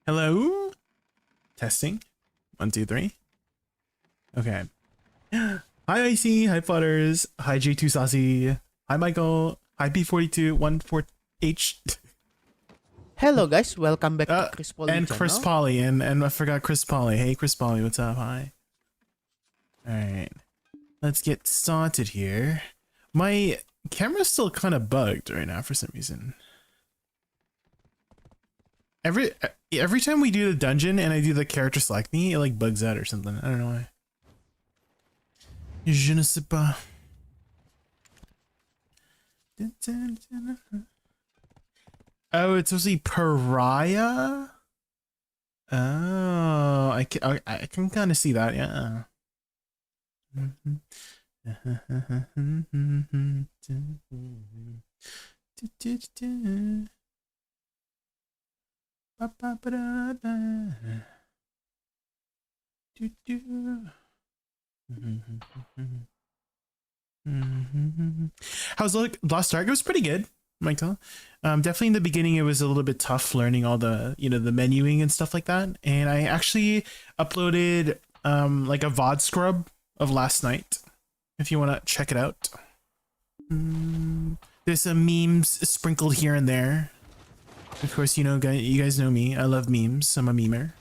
Hello? Testing. 1, 2, 3. Okay. Hi Icy. Hi Flutters. Hi J2 Saucy. Hi Michael. Hi P4214H. Hello guys, welcome back to Chris Polly and channel. Chris Polly, and I forgot Chris Polly. Hey Chris Polly, what's up? Hi. Alright. Let's get started here. My camera's still kind of bugged right now for some reason. Every time we do the dungeon and I do the character select me, it like bugs out or something. I don't know why. Je ne sais pas. Oh, it's supposed to be pariah? Oh, I can kind of see that, yeah. How's Lost Ark? It was pretty good, Michael. Definitely in the beginning it was a little bit tough learning all the, the menuing and stuff like that. And I actually uploaded like a VOD scrub of last night if you want to check it out. There's some memes sprinkled here and there. Of course, you guys know me. I love memes. I'm a memer.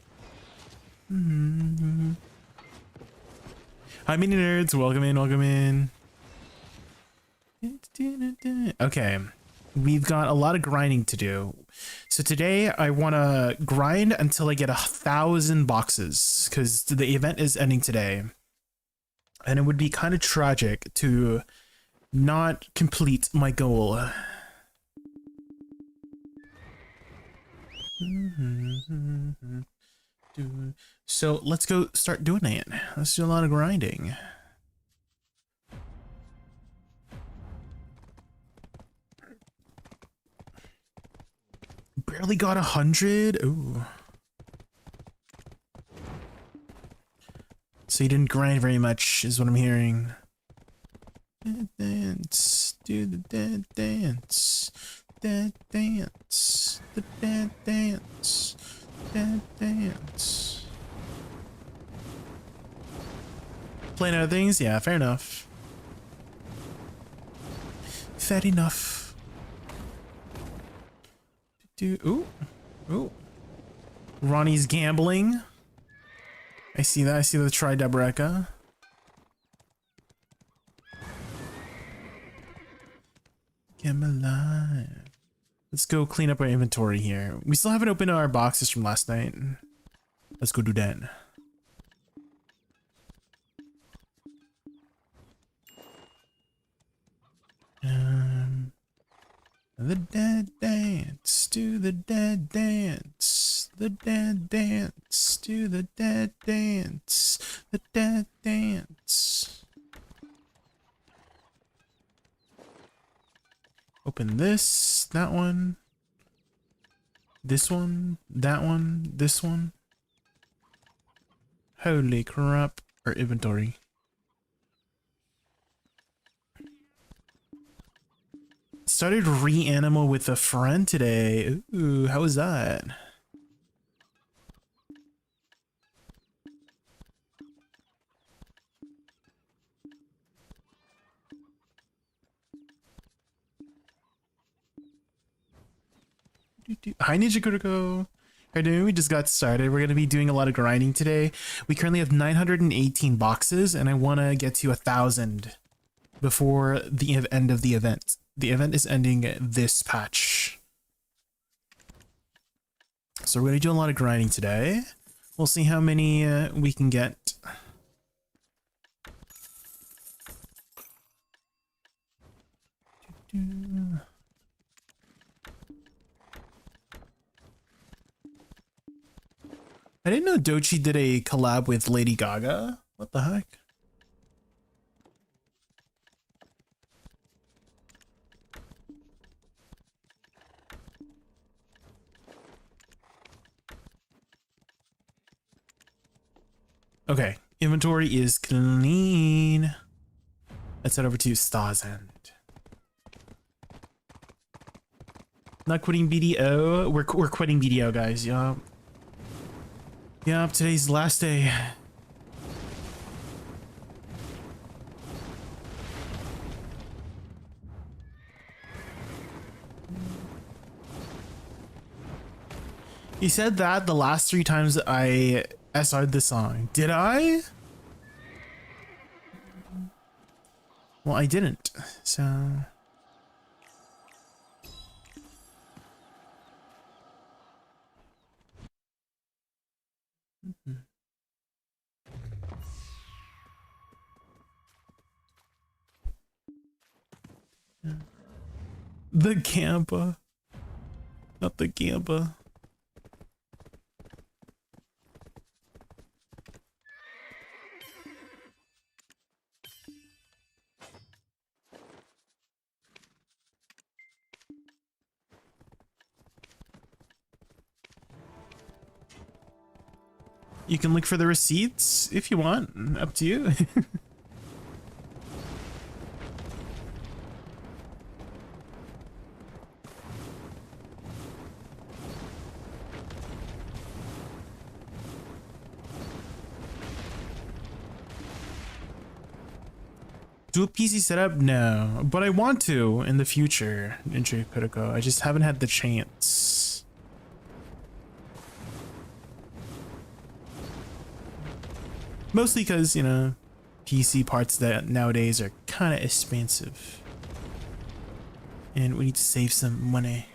Hi, mini nerds. Welcome in. Welcome in. Okay. We've got a lot of grinding to do. So today I want to grind until I get 1,000 boxes because the event is ending today. And it would be kind of tragic to not complete my goal. So let's go start doing it. Let's do a lot of grinding. Barely got 100. Ooh. So you didn't grind very much, is what I'm hearing. Dead dance, do the dead dance, dead dance, the dead dance, dead dance. Playing other things? Yeah, fair enough. Fair enough. Ooh. Ronnie's gambling. I see that. I see the tri-Debreka. Come alive. Let's go clean up our inventory here. We still haven't opened our boxes from last night. Let's go do that. The dead dance, do the dead dance, the dead dance, do the dead dance, the dead dance. Open this, that one, this one, that one, this one. Holy crap, our inventory. Started Reanimal with a friend today. Ooh, how was that? Hi Ninja Kuroko. How are you doing? We just got started. We're going to be doing a lot of grinding today. We currently have 918 boxes and I want to get to 1,000 before the end of the event. The event is ending this patch. So we're going to do a lot of grinding today. We'll see how many we can get. I didn't know Dochi did a collab with Lady Gaga. What the heck? Okay, inventory is clean. Let's head over to Star's End. Not quitting BDO. We're quitting BDO, guys. Yeah. Yep, today's the last day. He said that the last 3 times I SR'd the song. Did I? Well, I didn't. So... The Gampa. Not the Gampa. You can look for the receipts if you want. Up to you. Do a PC setup? No, but I want to in the future in JaykunVT. I just haven't had the chance. Mostly because, you know, PC parts that nowadays are kind of expensive. And we need to save some money.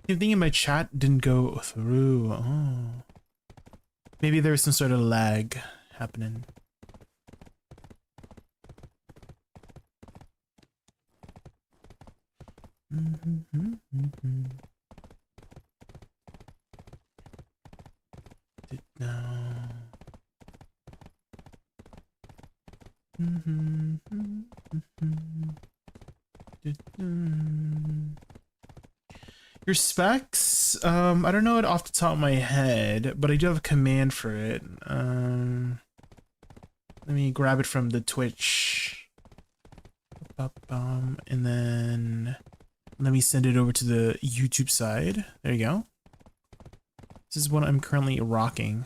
Anything in my chat didn't go through. Oh. Maybe there was some sort of lag happening. Your specs? I don't know it off the top of my head, but I do have a command for it. Let me grab it from the Twitch. And then let me send it over to the YouTube side. There you go. This is what I'm currently rocking.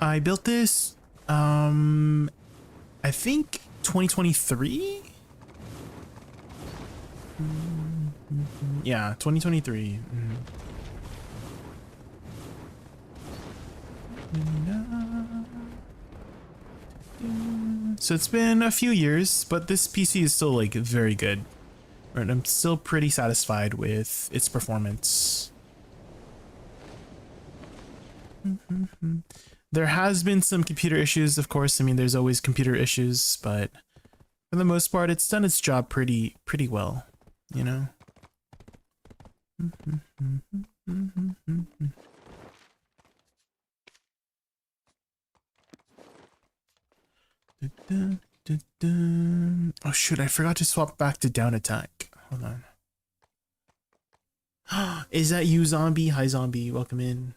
I built this, I think 2023? Yeah, 2023. So it's been a few years, but this PC is still like very good. Right, I'm still pretty satisfied with its performance. There has been some computer issues, of course. I mean, there's always computer issues, but for the most part, it's done its job pretty well, you know? Oh shoot, I forgot to swap back to down attack. Hold on. Is that you, zombie? Hi, zombie. Welcome in.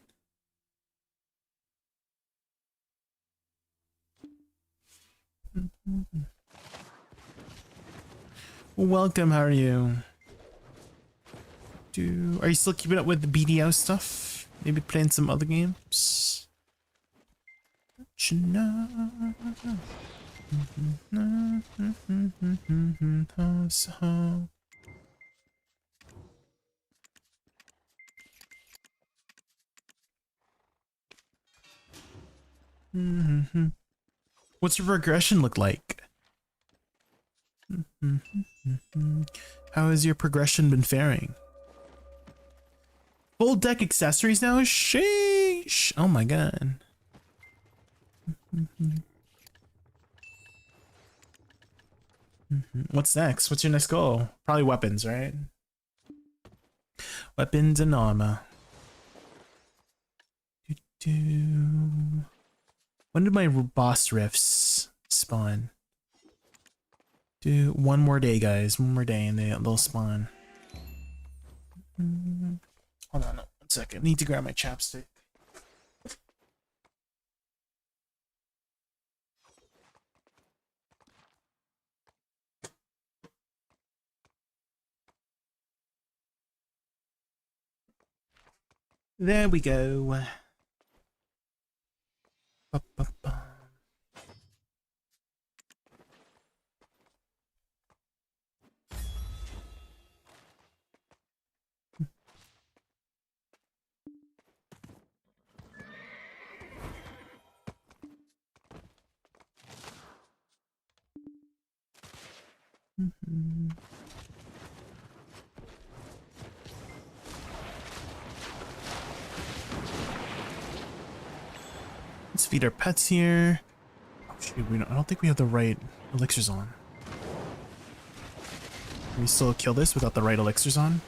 Welcome, how are you? Are you still keeping up with the BDO stuff? Maybe playing some other games? What's your progression look like? How has your progression been faring? Full deck accessories now? Sheesh! Oh my god. What's next? What's your next goal? Probably weapons, right? Weapons and armor. When did my boss rifts spawn? Do one more day, guys. One more day and they'll spawn. Hold on 1 second. Need to grab my chapstick. There we go. Ba, ba, ba. Let's feed our pets here. Oh, shoot, I don't think we have the right elixirs on. Can we still kill this without the right elixirs on?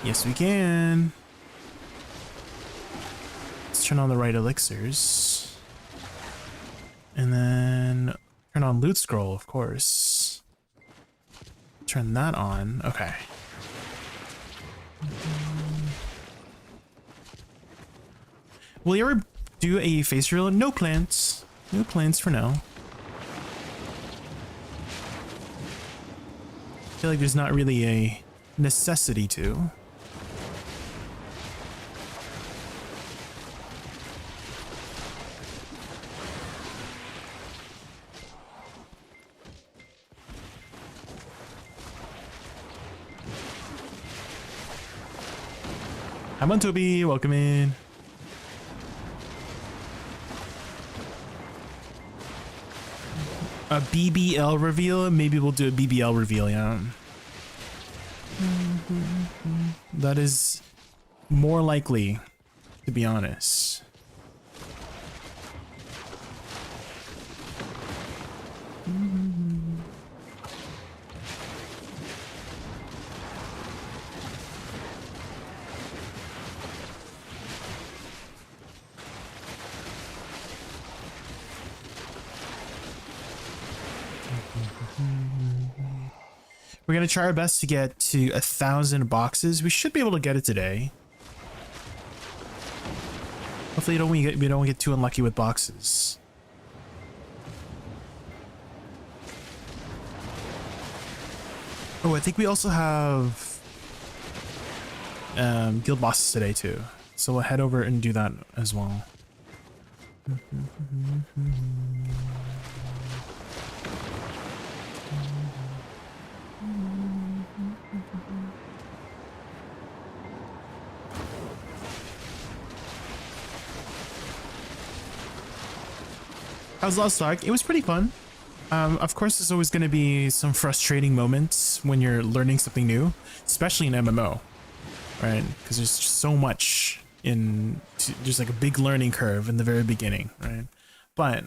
Yes, we can. Let's turn on the right elixirs. And then turn on loot scroll, of course. Turn that on. Okay. Will you ever do a face reveal? No plans. No plans for now. I feel like there's not really a necessity to. I'm on Toby, welcome in. A BBL reveal? Maybe we'll do a BBL reveal, yeah. That is more likely, to be honest. We're gonna try our best to get to 1,000 boxes. We should be able to get it today. Hopefully we don't get too unlucky with boxes. Oh, I think we also have guild bosses today too. So we'll head over and do that as well. How's Lost Ark? It was pretty fun. Of course, there's always going to be some frustrating moments when you're learning something new, especially in MMO, right? Because there's just so much there's like a big learning curve in the very beginning, right? But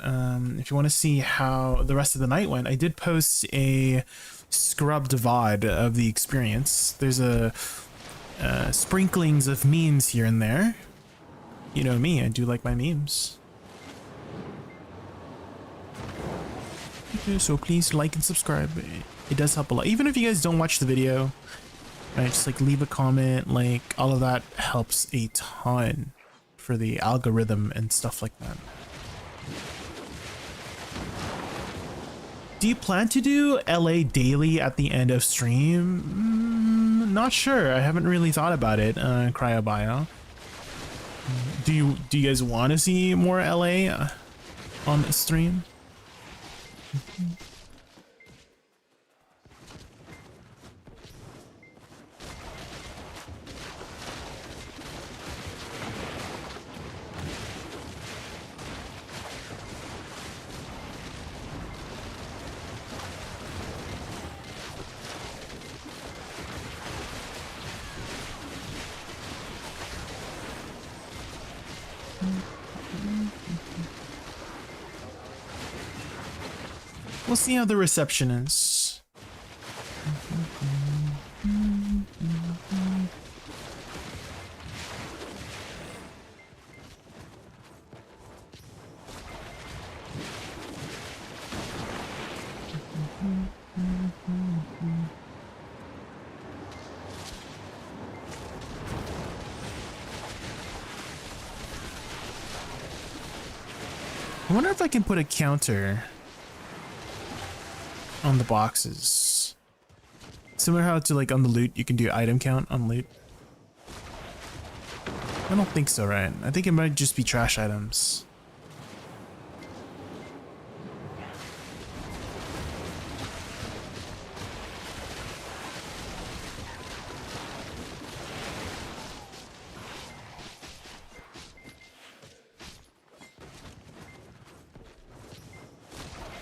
if you want to see how the rest of the night went, I did post a scrubbed VOD of the experience. There's a sprinklings of memes here and there. You know me, I do like my memes. So please like and subscribe. It does help a lot. Even if you guys don't watch the video, right? Just like leave a comment, like all of that helps a ton for the algorithm and stuff like that. Do you plan to do LA daily at the end of stream? Not sure. I haven't really thought about it. Cryobio. Do you guys want to see more LA on the stream? We'll see how the reception is. I wonder if I can put a counter on the boxes. Similar how to like on the loot, you can do item count on loot. I don't think so, right? I think it might just be trash items.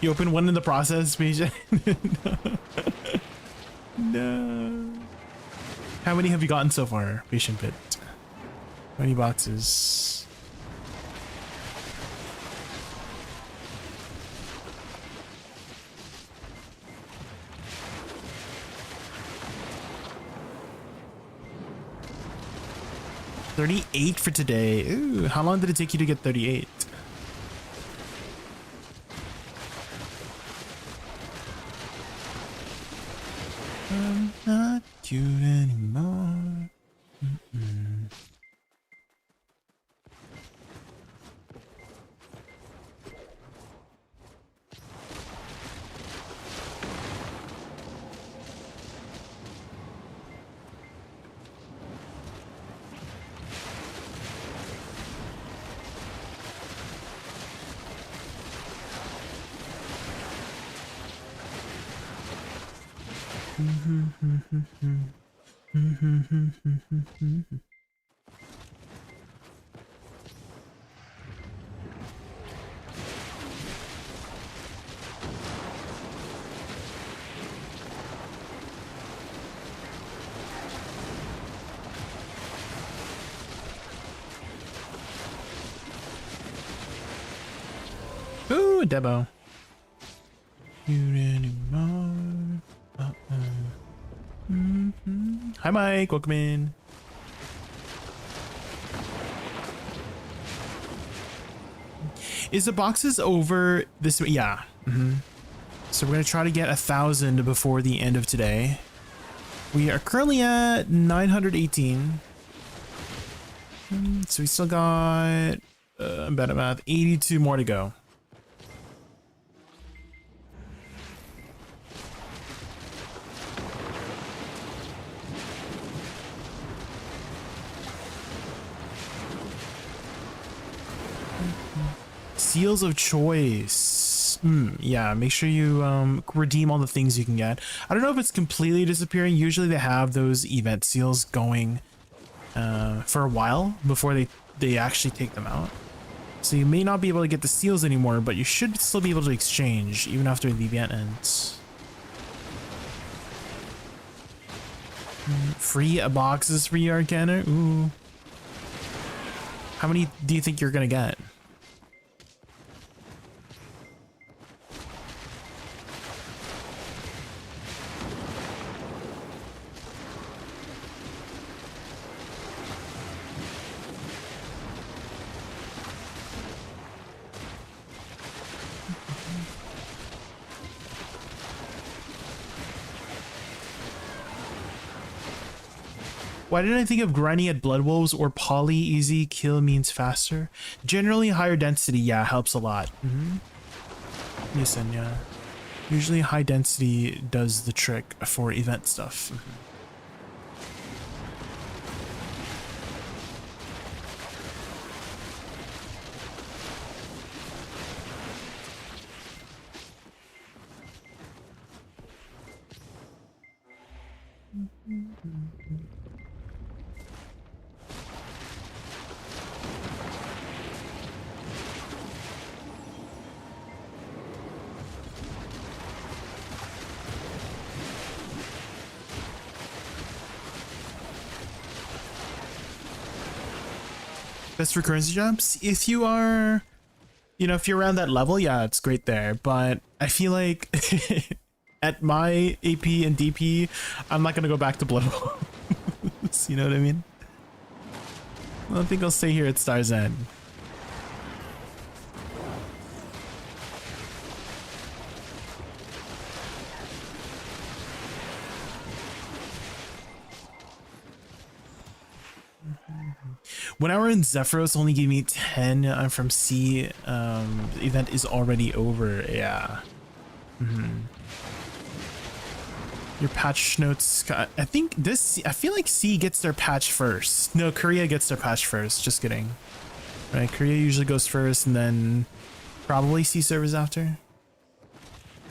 You opened one in the process, BJ? No. How many have you gotten so far, Patient Pit? How many boxes? $38 for today. Ooh, how long did it take you to get 38? I'm not cute anymore. Ooh, Debo. Anymore. Hi, Mike. Welcome in. Is the boxes over this? Yeah. So we're gonna try to get 1,000 before the end of today. We are currently at 918. So we still got about 82 more to go. Seals of choice. Yeah, make sure you redeem all the things you can get. I don't know if it's completely disappearing. Usually they have those event seals going for a while before they actually take them out. So you may not be able to get the seals anymore, but you should still be able to exchange even after the event ends. Free boxes for your Arcana. Ooh. How many do you think you're gonna get? Why didn't I think of grinding at Blood Wolves or poly easy kill means faster? Generally higher density, yeah, helps a lot. Listen, yeah. Usually high density does the trick for event stuff. Best for currency jumps? If you are, you know, if you're around that level, yeah, it's great there. But I feel like at my AP and DP, I'm not going to go back to Blood Wolves. You know what I mean? I don't think I'll stay here at Star's End. When I were in Zephyros, only gave me 10. I'm from C. The event is already over. Yeah. Your patch notes. I think this. I feel like C gets their patch first. No, Korea gets their patch first. Just kidding. Right, Korea usually goes first, and then probably C servers after.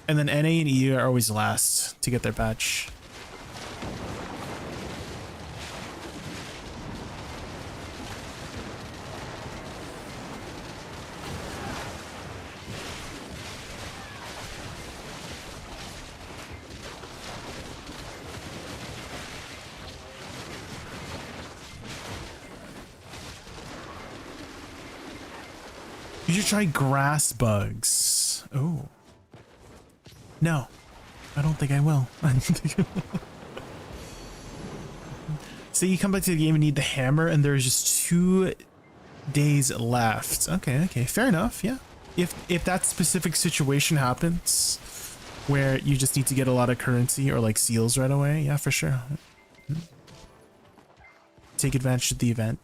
And then NA and EU are always last to get their patch. You should try grass bugs. Oh. No, I don't think I will. So you come back to the game and need the hammer, and there's just 2 days left. Okay, fair enough. Yeah, if that specific situation happens where you just need to get a lot of currency or like seals right away, yeah, for sure. Take advantage of the event.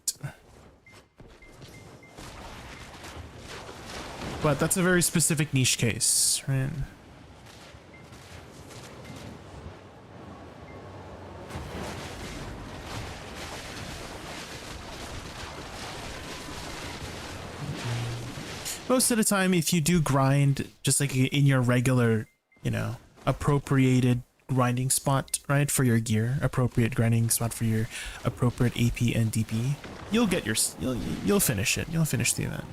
But that's a very specific niche case, right? Most of the time, if you do grind, just like in your regular, you know, appropriated grinding spot, right, for your gear, appropriate grinding spot for your appropriate AP and DP, you'll get your, you'll finish it. You'll finish the event.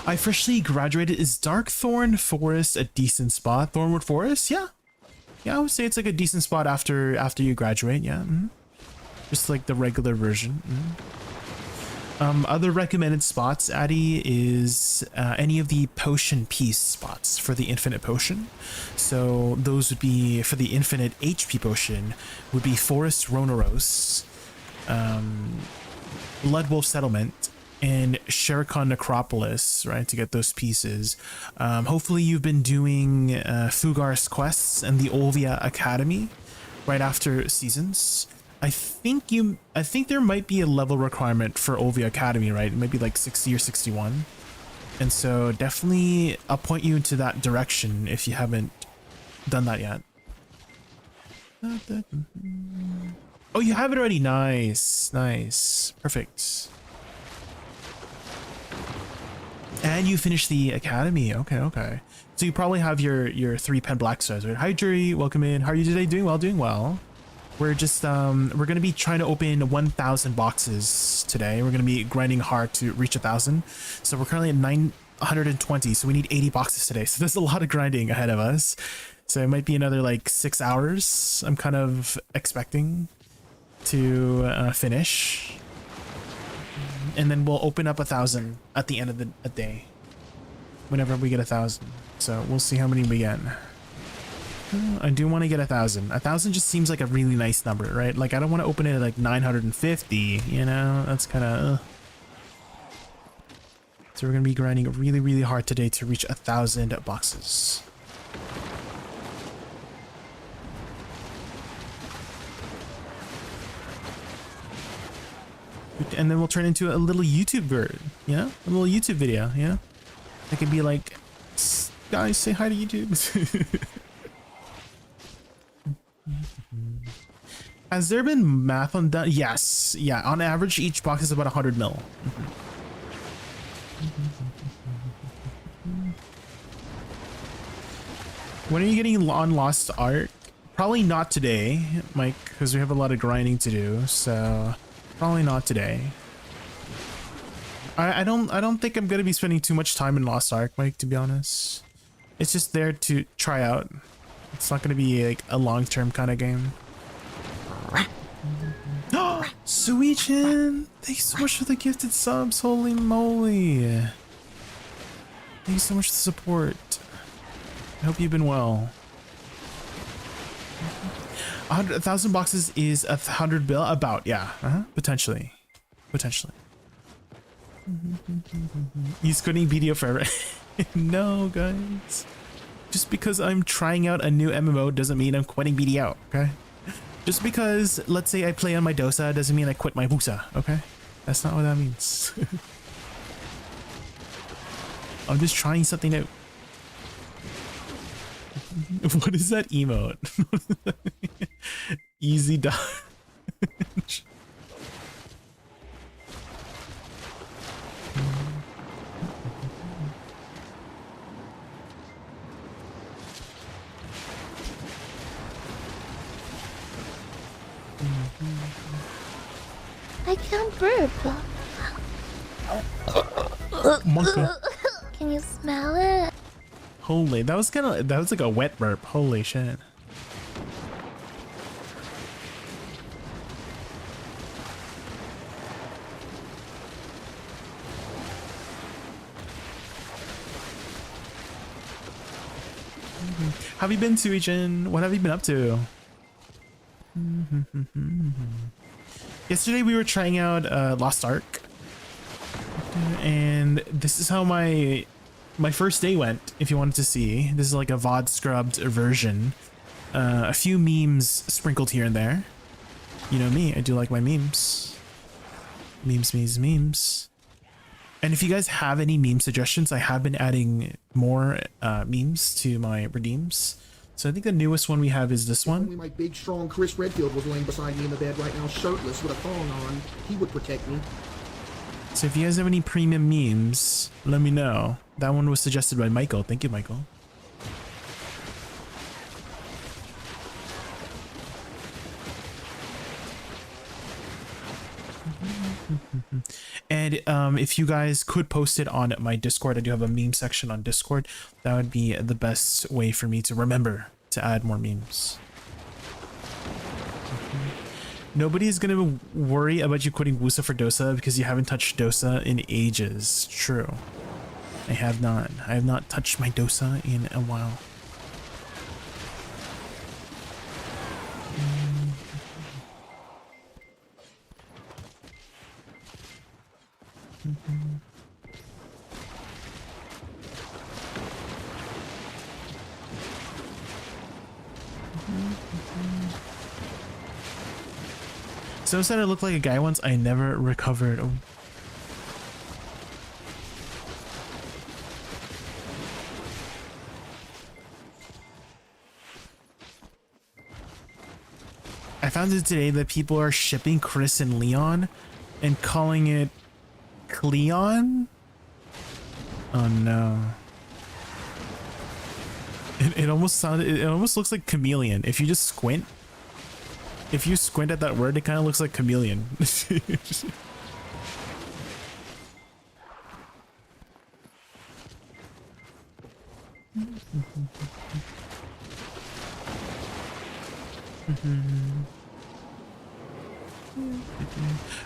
I freshly graduated. Is Darkthorn Forest a decent spot? Thornwood Forest? Yeah. Yeah, I would say it's like a decent spot after you graduate. Yeah. Just like the regular version. Other recommended spots, Addy, is any of the potion piece spots for the infinite potion. So those would be, for the infinite HP potion, would be Forest Rhonoros, Bloodwolf Settlement, and Sherikon Necropolis, right, to get those pieces. Hopefully you've been doing Fugar's quests and the Olvia Academy right after seasons. I think there might be a level requirement for Olvia Academy, right? It might be like 60 or 61. And so definitely I'll point you into that direction if you haven't done that yet. Oh, you have it already. Nice. Nice. Perfect. And you finished the academy. Okay. So you probably have your 3 pen black stars, right? Hi, Jury. Welcome in. How are you today? Doing well, doing well. We're just, we're going to be trying to open 1,000 boxes today. We're going to be grinding hard to reach 1,000. So we're currently at 920. So we need 80 boxes today. So there's a lot of grinding ahead of us. So it might be another like 6 hours. I'm kind of expecting to finish. And then we'll open up 1,000 at the end of the day. Whenever we get 1,000. So we'll see how many we get. I do want to get 1,000. 1,000 just seems like a really nice number, right? Like I don't want to open it at like 950, you know? That's kind of... So we're going to be grinding really, really hard today to reach 1,000 boxes. And then we'll turn into a little YouTuber, you know? A little YouTube video, you know? It could be like, guys, say hi to YouTube. Has there been math on that? Yes. Yeah, on average, each box is about 100 mil. When are you getting on Lost Ark? Probably not today, Mike, because we have a lot of grinding to do, so probably not today. I don't think I'm gonna be spending too much time in Lost Ark, Mike, to be honest. It's just there to try out. It's not gonna be like a long-term kind of game. Suichin, thanks so much for the gifted subs. Holy moly. Thank you so much for the support. I hope you've been well. 1,000 boxes is 100 bill? About, yeah. Potentially. Potentially. He's quitting video forever. No, guys. Just because I'm trying out a new MMO doesn't mean I'm quitting BDO, okay? Just because, let's say I play on my Dosa doesn't mean I quit my Woosa, okay? That's not what that means. I'm just trying something out. What is that emote? Easy dodge. I can't burp. Monkey. Can you smell it? Holy, that was like a wet burp. Holy shit. How have you been, Suijin? What have you been up to? Yesterday we were trying out Lost Ark, and this is how my first day went. If you wanted to see, this is like a VOD scrubbed version. A few memes sprinkled here and there. You know me, I do like my memes. Memes. And if you guys have any meme suggestions, I have been adding more memes to my redeems. So I think the newest one we have is this one. Only my big, strong Chris Redfield was laying beside me in the bed right now, shirtless with a thong on. He would protect me. So if you guys have any premium memes, let me know. That one was suggested by Michael. Thank you, Michael. And if you guys could post it on my Discord, I do have a meme section on Discord. That would be the best way for me to remember to add more memes. Nobody's gonna worry about you quitting Woosa for Dosa because you haven't touched Dosa in ages. True. I have not. I have not touched my Dosa in a while. So said I looked like a guy once. I never recovered. Oh. I found it today that people are shipping Chris and Leon and calling it Cleon. Oh no. It almost looks like chameleon. If you just squint. If you squint at that word, it kind of looks like chameleon.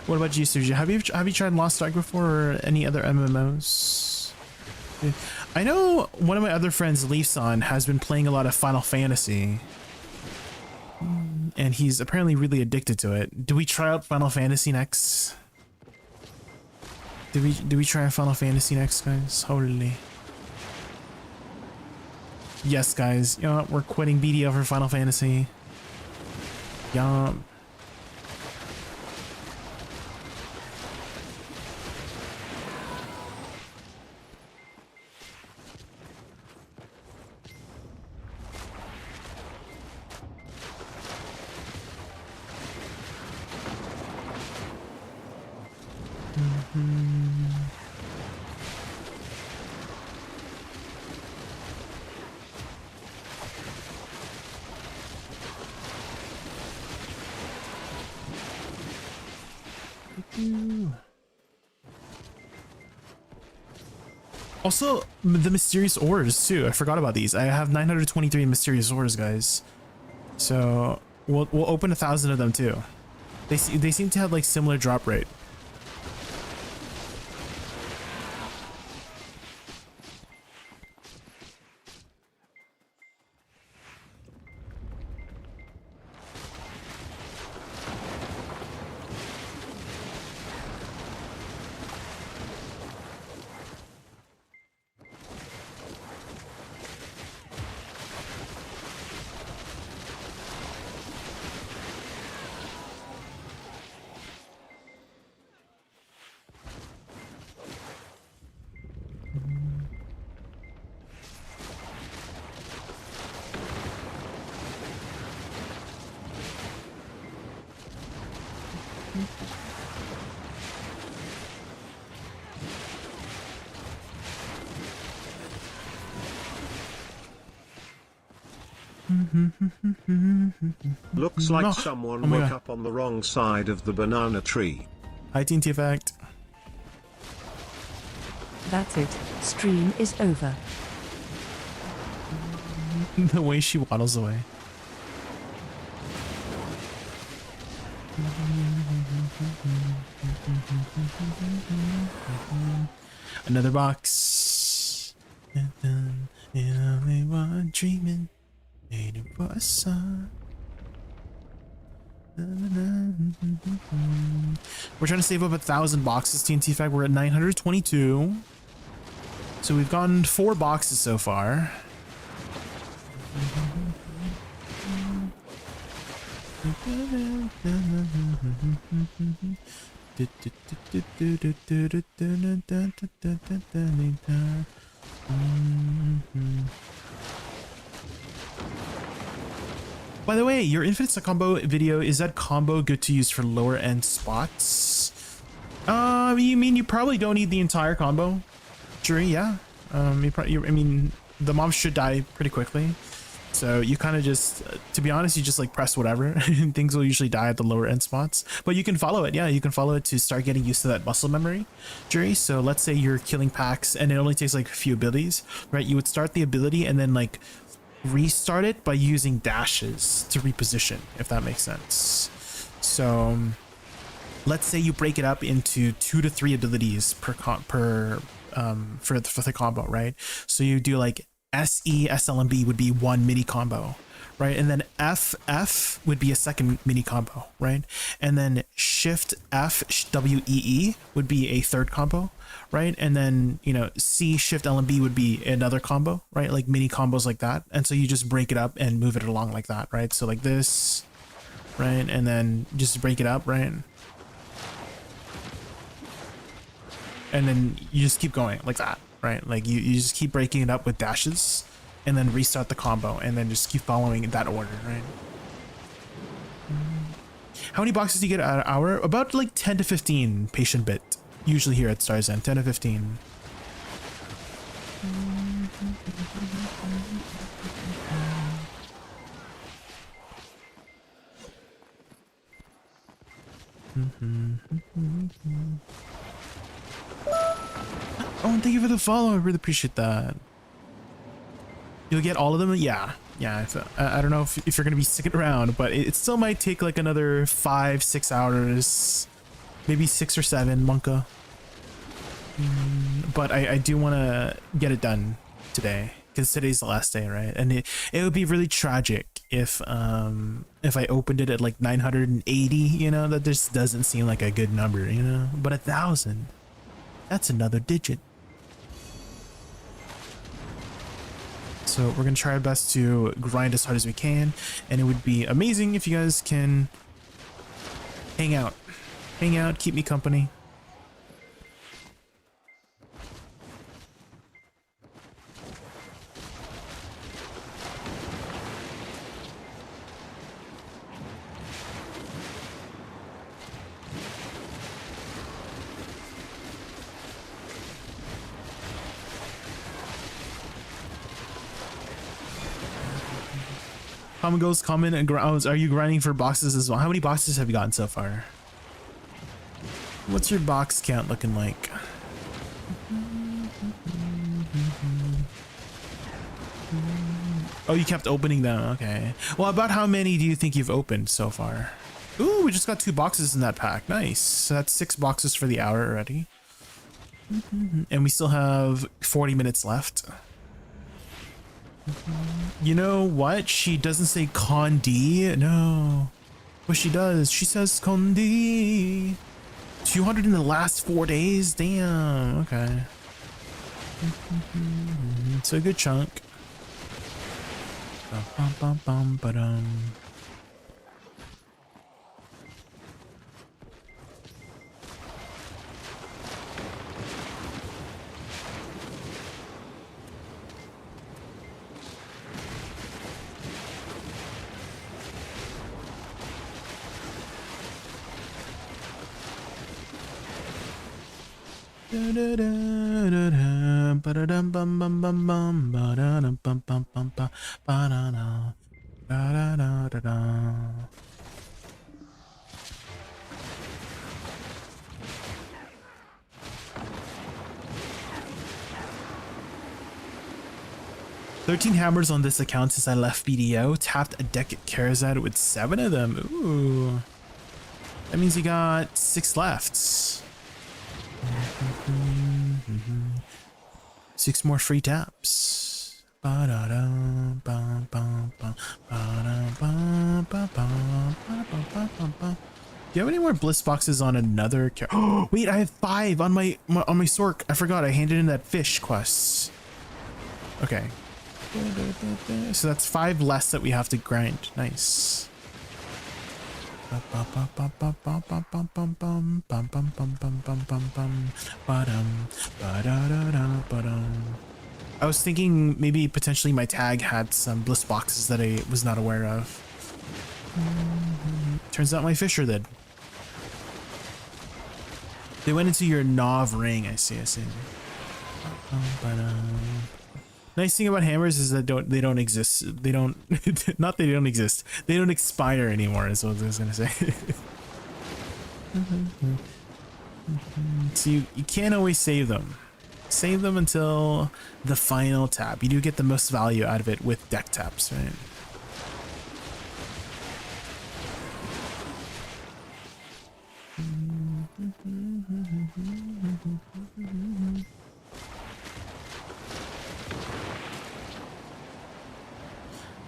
What about you, Suji? Have you tried Lost Ark before or any other MMOs? I know one of my other friends, Leafson, has been playing a lot of Final Fantasy. And he's apparently really addicted to it. Do we try out Final Fantasy next? Do we try Final Fantasy next, guys? Holy. Yes, guys. Yeah, we're quitting BDO for Final Fantasy. Yeah. Also, the mysterious ores too. I forgot about these. I have 923 mysterious ores, guys. So we'll open 1,000 of them too. They seem to have like similar drop rate. Looks like No. someone Oh my woke God. up on the wrong side of the banana tree. Hi, TNT Effect. That's it. Stream is over. The way she waddles away. Another box. We were dreaming, waiting for a sun. We're trying to save up 1,000 boxes. TNT Effect. We're at 922. So we've gotten 4 boxes so far. By the way, your infinite combo video, is that combo good to use for lower end spots? You mean you probably don't need the entire combo? Jury, yeah. I mean, the mobs should die pretty quickly. So you kind of just, to be honest, you just like press whatever and things will usually die at the lower end spots. But you can follow it. Yeah, you can follow it to start getting used to that muscle memory, Jury. So let's say you're killing packs and it only takes like a few abilities, right? You would start the ability and then like restart it by using dashes to reposition, if that makes sense. So let's say you break it up into 2 to 3 abilities for the combo, right? So you do like SE, SL, and B would be one mini combo, right? And then F would be a second mini combo, right? And then Shift F W E E would be a third combo, right? And then, you know, C, Shift L, and B would be another combo, right? Like mini combos like that. And so you just break it up and move it along like that, right? So like this, right? And then just break it up, right? And then you just keep going like that, right? Like you just keep breaking it up with dashes and then restart the combo and then just keep following that order, right? How many boxes do you get an hour? About like 10 to 15 patient bit, usually here at Star's End, 10 to 15. Oh, and thank you for the follow. I really appreciate that. You'll get all of them? Yeah. Yeah. I don't know if you're going to be sticking around, but it still might take like another 5-6 hours. Maybe 6 or 7, Monka. But I do want to get it done today, because today's the last day, right? And it would be really tragic if I opened it at like 980, you know? That just doesn't seem like a good number, you know? But 1,000, that's another digit. So we're gonna try our best to grind as hard as we can, and it would be amazing if you guys can hang out, keep me company. Common goes common and grounds. Are you grinding for boxes as well? How many boxes have you gotten so far? What's your box count looking like? Oh, you kept opening them. Okay. Well, about how many do you think you've opened so far? Ooh, we just got 2 boxes in that pack. Nice. So that's 6 boxes for the hour already. And we still have 40 minutes left. You know what? She doesn't say Condi. No. But she does. She says Condi. 200 in the last 4 days. Damn. Okay. It's a good chunk. Bum, bum, bum, ba-dum. "13 hammers on this account since I left BDO. Tapped a deck at Karazad with 7 of them. Ooh. That means you got 6 left. 6 more free taps. Do you have any more bliss boxes on another Oh, wait, I have 5 on my Sork. I forgot. I handed in that fish quest. Okay. So that's 5 less that we have to grind. Nice. I was thinking maybe potentially my tag had some bliss boxes that I was not aware of. Turns out my fisher did. They went into your Nov ring. I see. Nice thing about hammers is that they don't exist. They don't not they don't exist. They don't expire anymore is what I was gonna say. So you can't always save them. Save them until the final tap. You do get the most value out of it with deck taps, right?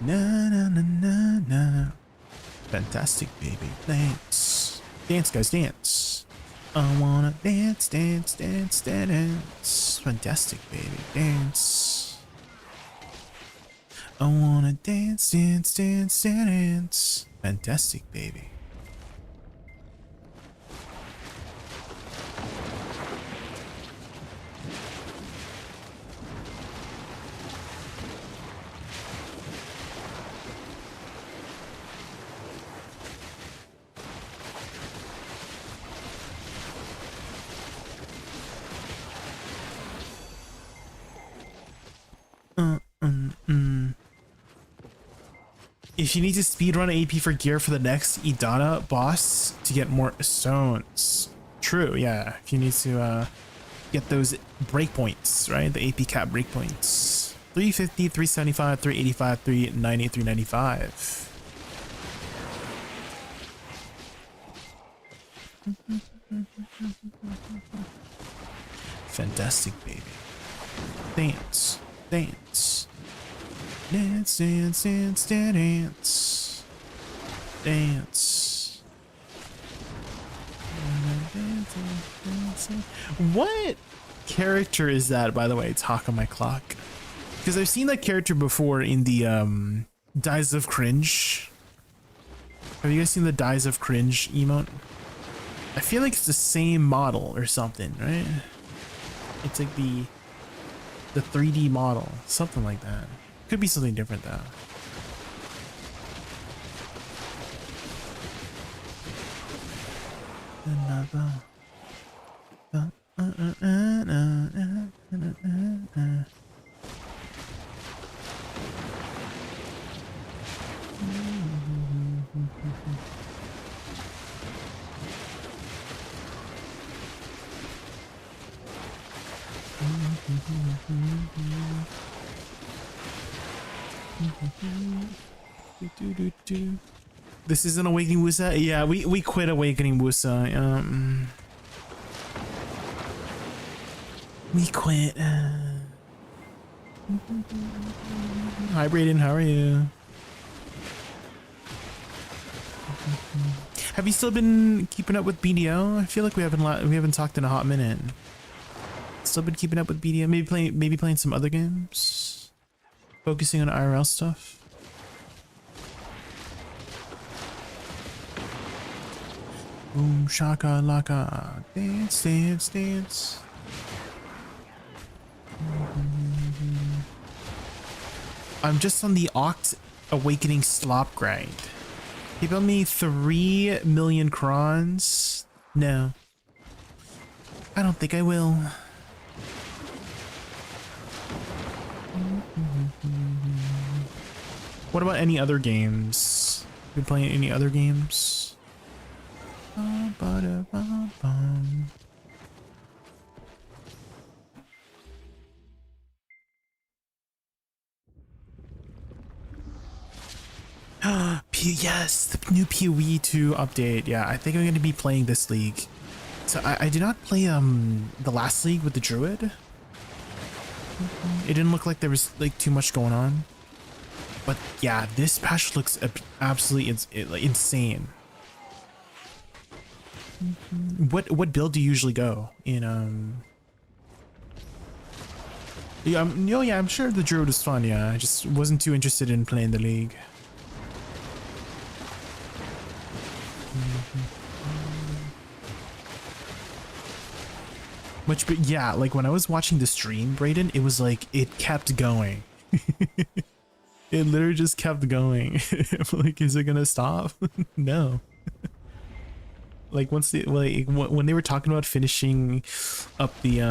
Na na na na na. Fantastic, baby. Dance. Dance, guys, dance. I wanna dance, dance, dance, dance. Fantastic, baby. Dance. I wanna dance, dance, dance, dance. Fantastic, baby. If you need to speedrun AP for gear for the next Idana boss to get more stones. True, yeah. If you need to get those breakpoints, right? The AP cap breakpoints. 350, 375, 385, 390, 395. Fantastic, baby. Dance, dance. Dance, dance, dance, dance, dance. What character is that, by the way? Talk on my clock. Because I've seen that character before in the Dies of Cringe. Have you guys seen the Dies of Cringe emote? I feel like it's the same model or something, right? It's like the 3D model, something like that. Could be something different though. This isn't Awakening Woosa? Yeah, we quit Awakening Woosa. We quit. Hi Brayden, how are you? Have you still been keeping up with BDO? I feel like we haven't talked in a hot minute. Still been keeping up with BDO? Maybe playing some other games? Focusing on IRL stuff? Boom shaka laka. Dance, dance, dance. I'm just on the Oct Awakening slop grind. He built me 3 million crons. No. I don't think I will. What about any other games? You playing any other games? Yes, the new PoE 2 update. Yeah, I think I'm going to be playing this league. So I did not play the last league with the druid. It didn't look like there was like too much going on. But yeah, this patch looks absolutely insane. What build do you usually go in? Yeah, I'm sure the druid is fun. Yeah, I just wasn't too interested in playing the league. But yeah, like when I was watching the stream, Brayden, it was like it kept going. It literally just kept going. Like, is it gonna stop? No. Like once when they were talking about finishing up the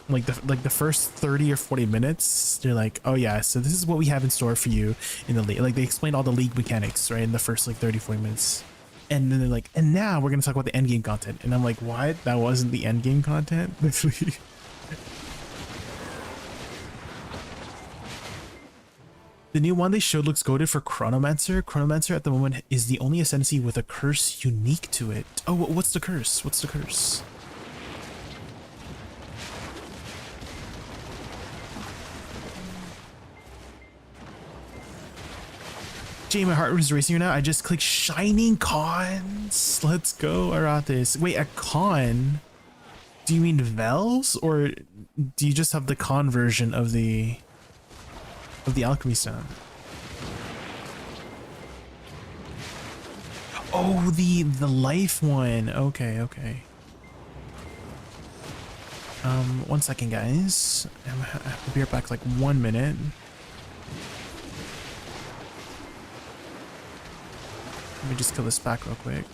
like the first 30 or 40 minutes, they're like, oh yeah, so this is what we have in store for you in the league. Like they explained all the league mechanics right in the first like 30 40 minutes, and then they're like, and now we're gonna talk about the end game content, and I'm like, what? That wasn't the end game content? The new one they showed looks goated for Chronomancer. Chronomancer at the moment is the only ascendancy with a curse unique to it. Oh, what's the curse? What's the curse? Jay, my heart was racing right now. I just clicked Shining Cons. Let's go, Arathis. Wait, a con? Do you mean Vels? Or do you just have the con version of the alchemy stone? Oh, the life one. Okay, okay. 1 second, guys. I have to be right back like 1 minute. Let me just kill this back real quick.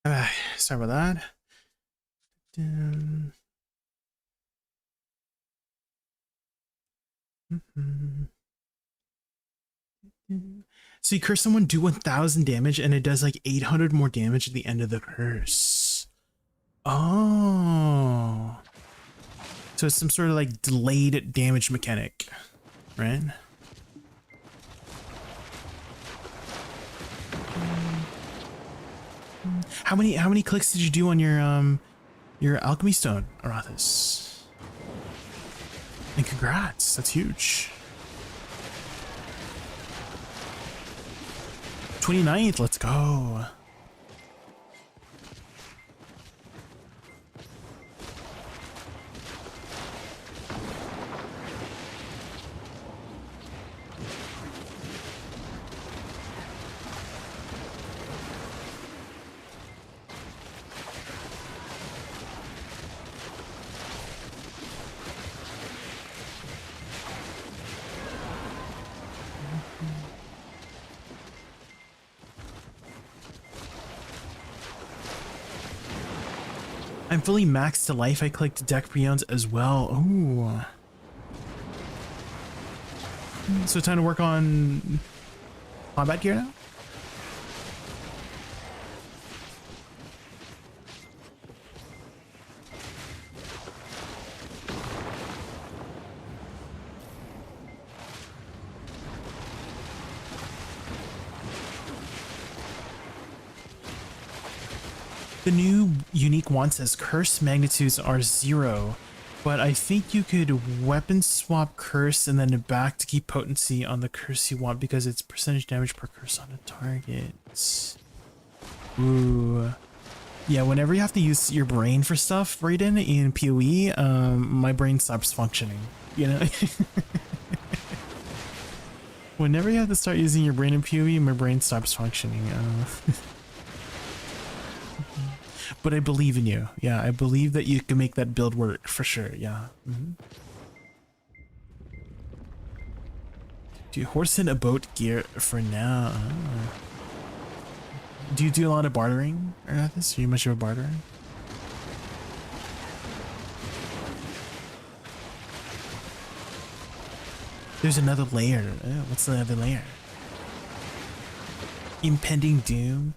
Sorry about that. So you curse someone, do 1000 damage, and it does like 800 more damage at the end of the curse. Oh. So it's some sort of like delayed damage mechanic, right? How many clicks did you do on your alchemy stone, Arathis? And congrats, that's huge. 29th, let's go. I'm fully maxed to life. I clicked deck preons as well. Ooh. So time to work on combat gear now? The new unique one says curse magnitudes are 0, but I think you could weapon swap curse and then back to keep potency on the curse you want because it's percentage damage per curse on a target. Ooh. Yeah, whenever you have to use your brain for stuff, Brayden, in PoE, my brain stops functioning, you know? Whenever you have to start using your brain in PoE, my brain stops functioning. But I believe in you. Yeah, I believe that you can make that build work for sure. Yeah. Do you horse in a boat gear for now? Oh. Do you do a lot of bartering? Or this? Are you much of a barterer? There's another layer. Oh, what's the other layer? Impending doom.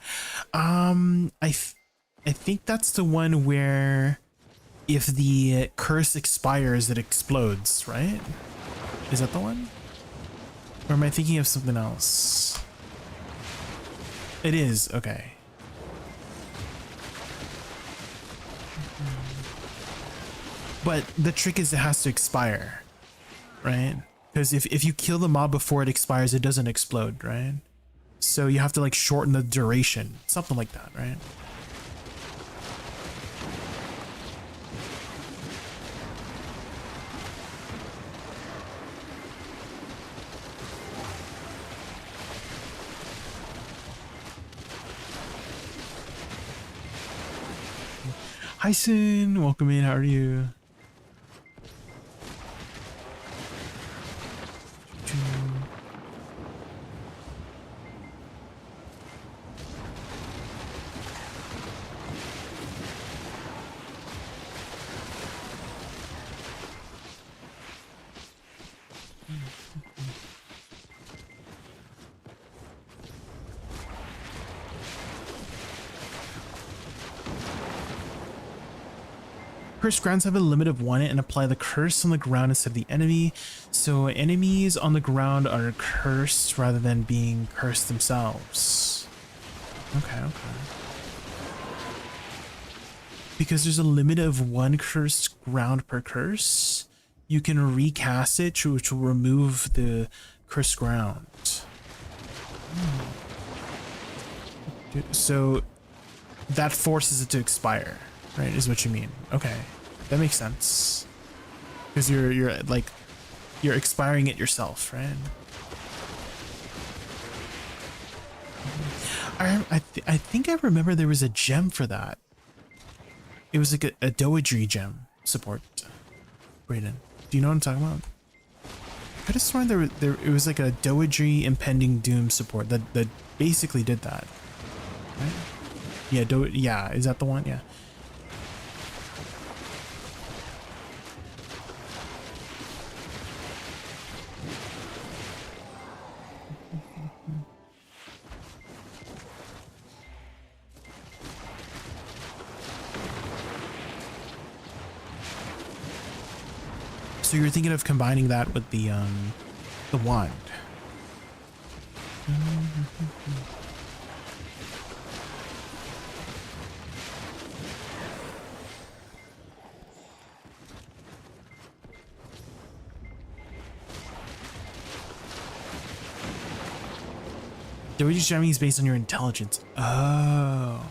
I think that's the one where if the curse expires, it explodes, right? Is that the one? Or am I thinking of something else? It is, okay. But the trick is it has to expire, right? Because if you kill the mob before it expires, it doesn't explode, right? So you have to like shorten the duration, something like that, right? Hi Sin, welcome in, how are you? Cursed grounds have a limit of 1 and apply the curse on the ground instead of the enemy. So enemies on the ground are cursed rather than being cursed themselves. Okay. Because there's a limit of 1 cursed ground per curse, you can recast it, which will remove the cursed ground. So that forces it to expire, right? Is what you mean. Okay. That makes sense. Because you're expiring it yourself, right? I think I remember there was a gem for that. It was like a ADVgg gem support. Brayden, do you know what I'm talking about? I could have sworn it was like a ADVgg impending doom support that basically did that. Right? Yeah, yeah, is that the one? Yeah. So you're thinking of combining that with the wand. The reduced jamming is based on your intelligence. Oh.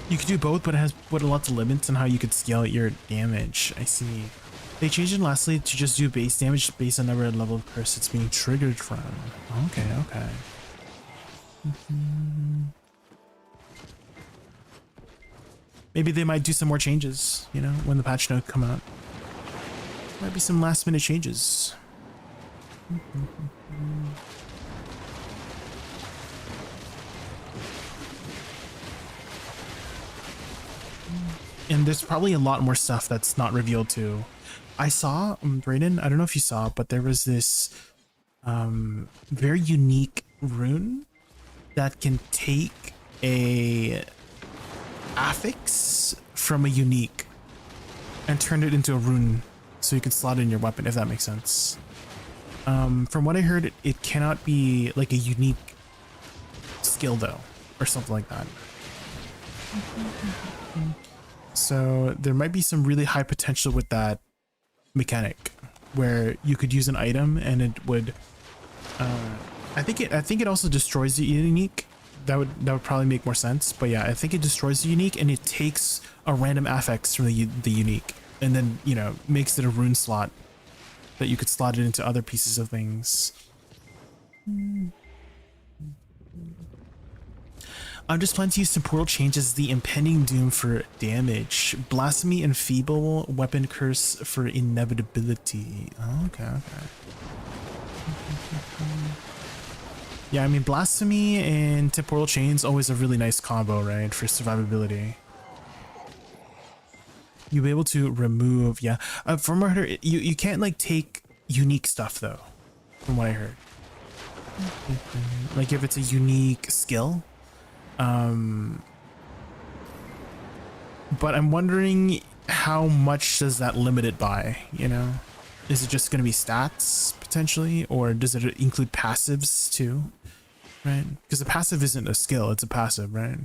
You could do both, but it has lots of limits on how you could scale your damage. I see. They changed it lastly to just do base damage based on number level of curse it's being triggered from. Okay, okay. Maybe they might do some more changes, you know, when the patch note come out. Might be some last minute changes. And there's probably a lot more stuff that's not revealed too. I saw, Brayden, I don't know if you saw, but there was this very unique rune that can take a affix from a unique and turn it into a rune so you can slot it in your weapon, if that makes sense. From what I heard, it cannot be like a unique skill though, or something like that. So there might be some really high potential with that mechanic where you could use an item and it would I think it also destroys the unique. That would probably make more sense, but yeah, I think it destroys the unique and it takes a random affix from the unique and then, you know, makes it a rune slot that you could slot it into other pieces of things. I'm just planning to use temporal change as the impending doom for damage. Blasphemy and feeble weapon curse for inevitability. Oh, okay, okay. Yeah, I mean, blasphemy and temporal chain's always a really nice combo, right? For survivability. You'll be able to remove, yeah. From what I heard, you can't like take unique stuff though, from what I heard. Like if it's a unique skill. But I'm wondering how much does that limit it by, you know? Is it just going to be stats potentially, or does it include passives too? Right? Because a passive isn't a skill, it's a passive, right?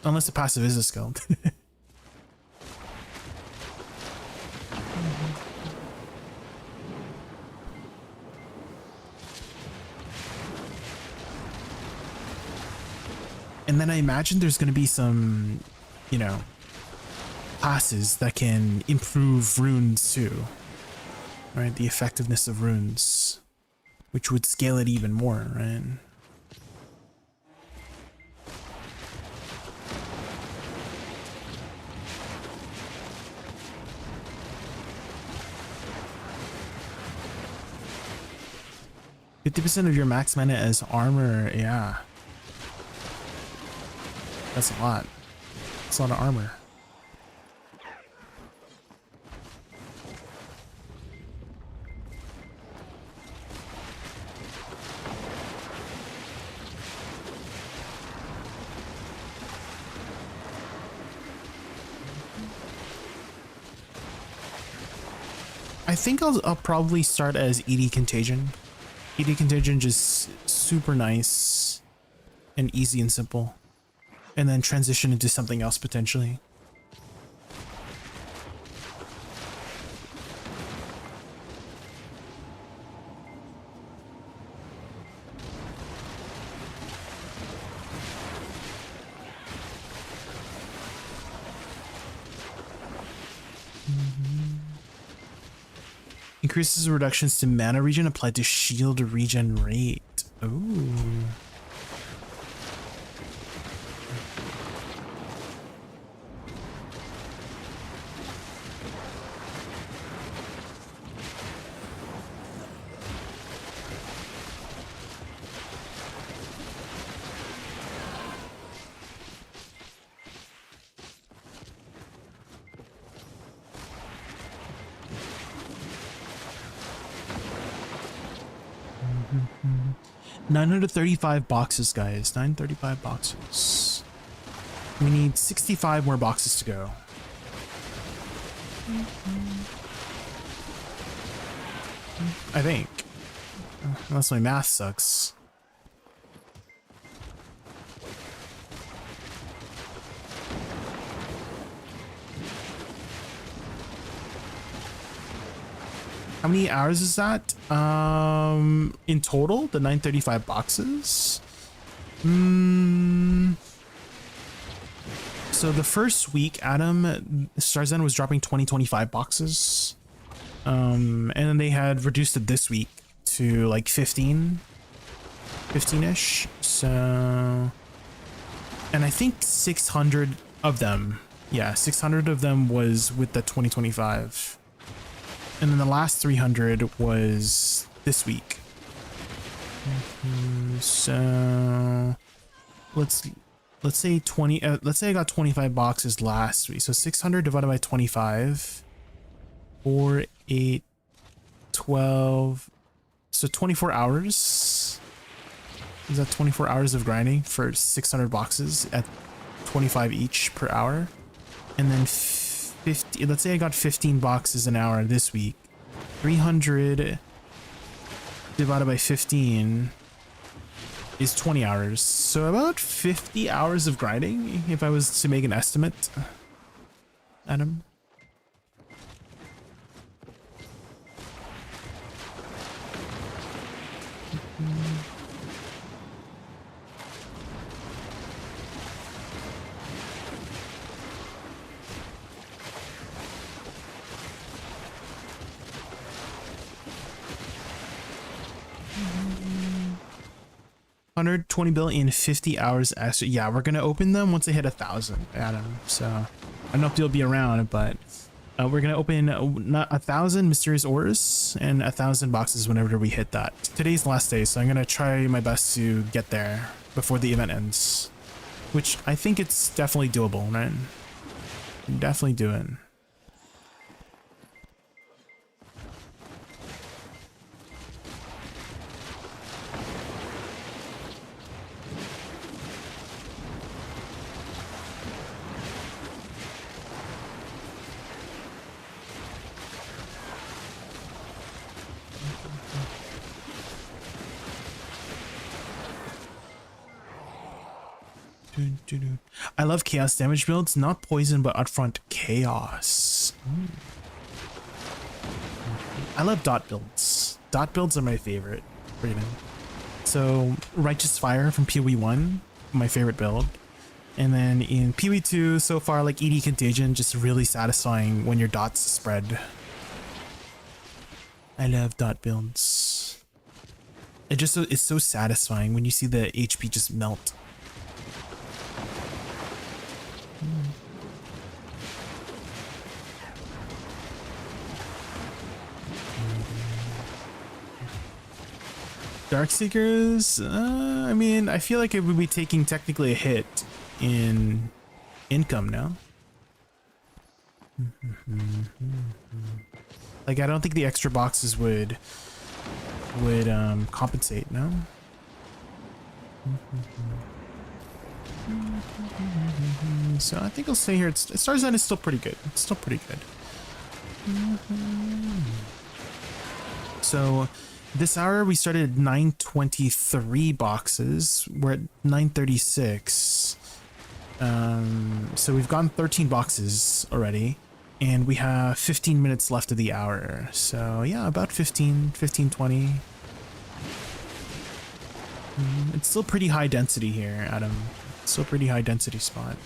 Unless a passive is a skill. And then I imagine there's going to be some, you know, classes that can improve runes too. Right? The effectiveness of runes, which would scale it even more, right? %50% of your max mana as armor, yeah. That's a lot. That's a lot of armor. I think I'll probably start as AD Contagion. AD Contagion just super nice and easy and simple. And then transition into something else potentially. Increases reductions to mana regen applied to shield regen rate. Ooh. Mm-hmm. 935 boxes, guys. 935 boxes. We need 65 more boxes to go. I think. Unless my math sucks. How many hours is that? In total, the 935 boxes? So the first week, Adam, Starzan was dropping 25 boxes. And then they had reduced it this week to like 15-ish. So, and I think 600 of them, yeah, 600 of them was with the 2025. And then the last 300 was this week. So let's say 20. Let's say I got 25 boxes last week. So 600 divided by 25. 4, 8, 12. So 24 hours. Is that 24 hours of grinding for 600 boxes at 25 each per hour? And then 50. Let's say I got 15 boxes an hour this week. 300 divided by 15 is 20 hours. So about 50 hours of grinding, if I was to make an estimate. Adam? $120 in 50 hours extra. Yeah, we're gonna open them once they hit 1,000, Adam. So I don't know if you'll be around, but we're gonna open 1,000 mysterious ores and 1,000 boxes whenever we hit that. Today's the last day, so I'm gonna try my best to get there before the event ends, which I think it's definitely doable, right? Definitely do it. I love chaos damage builds, not poison, but upfront chaos. I love dot builds. Dot builds are my favorite. Raven. So Righteous Fire from PoE1, my favorite build. And then in PoE2, so far, like ED Contagion, just really satisfying when your dots spread. I love dot builds. It's so satisfying when you see the HP just melt. Darkseekers, I mean, I feel like it would be taking technically a hit in income now. Like, I don't think the extra boxes would compensate, no? So I think I'll stay here. Starzan is still pretty good. It's still pretty good. So this hour we started at 923 boxes. We're at 936. So we've gotten 13 boxes already, and we have 15 minutes left of the hour. So yeah, about 15, 20. It's still pretty high density here, Adam. It's still pretty high density spot.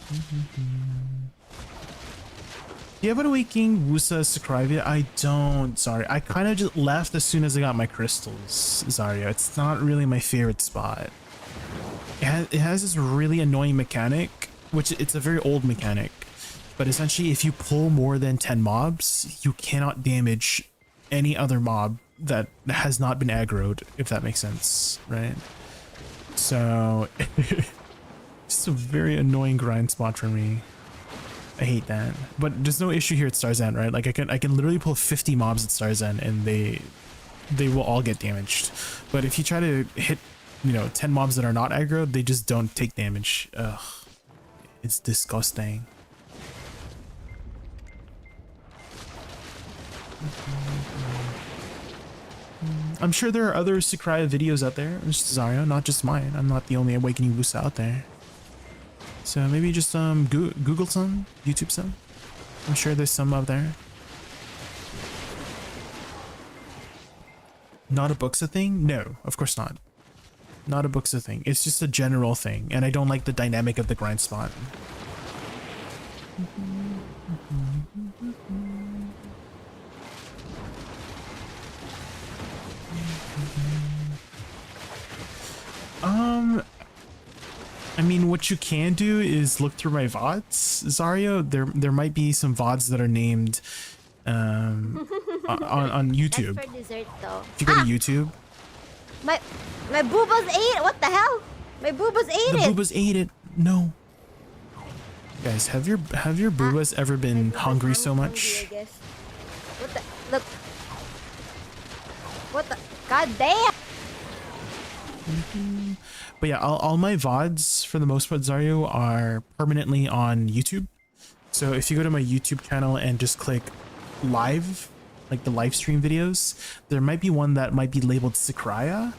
Do you have an Awakening Woosa Sakurai? I don't, sorry. I kind of just left as soon as I got my crystals, Zarya. It's not really my favorite spot. It has this really annoying mechanic, which it's a very old mechanic. But essentially, if you pull more than 10 mobs, you cannot damage any other mob that has not been aggroed, if that makes sense, right? So, it's a very annoying grind spot for me. I hate that, but there's no issue here at Star's End, right? Like I can literally pull 50 mobs at Star's End and they will all get damaged. But if you try to hit, 10 mobs that are not aggro, they just don't take damage. Ugh, it's disgusting. I'm sure there are other Sakurai videos out there, Zarya, not just mine. I'm not the only Awakening Woosa out there. So maybe just Google some, YouTube some. I'm sure there's some out there. Not a book's a thing? No, of course not. Not a book's a thing. It's just a general thing, and I don't like the dynamic of the grind spot. I mean, what you can do is look through my VODs, Zarya. There might be some VODs that are named on YouTube. That's for dessert, though. If you go to YouTube, My boobas ate it. What the hell? My boobas ate the it. boobas ate it. No, guys, have your boobas ever been hungry so much? I guess. What the? Look. What the? God damn. But yeah, all my VODs for the most part, Zarya, are permanently on YouTube. So if you go to my YouTube channel and just click live, like the live stream videos, there might be one that might be labeled Sakurai.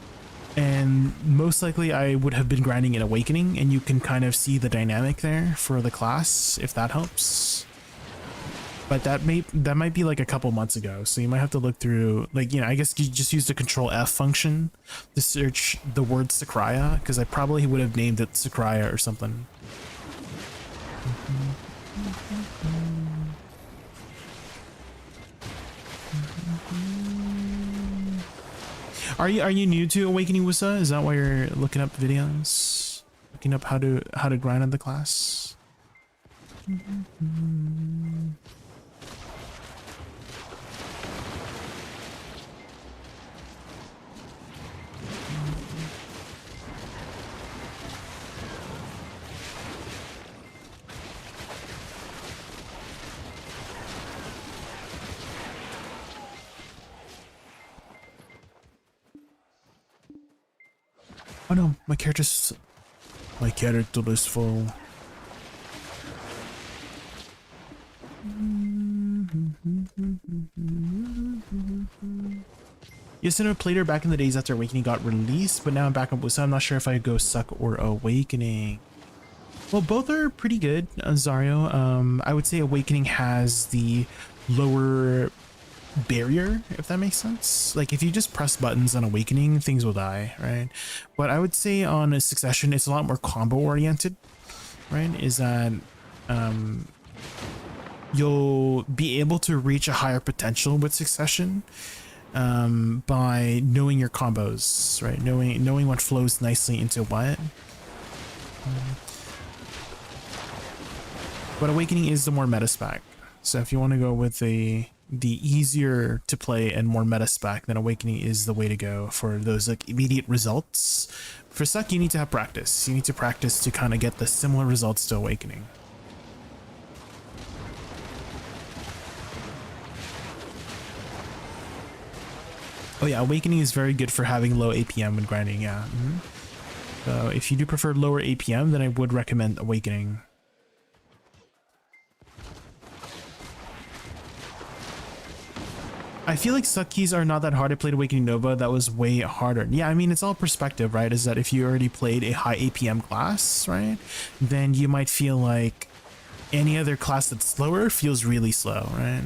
And most likely I would have been grinding in Awakening, and you can kind of see the dynamic there for the class, if that helps. But that might be like a couple months ago, so you might have to look through, like, I guess you just use the Control F function to search the word Sakurai, because I probably would have named it Sakurai or something. Are you new to Awakening Woosa? Is that why you're looking up videos? Looking up how to grind on the class? Oh no, my character is full. Yes, I played her back in the days after Awakening got released, but now I'm back on Woosa. I'm not sure if I go Suck or Awakening. Well, both are pretty good, Zarya. I would say Awakening has the lower barrier, if that makes sense. Like, if you just press buttons on Awakening, things will die, right? But I would say on a Succession, it's a lot more combo oriented, right? Is that you'll be able to reach a higher potential with Succession by knowing your combos, right? Knowing what flows nicely into what. But Awakening is the more meta spec. So if you want to go with the easier to play and more meta spec, then Awakening is the way to go for those like immediate results. For Suck, you need to have practice. You need to practice to kind of get the similar results to Awakening. Oh yeah, Awakening is very good for having low APM when grinding, yeah. So if you do prefer lower APM, then I would recommend Awakening. I feel like Suck keys are not that hard. I played Awakening Nova, that was way harder. Yeah, I mean, it's all perspective, right? Is that if you already played a high APM class, right, then you might feel like any other class that's slower feels really slow, right?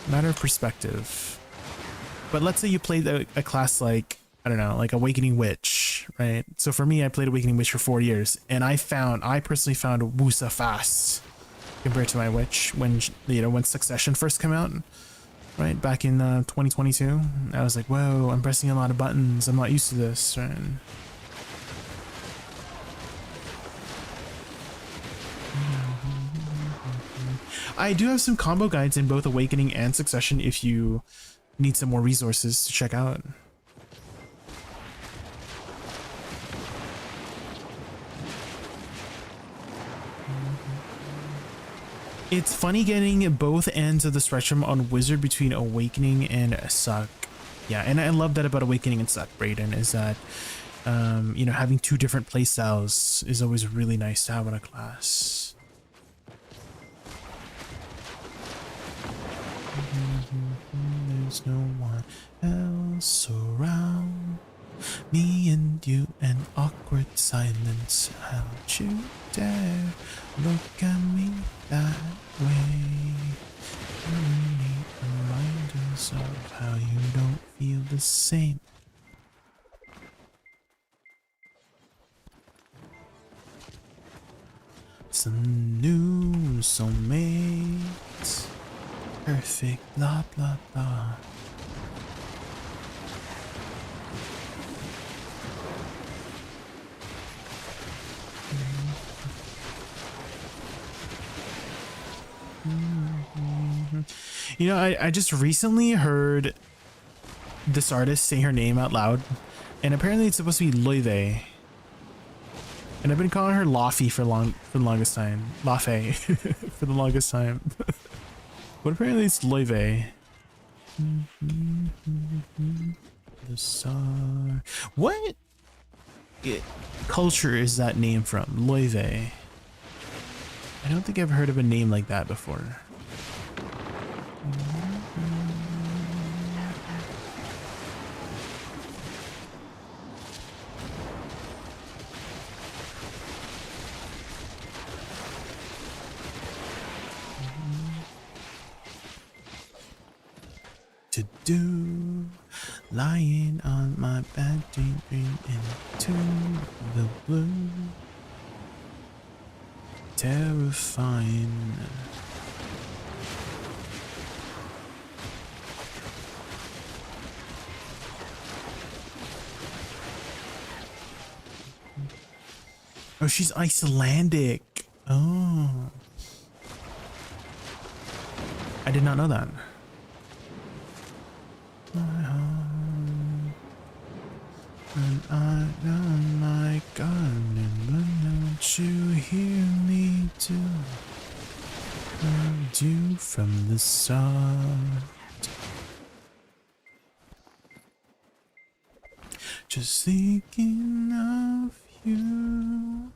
Matter of perspective. But let's say you played a class like, I don't know, like Awakening Witch, Witch, right? So for me, I played Awakening Witch for 4 years, and I personally found Woosa fast compared to my Witch when Succession first came out, right back in 2022. I was like, whoa, I'm pressing a lot of buttons. I'm not used to this, right? I do have some combo guides in both Awakening and Succession if you need some more resources to check out. It's funny getting both ends of the spectrum on Wizard between Awakening and Suck. Yeah, and I love that about Awakening and Suck, Brayden, is that you know, having two different playstyles is always really nice to have on a class. There's no one else around. Me and you and awkward silence. How'd you dare look at me that way? You need reminders of how you don't feel the same. Some new soulmates. Perfect, blah, blah, blah. You know, I just recently heard this artist say her name out loud, and apparently it's supposed to be Loive. And I've been calling her Laffy for the longest time. Laffy for the longest time. But apparently it's Loive. The Sar. What culture is that name from? Loive. I don't think I've heard of a name like that before. To do, lying on my bed, daydreaming into the blue, terrifying. Oh, she's Icelandic. Oh, I did not know that. And I know my garden, but don't you hear me too? Loved you from the start. Just thinking of you.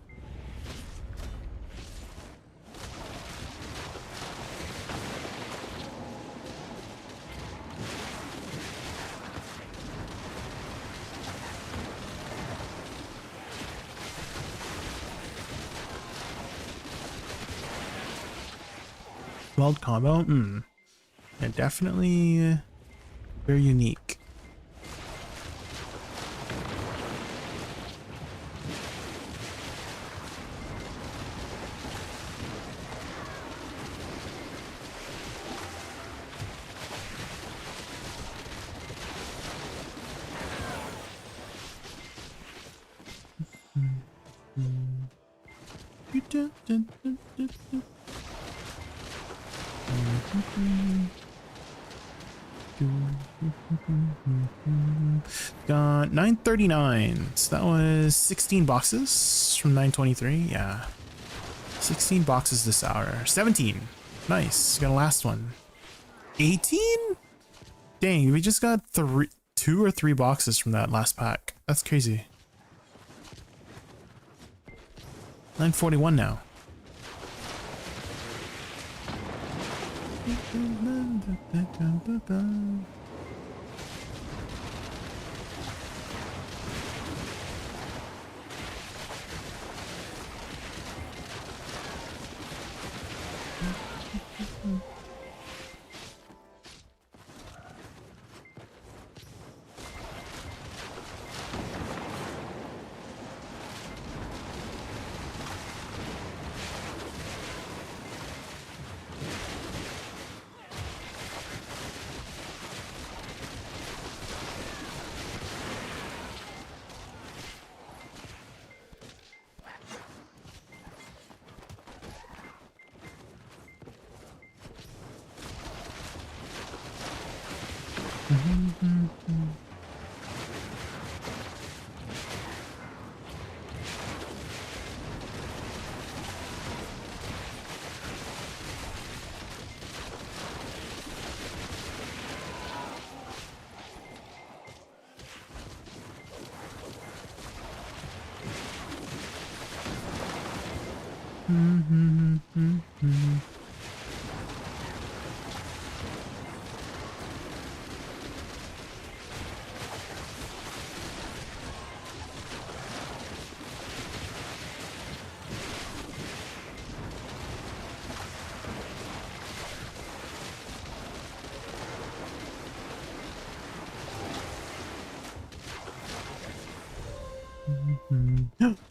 Wild combo? Yeah, definitely very unique. Got 939. So that was 16 boxes from 923. Yeah. 16 boxes this hour. 17. Nice. Got a last one. 18? Dang, we just got 2 or 3 boxes from that last pack. That's crazy. 941 now.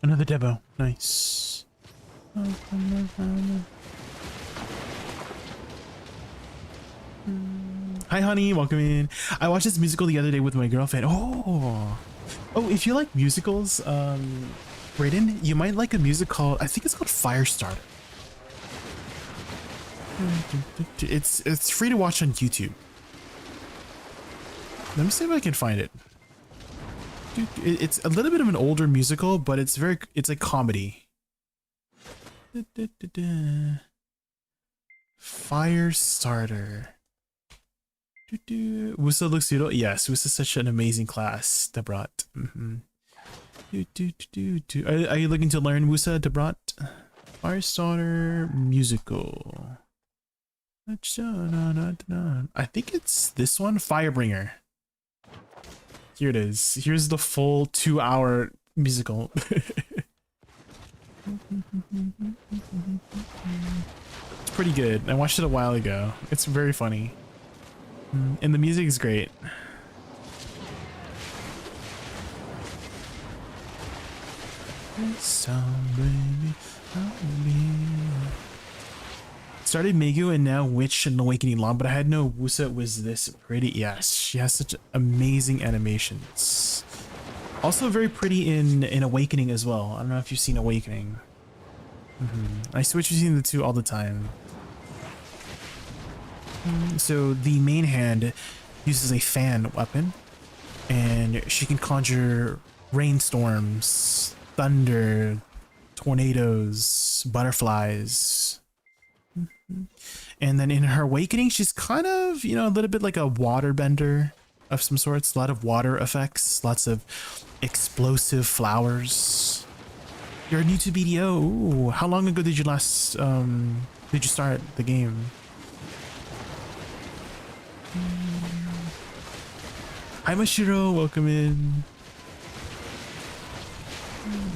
Another Devo. Nice. Hi, honey. Welcome in. I watched this musical the other day with my girlfriend. Oh, if you like musicals, Brayden, you might like a music called, I think it's called Firestarter. It's free to watch on YouTube. Let me see if I can find it. It's a little bit of an older musical, but it's a comedy. Firestarter. Woosa looks beautiful. Yes, Woosa's such an amazing class, Debrat. Are you looking to learn Woosa, Debrat? Firestarter musical. I think it's this one, Firebringer. Here it is. Here's the full 2-hour musical. It's pretty good. I watched it a while ago. It's very funny. And the music is great. Started Megu and now Witch and Awakening Law, but I had no Woosa was this pretty. Yes, she has such amazing animations. Also very pretty in Awakening as well. I don't know if you've seen Awakening. I switch between the two all the time. So the main hand uses a fan weapon, and she can conjure rainstorms, thunder, tornadoes, butterflies. And then in her Awakening, she's kind of, a little bit like a water bender of some sorts. A lot of water effects, lots of explosive flowers. You're new to BDO. Ooh, how long ago did you last, did you start the game? Hi Mashiro, welcome in.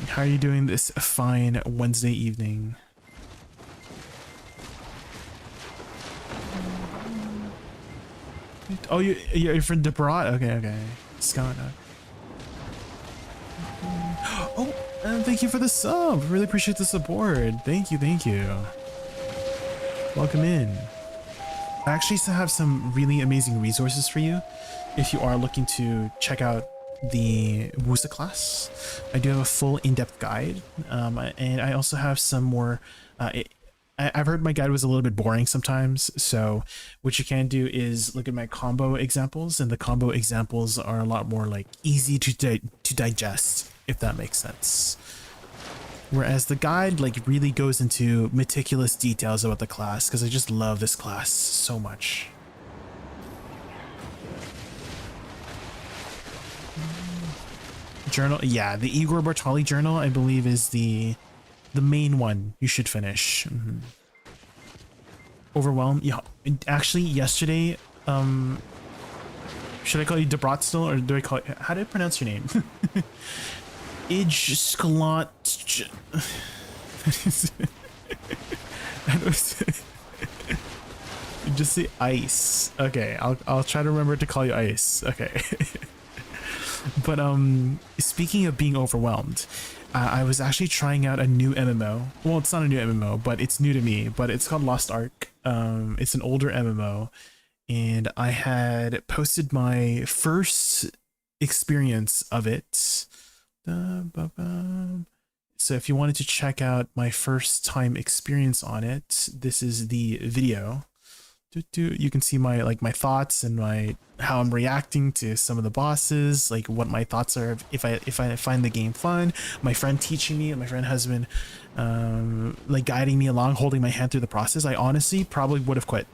How are you doing this fine Wednesday evening? Oh, you're from Debrat? Okay. Scott. Oh, and thank you for the sub. Really appreciate the support. Thank you. Welcome in. I actually still have some really amazing resources for you if you are looking to check out the Woosa class. I do have a full in-depth guide, and I also have some more. I've heard my guide was a little bit boring sometimes, so what you can do is look at my combo examples, and the combo examples are a lot more like easy to digest, if that makes sense. Whereas the guide like really goes into meticulous details about the class, because I just love this class so much. Journal, yeah, the Igor Bartali journal, I believe, is the main one you should finish. Overwhelmed? Yeah, actually yesterday, should I call you Debrat still, or do I call you, how do I pronounce your name? Sklot. Just say Ice. Okay, I'll try to remember to call you Ice. Okay. But speaking of being overwhelmed, I was actually trying out a new MMO. Well, it's not a new MMO, but it's new to me. But it's called Lost Ark. It's an older MMO, and I had posted my first experience of it. So if you wanted to check out my first time experience on it, this is the video You can see my my thoughts and my how I'm reacting to some of the bosses, like what my thoughts are if I find the game fun. My friend teaching me, and my friend has been like guiding me along, holding my hand through the process. I honestly probably would have quit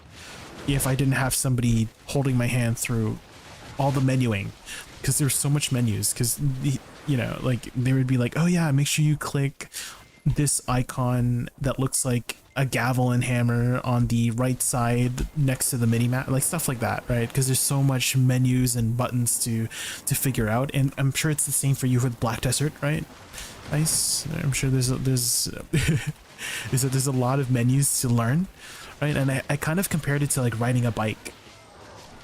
if I didn't have somebody holding my hand through all the menuing, because there's so much menus. Because you know, like they would be like, oh yeah, make sure you click this icon that looks like a gavel and hammer on the right side next to the mini map, like stuff like that, right? Because there's so much menus and buttons to figure out, and I'm sure it's the same for you with Black Desert, right? Nice. I'm sure there's a lot of menus to learn, right? And I kind of compared it to like riding a bike,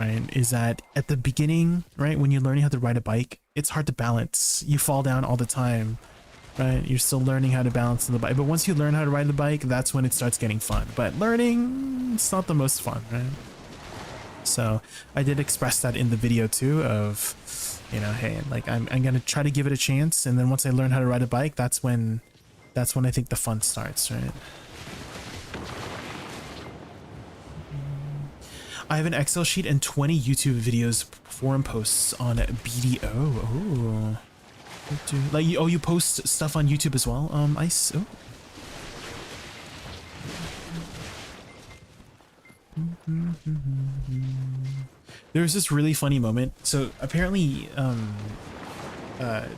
right? Is that at the beginning, right, when you're learning how to ride a bike, it's hard to balance. You fall down all the time, right? You're still learning how to balance on the bike, but once you learn how to ride the bike, that's when it starts getting fun. But learning, it's not the most fun, right? So I did express that in the video too, of, you know, hey, like I'm gonna try to give it a chance, and then once I learn how to ride a bike, that's when I think the fun starts, right? I have an Excel sheet and 20 YouTube videos, forum posts on BDO. Oh. Like, oh, you post stuff on YouTube as well? Oh. There was this really funny moment. So apparently,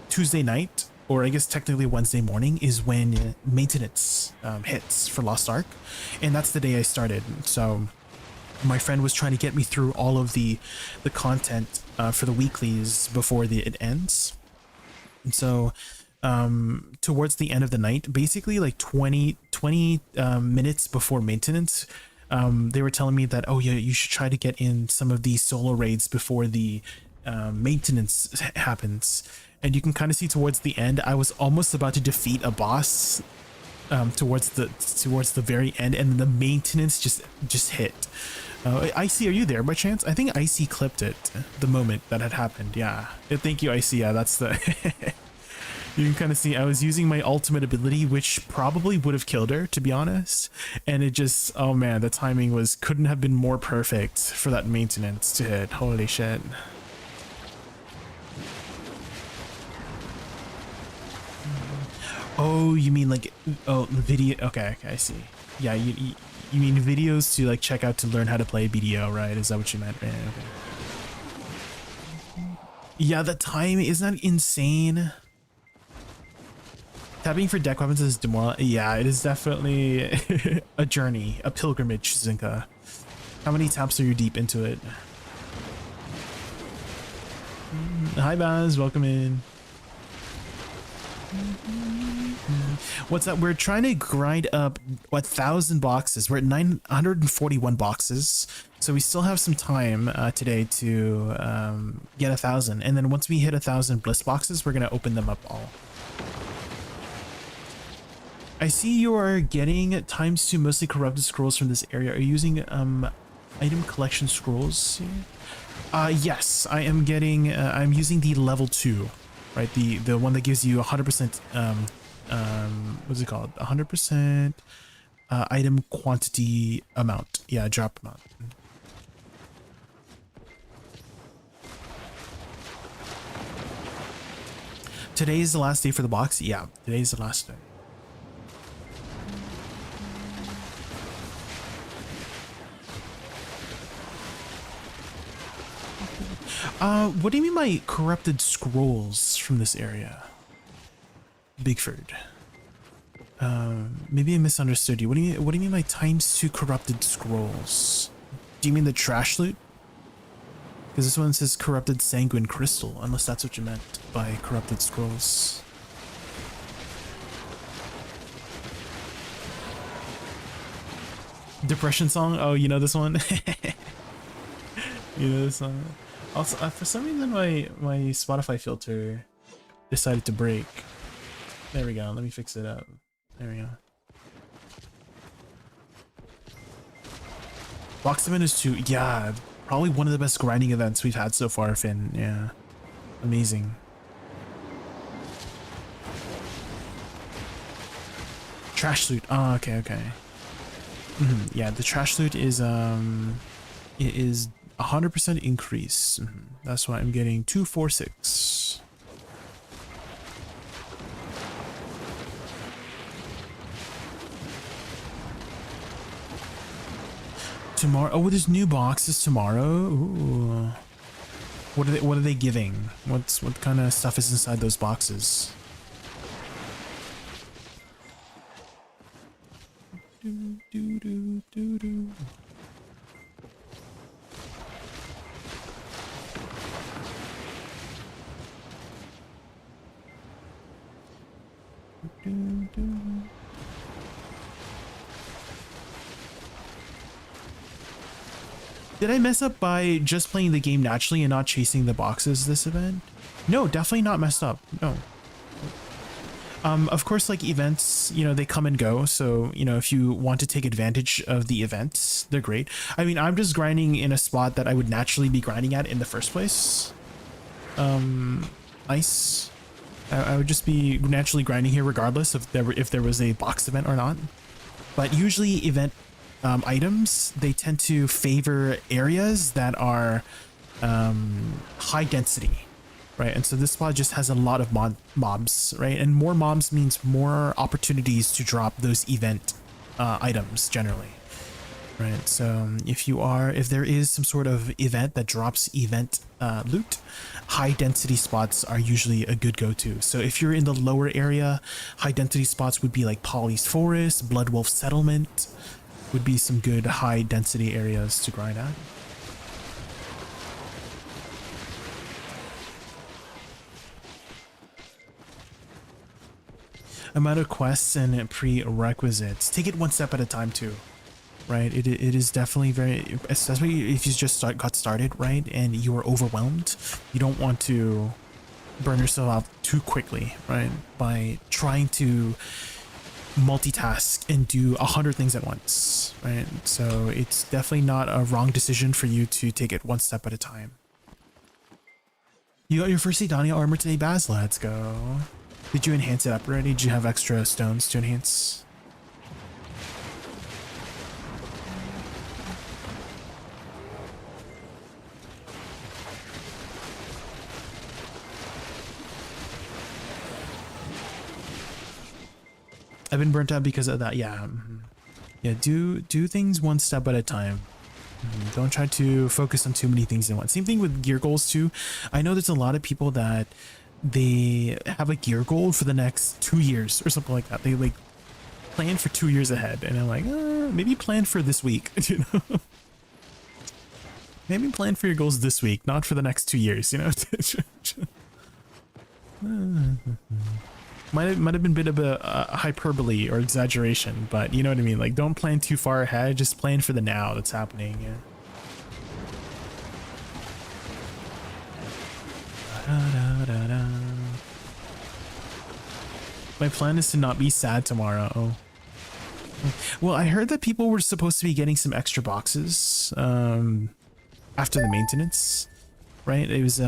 Tuesday night, or I guess technically Wednesday morning, is when maintenance hits for Lost Ark, and that's the day I started. So my friend was trying to get me through all of the content for the weeklies before it ends. And so towards the end of the night, basically like 20 minutes before maintenance, they were telling me that, oh yeah, you should try to get in some of these solo raids before the maintenance happens. And you can kind of see towards the end, I was almost about to defeat a boss towards the very end, and the maintenance just hit. Icy, are you there by chance? I think Icy clipped it the moment that had happened. Yeah. Thank you, Icy. Yeah, that's the... You can kind of see I was using my ultimate ability, which probably would have killed her, to be honest. And it just... Oh man, the timing couldn't have been more perfect for that maintenance to hit. Holy shit. Oh, you mean like... Oh, the video... Okay, I see. Yeah, you mean videos to like check out to learn how to play BDO, right? Is that what you meant? Yeah, okay. Yeah, the time, isn't that insane? Tapping for deck weapons is demoral. Yeah, it is definitely a journey, a pilgrimage, Zinka. How many taps are you deep into it? Hi Baz, welcome in. What's that? We're trying to grind up 1,000 boxes. We're at 941 boxes, so we still have some time today to get 1,000. And then once we hit 1,000 bliss boxes, we're gonna open them up all. I see you are getting ×2 mostly corrupted scrolls from this area. Are you using item collection scrolls? Yes, I am getting. I'm using the level 2, right? The one that gives you 100%. What's it called? 100% item quantity amount. Yeah, drop amount. Today is the last day for the box. Yeah, today is the last day. What do you mean by corrupted scrolls from this area? Bigford. Maybe I misunderstood you. What do you mean by ×2 corrupted scrolls? Do you mean the trash loot? Because this one says corrupted sanguine crystal, unless that's what you meant by corrupted scrolls. Depression song? Oh, you know this one? You know this song? Also, for some reason my Spotify filter decided to break. There we go. Let me fix it up. There we go. Box event is 2. Yeah, probably one of the best grinding events we've had so far, Finn. Yeah, amazing. Trash loot. Oh, okay. Yeah, the trash loot is it is 100% increase. That's why I'm getting 246. Tomorrow. Oh, there's new boxes tomorrow. Ooh. What are they giving? What kind of stuff is inside those boxes? Did I mess up by just playing the game naturally and not chasing the boxes this event? No, definitely not messed up. No. Of course, like events, you know, they come and go. So, you know, if you want to take advantage of the events, they're great. I mean, I'm just grinding in a spot that I would naturally be grinding at in the first place. Nice. I would just be naturally grinding here regardless of if there was a box event or not. But usually event items, they tend to favor areas that are high density. Right, and so this spot just has a lot of mobs, right? And more mobs means more opportunities to drop those event items generally, right? So if there is some sort of event that drops event loot, high density spots are usually a good go-to. So if you're in the lower area, high density spots would be like Polly's Forest, Bloodwolf Settlement, would be some good high density areas to grind at. Amount of quests and prerequisites. Take it one step at a time too, right? It is definitely very, especially if you just got started, right? And you are overwhelmed. You don't want to burn yourself out too quickly, right? By trying to multitask and do 100 things at once, right? So it's definitely not a wrong decision for you to take it one step at a time. You got your first Sedania armor today, Baz. Let's go. Did you enhance it up already? Did you have extra stones to enhance? I've been burnt out because of that. Yeah. Yeah, do things one step at a time. Don't try to focus on too many things at once. Same thing with gear goals too. I know there's a lot of people that they have a gear goal for the next 2 years or something like that. They like plan for 2 years ahead, and I'm like, maybe plan for this week, you know? Maybe plan for your goals this week, not for the next 2 years, you know? Might have been a bit of a hyperbole or exaggeration, but you know what I mean? Like, don't plan too far ahead, just plan for the now that's happening, yeah. My plan is to not be sad tomorrow. Well, I heard that people were supposed to be getting some extra boxes after the maintenance, right? It was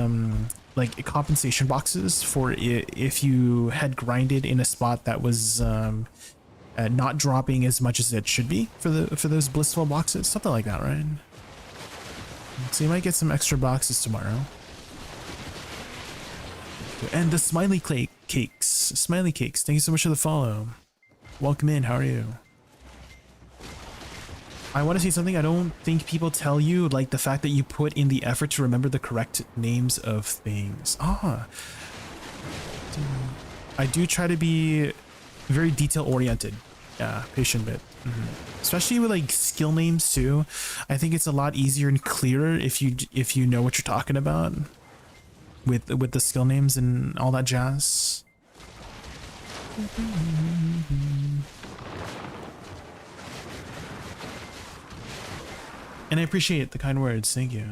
like compensation boxes for if you had grinded in a spot that was not dropping as much as it should be for those blissful boxes, something like that, right? So you might get some extra boxes tomorrow. And the smiley cakes, thank you so much for the follow. Welcome in, how are you? I want to say something I don't think people tell you, like the fact that you put in the effort to remember the correct names of things. I do try to be very detail oriented. Yeah, patient bit. Especially with like skill names too. I think it's a lot easier and clearer if you know what you're talking about. With the skill names and all that jazz. And I appreciate the kind words, thank you.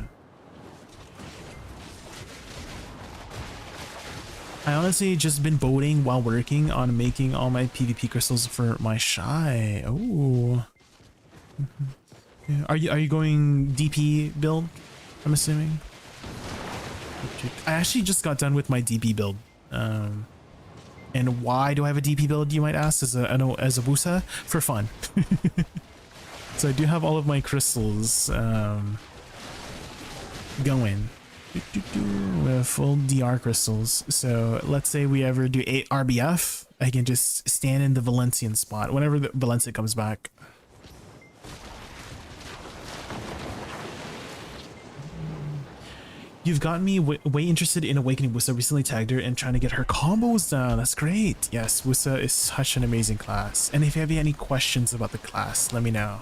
I honestly just been boating while working on making all my PvP crystals for my shy. Oh. Yeah. Are you going DP build? I'm assuming. I actually just got done with my DP build. And why do I have a DP build, you might ask, as a Woosa? For fun. So I do have all of my crystals going. With full DR crystals. So let's say we ever do 8 RBF, I can just stand in the Valencian spot whenever the Valencia comes back. You've gotten me way interested in Awakening Woosa. Recently tagged her and trying to get her combos down. That's great. Yes, Woosa is such an amazing class. And if you have any questions about the class, let me know.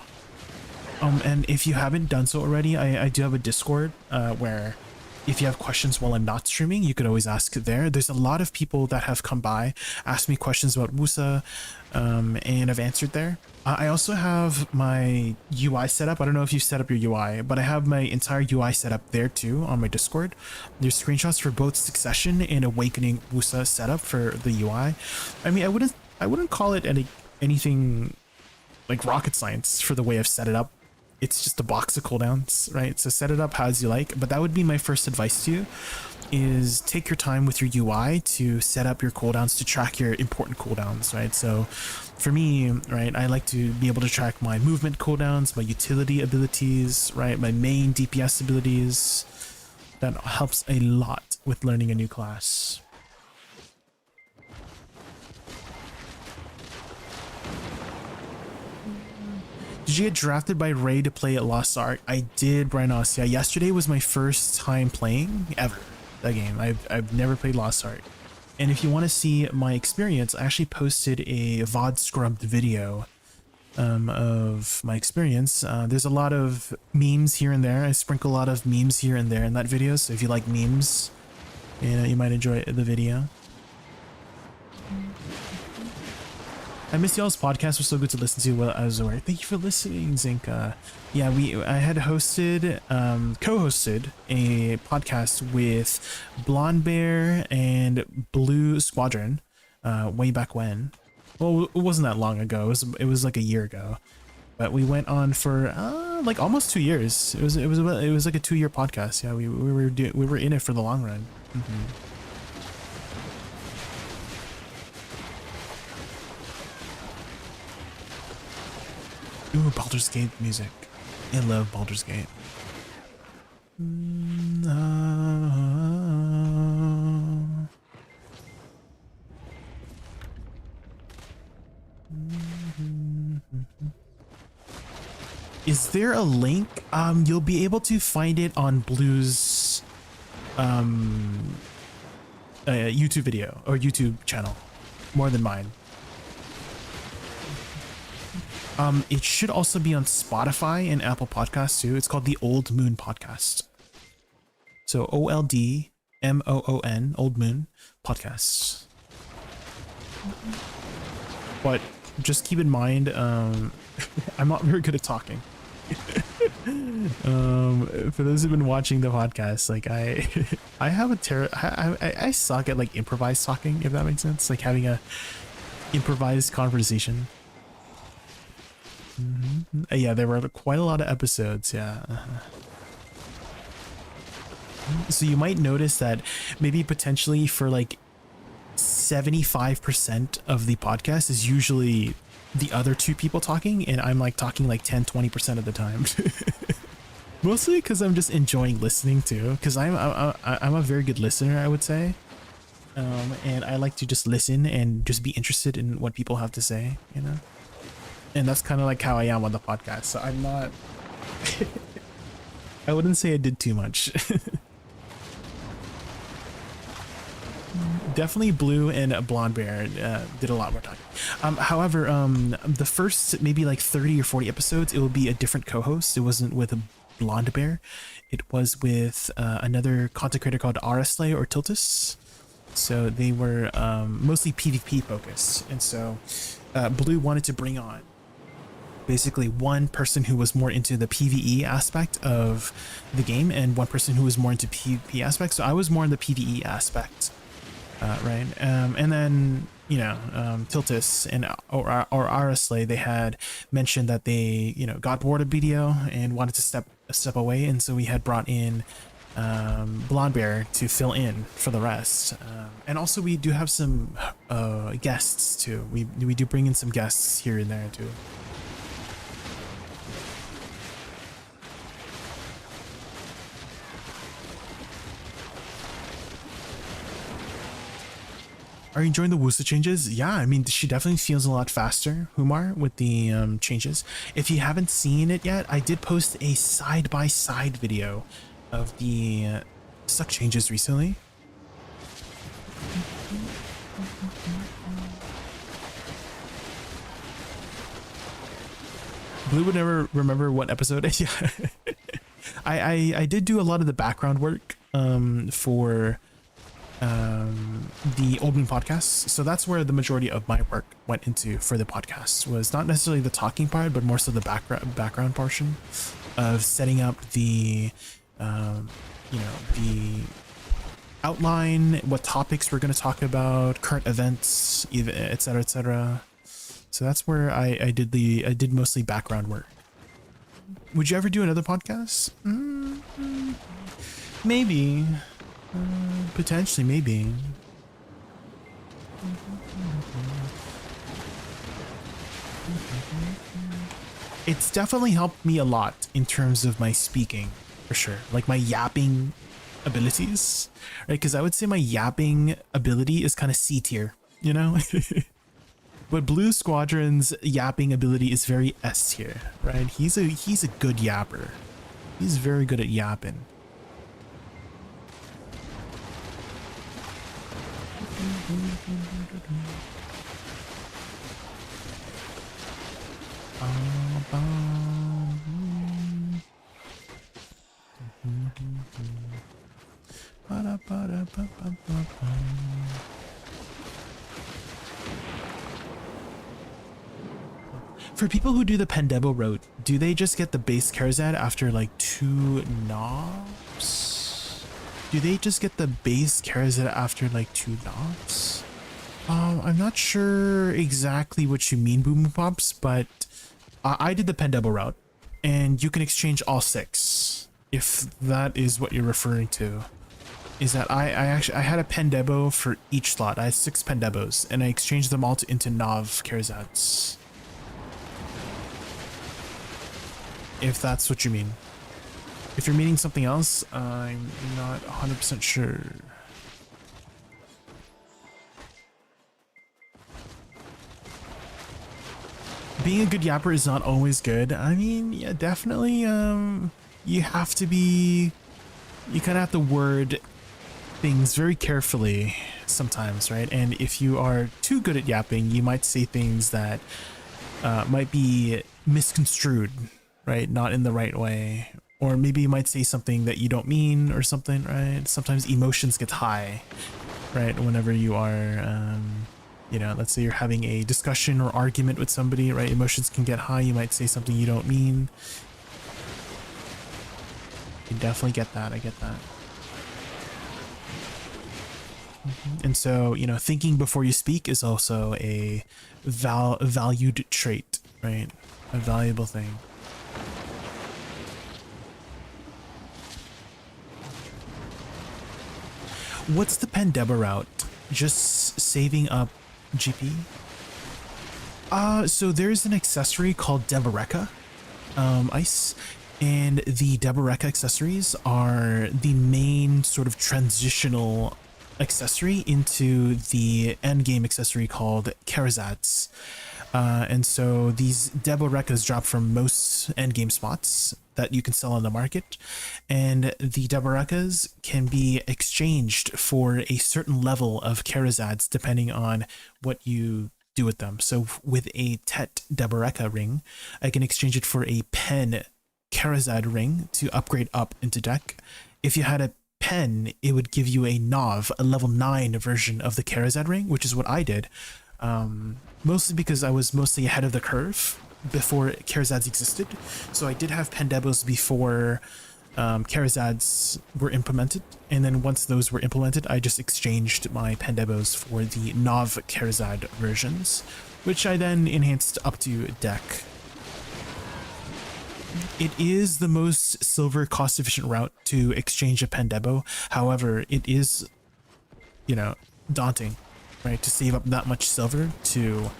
And if you haven't done so already, I do have a Discord where if you have questions while I'm not streaming, you could always ask there. There's a lot of people that have come by, asked me questions about Woosa, and I've answered there. I also have my UI set up. I don't know if you set up your UI, but I have my entire UI set up there too on my Discord. There's screenshots for both Succession and Awakening Woosa setup for the UI. I mean, I wouldn't call it anything like rocket science for the way I've set it up. It's just a box of cooldowns, right? So set it up as you like, but that would be my first advice to you, is take your time with your UI to set up your cooldowns, to track your important cooldowns, right? So for me, right, I like to be able to track my movement cooldowns, my utility abilities, right, my main DPS abilities. That helps a lot with learning a new class. Did you get drafted by Ray to play at Lost Ark? I did, Rhinos. Yeah, yesterday was my first time playing ever that game. I've never played Lost Ark. And if you want to see my experience, I actually posted a VOD scrubbed video of my experience. There's a lot of memes here and there. I sprinkle a lot of memes here and there in that video. So if you like memes, you might enjoy the video. I miss y'all's podcast. Was so good to listen to while I was away. Thank you for listening, Zinka. Yeah, I had hosted, co-hosted a podcast with Blonde Bear and Blue Squadron, way back when. Well, it wasn't that long ago. It was like a year ago, but we went on for like almost 2 years. It was like a 2-year podcast. Yeah, we were in it for the long run. Ooh, Baldur's Gate music. I love Baldur's Gate. Is there a link? You'll be able to find it on Blue's YouTube video or YouTube channel, more than mine. It should also be on Spotify and Apple Podcasts too. It's called the Old Moon Podcast. So OLDMOON, Old Moon Podcast. But just keep in mind, I'm not very good at talking. For those who've been watching the podcast, like I have I suck at like improvised talking, if that makes sense. Like having a improvised conversation. Yeah, there were quite a lot of episodes. Yeah. So you might notice that maybe potentially for like 75% of the podcast is usually the other two people talking, and I'm like talking like 10-20% of the time. Mostly because I'm just enjoying listening too, because I'm a very good listener, I would say. And I like to just listen and just be interested in what people have to say, you know. And that's kind of like how I am on the podcast. So I'm not, I wouldn't say I did too much. Definitely Blue and Blonde Bear did a lot more talking. However, the first maybe like 30 or 40 episodes, it will be a different co-host. It wasn't with a Blonde Bear. It was with another content creator called Araslay or Tiltus. So they were mostly PvP focused. And so Blue wanted to bring on basically one person who was more into the PvE aspect of the game and one person who was more into PvP aspect. So I was more in the PvE aspect, right? And then, you know, Tiltus and or Araslay, they had mentioned that they, you know, got bored of BDO and wanted to step away. And so we had brought in Blonde Bear to fill in for the rest. And also we do have some guests too. We do bring in some guests here and there too. Are you enjoying the Woosa changes? Yeah, I mean, she definitely feels a lot faster, Humar, with the changes. If you haven't seen it yet, I did post a side-by-side video of the suck changes recently. Blue would never remember what episode. Yeah, I did do a lot of the background work for the Old Moon podcasts, so that's where the majority of my work went into for the podcast. Was not necessarily the talking part, but more so the background portion of setting up the the outline, what topics we're going to talk about, current events, etc., etc. So that's where I did mostly background work. Would you ever do another podcast? Maybe. Potentially, maybe. It's definitely helped me a lot in terms of my speaking, for sure. Like my yapping abilities, right? Because I would say my yapping ability is kind of C tier, you know? But Blue Squadron's yapping ability is very S tier, right? He's a good yapper. He's very good at yapping. For people who do the Pendebo route, do they just get the base Karazad after like 2 knobs? Do they just get the base Karazad after like 2 knobs? I'm not sure exactly what you mean, Boom Pops, but I did the Pendebo route, and you can exchange all 6, if that is what you're referring to. Is that I had a Pendebo for each slot. I had 6 Pendebos, and I exchanged them all into Nav Karazads. If that's what you mean. If you're meaning something else, I'm not 100% sure. Being a good yapper is not always good. I mean, yeah, definitely, you have to be, you kind of have to word things very carefully sometimes, right? And if you are too good at yapping, you might say things that might be misconstrued, right? Not in the right way. Or maybe you might say something that you don't mean or something, right? Sometimes emotions get high, right? Whenever you are, you know, let's say you're having a discussion or argument with somebody, right? Emotions can get high. You might say something you don't mean. You definitely get that. I get that. And so, you know, thinking before you speak is also a valued trait, right? A valuable thing. What's the Pendeba route? Just saving up GP? So there's an accessory called Deboreka Ice, and the Deboreka accessories are the main sort of transitional accessory into the endgame accessory called Karazads. And so these Deborekas drop from most endgame spots that you can sell on the market, and the Deborekas can be exchanged for a certain level of Karazads depending on what you do with them. So with a Tet Deboreka ring, I can exchange it for a Pen Karazad ring to upgrade up into deck. If you had a Pen, it would give you a Nav, a level 9 version of the Karazad ring, which is what I did. Mostly because I was mostly ahead of the curve before Karazads existed. So I did have Pendebos before Karazads were implemented. And then once those were implemented, I just exchanged my Pendebos for the Nav Karazad versions, which I then enhanced up to deck. It is the most silver cost efficient route to exchange a Pendebo. However, it is, you know, daunting, right? To save up that much silver to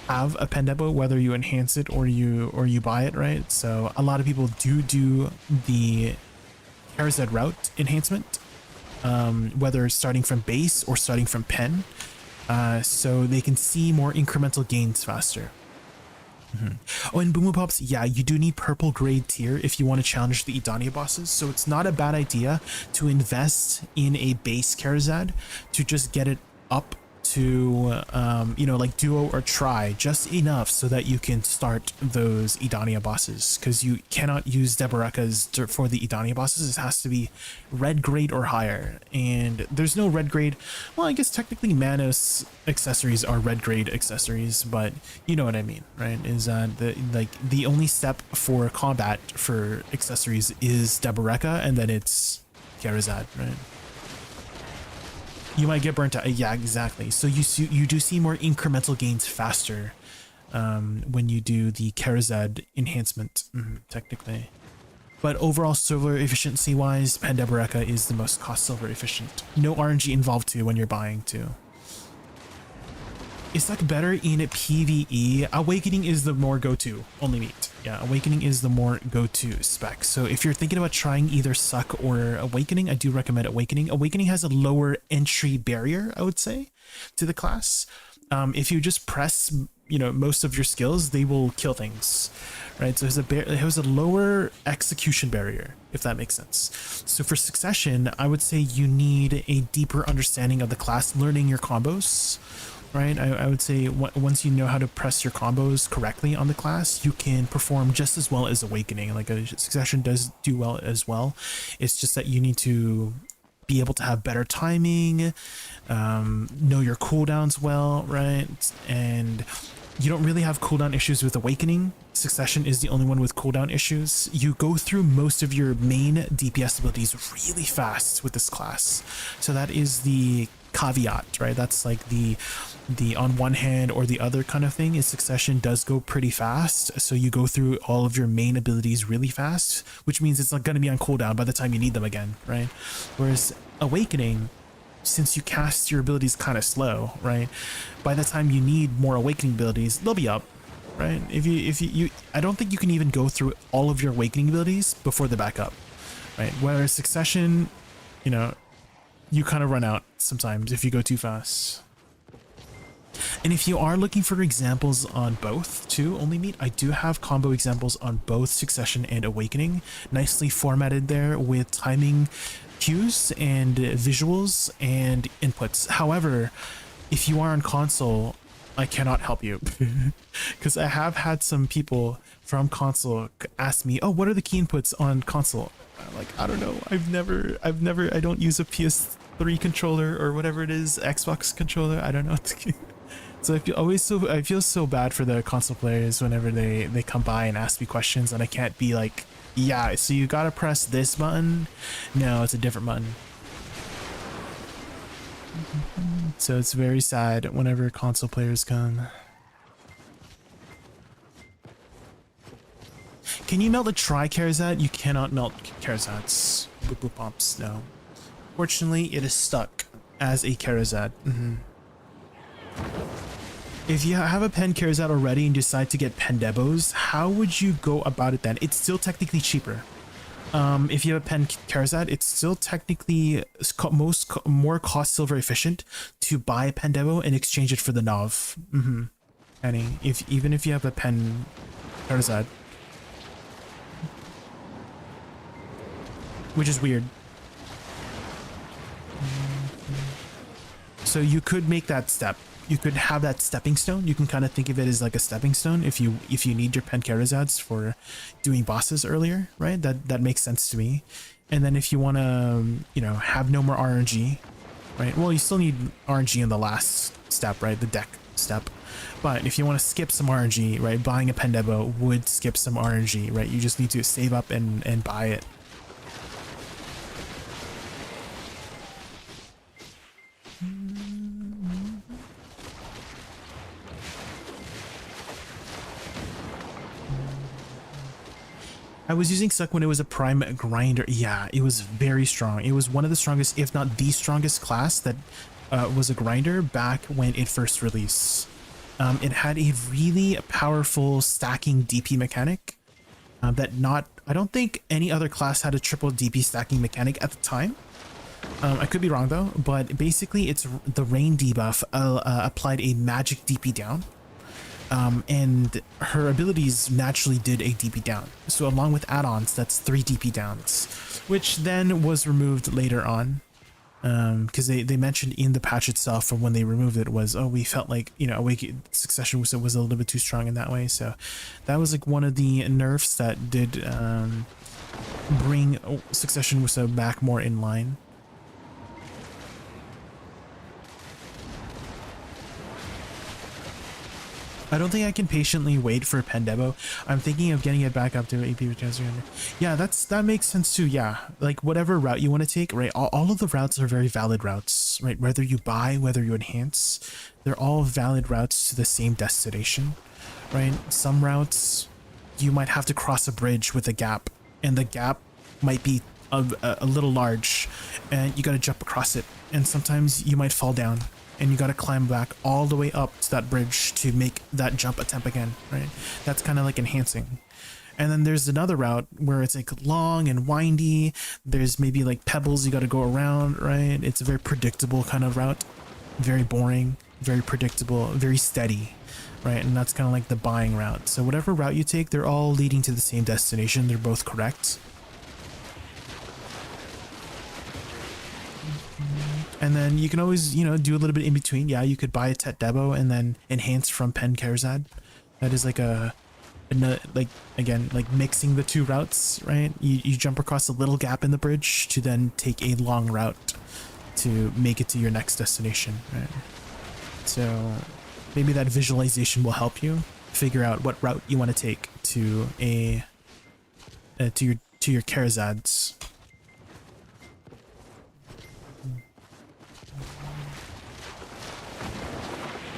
have a Pendebo, whether you enhance it or you buy it, right? So a lot of people do the Karazad route enhancement, whether starting from base or starting from pen, so they can see more incremental gains faster. Oh, and Boomo Pops, yeah, you do need purple grade tier if you want to challenge the Idania bosses, so it's not a bad idea to invest in a base Karazad to just get it up to, you know, like duo or try just enough so that you can start those Idania bosses, because you cannot use Debarekas for the Idania bosses. It has to be red grade or higher, and there's no red grade. Well, I guess technically Manos accessories are red grade accessories, but you know what I mean, right? Is the only step for combat for accessories is Debareka, and then it's Karazad, right? You might get burnt out. Yeah, exactly. So you do see more incremental gains faster when you do the Karazad enhancement, technically. But overall silver efficiency wise, Pandebareka is the most cost silver efficient. No RNG involved too when you're buying too. It's like better in PvE. Awakening is the more go-to only meat. Yeah, Awakening is the more go-to spec. So if you're thinking about trying either Suck or Awakening, I do recommend Awakening. Awakening has a lower entry barrier, I would say, to the class. If you just press, you know, most of your skills, they will kill things, right? So it has a lower execution barrier, if that makes sense. So for Succession, I would say you need a deeper understanding of the class, learning your combos. Right, I would say once you know how to press your combos correctly on the class, you can perform just as well as Awakening. Like a Succession does do well as well. It's just that you need to be able to have better timing, know your cooldowns well, right? And you don't really have cooldown issues with Awakening. Succession is the only one with cooldown issues. You go through most of your main DPS abilities really fast with this class. So that is the caveat, right? That's like the on one hand or the other kind of thing. Is Succession does go pretty fast, so you go through all of your main abilities really fast, which means it's not going to be on cooldown by the time you need them again, right? Whereas Awakening, since you cast your abilities kind of slow, right, by the time you need more Awakening abilities, they'll be up, right? If you I don't think you can even go through all of your Awakening abilities before they back up, right? Whereas Succession, you know, you kind of run out sometimes if you go too fast. And if you are looking for examples on both too, only meat, I do have combo examples on both Succession and Awakening, nicely formatted there with timing cues and visuals and inputs. However, if you are on console, I cannot help you because I have had some people from console ask me, oh, what are the key inputs on console? I'm like, I don't know. I don't use a PS3 controller or whatever it is, Xbox controller. I don't know. So I feel so bad for the console players whenever they come by and ask me questions and I can't be like, yeah, so you gotta press this button. No, it's a different button. So it's very sad whenever console players come. Can you melt a Tri-Karazad? You cannot melt Karazads. Boop boop pumps, no. Fortunately, it is stuck as a Karazad. If you have a Pen Karazad already and decide to get Pendebos, how would you go about it then? It's still technically cheaper. If you have a Pen Karazad, it's still technically more cost silver efficient to buy a Pendebo and exchange it for the Nav. Annie, even if you have a Pen Karazad. Which is weird. So you could make that step. You could have that stepping stone. You can kind of think of it as like a stepping stone if you need your Pen Karazads for doing bosses earlier, right? That makes sense to me. And then if you want to, you know, have no more RNG, right? Well, you still need RNG in the last step, right? The deck step. But if you want to skip some RNG, right? Buying a Pendebo would skip some RNG, right? You just need to save up and buy it. I was using Suck when it was a prime grinder. Yeah, it was very strong. It was one of the strongest, if not the strongest class that was a grinder back when it first released. It had a really powerful stacking DP mechanic that I don't think any other class had a triple DP stacking mechanic at the time. I could be wrong though, but basically it's the rain debuff applied a magic DP down. And her abilities naturally did a DP down. So along with add-ons, that's 3 DP downs, which then was removed later on. Because they mentioned in the patch itself from when they removed it was, oh, we felt like, you know, Succession was a little bit too strong in that way. So that was like one of the nerfs that did bring Succession Woosa back more in line. I don't think I can patiently wait for Pendebo. I'm thinking of getting it back up to AP returns. Yeah, that makes sense too. Yeah, like whatever route you want to take, right? All of the routes are very valid routes, right? Whether you buy, whether you enhance, they're all valid routes to the same destination, right? Some routes you might have to cross a bridge with a gap, and the gap might be a little large, and you got to jump across it, and sometimes you might fall down. And you got to climb back all the way up to that bridge to make that jump attempt again, right? That's kind of like enhancing. And then there's another route where it's like long and windy. There's maybe like pebbles you got to go around, right? It's a very predictable kind of route. Very boring, very predictable, very steady, right? And that's kind of like the buying route. So whatever route you take, they're all leading to the same destination. They're both correct. And then you can always, you know, do a little bit in between. Yeah, you could buy a Tet Debo and then enhance from Pen Kerzad. That is like like mixing the two routes, right? You jump across a little gap in the bridge to then take a long route to make it to your next destination, right? So maybe that visualization will help you figure out what route you want to take to your Kerzads.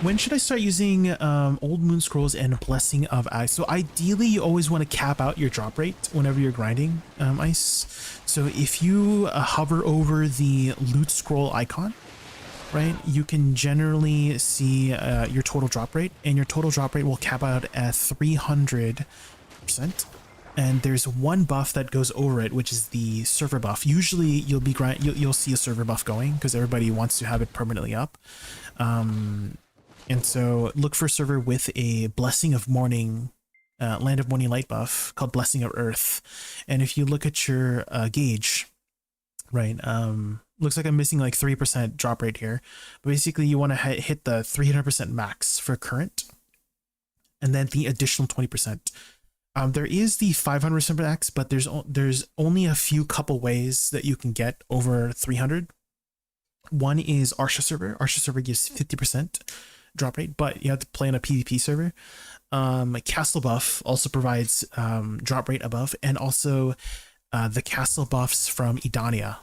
When should I start using Old Moon Scrolls and Blessing of Ice? So ideally, you always want to cap out your drop rate whenever you're grinding ice. So if you hover over the loot scroll icon, right, you can generally see your total drop rate, and your total drop rate will cap out at 300%. And there's one buff that goes over it, which is the server buff. Usually, you'll see a server buff going because everybody wants to have it permanently up. And so look for a server with a Blessing of Morning, Land of Morning Light buff called Blessing of Earth. And if you look at your gauge, right, looks like I'm missing like 3% drop rate here. But basically you want to hit the 300% max for current, and then the additional 20%. There is the 500% max, but there's only a few couple ways that you can get over 300. One is Arsha server. Arsha server gives 50% drop rate, but you have to play on a PvP server. Castle buff also provides drop rate above, and also the castle buffs from Edania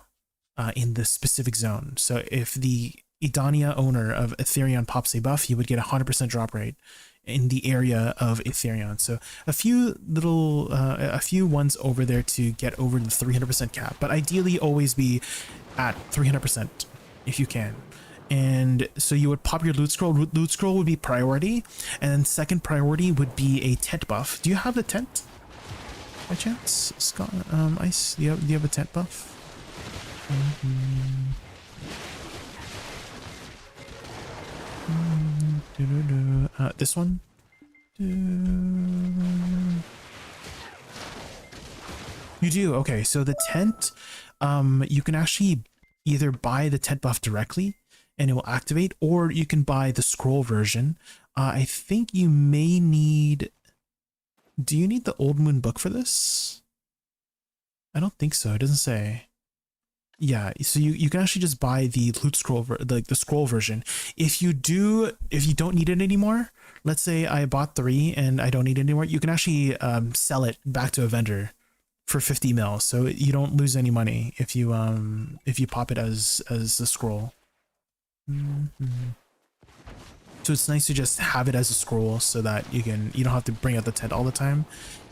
in the specific zone. So if the Edania owner of Etherion pops a buff, you would get 100% drop rate in the area of Etherion. So a few ones over there to get over the 300% cap, but ideally always be at 300% if you can. And so you would pop your loot scroll. Loot scroll would be priority, and then second priority would be a tent buff. Do you have the tent by chance, Scott? Ice, do you have a tent buff? This one. You do? Okay, so the tent, you can actually either buy the tent buff directly and it will activate, or you can buy the scroll version. I think you may need... Do you need the Old Moon book for this? I don't think so. It doesn't say. Yeah, so you can actually just buy the loot scroll, the scroll version. If you don't need it anymore, let's say I bought 3 and I don't need it anymore, you can actually sell it back to a vendor for 50 mil. So you don't lose any money if you pop it as a scroll. So it's nice to just have it as a scroll so that you don't have to bring out the tent all the time.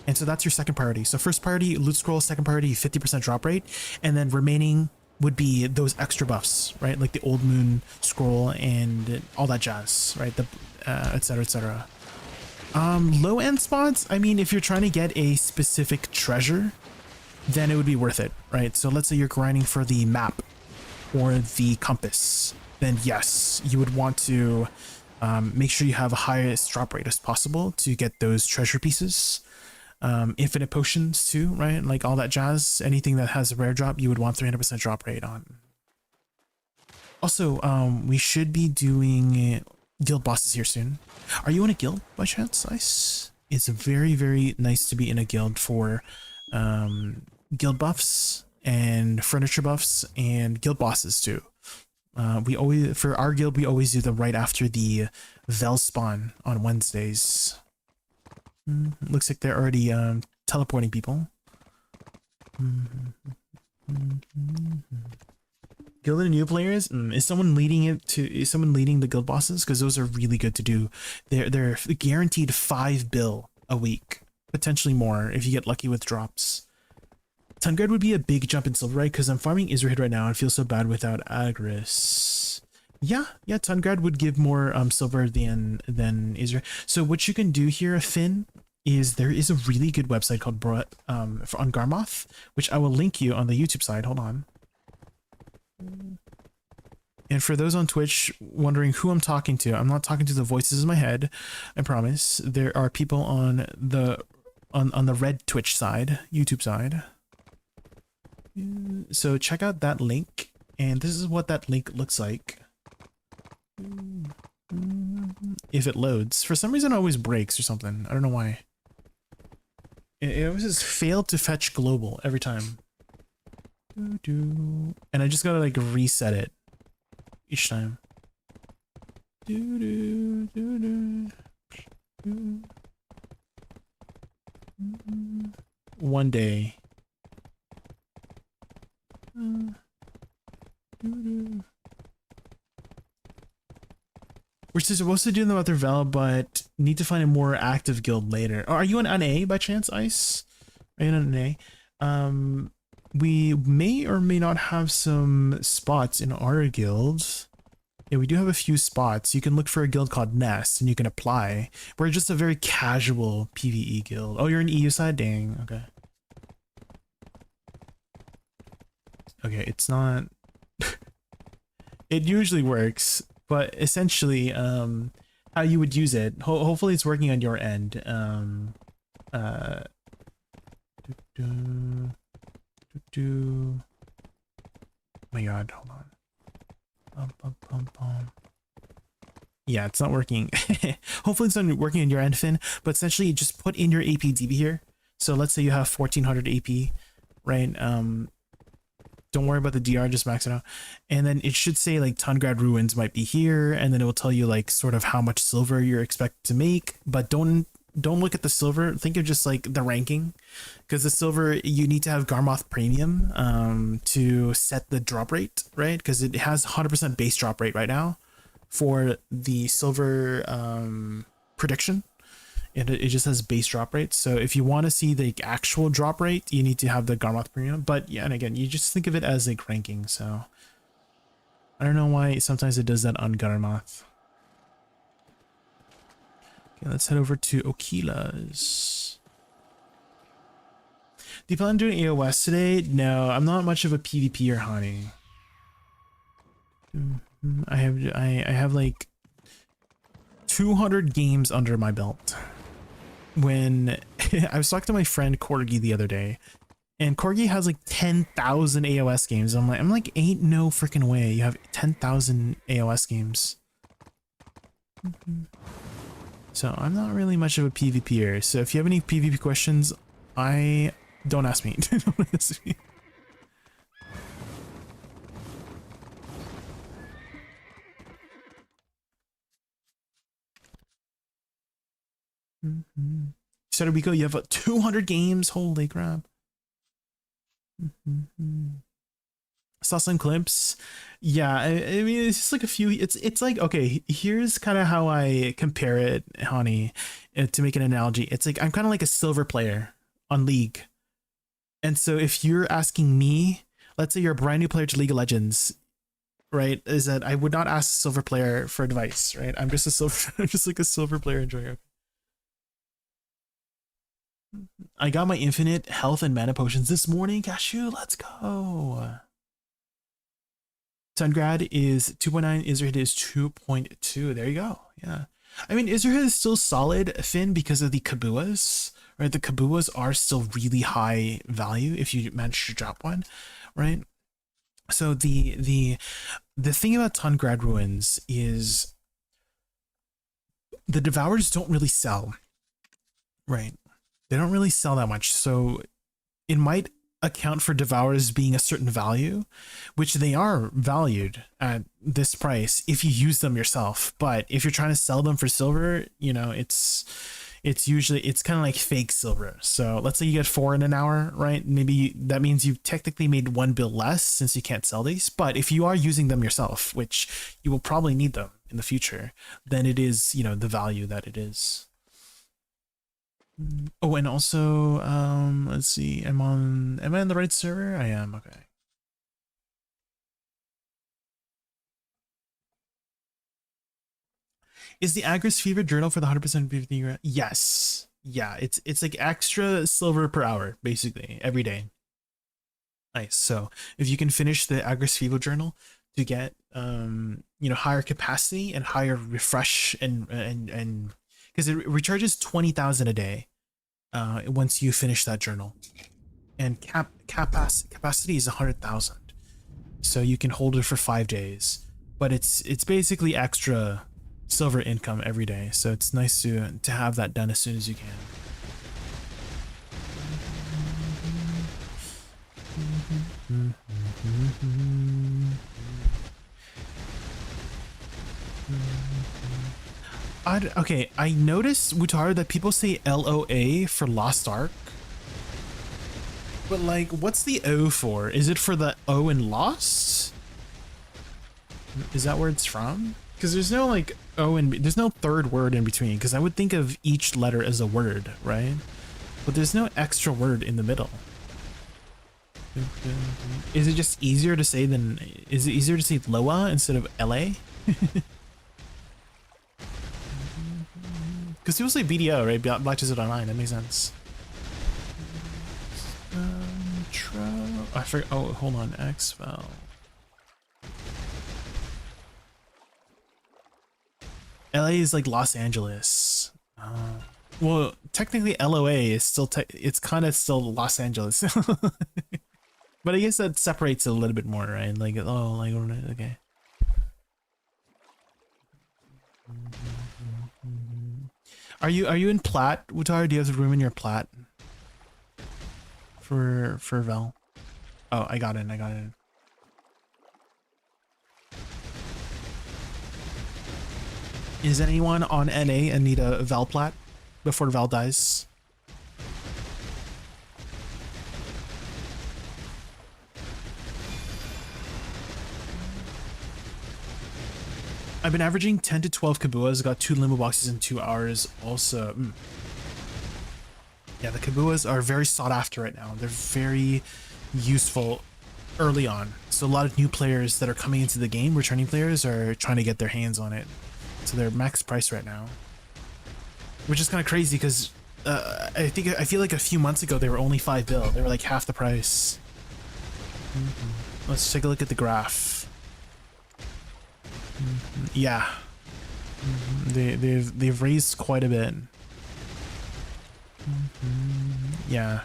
And so that's your second priority. So first priority, loot scroll, second priority, 50% drop rate, and then remaining would be those extra buffs, right? Like the Old Moon scroll and all that jazz, right? The etc, etc. Low end spots, I mean, if you're trying to get a specific treasure, then it would be worth it, right? So let's say you're grinding for the map, or the compass, then yes, you would want to make sure you have a highest drop rate as possible to get those treasure pieces. Infinite potions too, right? Like all that jazz. Anything that has a rare drop, you would want 300% drop rate on. Also, we should be doing guild bosses here soon. Are you in a guild by chance, Ice? It's very, very nice to be in a guild for guild buffs and furniture buffs and guild bosses too. We always, for our guild, we always do them right after the Vel spawn on Wednesdays. Looks like they're already teleporting people. Guild and new players. Is someone leading it to? Is someone leading the guild bosses? Because those are really good to do. They're guaranteed 5 bill a week, potentially more if you get lucky with drops. Tungard would be a big jump in silver, right? Because I'm farming Israel right now and feel so bad without Agris. Yeah, Tungard would give more silver than Israel. So what you can do here, Finn, is there is a really good website called on Garmoth, which I will link you on the YouTube side. Hold on. And for those on Twitch wondering who I'm talking to, I'm not talking to the voices in my head. I promise. There are people on the red Twitch side, YouTube side. So check out that link, and this is what that link looks like. If it loads. For some reason it always breaks or something. I don't know why. It always just failed to fetch global every time. And I just gotta like reset it each time. One day. We're supposed to do them other Vel, but need to find a more active guild later. Are you an NA by chance, Ice? Are you an NA? We may or may not have some spots in our guild. Yeah, we do have a few spots. You can look for a guild called Nest and you can apply. We're just a very casual PvE guild. Oh, you're an EU side? Dang, okay. Okay, it's not... It usually works, but essentially, how you would use it, hopefully it's working on your end. Oh my god, hold on. Yeah, it's not working. Hopefully it's not working on your end, Finn, but essentially you just put in your APDB here. So let's say you have 1400 AP, right? Don't worry about the DR, just max it out. And then it should say like Tungrad Ruins might be here, and then it will tell you like sort of how much silver you're expected to make, but don't look at the silver. Think of just like the ranking, because the silver, you need to have Garmoth Premium to set the drop rate, right? Because it has 100% base drop rate right now for the silver prediction. It just has base drop rate. So if you want to see the actual drop rate, you need to have the Garmoth Premium. But yeah, and again, you just think of it as like ranking. So I don't know why sometimes it does that on Garmoth. Okay, let's head over to Okila's. Do you plan on doing AOS today? No, I'm not much of a PvPer, honey. I have like 200 games under my belt. When I was talking to my friend Corgi the other day, and Corgi has like 10,000 AOS games. I'm like, ain't no freaking way you have 10,000 AOS games. So I'm not really much of a PvPer. So if you have any PvP questions, don't ask me. Don't ask me. Sadowiko, you have 200 games. Holy crap. Saw some clips. Yeah, I mean, it's just like a few. It's like, okay, here's kind of how I compare it, honey, to make an analogy. It's like I'm kind of like a silver player on League. And so if you're asking me, let's say you're a brand new player to League of Legends, right? Is that I would not ask a silver player for advice, right? I'm just like a silver player enjoyer. I got my infinite health and mana potions this morning, Cashew. Let's go. Tungrad is 2.9. Izurhid is 2.2. There you go. Yeah. I mean, Izurhid is still solid, Finn, because of the Kabuas, right? The Kabuas are still really high value if you manage to drop one, right? So the thing about Tungrad Ruins is the Devours don't really sell, right? They don't really sell that much. So it might account for Devours being a certain value, which they are valued at this price if you use them yourself. But if you're trying to sell them for silver, you know, it's kind of like fake silver. So let's say you get 4 in an hour, right? Maybe that means you've technically made 1 bill less since you can't sell these. But if you are using them yourself, which you will probably need them in the future, then it is, you know, the value that it is. Oh, and also, let's see, am I on the right server? I am, okay. Is the Agris Fever journal for the 100% BFD? Yes. Yeah, it's like extra silver per hour, basically, every day. Nice. So if you can finish the Agris Fever journal to get, you know, higher capacity and higher refresh and because it recharges 20,000 a day. Once you finish that journal, and capacity is 100,000, so you can hold it for 5 days. But it's basically extra silver income every day, so it's nice to have that done as soon as you can. Okay, I noticed, Wutaru, that people say LOA for Lost Ark. But like, what's the O for? Is it for the O in Lost? Is that where it's from? Because there's no like O and there's no third word in between, because I would think of each letter as a word, right? But there's no extra word in the middle. Is it just easier to say is it easier to say Loa instead of LA? Because people say BDO, right? Black Desert Online, that makes sense. I forgot. Oh, hold on. Xval. LA is like Los Angeles. Well, technically LOA is still, it's kind of still Los Angeles. But I guess that separates it a little bit more, right? Like, oh, like, okay. Are you in plat, Wutaru? Do you have the room in your plat for Vel? Oh, I got in. Is anyone on NA and need a Vel plat before Vel dies? I've been averaging 10 to 12 Kabuas. Got 2 limbo boxes in 2 hours. Also, yeah, the Kabuas are very sought after right now. They're very useful early on. So a lot of new players that are coming into the game, returning players, are trying to get their hands on it. So they're max price right now, which is kind of crazy because I feel like a few months ago they were only 5 bill. They were like half the price. Let's take a look at the graph. Yeah, they've raised quite a bit. Yeah,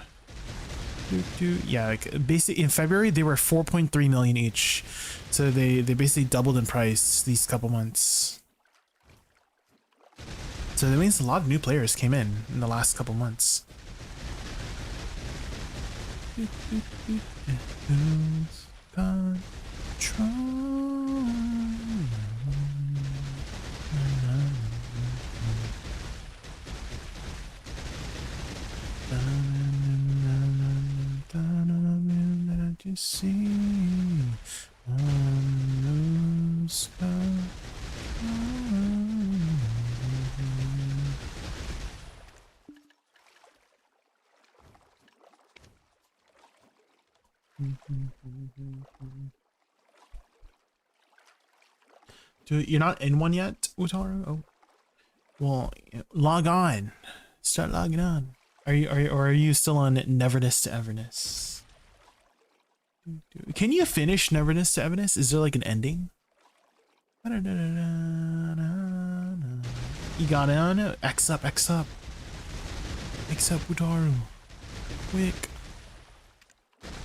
yeah. Like basically in February they were 4.3 million each, so they basically doubled in price these couple months. So that means a lot of new players came in the last couple months. See on the sky. You're not in one yet, Wutaru? Oh, well, log on. Start logging on. Are you still on Neverness to Everness? Can you finish Neverness to Everness? Is there like an ending? You got it. X up, X up. X up, Utaru. Quick.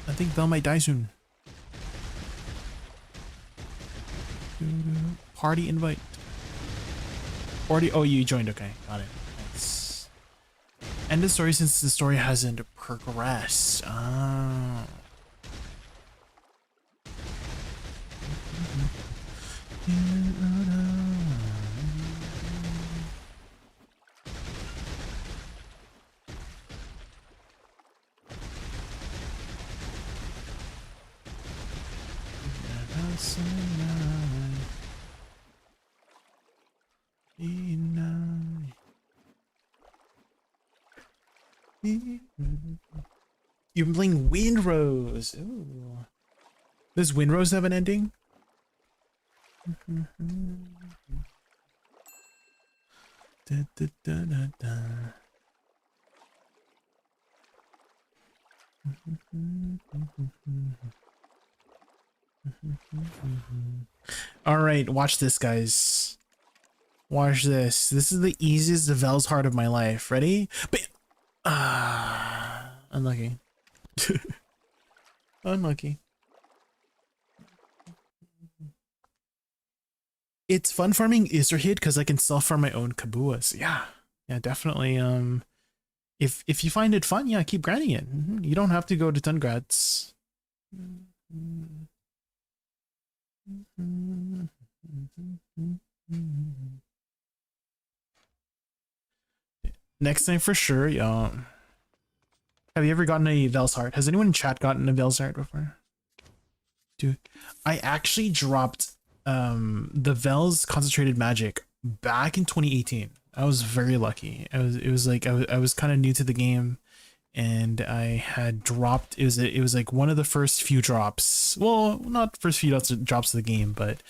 I think Belle might die soon. Party invite. Party. Oh, you joined. Okay, got it. Nice. End of story since the story hasn't progressed. Ah. You've been playing Windrose. Ooh. Does Windrose have an ending? Da, da, da, da, da. All right, watch this, guys. Watch this. This is the easiest Vel's heart of my life. Ready? Unlucky. Unlucky. It's fun farming Iserhid because I can self-farm my own Kabuas. Yeah. Yeah, definitely. If you find it fun, yeah, keep grinding it. You don't have to go to Tungrats. Next time for sure, yeah. Have you ever gotten a Vel's heart? Has anyone in chat gotten a Vel's heart before? Dude, I actually dropped the Vel's concentrated magic back in 2018. I was very lucky. I was kind of new to the game, and I had dropped. It was like one of the first few drops. Well, not first few drops of the game, but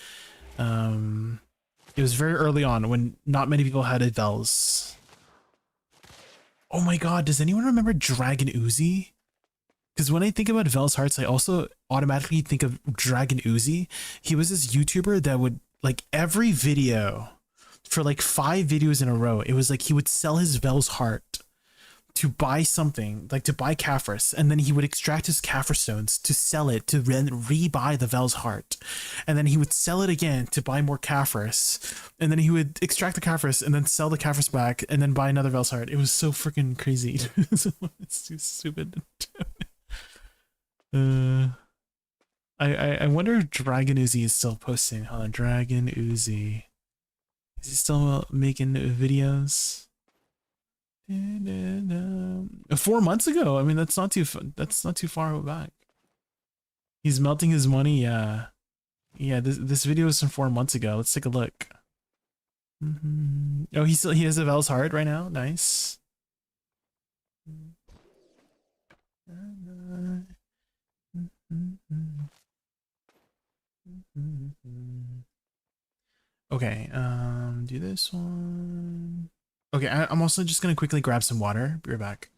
it was very early on when not many people had a Vel's. Oh my god, does anyone remember Dragon Uzi? Because when I think about Vel's Hearts, I also automatically think of Dragon Uzi. He was this YouTuber that would, like, every video, for like 5 videos in a row, it was like he would sell his Vel's Heart to buy something, like to buy Kaphras, and then he would extract his Kaphras stones to sell it, to then re-buy the Vel's Heart. And then he would sell it again to buy more Kaphras, and then he would extract the Kaphras and then sell the Kaphras back and then buy another Vel's Heart. It was so freaking crazy. It's too stupid. I wonder if Dragon Uzi is still posting. Hold on, Dragon Uzi. Is he still making videos? 4 months ago. I mean, that's not too far back. He's melting his money. Yeah, yeah. This video is from 4 months ago. Let's take a look. Oh, he has a Vel's Heart right now. Nice. Okay. Do this one. Okay, I'm also just gonna quickly grab some water. Be right back.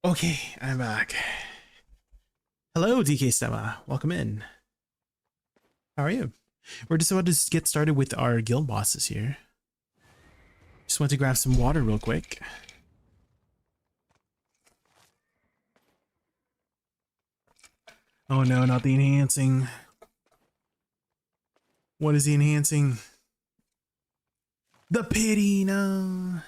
Okay, I'm back. Hello, DK Stemma. Welcome in. How are you? We're just about to get started with our guild bosses here. Just went to grab some water real quick. Oh no, not the enhancing. What is the enhancing? The pity, no.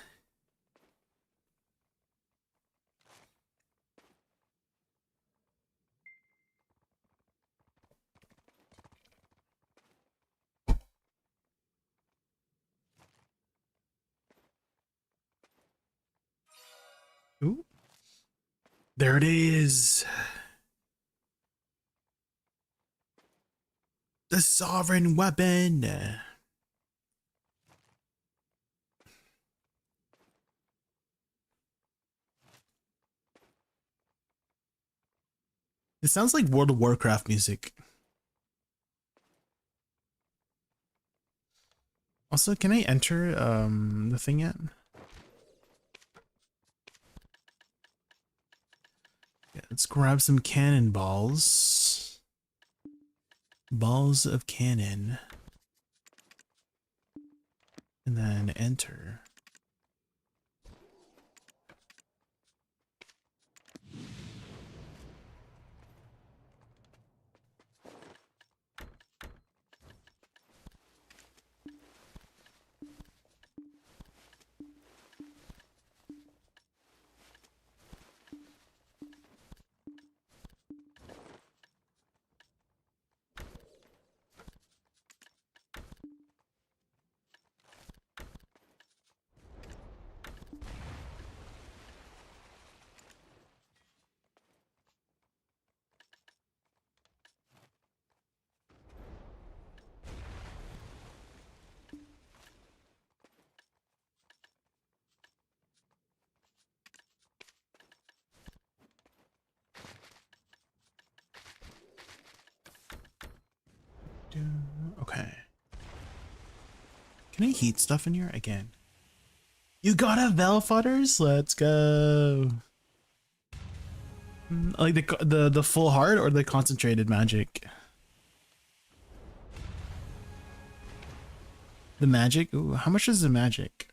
Ooh. There it is. The sovereign weapon. It sounds like World of Warcraft music. Also, can I enter the thing yet? Yeah, let's grab some cannonballs. Balls of cannon. And then enter. Okay. Can I heat stuff in here again? You got a Velfutters? Let's go. Like the full heart or the concentrated magic? The magic? Ooh, how much is the magic?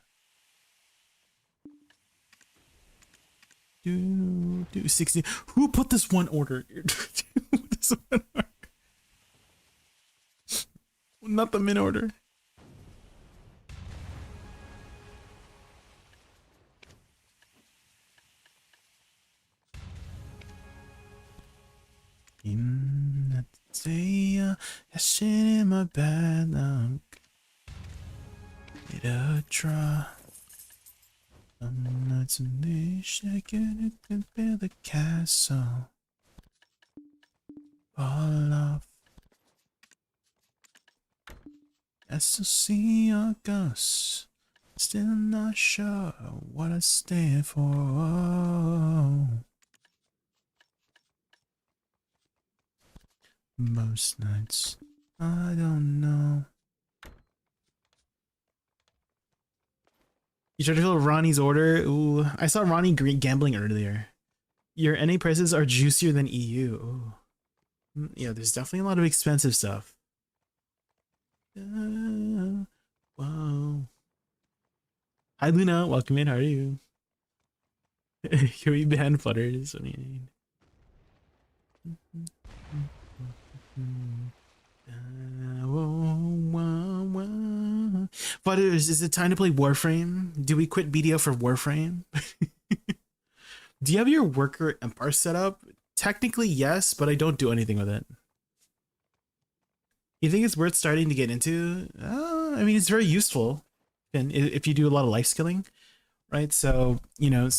Do 60. Who put this one order? This one order? Not the min order. In that day, I shit in my bad luck. Did a try. Some nights and days shaking it can feel the castle fall off. I still see your ghosts. Still not sure what I stand for. Most nights, I don't know. You tried to fill Ronnie's order? Ooh, I saw Ronnie gambling earlier. Your NA prices are juicier than EU. Ooh. Yeah, there's definitely a lot of expensive stuff. Wow. Hi Luna, welcome in. How are you? Can we ban flutters? What do you mean? Flutters, is it time to play Warframe? Do we quit BDO for Warframe? Do you have your worker Empire set up? Technically, yes, but I don't do anything with it. You think it's worth starting to get into? I mean, it's very useful, and if you do a lot of life skilling, right? So you know,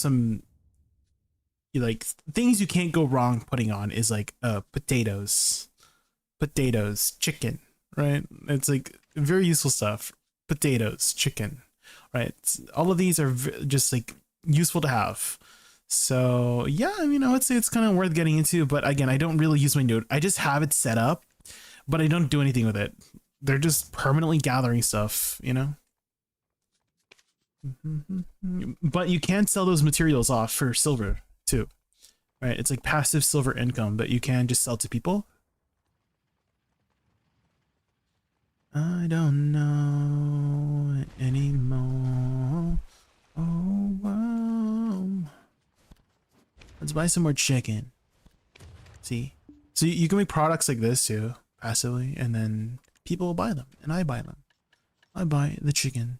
like things you can't go wrong putting on is like potatoes, chicken, right? It's like very useful stuff. Potatoes, chicken, right? All of these are just like useful to have. So yeah, I mean, I would say it's kind of worth getting into, but again, I don't really use my node. I just have it set up, but I don't do anything with it. They're just permanently gathering stuff, you know? But you can sell those materials off for silver too. right? It's like passive silver income, but you can just sell to people. I don't know anymore. Oh, wow. Let's buy some more chicken. See? So you can make products like this too, passively, and then people will buy them, and I buy them. I buy the chicken.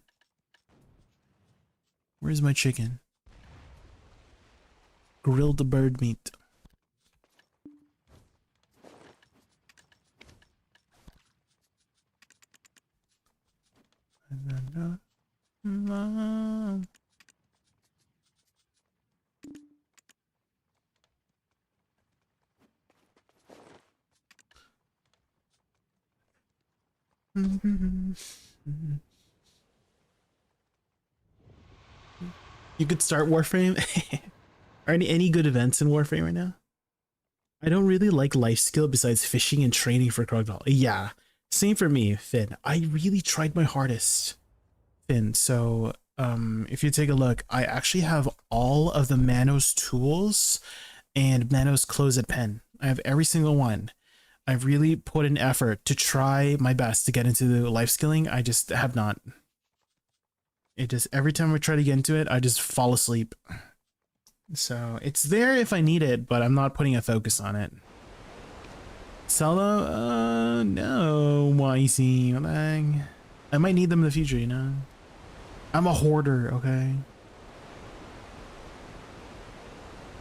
Where's my chicken? Grilled bird meat. Mom. You could start Warframe. Are any good events in Warframe right now? I don't really like life skill besides fishing and training for crocodile. Yeah, same for me, Finn. I really tried my hardest, Finn. So if you take a look, I actually have all of the Manos tools and Manos closet pen. I have every single one. I've really put an effort to try my best to get into the life skilling. I just have not. It just, every time I try to get into it, I just fall asleep. So it's there if I need it, but I'm not putting a focus on it. Solo? No, YC. I might need them in the future, you know? I'm a hoarder, okay?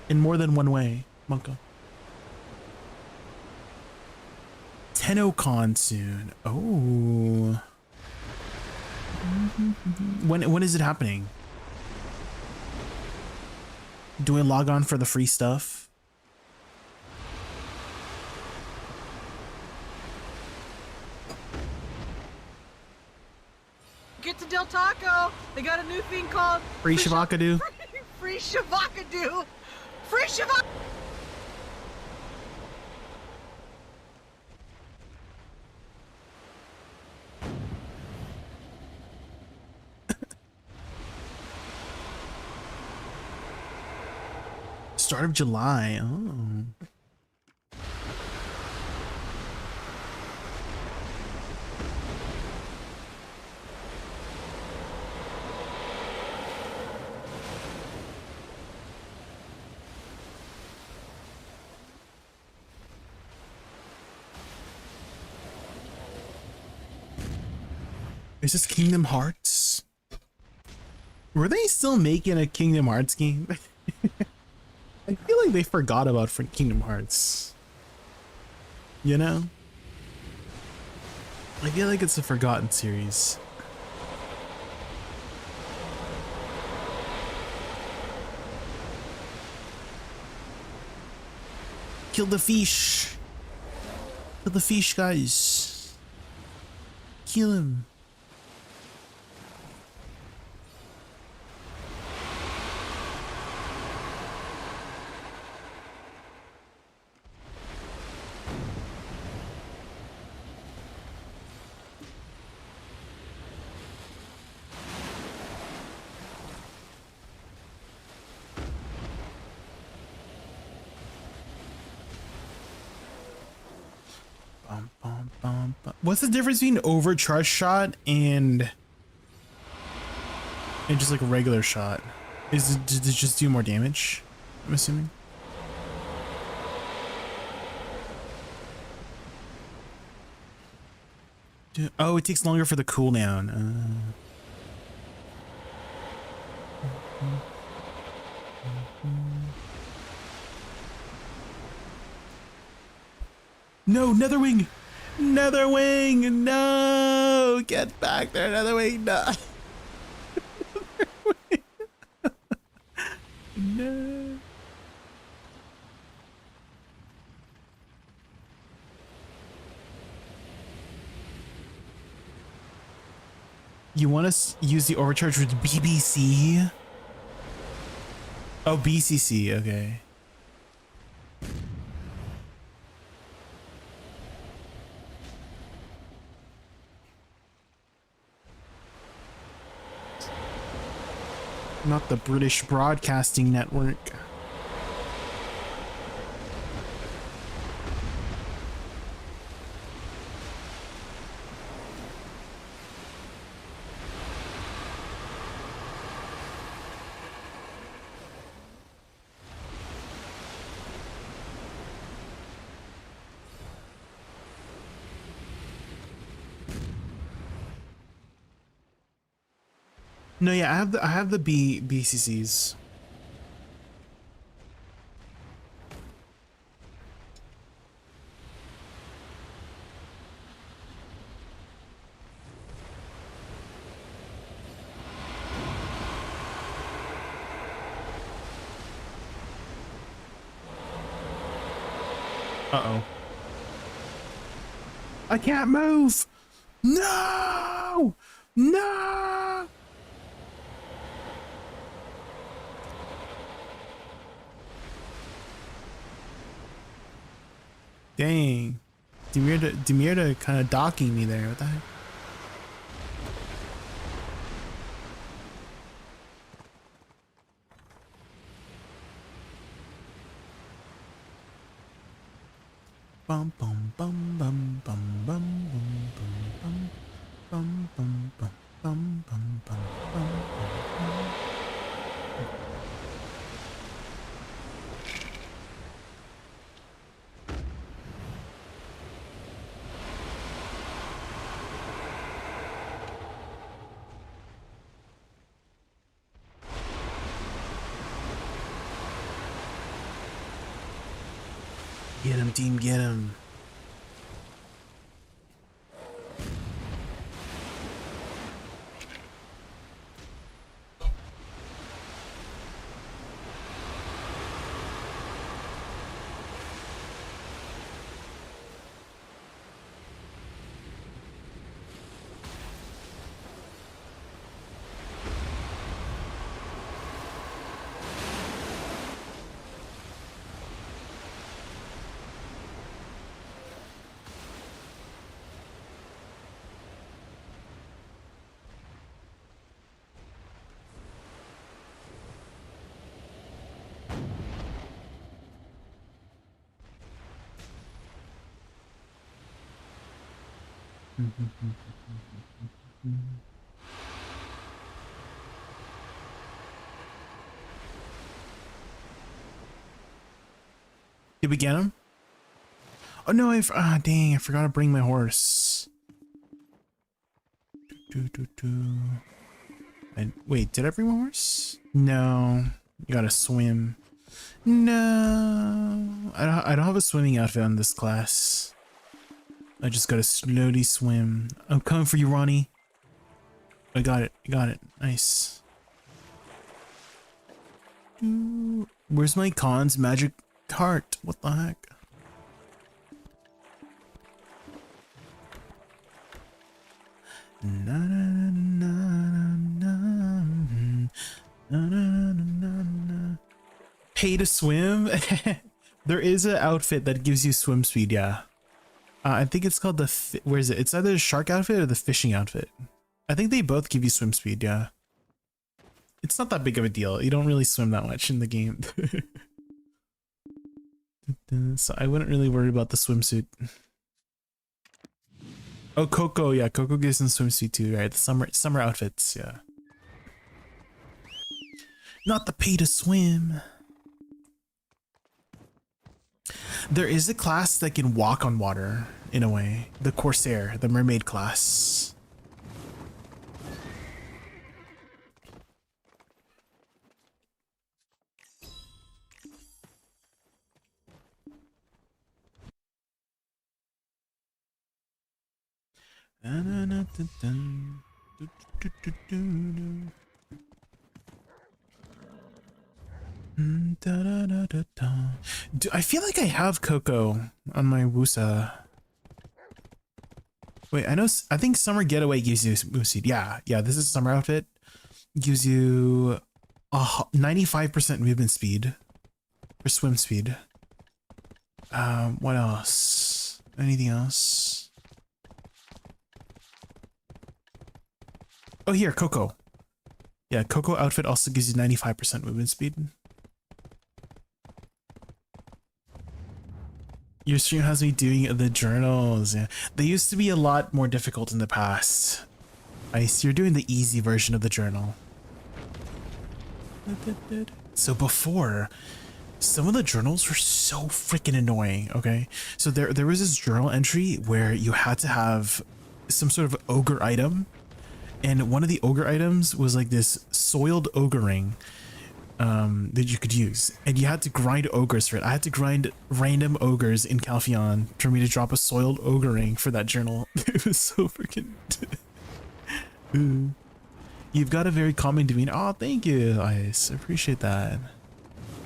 In more than one way, Monko. TennoCon soon. Oh. When is it happening? Do I log on for the free stuff? Get to Del Taco. They got a new thing called Free Shavakadu. Free Shavakadu. Free Shavakadu. Start of July. Oh. Is this Kingdom Hearts? Were they still making a Kingdom Hearts game? I feel like they forgot about Kingdom Hearts. You know? I feel like it's a forgotten series. Kill the fish. Kill the fish, guys. Kill him. What's the difference between overcharged shot and just like a regular shot? Does it just do more damage? I'm assuming. Oh, it takes longer for the cooldown. No, Netherwing! Netherwing! No! Get back there, Netherwing! No! No! You want to use the overcharge with BBC? Oh, BCC, okay. Not the British Broadcasting Network. No, yeah, I have the BCCs. Uh-oh. I can't move. No! No! Dang. Demirda kind of docking me there. What the heck? Bum bum bum bum bum bum bum bum bum bum bum bum bum bum bum. Get him, team, get him. Did we get him? Oh no, dang, I forgot to bring my horse. And wait, did I bring my horse? No, you gotta swim. No, I don't have a swimming outfit on this class. I just gotta slowly swim. I'm coming for you, Ronnie. I got it. Got it. Nice. Where's my Khan's magic heart? What the heck? Na, na, na, na, na, na, na, na. Pay to swim? There is an outfit that gives you swim speed, yeah. I think it's called the, where is it? It's either the shark outfit or the fishing outfit. I think they both give you swim speed, yeah. It's not that big of a deal. You don't really swim that much in the game. So I wouldn't really worry about the swimsuit. Oh, Coco, yeah, Coco gives them swimsuit too, right? The summer outfits, yeah. Not the pay to swim. There is a class that can walk on water, in a way. The Corsair, the mermaid class. I feel like I have Coco on my Woosa. Wait, I think Summer Getaway gives you Moose. Yeah, this is summer outfit. Gives you 95% movement speed or swim speed. What else? Anything else? Oh, here, Coco. Yeah, Coco outfit also gives you 95% movement speed. Your stream has me doing the journals. Yeah, they used to be a lot more difficult in the past. You're doing the easy version of the journal. So before, some of the journals were so freaking annoying. Okay, so there was this journal entry where you had to have some sort of ogre item, and one of the ogre items was like this soiled ogre ring that you could use, and you had to grind ogres for it. I had to grind random ogres in Calpheon for me to drop a soiled ogre ring for that journal. It was so freaking You've got a very calming demeanor. Oh, thank you, Ice. I appreciate that.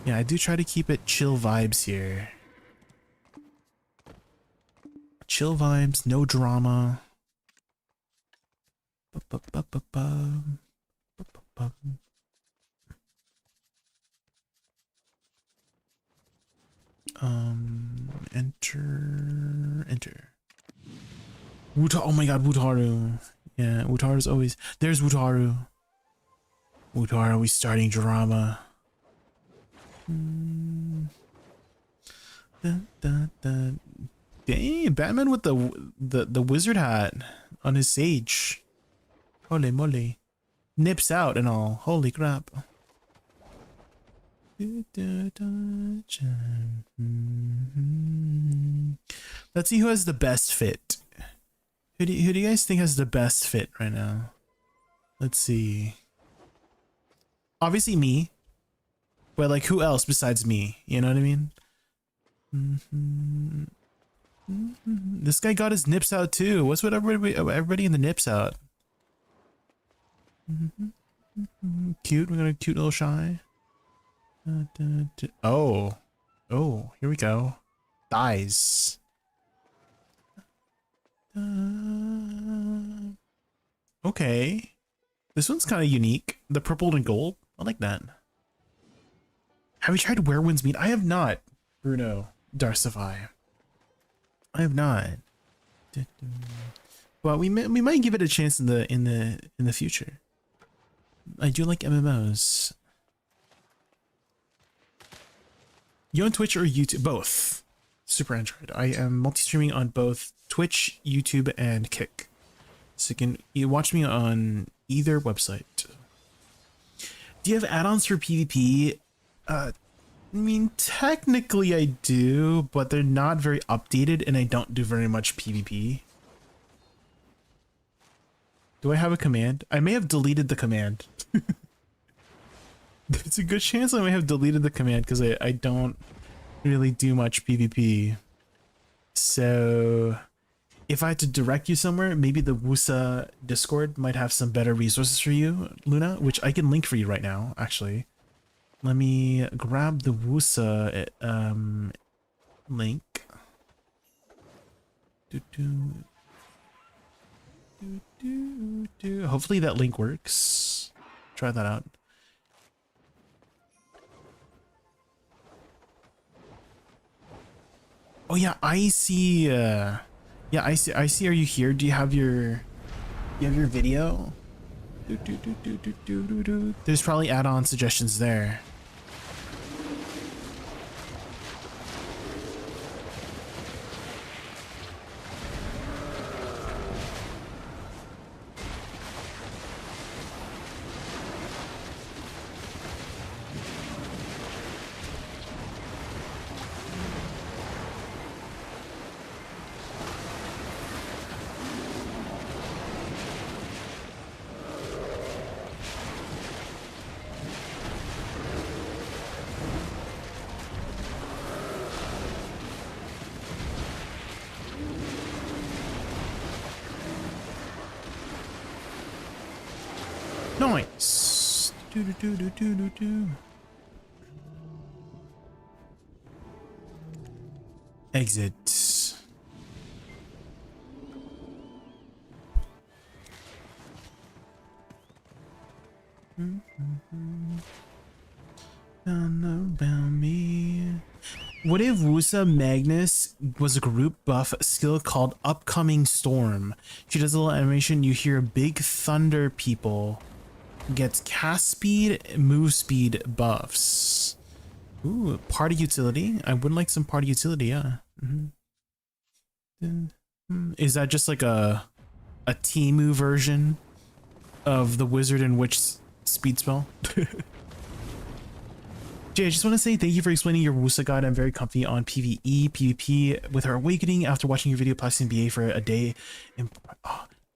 Yeah, I do try to keep it chill vibes here. Chill vibes, no drama. Enter. Oh my god, Wutaru. Yeah, Wutaru's always... There's Wutaru. Wutaru, we starting drama. Dang, Batman with the wizard hat on his sage. Holy moly. Nips out and all. Holy crap. Let's see who has the best fit. Who do you guys think has the best fit right now? Let's see. Obviously me. But like who else besides me? You know what I mean? This guy got his nips out too. What's with everybody in the nips out? Cute. We got a cute little shy. Oh, here we go. Thighs. Okay, this one's kind of unique. The purple and gold. I like that. Have you tried Werewind's meat? I have not. Bruno Darcify. I have not. Well, we might give it a chance in the future. I do like MMOs. You on Twitch or YouTube? Both. Super Android. I am multi-streaming on both Twitch, YouTube, and Kick. So you watch me on either website. Do you have add-ons for PvP? I mean, technically I do, but they're not very updated and I don't do very much PvP. Do I have a command? I may have deleted the command. There's a good chance I may have deleted the command because I don't really do much PvP. So if I had to direct you somewhere, maybe the Woosa Discord might have some better resources for you, Luna, which I can link for you right now, actually. Let me grab the Woosa link. Hopefully that link works. Try that out. Oh yeah, I see. Yeah, I see. Are you here? Do you have your video? There's probably add-on suggestions there. Nice. Exit. Down about me. What if Woosa Magnus was a group buff skill called Upcoming Storm? She does a little animation. You hear big thunder people. Gets cast speed, move speed buffs. Ooh, party utility. I would like some party utility, yeah. Is that just like a Temu version of the Wizard and Witch speed spell? Jay, I just want to say thank you for explaining your Woosa guide. I'm very comfy on PvE, PvP with her awakening after watching your video practicing BA for a day. And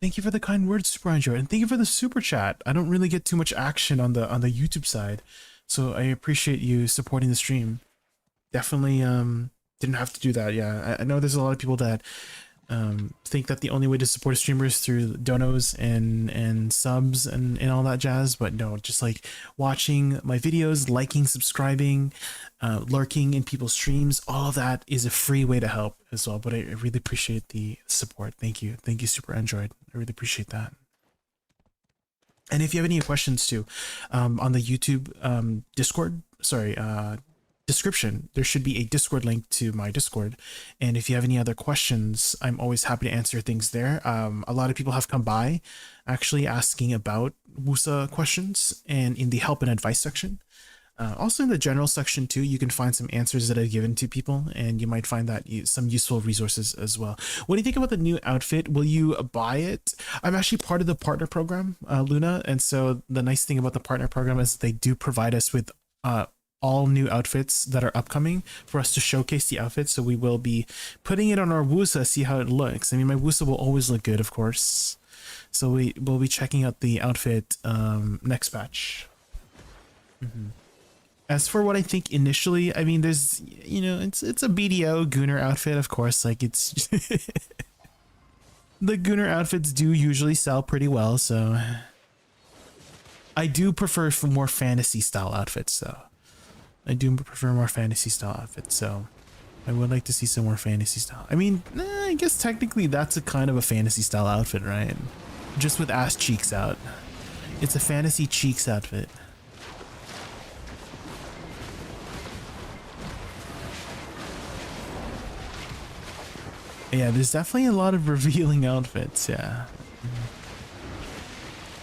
Thank you for the kind words, Super Enjoyer, and thank you for the super chat. I don't really get too much action on the YouTube side, so I appreciate you supporting the stream. Definitely didn't have to do that. Yeah, I know there's a lot of people that think that the only way to support a streamer is through donos and subs and all that jazz, but no, just like watching my videos, liking, subscribing, lurking in people's streams, all of that is a free way to help as well. But I really appreciate the support. Thank you Super Android. I really appreciate that. And if you have any questions too, on the YouTube Discord, sorry, description, there should be a Discord link to my Discord, and if you have any other questions, I'm always happy to answer things there. A lot of people have come by actually asking about Woosa questions, and in the help and advice section, also in the general section too, you can find some answers that I've given to people, and you might find that some useful resources as well. What do you think about the new outfit? Will you buy it? I'm actually part of the partner program, Luna, and so the nice thing about the partner program is they do provide us with all new outfits that are upcoming for us to showcase the outfits. So we will be putting it on our Woosa, see how it looks. I mean, my Woosa will always look good, of course. So we will be checking out the outfit next batch. As for what I think initially, I mean, there's, you know, it's a BDO Gunner outfit, of course. Like, it's the Gunner outfits do usually sell pretty well. So I do prefer for more fantasy style outfits, though. I do prefer more fantasy style outfits, so I would like to see some more fantasy style. I mean, I guess technically that's a kind of a fantasy style outfit, right? Just with ass cheeks out. It's a fantasy cheeks outfit. Yeah, there's definitely a lot of revealing outfits, yeah.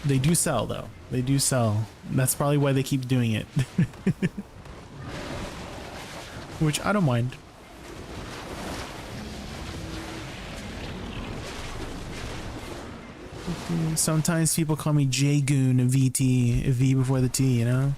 They do sell, though. They do sell. That's probably why they keep doing it. Which I don't mind. Sometimes people call me JaykunVT, V before the T, you know?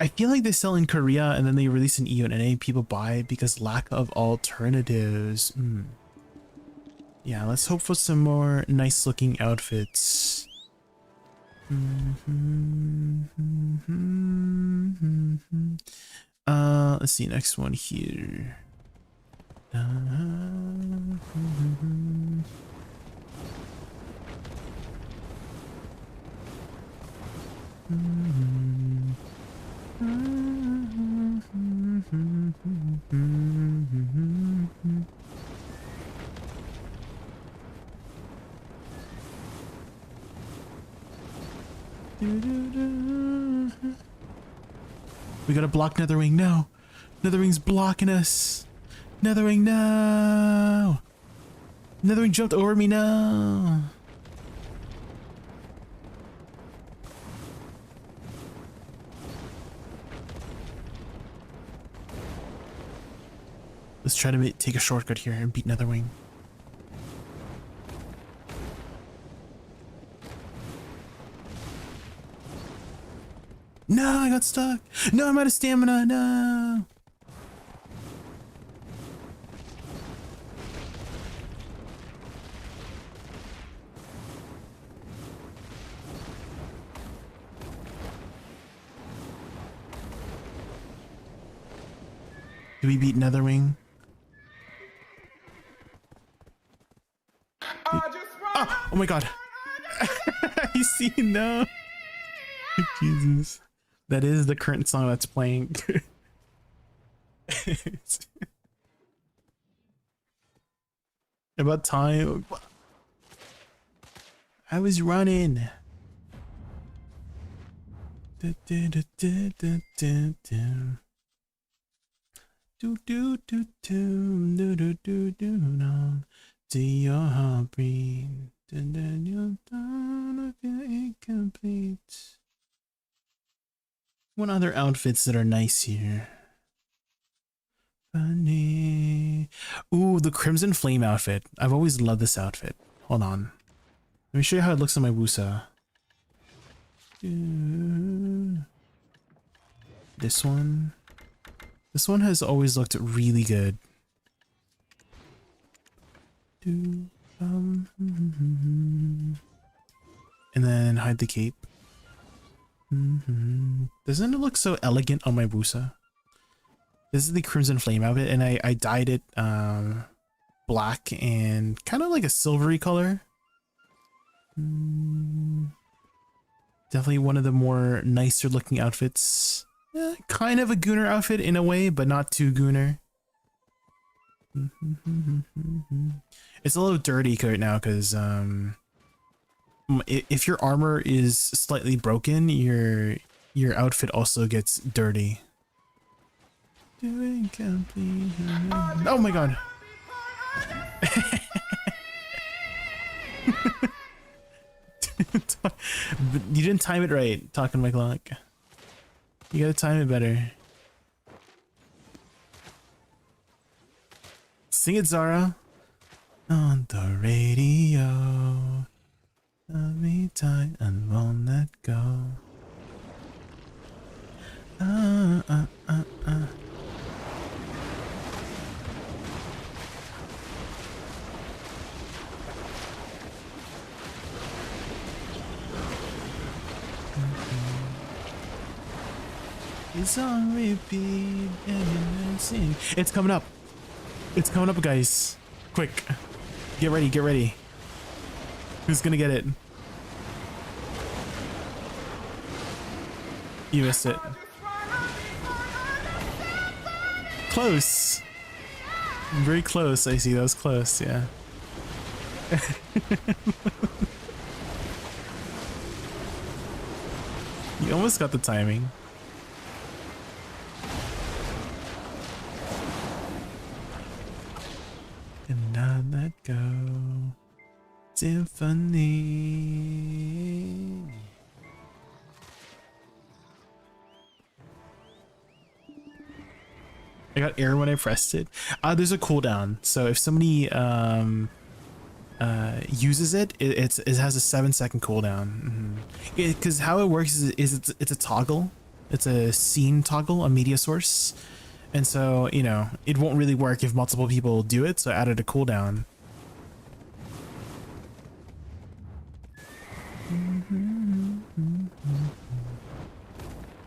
I feel like they sell in Korea and then they release in EU and NA. People buy it because lack of alternatives. Yeah, let's hope for some more nice looking outfits. Let's see, next one here. We gotta block Netherwing. No, Netherwing's blocking us. Netherwing, no. Netherwing jumped over me. No. Let's try to take a shortcut here and beat Netherwing. No, I got stuck. No, I'm out of stamina. No. Did we beat Netherwing? Oh my god. You see, no. Jesus. That is the current song that's playing. About time. I was running. Do do do do do do do do do do do do do do no. To your heartbeat, and then you're done, I feel incomplete. What other outfits that are nice here? Funny. Ooh, the Crimson Flame outfit. I've always loved this outfit. Hold on. Let me show you how it looks on my Woosa. This one. This one has always looked really good. And then hide the cape. Doesn't it look so elegant on my Woosa? This is the Crimson Flame outfit, and I dyed it black and kind of like a silvery color. Definitely one of the more nicer looking outfits. Kind of a Gooner outfit in a way, but not too Gooner. It's a little dirty right now because if your armor is slightly broken, your outfit also gets dirty. Oh my god. You didn't time it right, talking my clock. You gotta time it better. Sing it, Zara. On the radio. Hold me tight and won't let go. It's on repeat and sing. It's coming up. It's coming up, guys. Quick. Get ready, get ready. Who's gonna get it? You missed it. Close. Very close, I see. That was close, yeah. You almost got the timing. And not let go. Symphony. I got error when I pressed it. There's a cooldown. So if somebody uses it, it has a 7-second cooldown. Because how it works is it's a toggle. It's a scene toggle, a media source. And so, you know, it won't really work if multiple people do it, so I added a cooldown.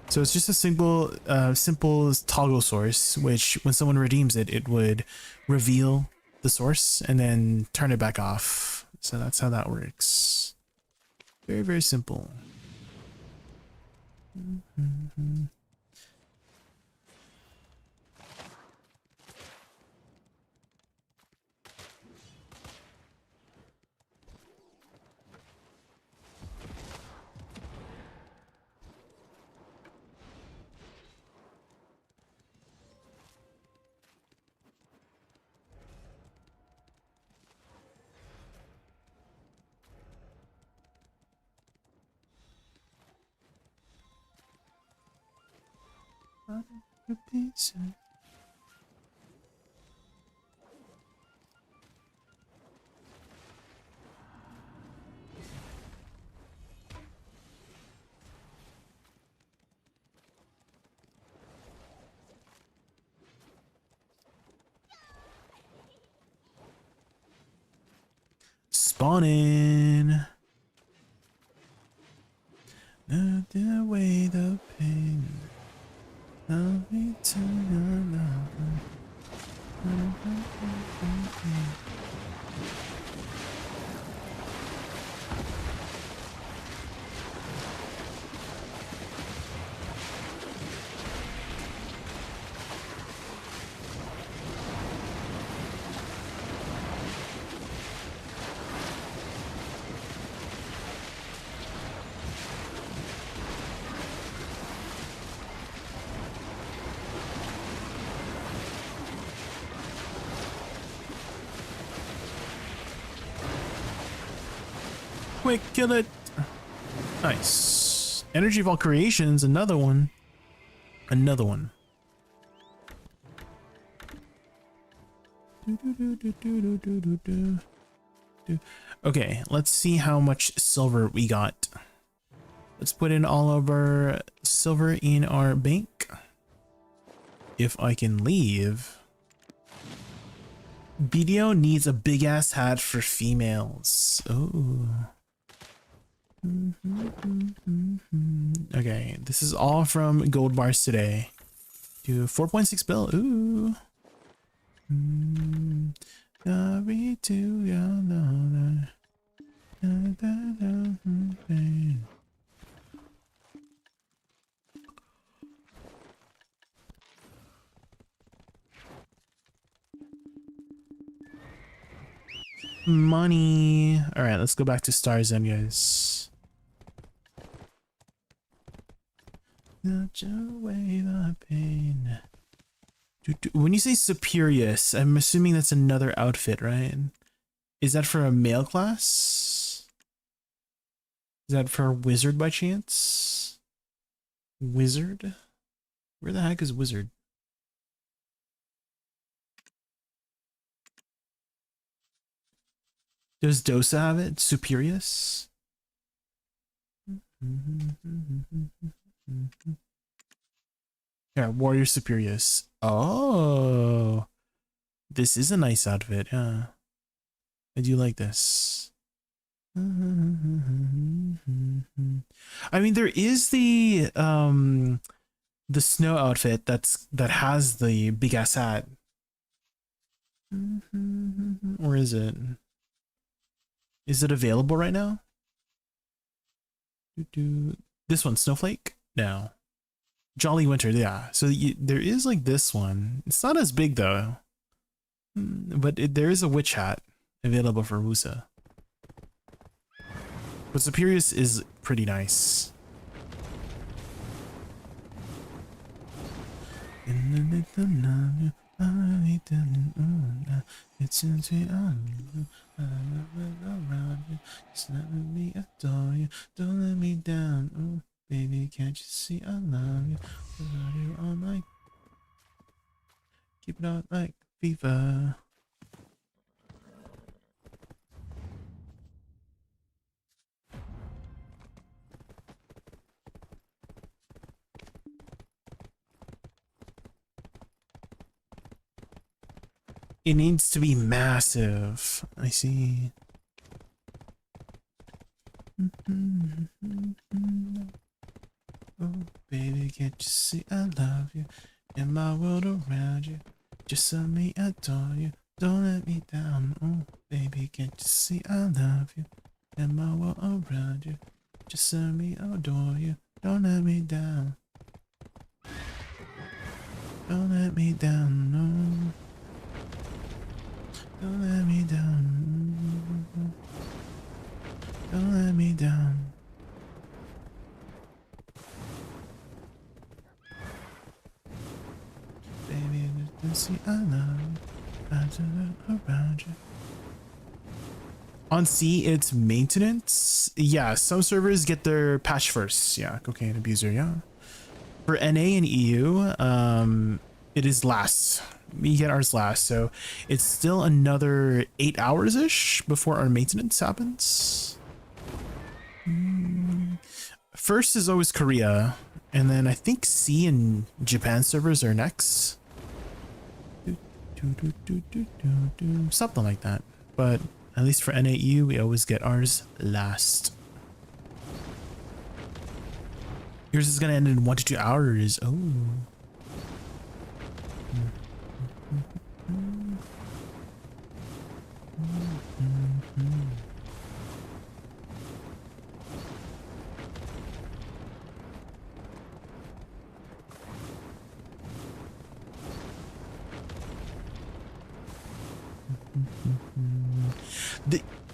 So it's just a simple toggle source, which when someone redeems it, it would reveal the source and then turn it back off. So that's how that works. Very, very simple. Spawning. Not away the pain. I'll be to your love. Quick, kill it. Nice. Energy Vault Creations, another one. Another one. Okay, let's see how much silver we got. Let's put in all of our silver in our bank. If I can leave. BDO needs a big ass hat for females. Oh. Okay, this is all from gold bars today. Do 4.6 bill. Ooh. Sorry to your lover. Money. All right, let's go back to stars then, guys. Not away the pain. When you say Superius, I'm assuming that's another outfit, right? Is that for a male class? Is that for a wizard by chance? Wizard? Where the heck is wizard? Does Dosa have it? Superius? Yeah, Warrior Superius. Oh, this is a nice outfit. Yeah, I do like this. I mean, there is the snow outfit that has the big ass hat. Or is it? Is it available right now? This one, Snowflake? No. Jolly Winter, yeah. So there is like this one. It's not as big though. But there is a witch hat available for Woosa. But Superius is pretty nice. It's into around you. Just let me adore you. Don't let me down. Ooh, baby, can't you see I love you? Love you all night. Keep it on like fever. It needs to be massive. I see. Oh, baby, can't you see I love you? In my world around you. Just let me adore you. Don't let me down. Oh, baby, can't you see I love you? In my world around you. Just let me adore you. Don't let me down. Don't let me down, no. Don't let me down. Don't let me down. Baby, just see I love you. I do it around you. On C, it's maintenance. Yeah, some servers get their patch first. Yeah, cocaine abuser. Yeah. For NA and EU, it is last. We get ours last, so it's still another 8 hours ish before our maintenance happens. First is always Korea, and then I think C and Japan servers are next. Something like that. But at least for NAU, we always get ours last. Yours is gonna end in 1 to 2 hours. Oh.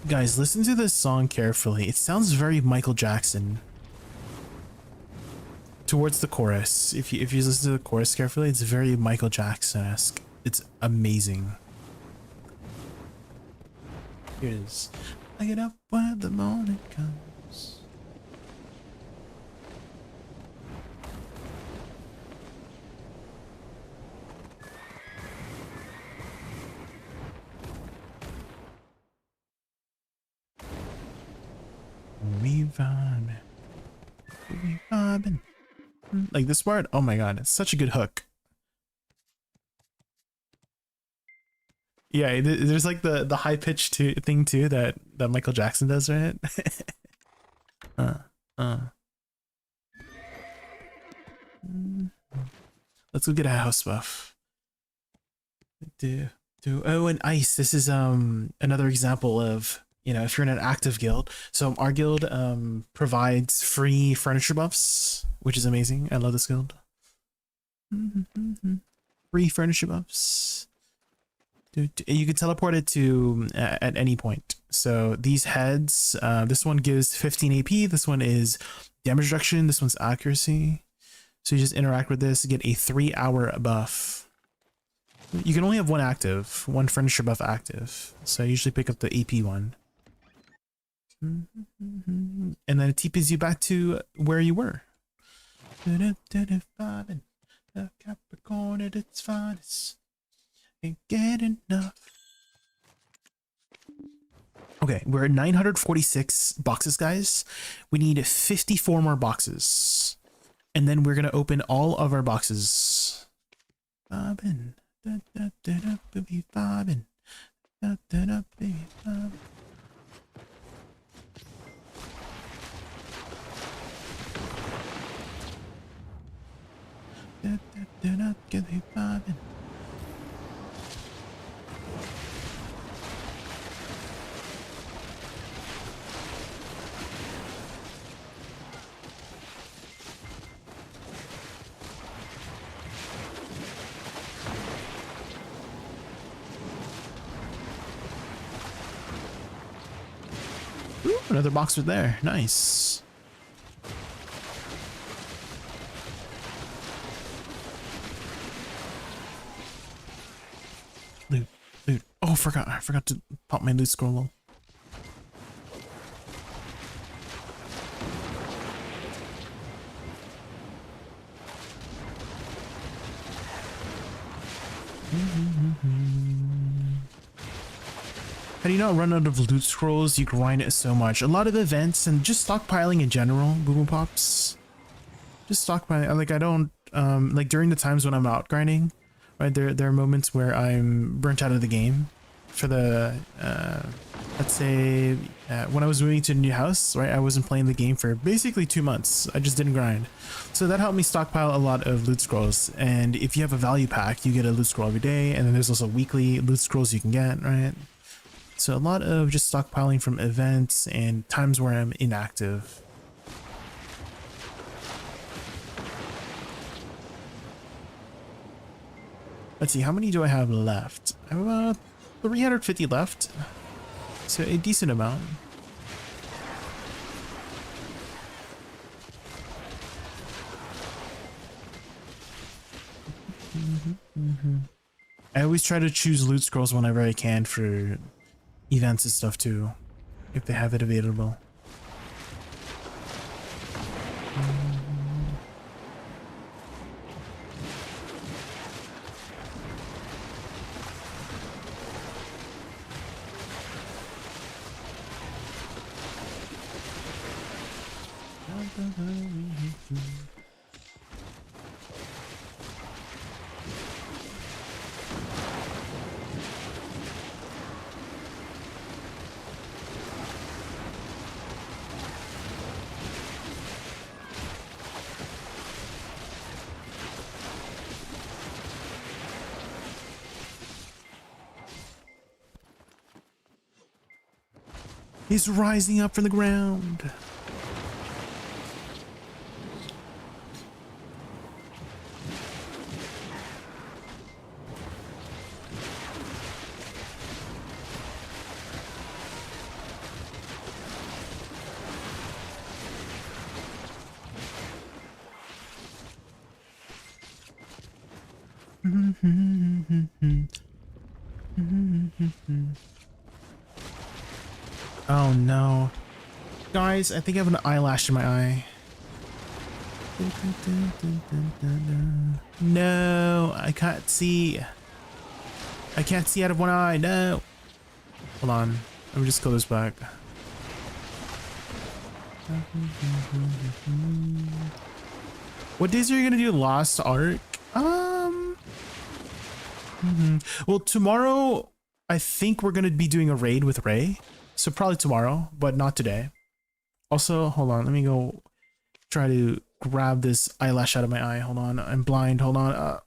Guys, listen to this song carefully. It sounds very Michael Jackson. Towards the chorus. If you listen to the chorus carefully, it's very Michael Jackson-esque. It's amazing. Here it is. I get up when the morning comes. vibing. We vibing. Like this part, oh my god, it's such a good hook. Yeah, there's like the high pitched thing too that Michael Jackson does, right? Let's go get a house buff. Oh, and ice. This is another example of, you know, if you're in an active guild. So our guild provides free furniture buffs, which is amazing. I love this guild. Free furniture buffs. You can teleport it to at any point. So these heads, this one gives 15 AP. This one is damage reduction. This one's accuracy. So you just interact with this, get a 3-hour buff. You can only have one active, one furniture buff active. So I usually pick up the AP one. And then it TPs you back to where you were. Capricorn at its finest. Ain't get enough. Okay, we're at 946 boxes, guys. We need 54 more boxes. And then we're gonna open all of our boxes. Bobbin. Da, da, da, da, baby, bobbin. Da, da, da, baby, bobbin. Da, da, da, da, baby, bobbin. Ooh, another box right there. Nice. Loot, loot. Oh, I forgot to pop my loot scroll. How do you not run out of loot scrolls? You grind it so much. A lot of events and just stockpiling in general, Boo Pops. Just stockpiling. Like I don't like during the times when I'm out grinding, right? There are moments where I'm burnt out of the game. For the let's say when I was moving to a new house, right? I wasn't playing the game for basically 2 months. I just didn't grind. So that helped me stockpile a lot of loot scrolls. And if you have a value pack, you get a loot scroll every day. And then there's also weekly loot scrolls you can get, right? So a lot of just stockpiling from events and times where I'm inactive. Let's see, how many do I have left? I have about 350 left. So a decent amount. I always try to choose loot scrolls whenever I can for events and stuff too, if they have it available. He's rising up from the ground. Oh no. Guys, I think I have an eyelash in my eye. No, I can't see. I can't see out of one eye, no. Hold on. Let me just go this back. What days are you gonna do Lost Ark? Well, tomorrow I think we're gonna be doing a raid with Ray, so probably tomorrow, but not today. Also, hold on, let me go try to grab this eyelash out of my eye. Hold on, I'm blind. Hold on.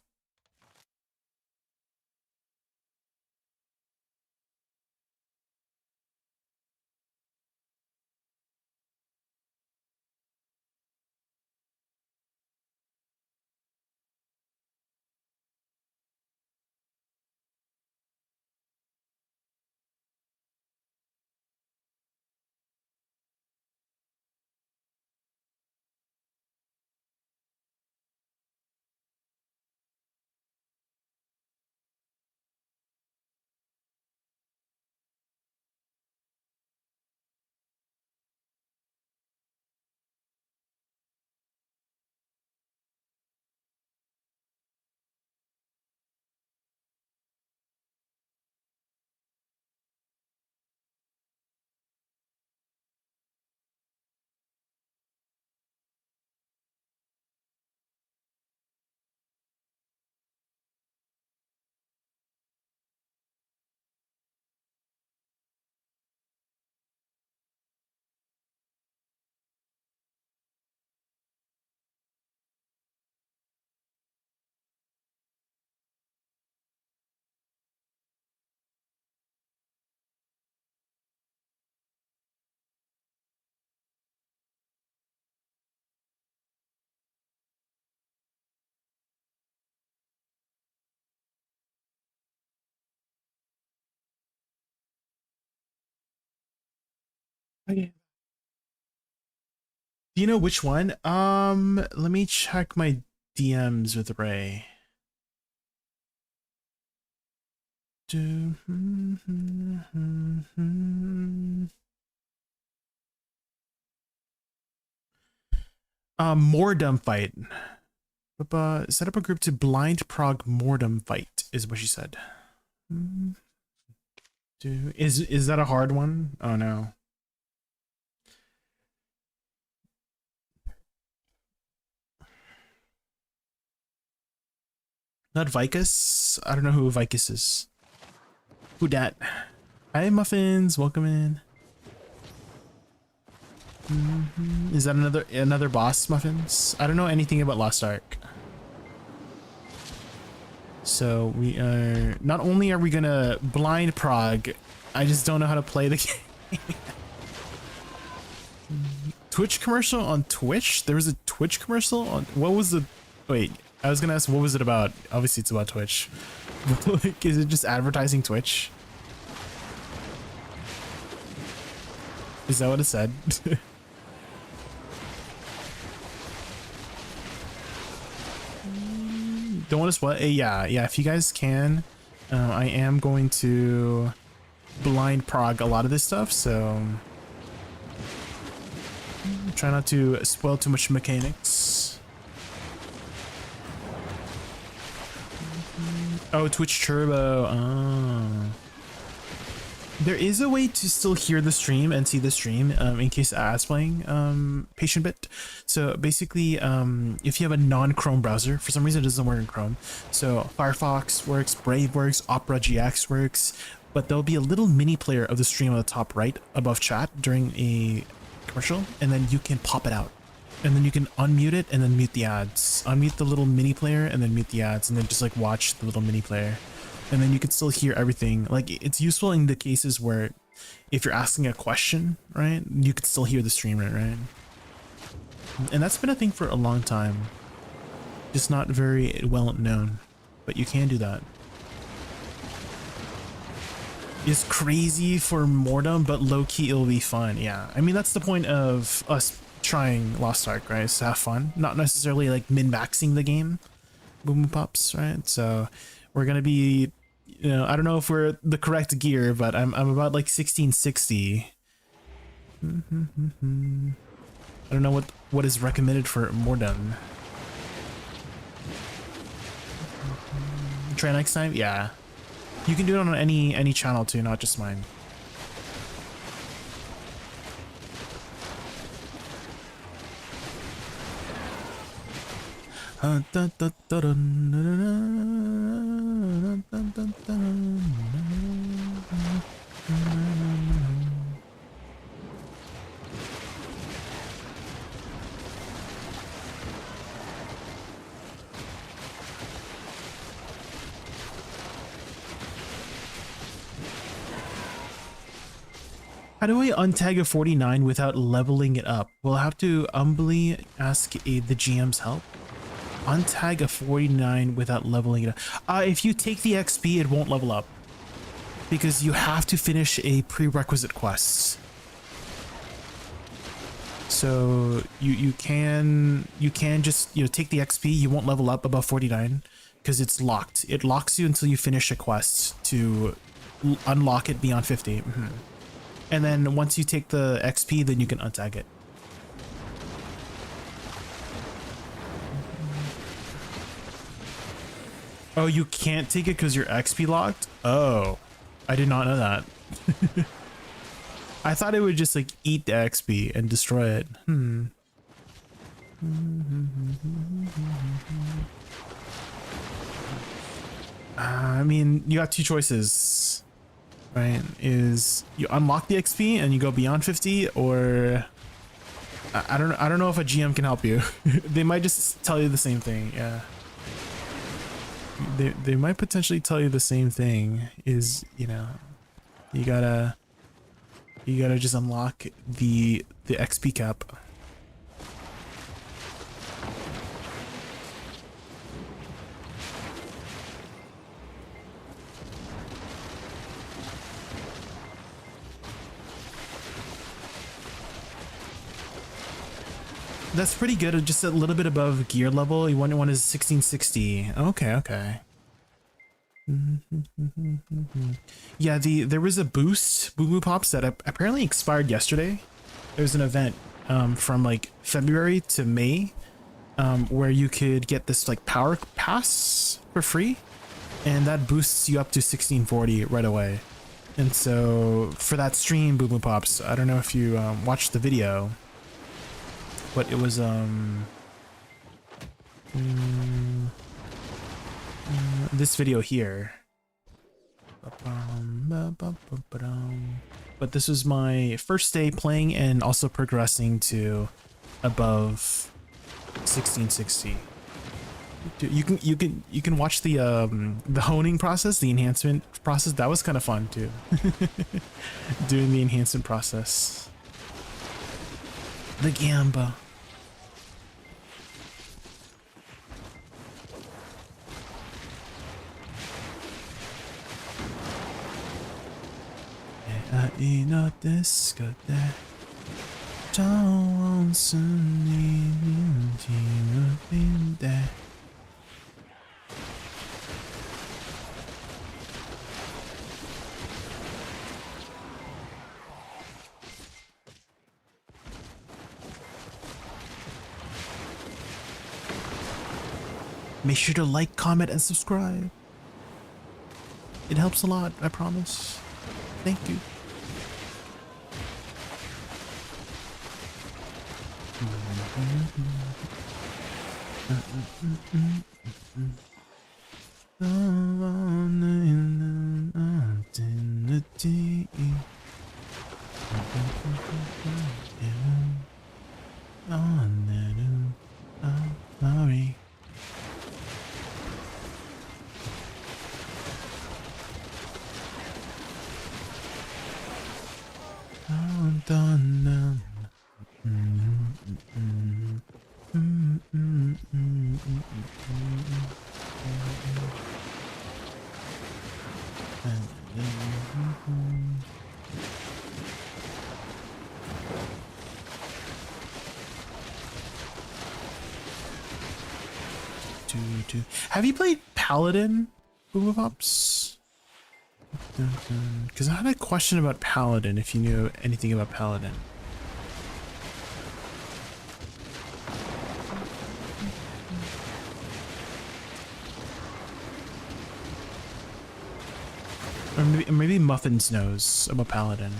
Okay. Do you know which one? Let me check my DMs with Ray. Mordum fight. Set up a group to blind prog Mordum fight is what she said. Is that a hard one? Oh no. Not Vicus? I don't know who Vicus is. Who dat? Hi Muffins, welcome in. Is that another boss, Muffins? I don't know anything about Lost Ark. So we are not only are we gonna blind prog, I just don't know how to play the game. Twitch commercial on Twitch? There was a Twitch commercial on what was the wait, I was gonna ask what was it about? Obviously it's about Twitch. Like, is it just advertising Twitch? Is that what it said? Don't want to spoil. Yeah. If you guys can, I am going to blind prog a lot of this stuff, so try not to spoil too much mechanics. Oh, Twitch Turbo. Oh. There is a way to still hear the stream and see the stream in case ads playing patient bit. So basically, if you have a non-Chrome browser, for some reason it doesn't work in Chrome. So Firefox works, Brave works, Opera GX works, but there'll be a little mini player of the stream on the top right above chat during a commercial, and then you can pop it out. And then you can unmute it and then mute the ads. Unmute the little mini player and then mute the ads, and then just like watch the little mini player. And then you can still hear everything. Like, it's useful in the cases where if you're asking a question, right, you can still hear the streamer, right? And that's been a thing for a long time. Just not very well known, but you can do that. It's crazy for Mordum, but low-key it'll be fun. Yeah, I mean, that's the point of us trying Lost Ark, right? Is to have fun, not necessarily like min-maxing the game. Boom pops, right? So we're gonna be, you know, I don't know if we're the correct gear, but I'm about like 1660. I don't know what is recommended for Mordum. Try next time? Yeah. You can do it on any channel too, not just mine. How do I untag a 49 without leveling it up? We'll have to humbly ask the GM's help. Untag a 49 without leveling it up. If you take the XP, it won't level up because you have to finish a prerequisite quest. So you can just take the XP. You won't level up above 49 because it's locked. It locks you until you finish a quest to unlock it beyond 50. And then once you take the XP, then you can untag it. Oh, you can't take it because you're XP locked? Oh, I did not know that. I thought it would just like eat the XP and destroy it. I mean, you got two choices. Right, is you unlock the XP and you go beyond 50, or I don't know if a GM can help you. They might just tell you the same thing. Yeah, they might potentially tell you the same thing. Is you gotta just unlock the XP cap. That's pretty good. Just a little bit above gear level. You want one is 1660. Okay. Yeah, there was a boost, Boo Boo Pops, that apparently expired yesterday. There was an event from like February to May where you could get this like power pass for free, and that boosts you up to 1640 right away. And so for that stream, Boo Boo Pops, I don't know if you watched the video, but it was this video here. But this was my first day playing and also progressing to above 1660. You can watch the honing process, the enhancement process. That was kind of fun too. Doing the enhancement process. The Gamba. Make sure to like, comment, and subscribe. It helps a lot, I promise. Thank you. Have you played Paladin, Boo Pops? Because I had a question about Paladin, if you knew anything about Paladin. Or maybe Muffins knows about Paladin.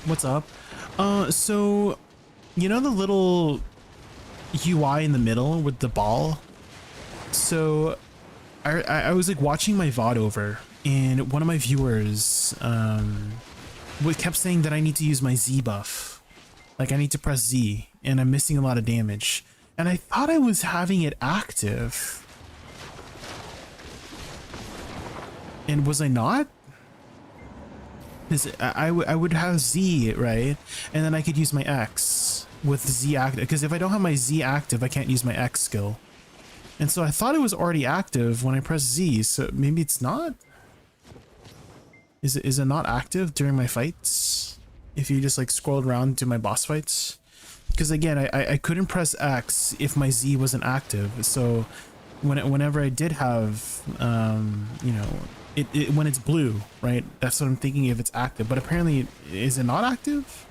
What's up? So, you know the little UI in the middle with the ball? So, I was like watching my VOD over, and one of my viewers kept saying that I need to use my Z buff. Like I need to press Z, and I'm missing a lot of damage. And I thought I was having it active. And was I not? Because I would have Z, right? And then I could use my X with Z active. Because if I don't have my Z active, I can't use my X skill. And so I thought it was already active when I pressed Z. So maybe it's not? Is it not active during my fights? If you just like scrolled around to my boss fights? Because again, I couldn't press X if my Z wasn't active. So whenever I did have, you know, when it's blue, right? That's what I'm thinking if it's active. But apparently, is it not active?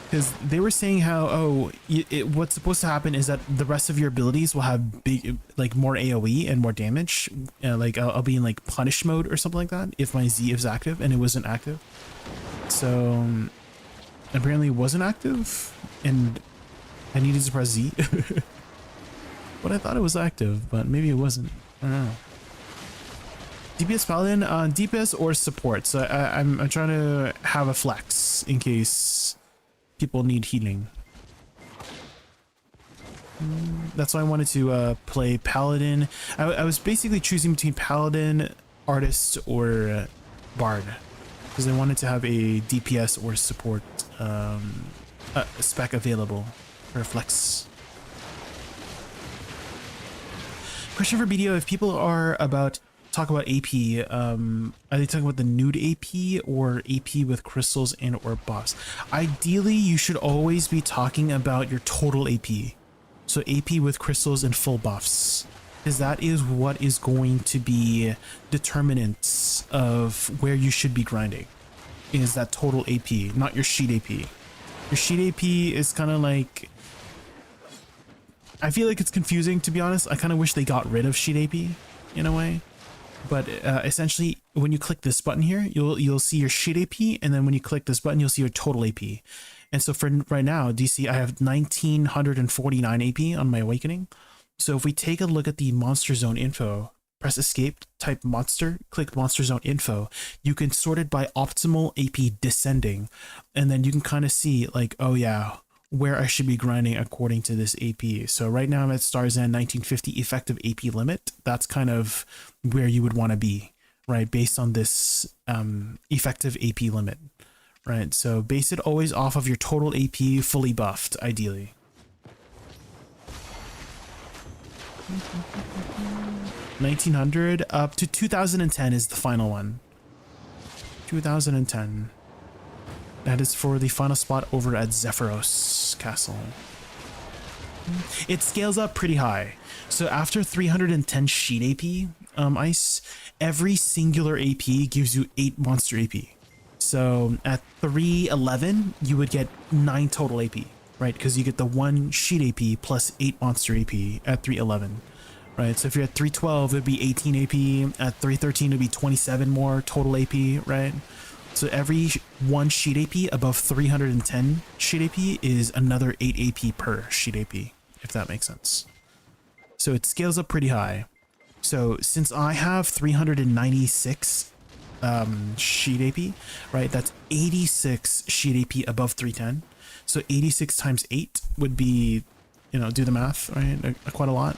Because they were saying how, what's supposed to happen is that the rest of your abilities will have big, like more AoE and more damage. Like I'll be in like punish mode or something like that if my Z is active, and it wasn't active. So apparently it wasn't active, and I needed to press Z. But I thought it was active, but maybe it wasn't. I don't know. DPS Paladin, DPS or support. So I'm trying to have a flex in case people need healing. That's why I wanted to play Paladin. I was basically choosing between Paladin, Artist, or Bard, because I wanted to have a DPS or support spec available for flex. Question for BDO: if people are talk about AP, are they talking about the nude AP or AP with crystals and or buffs? Ideally, you should always be talking about your total AP. So AP with crystals and full buffs, because that is what is going to be determinants of where you should be grinding, is that total AP, not your sheet AP. Your sheet AP is kind of like, I feel like it's confusing, to be honest. I kind of wish they got rid of sheet AP in a way. But essentially, when you click this button here, you'll see your sheet AP, and then when you click this button, you'll see your total AP. And so for right now, DC, I have 1949 AP on my Awakening. So if we take a look at the Monster Zone info, press Escape, type Monster, click Monster Zone info, you can sort it by optimal AP descending, and then you can kind of see like, oh yeah, where I should be grinding according to this AP. So right now I'm at Starzan 1950 effective AP limit. That's kind of where you would want to be, right? Based on this effective AP limit, right? So base it always off of your total AP fully buffed, ideally. 1900 up to 2010 is the final one. 2010. That is for the final spot over at Zephyros Castle. It scales up pretty high. So after 310 sheet AP, Ice, every singular AP gives you 8 monster AP. So at 311, you would get 9 total AP, right? Because you get the 1 sheet AP plus 8 monster AP at 311, right? So if you're at 312, it would be 18 AP. At 313, it would be 27 more total AP, right? So every 1 sheet AP above 310 sheet AP is another 8 AP per sheet AP, if that makes sense. So it scales up pretty high. So since I have 396 sheet AP, right, that's 86 sheet AP above 310. So 86 times 8 would be, you know, do the math, right? Quite a lot.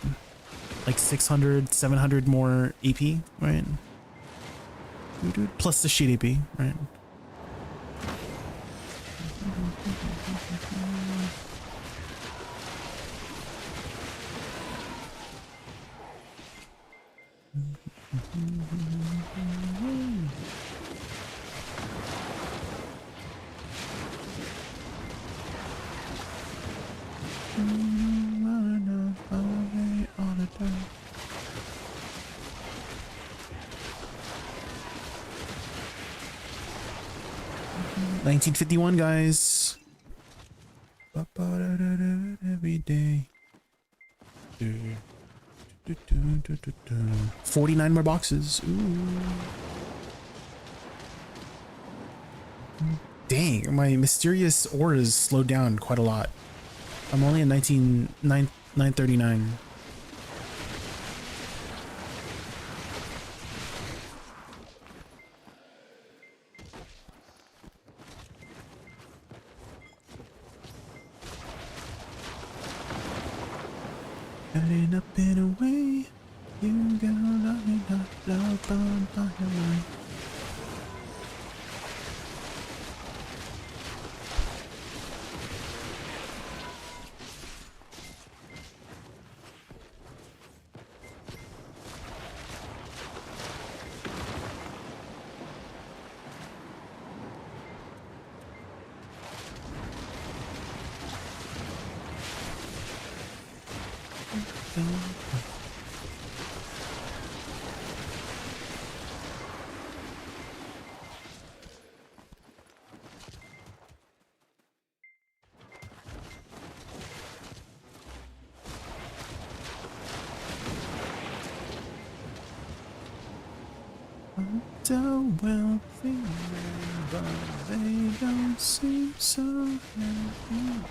Like 600, 700 more AP, right? Plus the sheet AP, right? $19.51, guys. Every day. 49 more boxes. Ooh. Dang, my mysterious auras slowed down quite a lot. I'm only at 939. Getting up in a way, you gotta love me, love on by your way. So wealthy, but they don't seem so happy.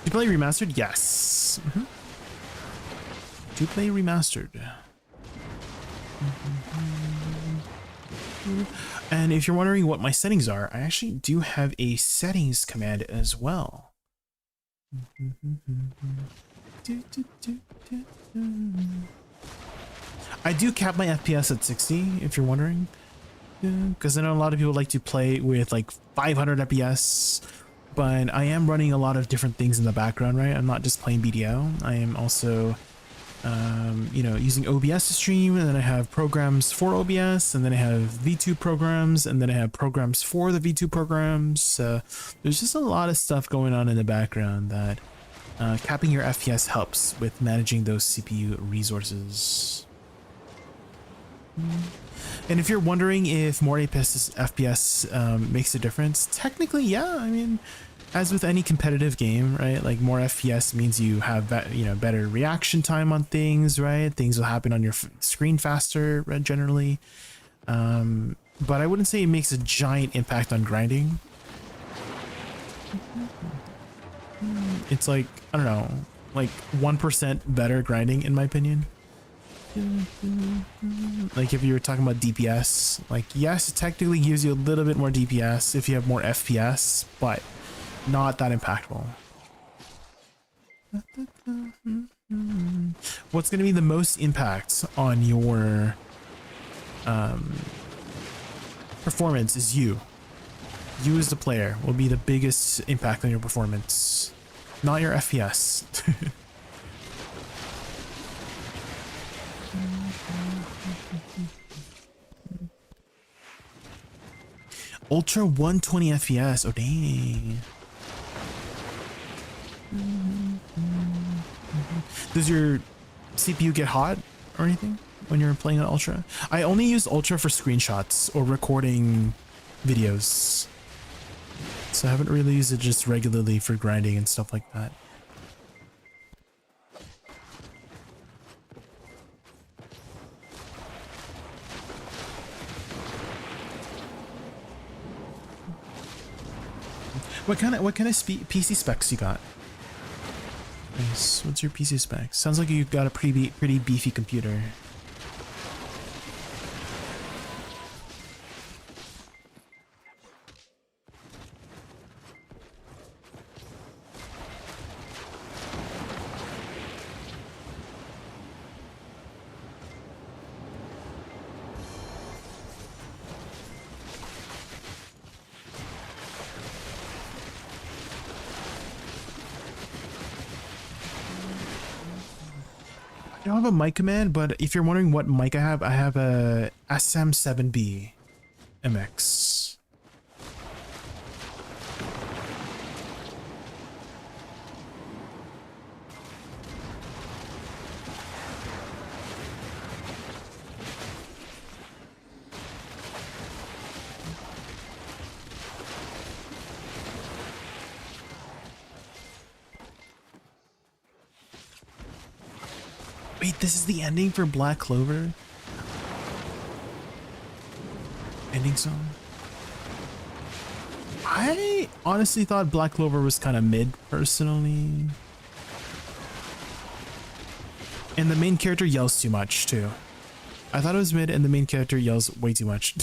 You play remastered? Yes. Do play remastered. And if you're wondering what my settings are, I actually do have a settings command as well. I do cap my FPS at 60, if you're wondering. Because I know a lot of people like to play with like 500 FPS. But I am running a lot of different things in the background, right? I'm not just playing BDO. I am also, you know, using OBS to stream, and then I have programs for OBS, and then I have V2 programs, and then I have programs for the V2 programs. So there's just a lot of stuff going on in the background that capping your FPS helps with managing those CPU resources. And if you're wondering if more FPS makes a difference, technically, yeah. I mean, as with any competitive game, right? Like more FPS means you have, you know, better reaction time on things, right? Things will happen on your screen faster, right, generally. But I wouldn't say it makes a giant impact on grinding. It's like, I don't know, like 1% better grinding in my opinion. Like if you were talking about DPS, like yes, it technically gives you a little bit more DPS if you have more FPS, but not that impactful. What's going to be the most impact on your performance is you. You as the player will be the biggest impact on your performance, not your FPS. Ultra 120 FPS. Oh dang. Does your CPU get hot or anything when you're playing on Ultra? I only use Ultra for screenshots or recording videos. So I haven't really used it just regularly for grinding and stuff like that. What kind of PC specs you got? Nice. What's your PC specs? Sounds like you've got a pretty beefy computer. don't have a mic command, but if you're wondering what mic I have a SM7B MX. Wait, this is the ending for Black Clover? Ending song? I honestly thought Black Clover was kind of mid, personally. And the main character yells too much, too. I thought it was mid and the main character yells way too much.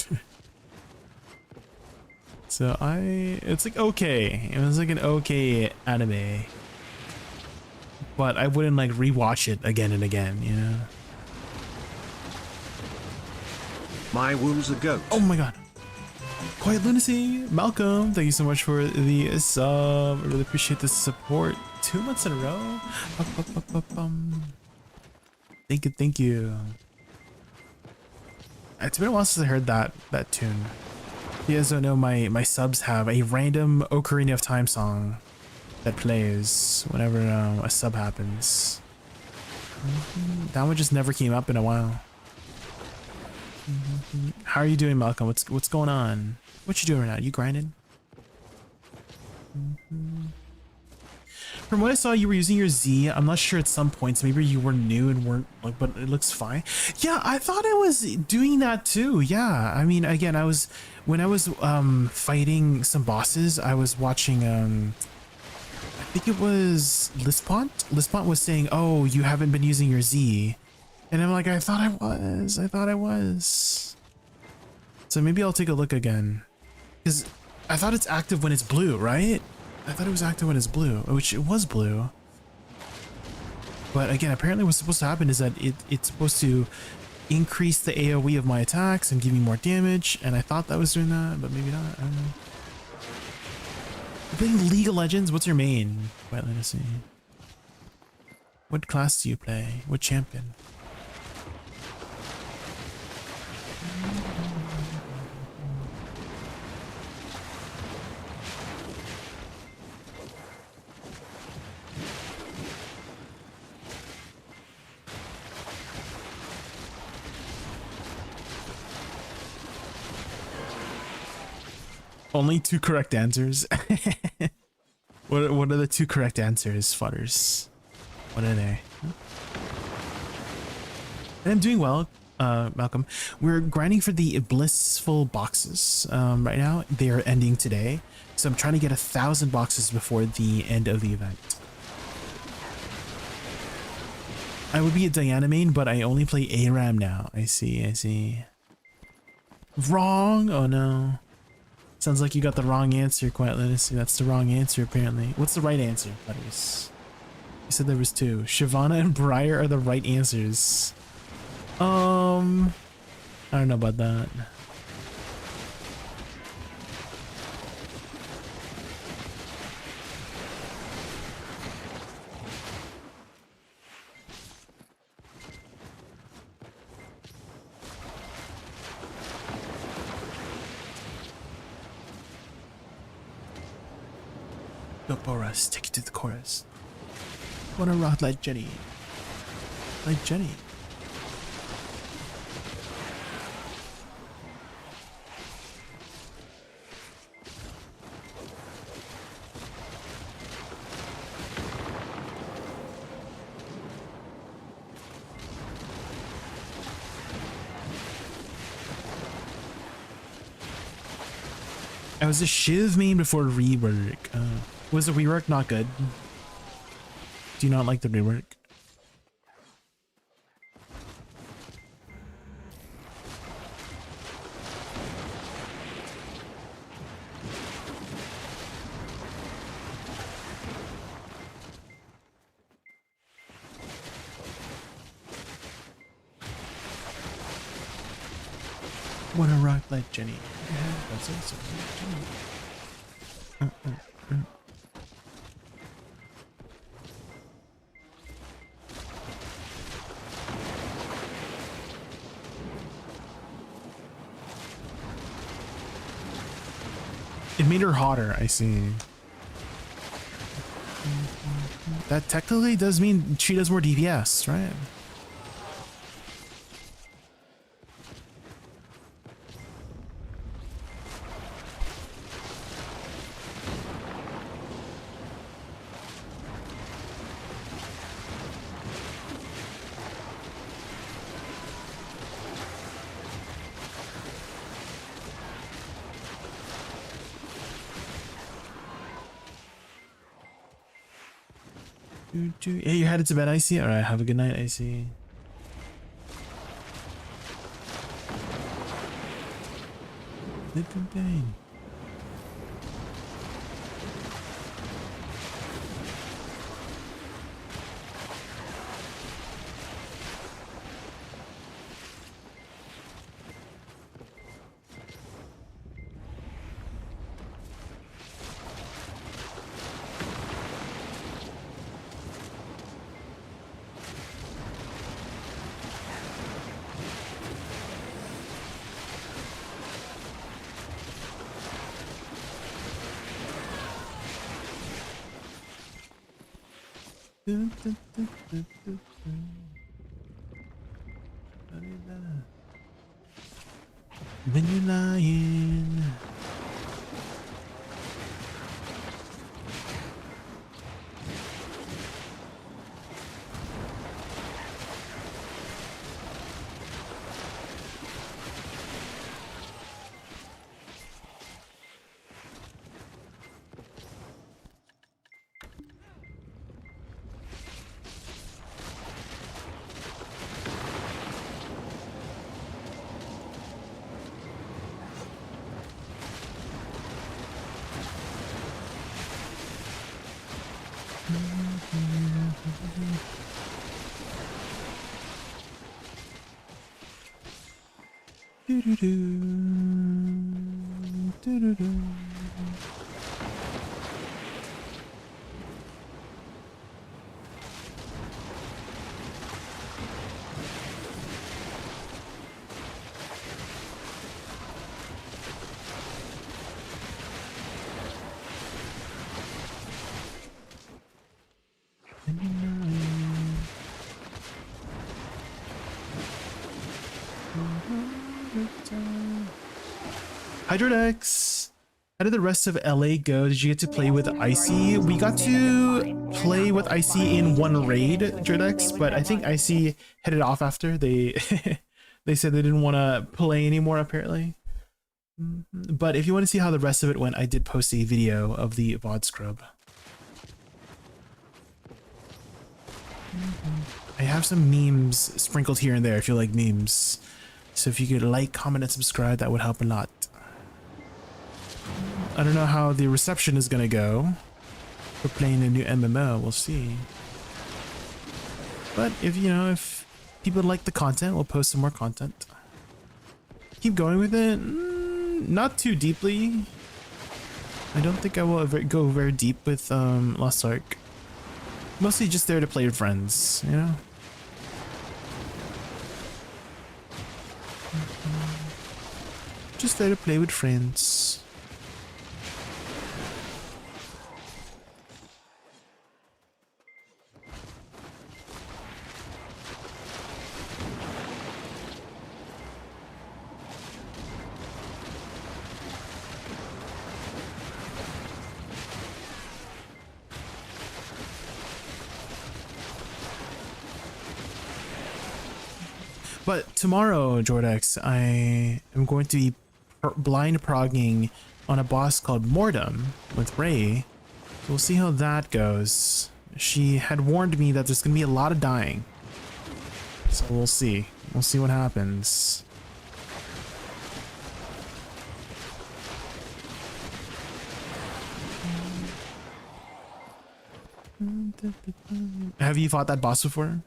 So it's like okay. It was like an okay anime. But I wouldn't like rewatch it again and again, you know? My Woosa goat. Oh my god. Quiet Lunacy, Malcolm, thank you so much for the sub. I really appreciate the support. 2 months in a row. Thank you, thank you. It's been a while since I heard that tune. You guys don't know, my subs have a random Ocarina of Time song that plays whenever a sub happens. That one just never came up in a while. How are you doing, Malcolm? What's going on? What you doing right now? You grinding? From what I saw, you were using your Z. I'm not sure at some points. Maybe you were new and weren't like, but it looks fine. Yeah, I thought I was doing that too. Yeah, I mean, again, when I was fighting some bosses, I was watching I think it was Lispont. Lispont was saying, "Oh, you haven't been using your Z," and I'm like, "I thought I was. I thought I was." So maybe I'll take a look again, because I thought it's active when it's blue, right? I thought it was active when it's blue, which it was blue. But again, apparently what's supposed to happen is that it's supposed to increase the AoE of my attacks and give me more damage, and I thought that was doing that, but maybe not. I don't know. You're playing League of Legends? What's your main? Wait, let me see. What class do you play? What champion? Only 2 correct answers. What are the 2 correct answers, fudders? What are they? And I'm doing well, Malcolm. We're grinding for the blissful boxes right now. They are ending today, so I'm trying to get 1,000 boxes before the end of the event. I would be a Diana main, but I only play ARAM now. I see. Wrong. Oh no. Sounds like you got the wrong answer, Quiet Lunacy. That's the wrong answer, apparently. What's the right answer, buddies? You said there was 2. Shyvana and Briar are the right answers. I don't know about that. Go Boris, take it to the chorus. Wanna rock like Jenny. Like Jenny. I was a Shiv main before rework. Was the rework not good? Do you not like the rework? Wanna rock like Jenny. Yeah, that's it. So Jenny. It made her hotter, I see. That technically does mean she does more DPS, right? Hey, you're headed to bed, Icy? Alright, have a good night, Icy. When you're lying. Hydrodex, how did the rest of LA go? Did you get to play with Icy? We got to play with Icy in one raid, Hydrodex, but I think Icy headed off after. They they said they didn't want to play anymore, apparently. But if you want to see how the rest of it went, I did post a video of the VOD scrub. I have some memes sprinkled here and there if you like memes. So if you could like, comment, and subscribe, that would help a lot. I don't know how the reception is gonna go for playing a new MMO. We'll see. But if if people like the content, we'll post some more content. Keep going with it. Not too deeply. I don't think I will ever go very deep with Lost Ark. Mostly just there to play with friends, you know? Just there to play with friends. But tomorrow, Jordex, I am going to be blind progging on a boss called Mordum with Ray. So we'll see how that goes. She had warned me that there's going to be a lot of dying. So we'll see. We'll see what happens. Have you fought that boss before?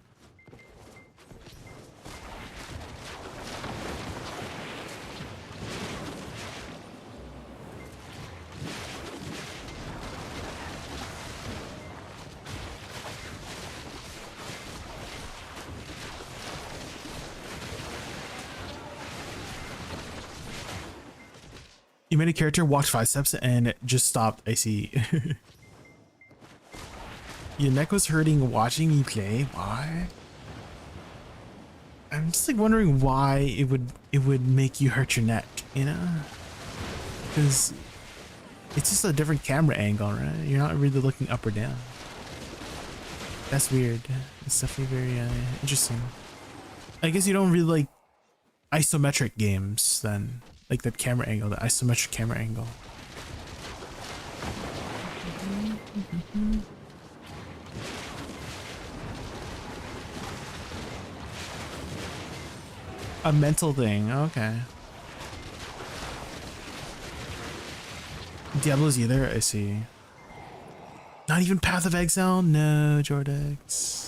You made a character, walked 5 steps, and just stopped. I see. Your neck was hurting watching me play. Why? I'm just like wondering why it would make you hurt your neck, you know? Because it's just a different camera angle, right? You're not really looking up or down. That's weird. It's definitely very interesting. I guess you don't really like isometric games then. Like that camera angle, the isometric camera angle. A mental thing, okay. Diablo's either, I see. Not even Path of Exile? No, Jordex.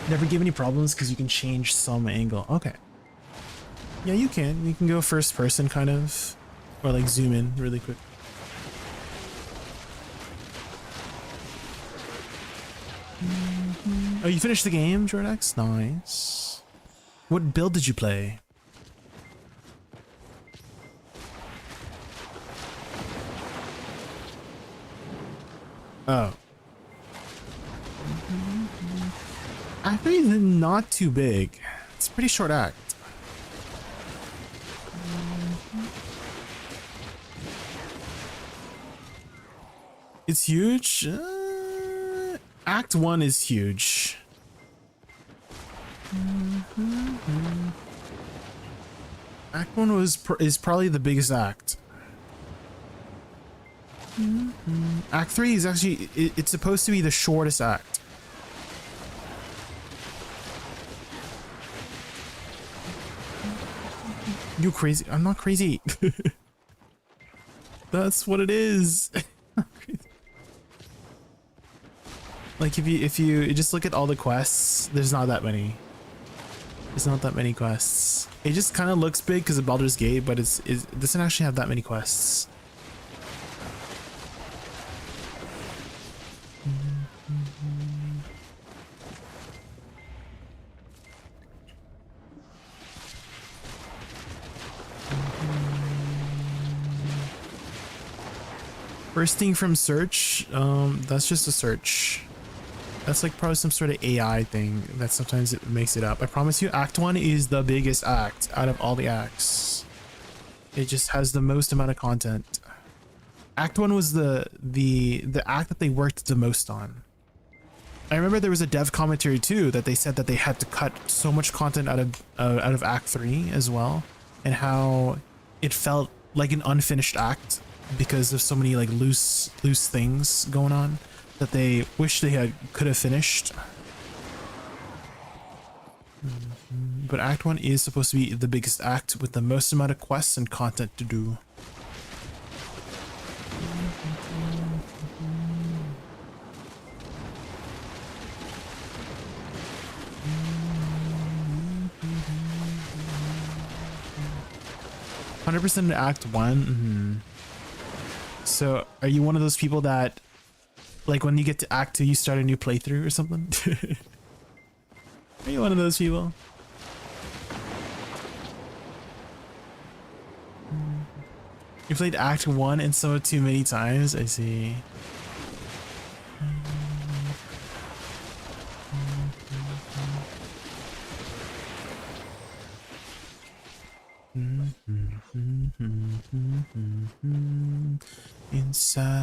Never give any problems because you can change some angle. Okay. Yeah, you can. You can go first person kind of. Or like zoom in really quick. Oh, you finished the game, Jordex? Nice. What build did you play? Oh. Actually, it's not too big. It's a pretty short act. It's huge. Act 1 is huge. Act 1 is probably the biggest act. Act 3 is actually it's supposed to be the shortest act. You crazy? I'm not crazy. That's what it is. Like if you just look at all the quests, there's not that many. There's not that many quests. It just kind of looks big because of Baldur's Gate, but it doesn't actually have that many quests. First thing from search, that's just a search. That's like probably some sort of AI thing that sometimes it makes it up. I promise you, Act 1 is the biggest act out of all the acts. It just has the most amount of content. Act 1 was the act that they worked the most on. I remember there was a dev commentary too that they said that they had to cut so much content out of Act 3 as well, and how it felt like an unfinished act because of so many like loose things going on that they wish they could have finished. But Act 1 is supposed to be the biggest act with the most amount of quests and content to do. "100% Act 1? So are you one of those people that, like, when you get to Act 2, you start a new playthrough or something? Are you one of those people? You played Act 1 and so too many times? I see. Inside,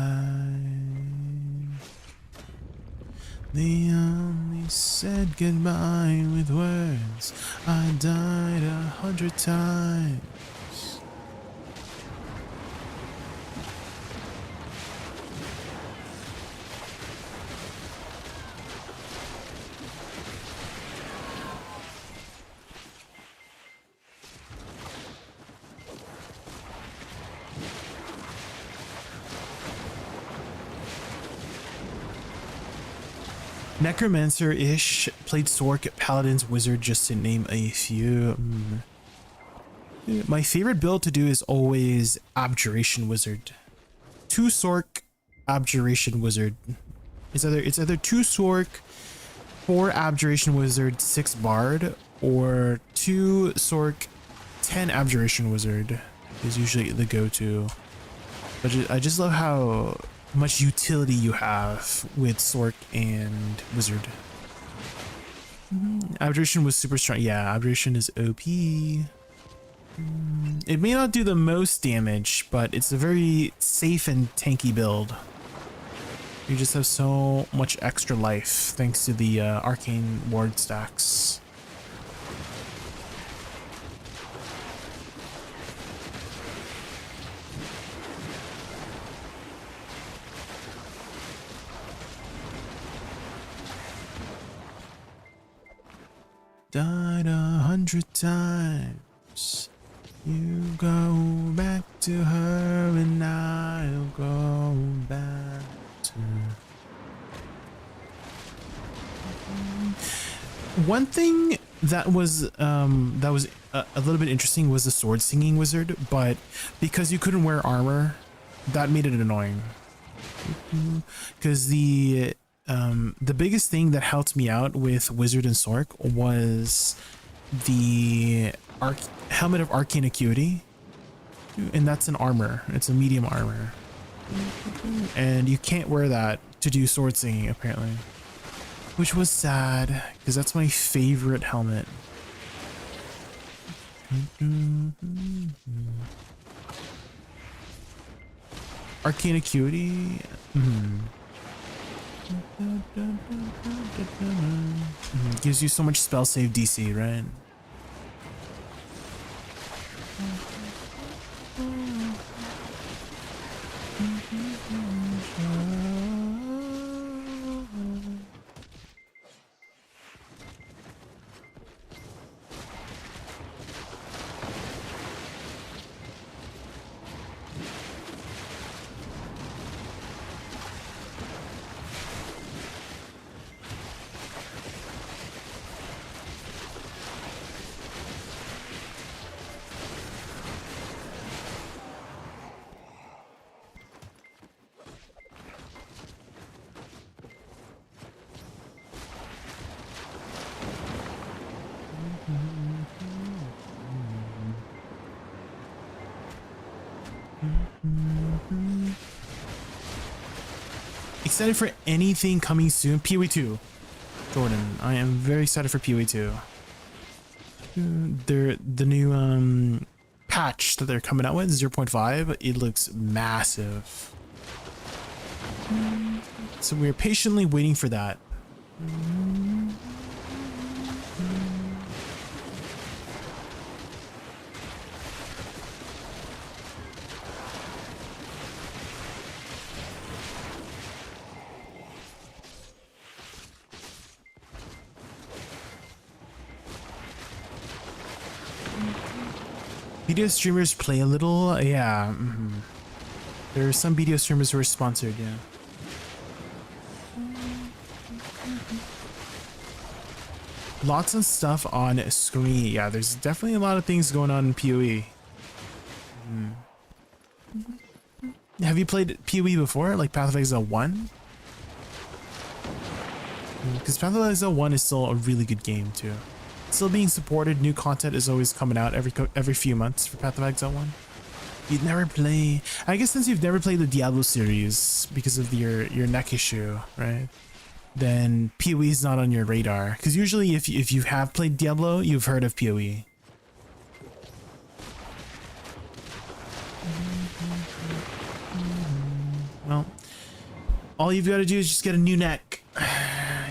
they only said goodbye with words. I died 100 times. Necromancer-ish, played Sork, Paladins, Wizard, just to name a few. My favorite build to do is always Abjuration Wizard. 2 Sork, Abjuration Wizard. It's either 2 Sork, 4 Abjuration Wizard, 6 Bard, or 2 Sork, 10 Abjuration Wizard is usually the go-to. But I just love how much utility you have with Sork and Wizard. Abjuration was super strong. Yeah, Abjuration is OP. It may not do the most damage, but it's a very safe and tanky build. You just have so much extra life thanks to the arcane ward stacks. Died 100 times. You go back to her and I'll go back to her. One thing that was a little bit interesting was the sword singing wizard, but because you couldn't wear armor, that made it annoying. Because the biggest thing that helped me out with Wizard and Sork was the Helmet of Arcane Acuity, and that's an armor. It's a medium armor, and you can't wear that to do sword singing apparently, which was sad because that's my favorite helmet. Arcane Acuity. Gives you so much spell save DC, right? Excited for anything coming soon? PoE 2. Jordan, I am very excited for PoE 2. The new patch that they're coming out with, 0.5, it looks massive. So we're patiently waiting for that. Video streamers play a little, yeah. There are some video streamers who are sponsored, yeah. Lots of stuff on screen. Yeah, there's definitely a lot of things going on in PoE. Have you played PoE before, like Path of Exile 1? Because Path of Exile 1 is still a really good game too. Still being supported. New content is always coming out every few months for Path of Exile 1. You'd never play, I guess, since you've never played the Diablo series because of your neck issue, right? Then PoE is not on your radar. Because usually if you have played Diablo, you've heard of PoE. Well, all you've got to do is just get a new neck.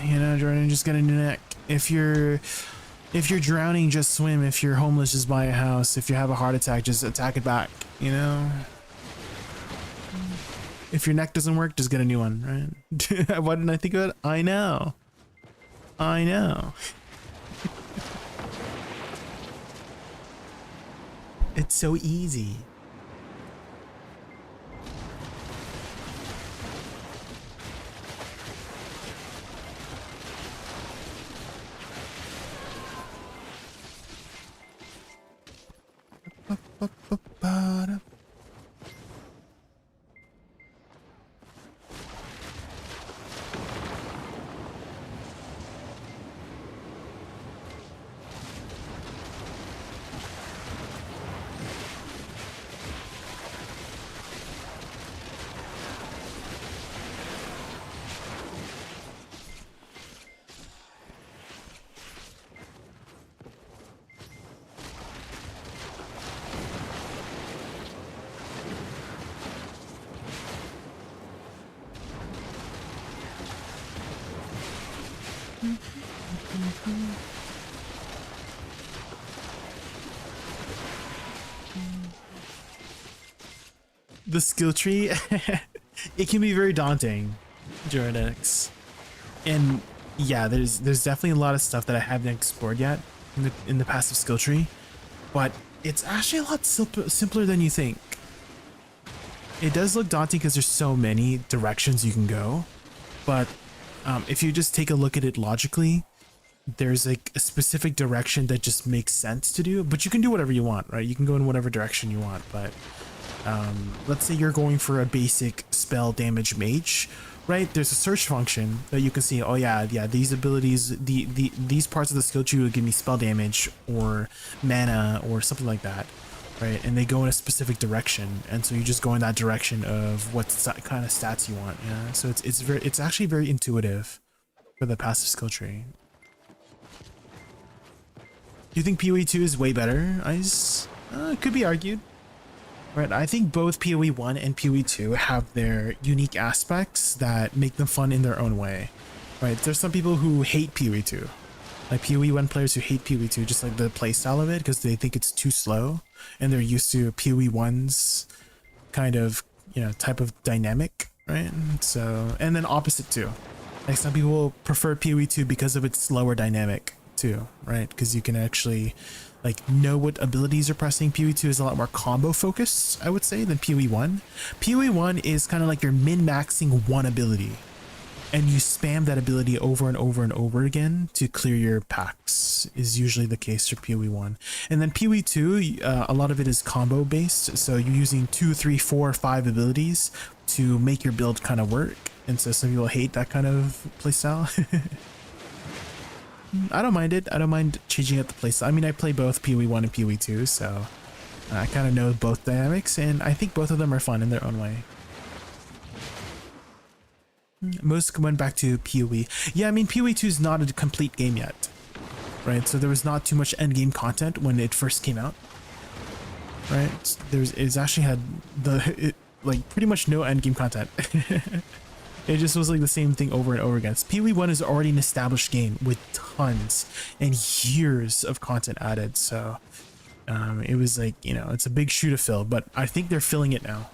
You know, Jordan, just get a new neck. If you're drowning, just swim. If you're homeless, just buy a house. If you have a heart attack, just attack it back, you know? If your neck doesn't work, just get a new one, right? Why didn't I think of it? I know. I know. It's so easy. Ba-da. The skill tree, it can be very daunting, Jordanx. And yeah, there's definitely a lot of stuff that I haven't explored yet in the passive skill tree, but it's actually a lot simpler than you think. It does look daunting because there's so many directions you can go, but if you just take a look at it logically, there's like a specific direction that just makes sense to do, but you can do whatever you want, right? You can go in whatever direction you want, but let's say you're going for a basic spell damage mage, right? There's a search function that you can see, oh yeah, these abilities, these parts of the skill tree will give me spell damage or mana or something like that, right? And they go in a specific direction, and so you just go in that direction of what kind of stats you want. Yeah, so it's actually very intuitive for the passive skill tree. Do you think PoE 2 is way better, Ice? It could be argued. Right, I think both PoE 1 and PoE 2 have their unique aspects that make them fun in their own way. Right, there's some people who hate PoE 2. Like PoE 1 players who hate PoE 2, just like the playstyle of it, because they think it's too slow, and they're used to PoE 1's kind of, you know, type of dynamic, right? So, and then opposite too. Like some people prefer PoE 2 because of its slower dynamic too, right? Because you can actually like know what abilities are pressing. PoE 2 is a lot more combo focused, I would say, than PoE 1. PoE 1 is kind of like you're min-maxing one ability, and you spam that ability over and over and over again to clear your packs, is usually the case for PoE 1. And then PoE 2, a lot of it is combo based, so you're using 2, 3, 4, 5 abilities to make your build kind of work, and so some people hate that kind of playstyle. I don't mind it. I don't mind changing up the playstyle. I mean, I play both PoE 1 and PoE 2, so I kind of know both dynamics, and I think both of them are fun in their own way. Most went back to PoE. Yeah, I mean, PoE 2 is not a complete game yet, right? So there was not too much endgame content when it first came out, right? It's actually had like pretty much no endgame content. It just was like the same thing over and over again. PoE 1 is already an established game with tons and years of content added, so it was like, you know, it's a big shoe to fill, but I think they're filling it now.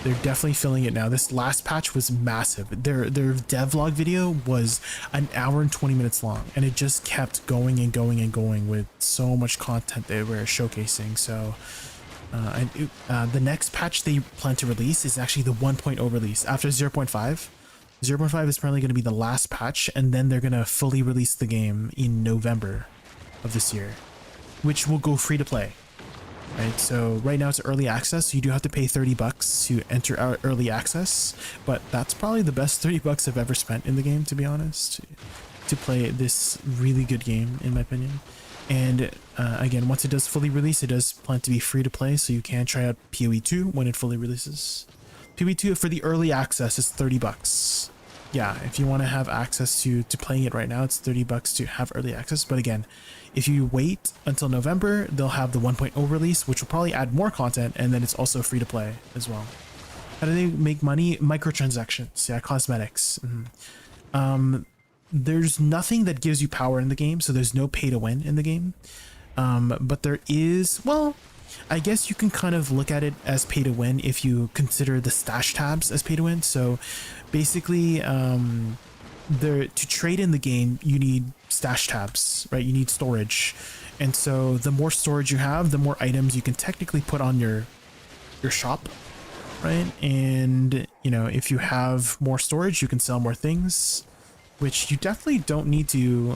They're definitely filling it now. This last patch was massive. Their devlog video was an hour and 20 minutes long, and it just kept going and going and going with so much content they were showcasing. So the next patch they plan to release is actually the 1.0 release after 0.5. 0.5 is probably going to be the last patch, and then they're going to fully release the game in November of this year, which will go free to play. Right, so right now it's early access, so you do have to pay $30 to enter our early access, but that's probably the best $30 I've ever spent in the game, to be honest, to play this really good game, in my opinion. And again, once it does fully release, it does plan to be free to play, so you can try out PoE 2 when it fully releases. PoE 2 for the early access is $30. Yeah, if you want to have access to playing it right now, it's $30 to have early access. But again, if you wait until November, they'll have the 1.0 release, which will probably add more content, and then it's also free to play as well. How do they make money? Microtransactions, yeah, cosmetics. There's nothing that gives you power in the game, so there's no pay to win in the game. But there is, well, I guess you can kind of look at it as pay to win if you consider the stash tabs as pay to win. So basically, to trade in the game, you need stash tabs, right? You need storage. And so the more storage you have, the more items you can technically put on your shop, right? And, you know, if you have more storage, you can sell more things, which you definitely don't need to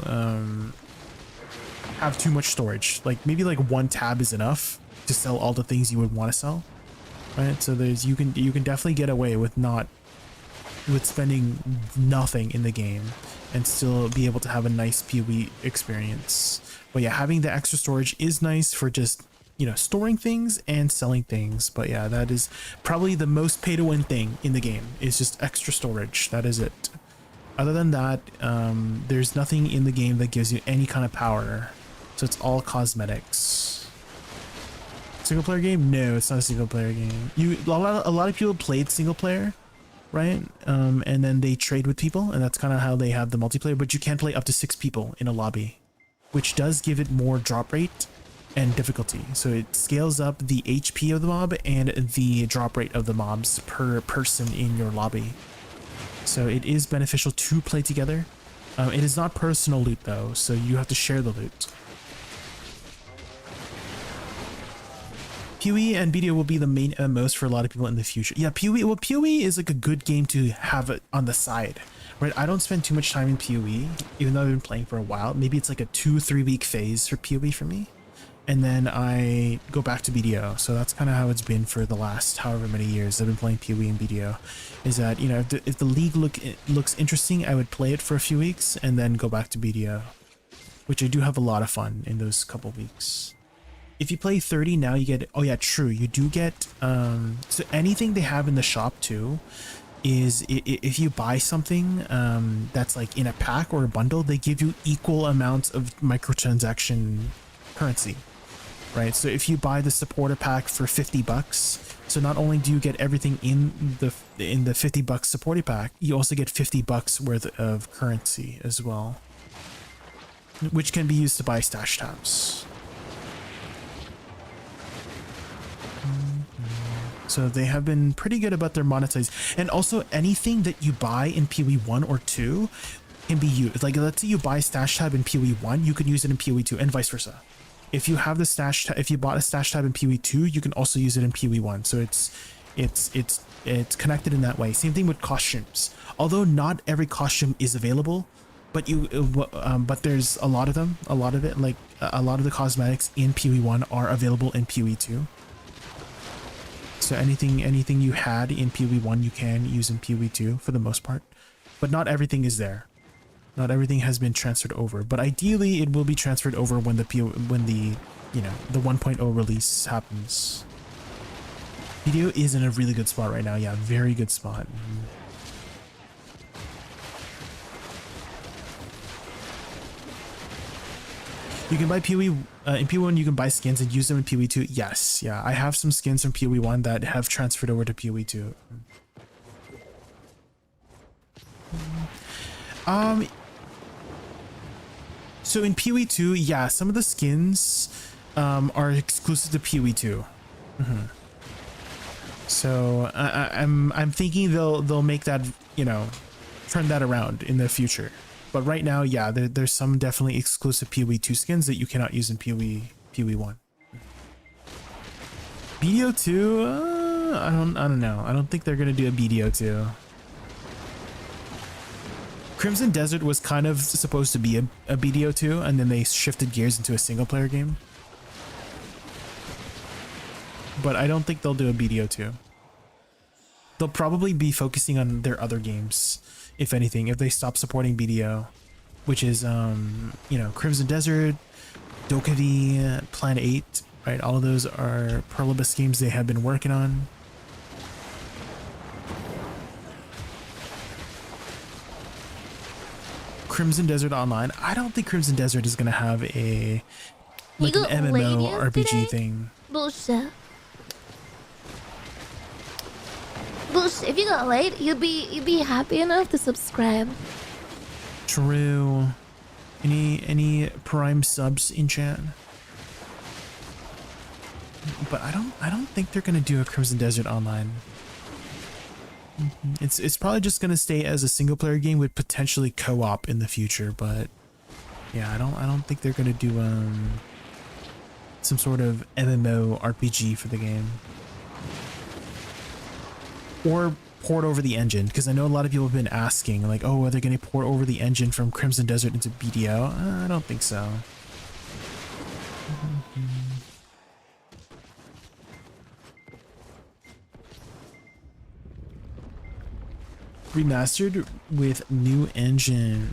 have too much storage. Like maybe like one tab is enough to sell all the things you would want to sell, right? So there's you can definitely get away with spending nothing in the game and still be able to have a nice PoE experience. But yeah, having the extra storage is nice for just, you know, storing things and selling things. But yeah, that is probably the most pay to win thing in the game, is just extra storage. That is it. Other than that, there's nothing in the game that gives you any kind of power. So it's all cosmetics. Single player game? No, it's not a single player game. A lot of people played single player, right? And then they trade with people, and that's kind of how they have the multiplayer. But you can play up to 6 people in a lobby, which does give it more drop rate and difficulty. So it scales up the HP of the mob and the drop rate of the mobs per person in your lobby. So it is beneficial to play together. It is not personal loot though, so you have to share the loot. PoE and BDO will be the main MMOs for a lot of people in the future. Yeah, PoE is like a good game to have it on the side, right? I don't spend too much time in PoE, even though I've been playing for a while. Maybe it's like a 2-3 week phase for PoE for me, and then I go back to BDO. So that's kind of how it's been for the last however many years I've been playing PoE and BDO. Is that, you know, if the league looks interesting, I would play it for a few weeks and then go back to BDO, which I do have a lot of fun in those couple weeks. If you play 30 now, you get, oh yeah, true, you do get, so anything they have in the shop too is if you buy something that's like in a pack or a bundle, they give you equal amounts of microtransaction currency, right? So if you buy the supporter pack for $50, so not only do you get everything in the $50 supporter pack, you also get $50 worth of currency as well, which can be used to buy stash tabs. So they have been pretty good about their monetization. And also anything that you buy in PoE 1 or 2 can be used. Like, let's say you buy stash tab in PoE 1, you can use it in PoE 2 and vice versa. If you have the stash tab, if you bought a stash tab in PoE 2, you can also use it in PoE 1. So it's connected in that way. Same thing with costumes. Although not every costume is available, but but there's a lot of them. A lot of it, like a lot of the cosmetics in PoE 1 are available in PoE 2. So anything you had in PoE 1 you can use in PoE 2 for the most part, but not everything is there. Not everything has been transferred over, but ideally it will be transferred over when the 1.0 release happens. Video is in a really good spot right now. Yeah, very good spot. You can buy PoE in PoE 1. You can buy skins and use them in PoE 2. Yes, yeah, I have some skins from PoE 1 that have transferred over to PoE 2. So in PoE 2, yeah, some of the skins are exclusive to PoE 2. So I'm thinking they'll make that, you know, turn that around in the future. But right now, yeah, there's some definitely exclusive PoE 2 skins that you cannot use in PoE 1. BDO 2, I don't know. I don't think they're gonna do a BDO 2. Crimson Desert was kind of supposed to be a BDO 2, and then they shifted gears into a single player game. But I don't think they'll do a BDO 2. They'll probably be focusing on their other games, if anything, if they stop supporting BDO, which is, you know, Crimson Desert, Dokkaevi, Plan 8, right? All of those are Perlibus games they have been working on. Crimson Desert Online. I don't think Crimson Desert is going to have an MMO RPG thing. Bullshit. Bullshit. If you got laid, you'd be happy enough to subscribe. True. Any Prime subs in chat? But I don't think they're gonna do a Crimson Desert Online. It's probably just gonna stay as a single player game with potentially co-op in the future. But yeah, I don't think they're gonna do some sort of MMO RPG for the game. Or port over the engine, because I know a lot of people have been asking, like, oh, are they going to port over the engine from Crimson Desert into BDO? I don't think so. Remastered with new engine.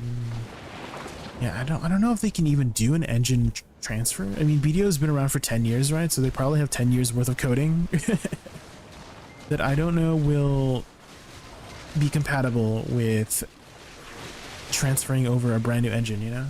Yeah, I don't know if they can even do an engine transfer. I mean, BDO's been around for 10 years, right? So they probably have 10 years worth of coding that I don't know will be compatible with transferring over a brand new engine, you know?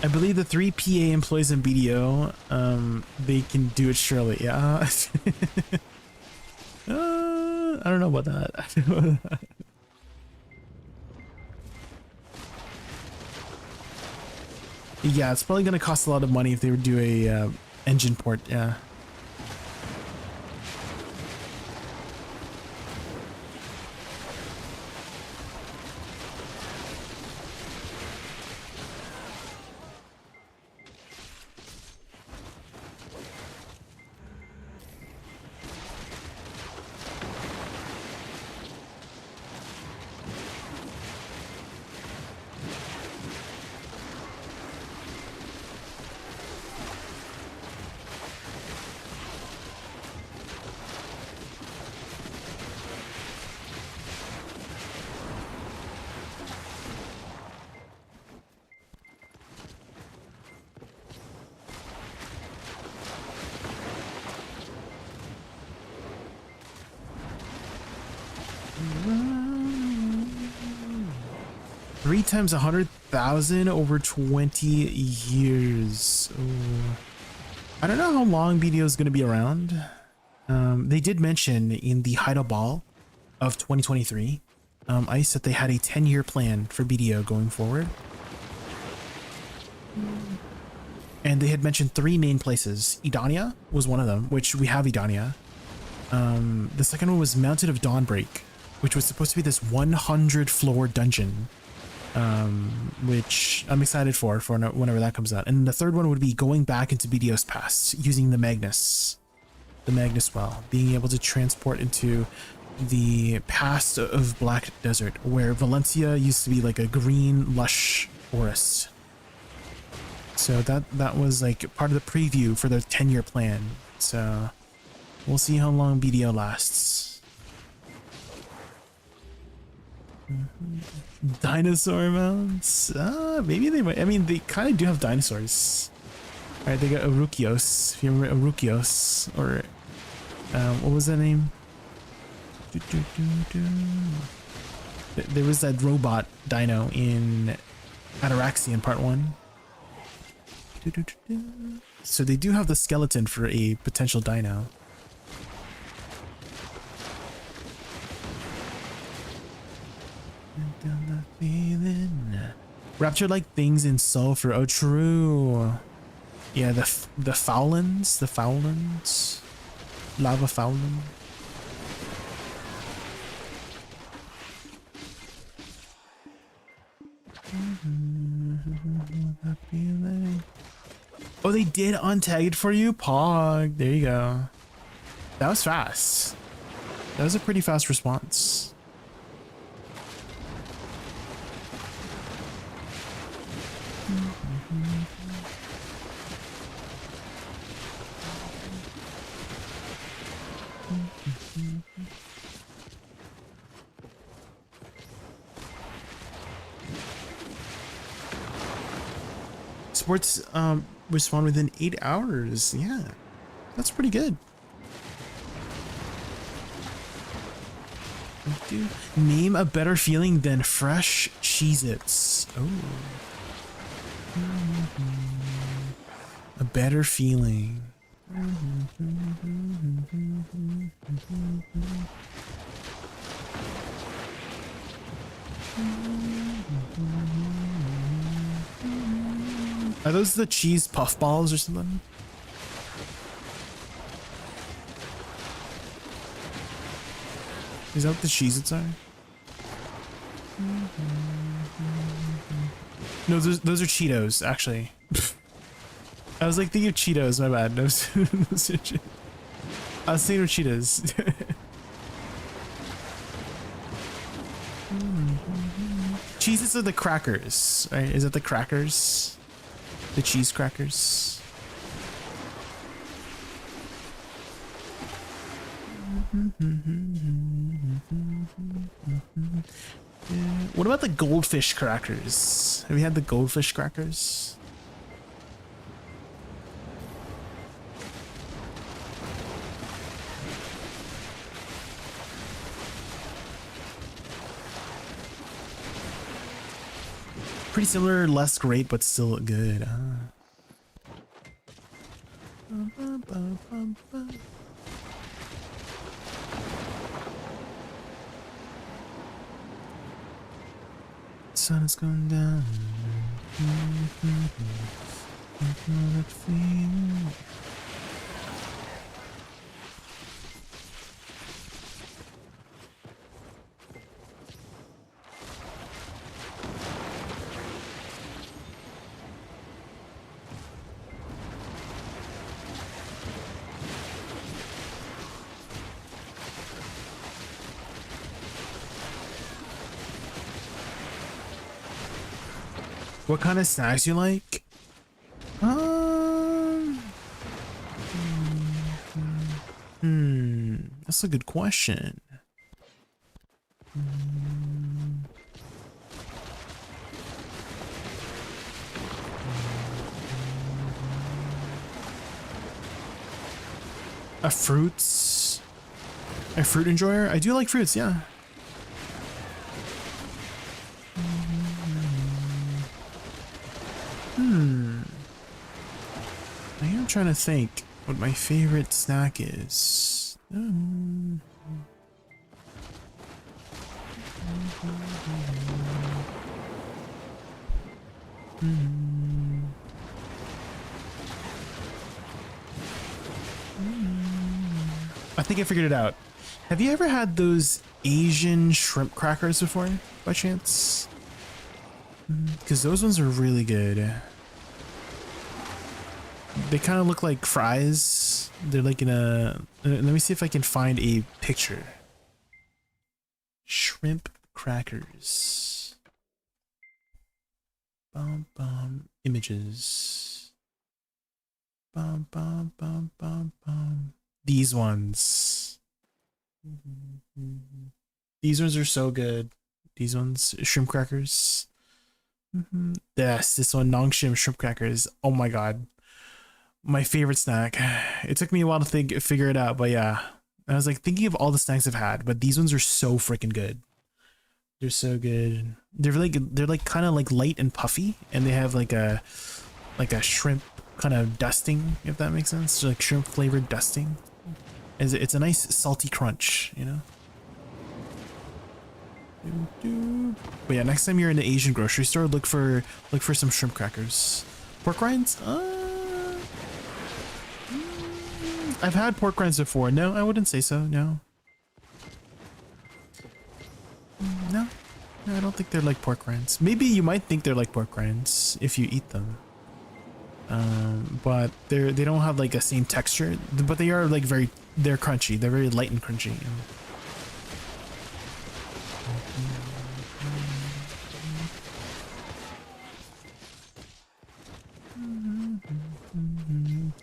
I believe the 3 PA employees in BDO, they can do it surely. Yeah. I don't know about that. Yeah, it's probably going to cost a lot of money if they would do a engine port. Yeah. Three times 100,000 over 20 years. Oh. I don't know how long BDO is going to be around. They did mention in the Heidel Ball of 2023, ICE that they had a 10-year plan for BDO going forward. And they had mentioned 3 main places. Edania was one of them, which we have Edania. The second one was Mountain of Dawnbreak, which was supposed to be this 100-floor dungeon. Which I'm excited for whenever that comes out. And the third one would be going back into BDO's past using the Magnus well, being able to transport into the past of Black Desert, where Valencia used to be like a green, lush forest. So that was like part of the preview for the 10-year plan. So we'll see how long BDO lasts. Dinosaur mounts? Maybe they might. I mean, they kind of do have dinosaurs. Alright, they got Arukios. If you remember Arukios, or what was that name? There was that robot dino in Ataraxian Part 1. So they do have the skeleton for a potential dino. Rapture-like things in sulfur. Oh, true. Yeah, the Fowlins, lava Fowlin. Oh, they did untag it for you, Pog. There you go. That was fast. That was a pretty fast response. Sports respond within 8 hours. Yeah, that's pretty good. Name a better feeling than fresh Cheez-Its. Oh. A better feeling. Are those the cheese puff balls or something? Is that what the Cheez-Its are? No, those are Cheetos, actually. I was like thinking of Cheetos, my bad. I was thinking of Cheetos. Cheeses are the crackers, right? Is it the crackers? The cheese crackers? What about the goldfish crackers? Have you had the goldfish crackers? Pretty similar, less great, but still good. Sun is going down. What kind of snacks you like? That's a good question. A fruit enjoyer? I do like fruits, yeah. I am trying to think what my favorite snack is. I think I figured it out. Have you ever had those Asian shrimp crackers before, by chance? Because those ones are really good. They kind of look like fries. They're like in a... Let me see if I can find a picture. Shrimp crackers. Bum bum. Images. Bum bum bum bum bum. These ones. These ones are so good. These ones, shrimp crackers. Yes, this one, Nongshim shrimp crackers. Oh my god. My favorite snack. It took me a while to figure it out, but yeah. I was like thinking of all the snacks I've had, but these ones are so freaking good. They're so good. They're like kind of like light and puffy, and they have like a shrimp kind of dusting, if that makes sense. So like shrimp flavored dusting. It's a nice salty crunch, you know. But yeah, next time you're in the Asian grocery store, look for some shrimp crackers. Pork rinds? I've had pork rinds before. No, I wouldn't say so. No. No, I don't think they're like pork rinds. Maybe you might think they're like pork rinds if you eat them. But they don't have like a same texture. But they are like they're crunchy. They're very light and crunchy.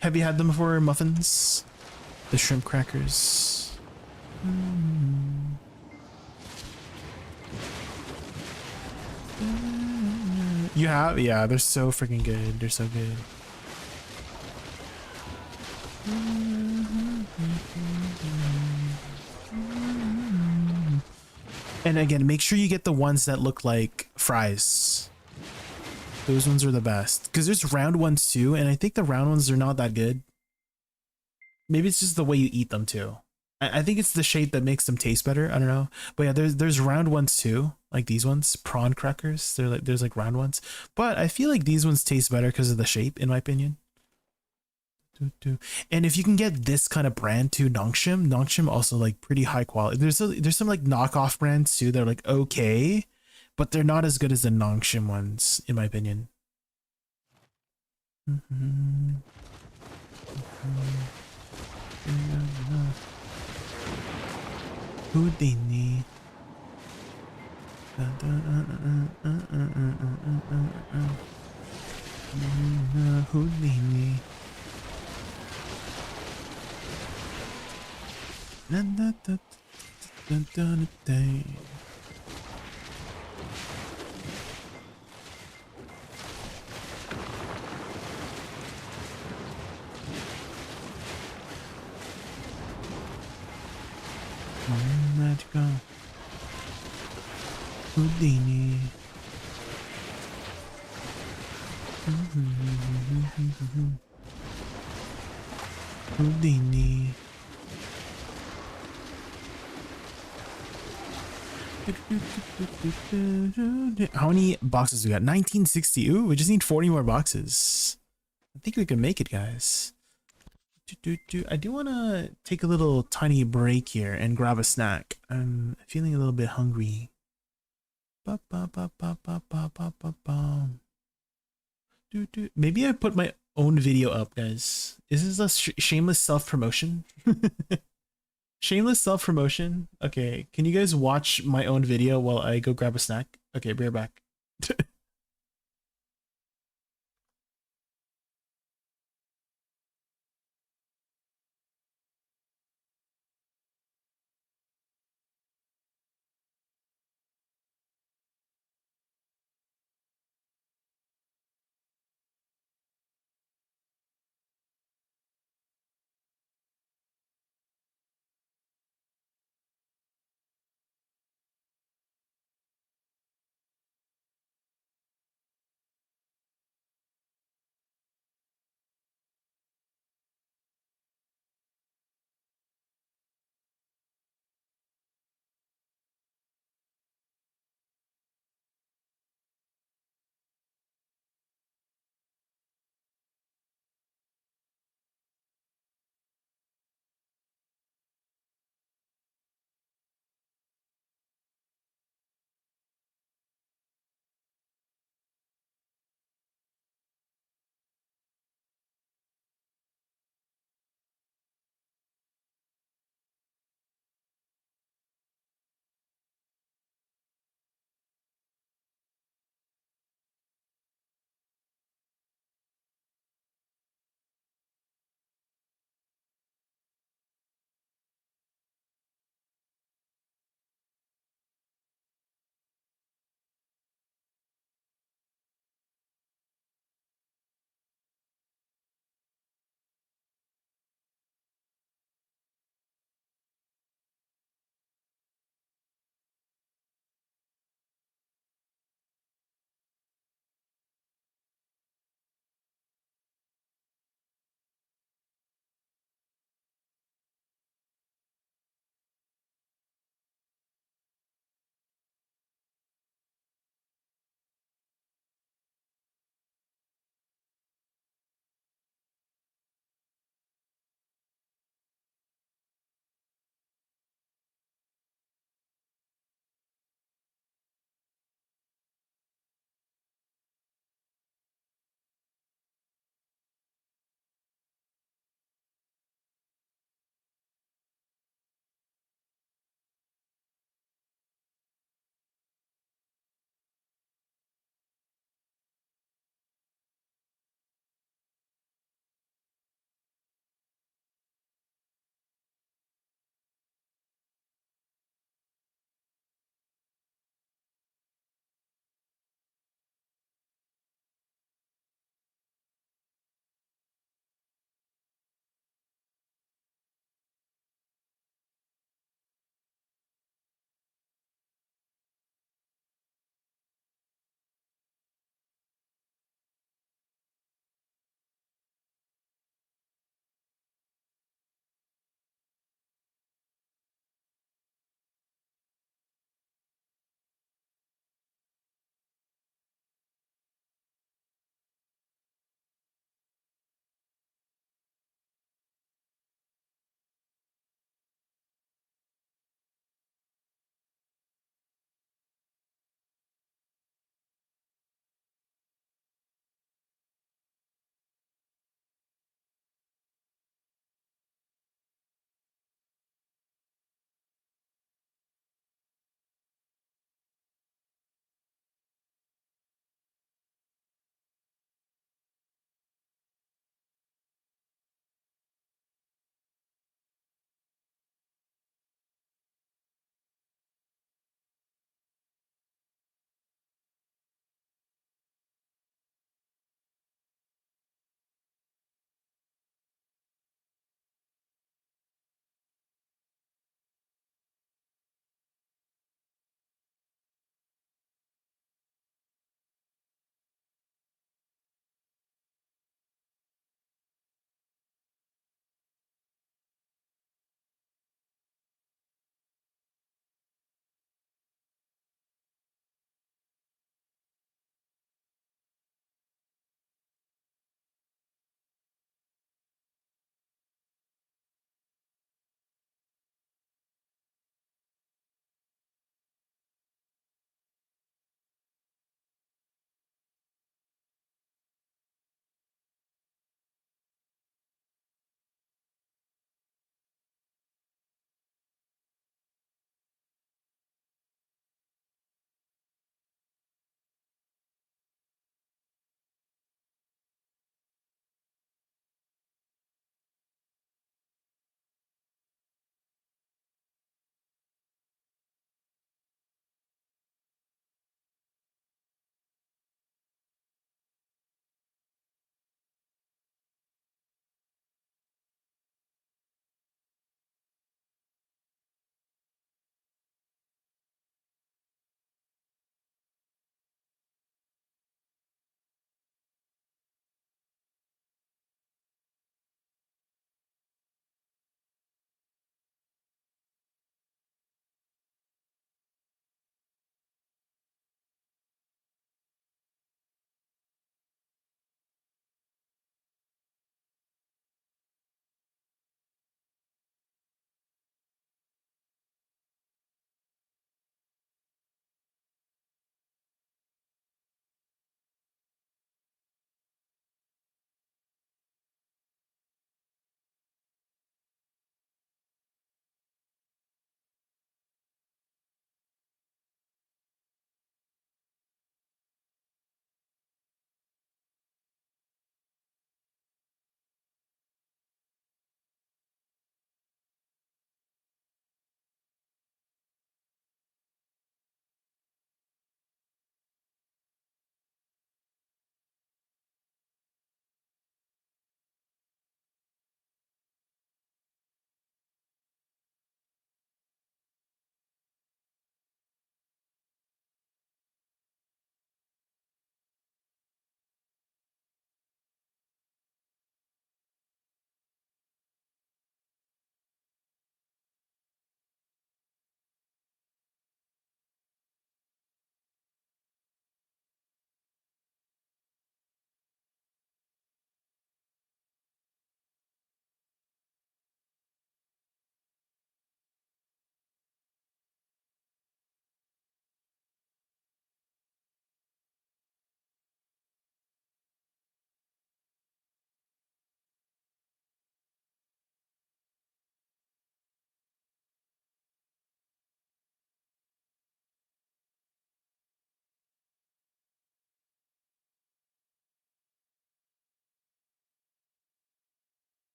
Have you had them before, muffins? The shrimp crackers. You have? Yeah, they're so freaking good. They're so good. And again, make sure you get the ones that look like fries. Those ones are the best. Because there's round ones too, and I think the round ones are not that good. Maybe it's just the way you eat them too. I think it's the shape that makes them taste better. I don't know. But yeah, there's round ones too. Like these ones, prawn crackers. There's like round ones. But I feel like these ones taste better because of the shape, in my opinion. And if you can get this kind of brand too, Nongshim also like pretty high quality. There's some like knockoff brands too that are like okay, but they're not as good as the Nongshim ones, in my opinion. Houdini. Houdini. Magical Houdini. Houdini. How many boxes we got? 1960. Ooh, we just need 40 more boxes. I think we can make it, guys. I do want to take a little tiny break here and grab a snack. I'm feeling a little bit hungry. Maybe I put my own video up, guys. Is this a shameless self-promotion? Shameless self-promotion? Okay, can you guys watch my own video while I go grab a snack? Okay, be right back.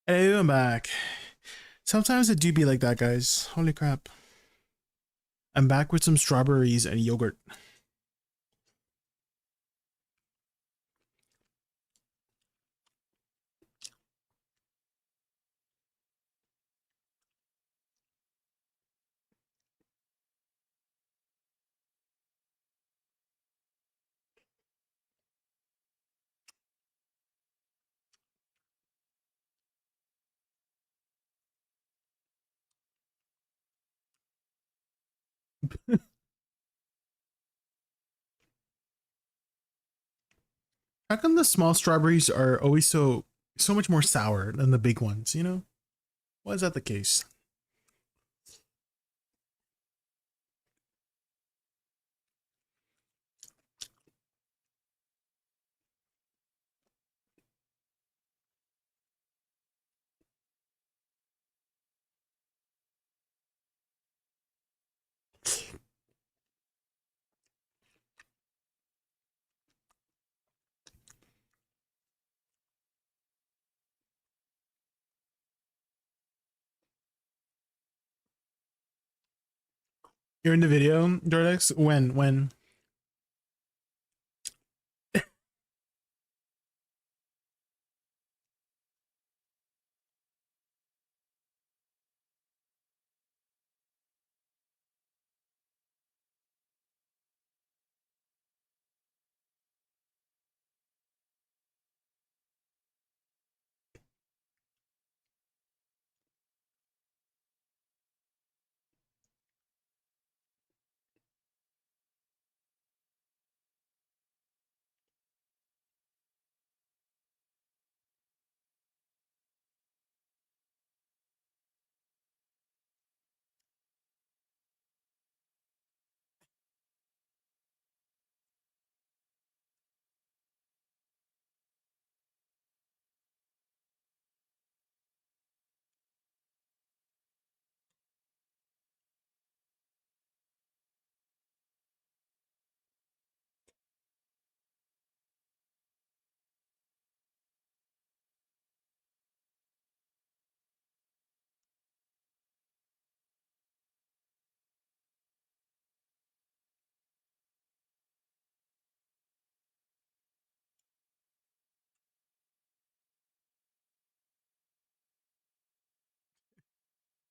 Hey, I'm back. Sometimes it do be like that, guys. Holy crap. I'm back with some strawberries and yogurt. How come the small strawberries are always so much more sour than the big ones, you know? Why is that the case? You're in the video, Dordex? When?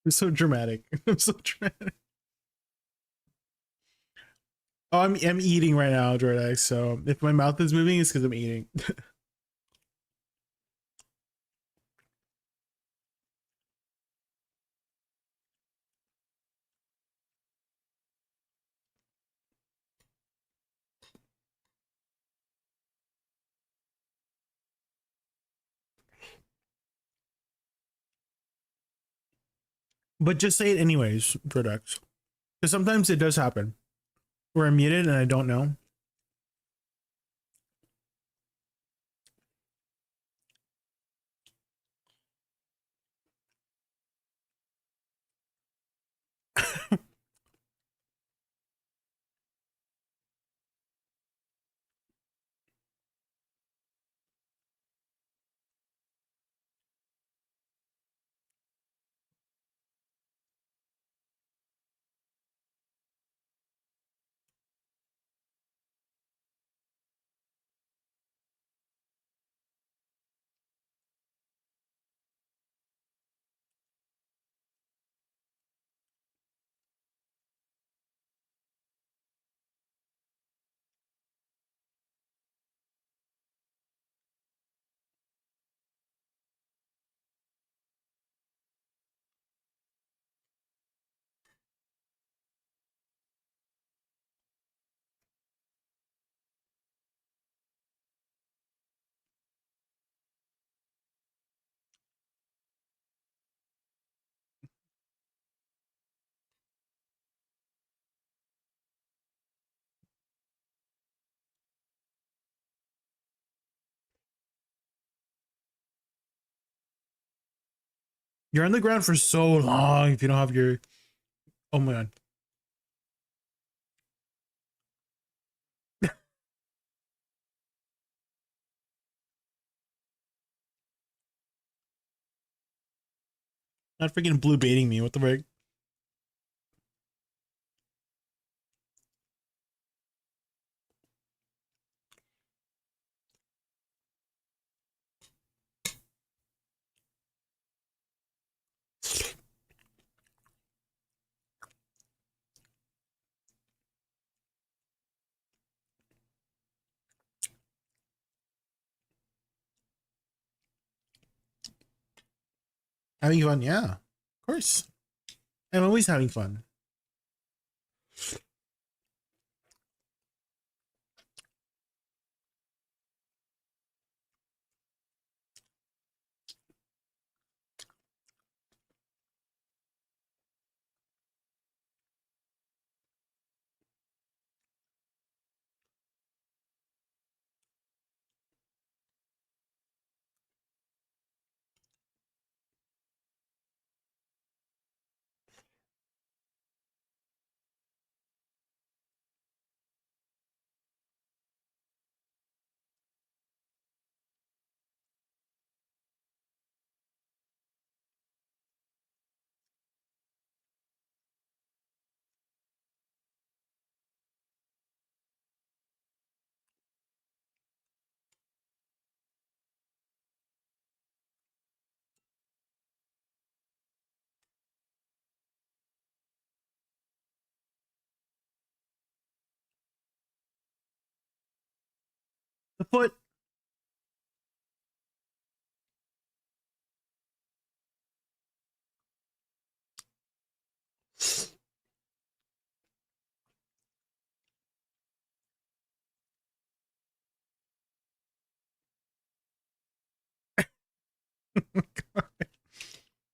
I'm so dramatic. I'm so dramatic. Oh, I'm eating right now, Dordex, so if my mouth is moving, it's because I'm eating. But just say it anyways, Dordex. Because sometimes it does happen. Where I'm muted and I don't know. You're on the ground for so long if you don't have your... Oh my god. Not freaking blue baiting me. What the frick? Having fun, yeah. Of course. I'm always having fun. The foot.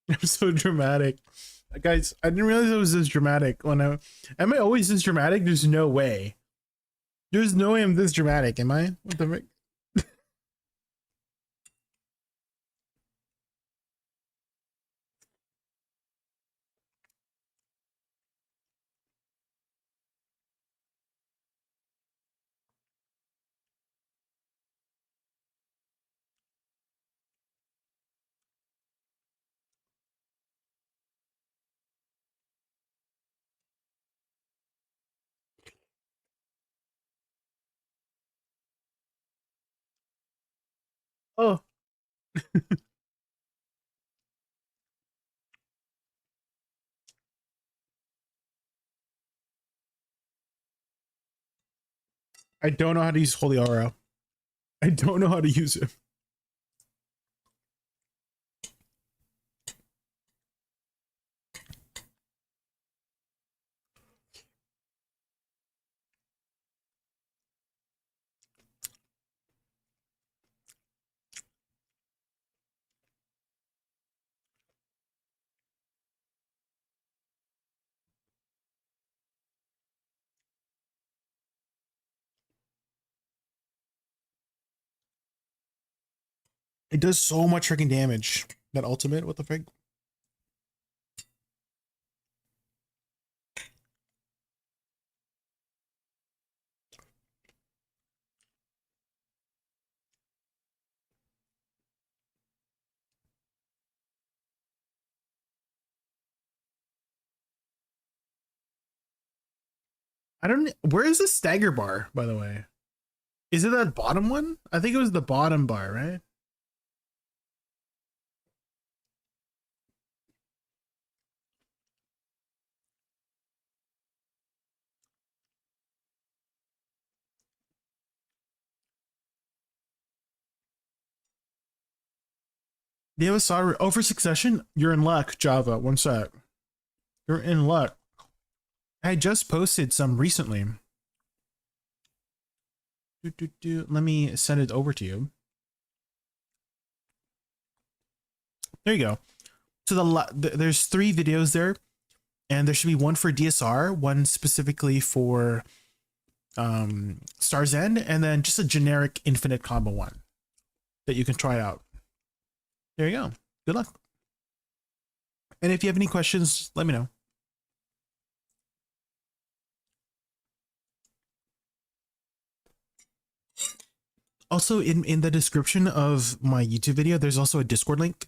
I'm so dramatic. Guys, I didn't realize it was this dramatic when am I always this dramatic? There's no way. There's no way I'm this dramatic, am I? What the frick? Oh. I don't know how to use Holy Aura. I don't know how to use it. It does so much freaking damage. That ultimate, what the frick? I don't. Where is the stagger bar, by the way? Is it that bottom one? I think it was the bottom bar, right? They have a solder. Oh, for Succession? You're in luck, Java. One sec. You're in luck. I just posted some recently. Let me send it over to you. There you go. So there's 3 videos there, and there should be one for DSR, one specifically for Star's End, and then just a generic infinite combo one that you can try out. There you go. Good luck. And if you have any questions, let me know. Also, in the description of my YouTube video, there's also a Discord link.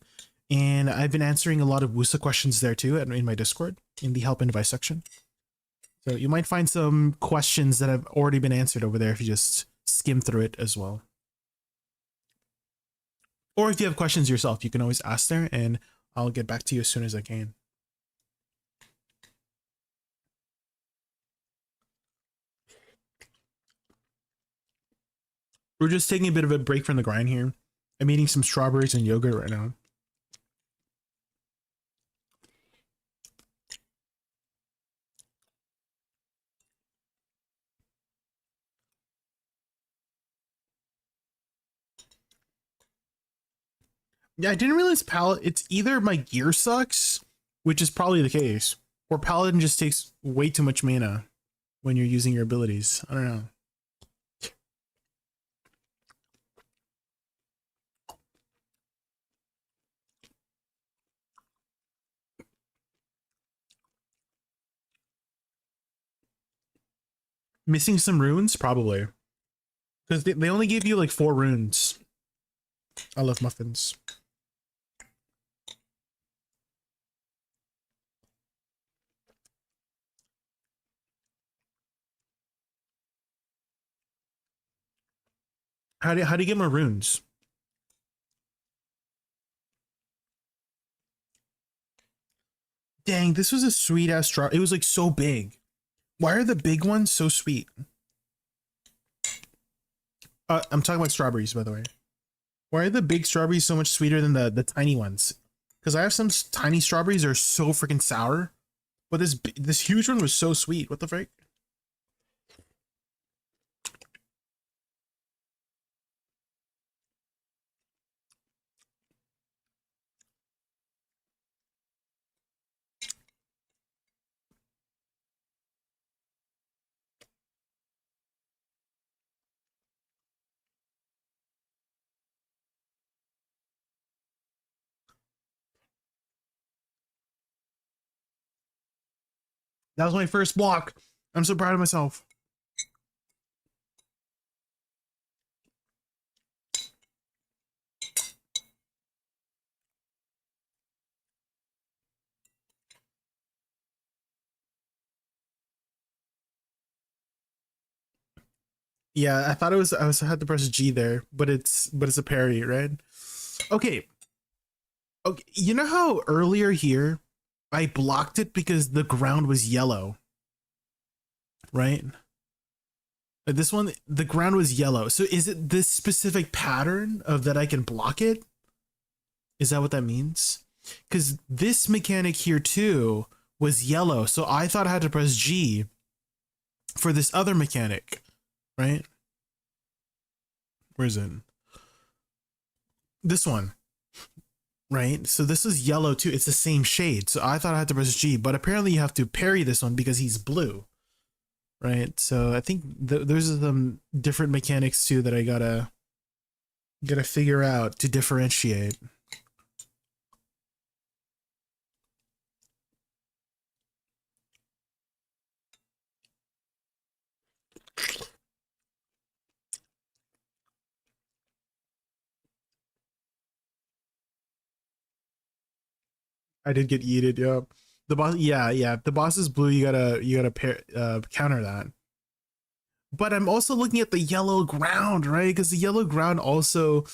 And I've been answering a lot of Woosa questions there too in my Discord in the help and advice section. So you might find some questions that have already been answered over there if you just skim through it as well. Or if you have questions yourself, you can always ask there and I'll get back to you as soon as I can. We're just taking a bit of a break from the grind here. I'm eating some strawberries and yogurt right now. Yeah, I didn't realize it's either my gear sucks, which is probably the case, or Paladin just takes way too much mana when you're using your abilities. I don't know. Missing some runes? Probably. Because they only gave you like 4 runes. I love muffins. How do you get more runes? Dang, this was a sweet ass straw. It was like so big. Why are the big ones so sweet? I'm talking about strawberries, by the way. Why are the big strawberries so much sweeter than the tiny ones? Because I have some tiny strawberries that are so freaking sour, but this huge one was so sweet. What the frick? That was my first block. I'm so proud of myself. Yeah, I thought I had to press G there, but it's a parry, right? Okay. Okay, you know how earlier here I blocked it because the ground was yellow, right? This one, the ground was yellow. So is it this specific pattern of that I can block it? Is that what that means? Because this mechanic here too was yellow. So I thought I had to press G for this other mechanic, right? Where is it? This one, right? So this is yellow too. It's the same shade. So I thought I had to press G, but apparently you have to parry this one because he's blue. Right, so I think there's some different mechanics too that I gotta figure out to differentiate. I did get yeeted, yeah. The boss, yeah. The boss is blue. You gotta counter that. But I'm also looking at the yellow ground, right? Because the yellow ground also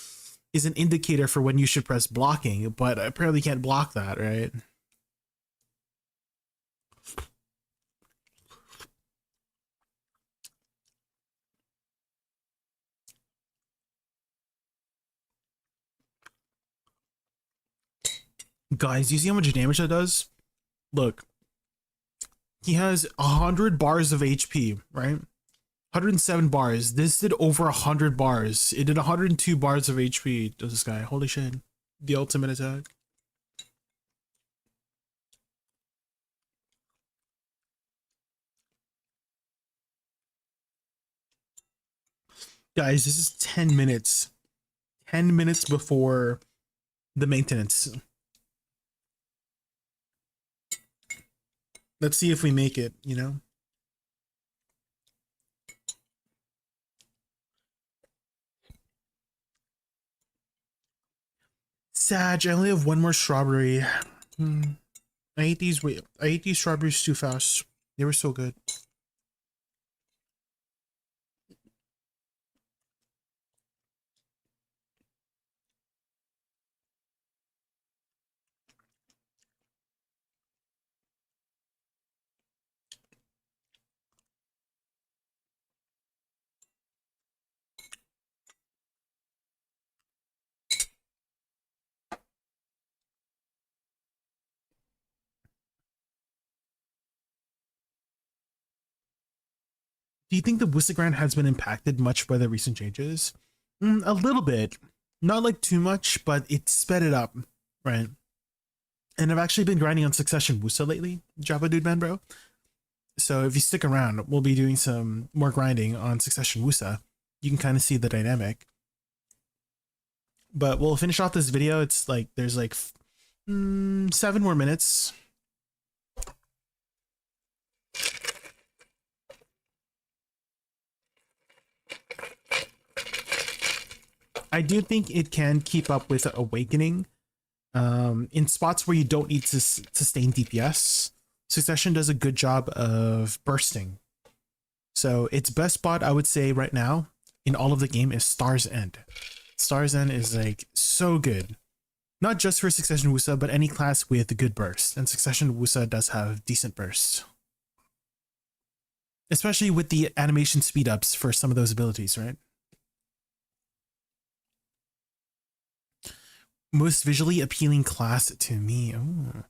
is an indicator for when you should press blocking, but I apparently can't block that, right? Guys, you see how much damage that does? Look, he has 100 bars of HP, right? 107 bars. This did over 100 bars. It did 102 bars of HP. Does this guy? Holy shit. The ultimate attack. Guys, this is 10 minutes. 10 minutes before the maintenance. Let's see if we make it, you know? Sag, I only have one more strawberry. I ate these. Wait, I ate these strawberries too fast. They were so good. Do you think the Woosa grant has been impacted much by the recent changes? A little bit. Not like too much, but it sped it up, right? And I've actually been grinding on Succession Woosa lately, Java Dude Man Bro. So if you stick around, we'll be doing some more grinding on Succession Woosa. You can kind of see the dynamic. But we'll finish off this video. It's like, there's like 7 more minutes. I do think it can keep up with Awakening in spots where you don't need to sustain DPS. Succession does a good job of bursting. So its best spot, I would say right now in all of the game, is Star's End. Star's End is like so good. Not just for Succession Woosa, but any class with a good burst. And Succession Woosa does have decent bursts. Especially with the animation speed-ups for some of those abilities, right? Most visually appealing class to me. Ooh.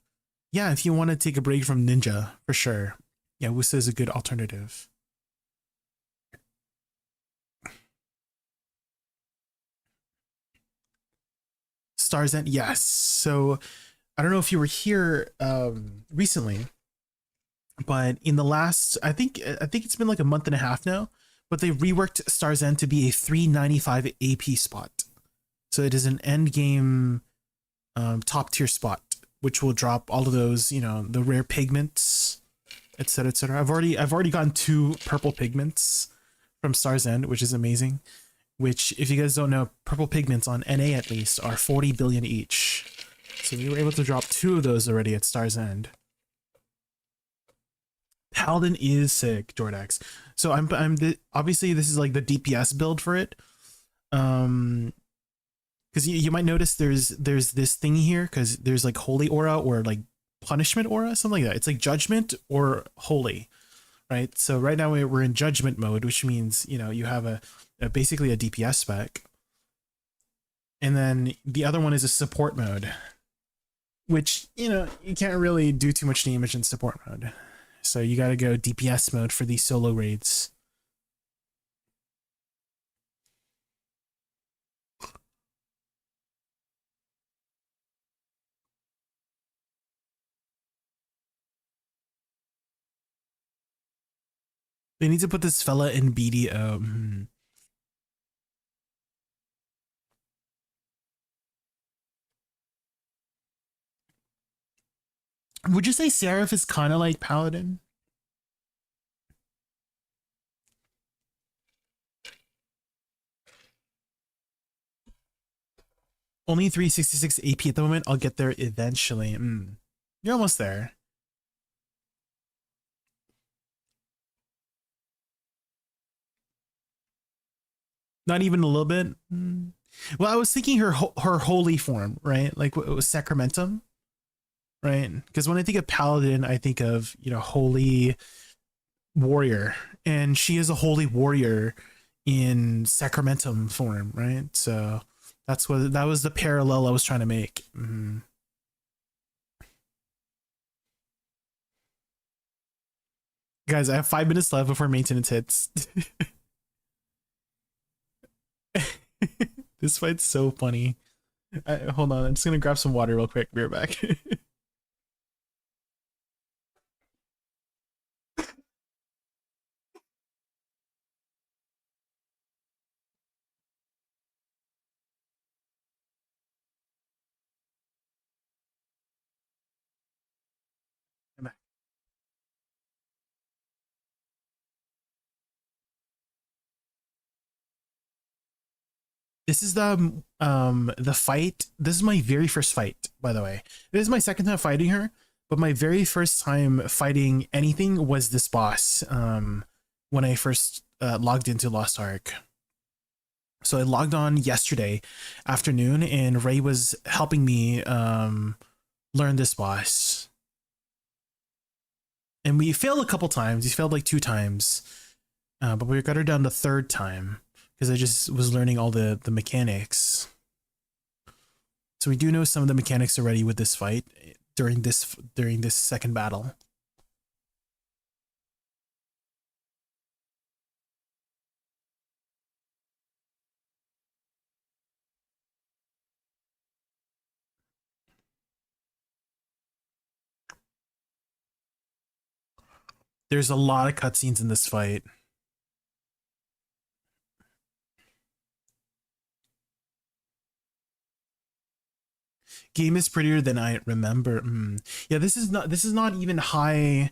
Yeah, if you want to take a break from Ninja, for sure. Yeah, Woosa is a good alternative. Star's End, yes. So I don't know if you were here recently, but in the last, I think it's been like a month and a half now, but they reworked Star's End to be a 395 AP spot. So it is an end game top tier spot, which will drop all of those, you know, the rare pigments, etc., etc. I've already gotten 2 purple pigments from Star's End, which is amazing. Which, if you guys don't know, purple pigments on NA at least are 40 billion each. So we were able to drop 2 of those already at Star's End. Paladin is sick, Jordax. So obviously this is like the DPS build for it. Because you might notice there's this thing here, because there's like holy aura or like punishment aura, something like that. It's like judgment or holy, right? So right now we're in judgment mode, which means, you know, you have basically a DPS spec, and then the other one is a support mode, which, you know, you can't really do too much damage in support mode, so you got to go DPS mode for these solo raids. They need to put this fella in BDO. Would you say Seraph is kind of like Paladin? Only 366 AP at the moment. I'll get there eventually. You're almost there. Not even a little bit. Well, I was thinking her holy form, right? Like it was Sacramentum, right? Because when I think of Paladin, I think of, you know, holy warrior, and she is a holy warrior in Sacramentum form, right? So that was the parallel I was trying to make. Guys, I have 5 minutes left before maintenance hits. This fight's so funny. Hold on, I'm just gonna grab some water real quick. Be right back. I'm back. This is the fight. This is my very first fight, by the way. This is my second time fighting her, but my very first time fighting anything was this boss. When I first logged into Lost Ark. So I logged on yesterday afternoon, and Ray was helping me learn this boss. And we failed a couple times. We failed like 2 times, but we got her down the 3rd time because I just was learning all the mechanics. So we do know some of the mechanics already with this fight during this second battle. There's a lot of cutscenes in this fight. Game is prettier than I remember. Yeah, this is not even high.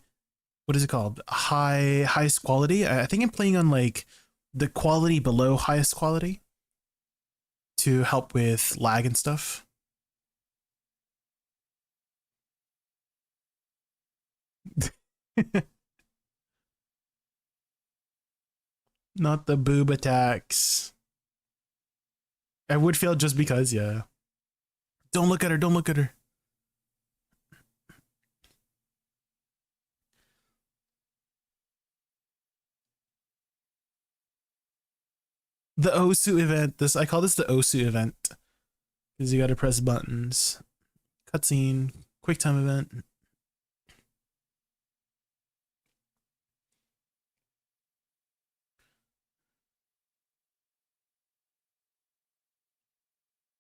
What is it called? Highest quality. I think I'm playing on like the quality below highest quality to help with lag and stuff. Not the boob attacks. I would fail just because, yeah. Don't look at her, don't look at her. The Osu event. I call this the Osu event. Because you gotta press buttons. Cutscene, quick time event.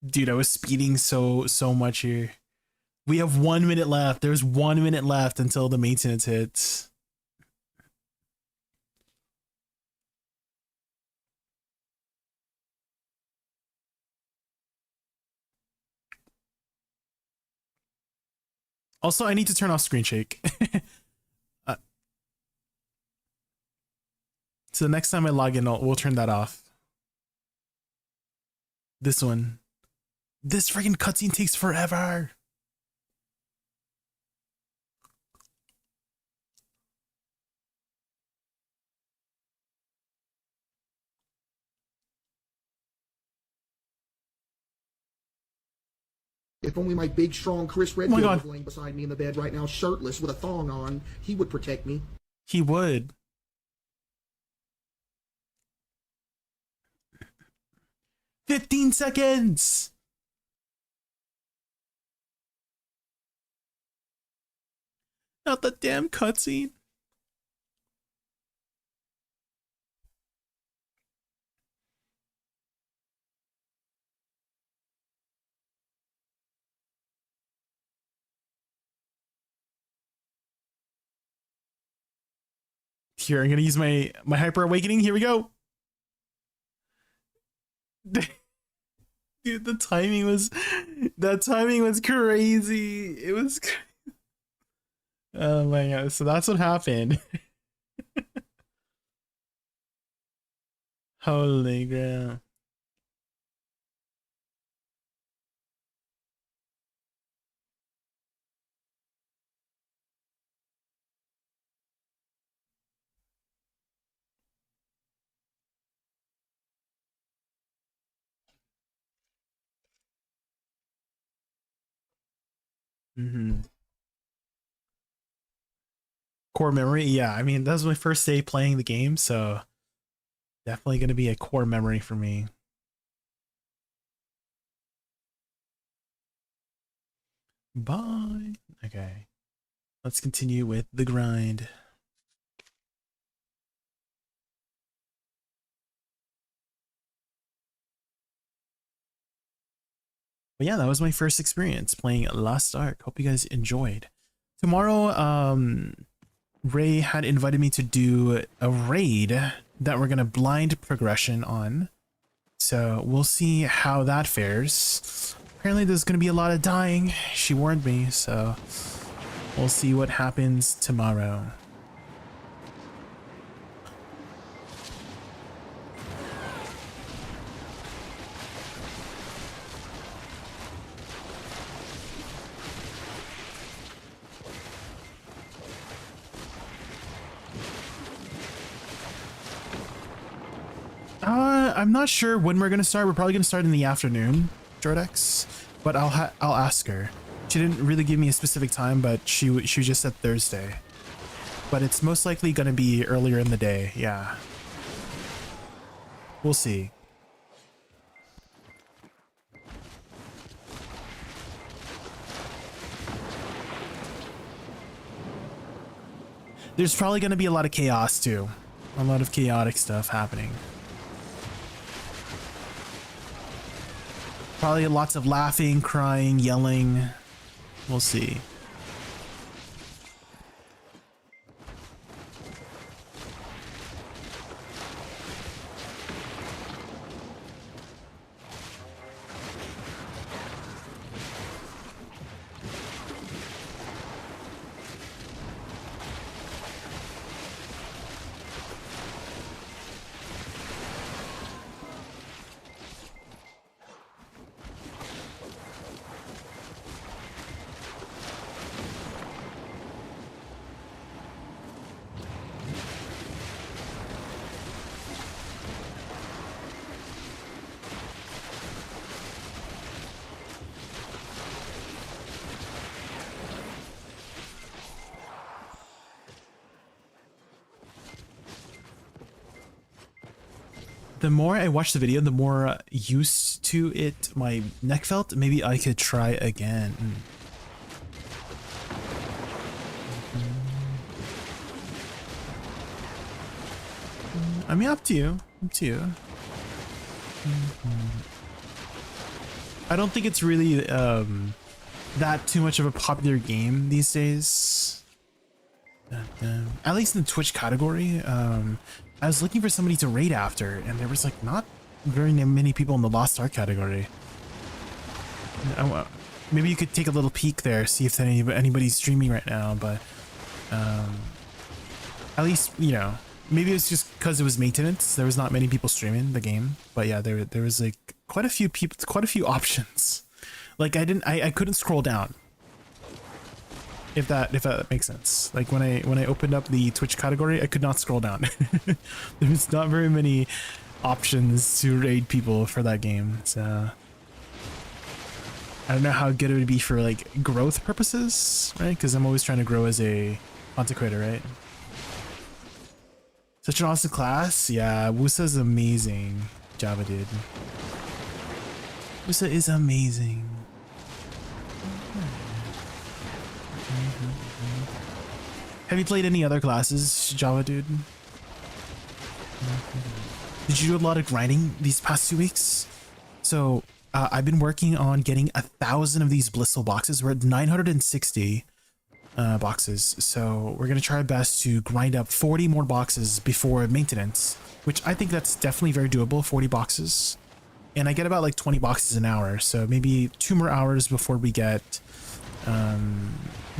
Dude, I was speeding so much here. We have 1 minute left. There's 1 minute left until the maintenance hits. Also, I need to turn off screen shake. So the next time I log in, we'll turn that off. This one. This freaking cutscene takes forever. If only my big, strong Chris Redfield was laying beside me in the bed right now, shirtless with a thong on, he would protect me. He would. "15 seconds!" Not the damn cutscene. Here, I'm gonna use my hyper awakening. Here we go. Dude, that timing was crazy. It was oh my god, so that's what happened. Holy grail. Core memory, yeah. I mean, that was my first day playing the game, so definitely going to be a core memory for me. Bye. Okay. Let's continue with the grind. But yeah, that was my first experience playing Lost Ark. Hope you guys enjoyed. Tomorrow, Ray had invited me to do a raid that we're going to blind progression on. So we'll see how that fares. Apparently there's going to be a lot of dying. She warned me, so we'll see what happens tomorrow. I'm not sure when we're gonna start. We're probably gonna start in the afternoon, Jordex, but I'll ask her. She didn't really give me a specific time, but she just said Thursday. But it's most likely gonna be earlier in the day. Yeah, we'll see. There's probably gonna be a lot of chaos too, a lot of chaotic stuff happening. Probably lots of laughing, crying, yelling. We'll see. The more I watched the video, the more used to it my neck felt. Maybe I could try again. I mean, up to you. Up to you. I don't think it's really that too much of a popular game these days. At least in the Twitch category. I was looking for somebody to raid after, and there was like not very many people in the Lost Ark category. Maybe you could take a little peek there, see if anybody's streaming right now, but at least, you know, maybe it's just because it was maintenance. There was not many people streaming the game, but yeah, there was like quite a few people, quite a few options. Like I couldn't scroll down. If that makes sense. Like when I opened up the Twitch category, I could not scroll down. There's not very many options to raid people for that game. So I don't know how good it would be for like growth purposes, right? Because I'm always trying to grow as a content creator, right? Such an awesome class. Yeah, Woosa is amazing. Java dude. Woosa is amazing. Have you played any other classes, Java dude? Did you do a lot of grinding these past 2 weeks? So I've been working on getting 1,000 of these blissful boxes. We're at 960 boxes. So we're going to try our best to grind up 40 more boxes before maintenance, which I think that's definitely very doable, 40 boxes. And I get about like 20 boxes an hour. So maybe 2 more hours before we get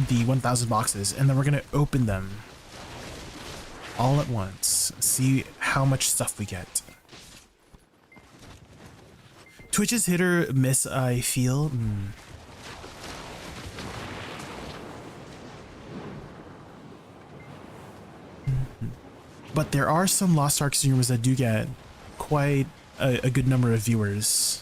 the 1,000 boxes, and then we're gonna open them all at once, see how much stuff we get. Twitch is hit or miss, I feel. But there are some Lost Ark streamers that do get quite a good number of viewers.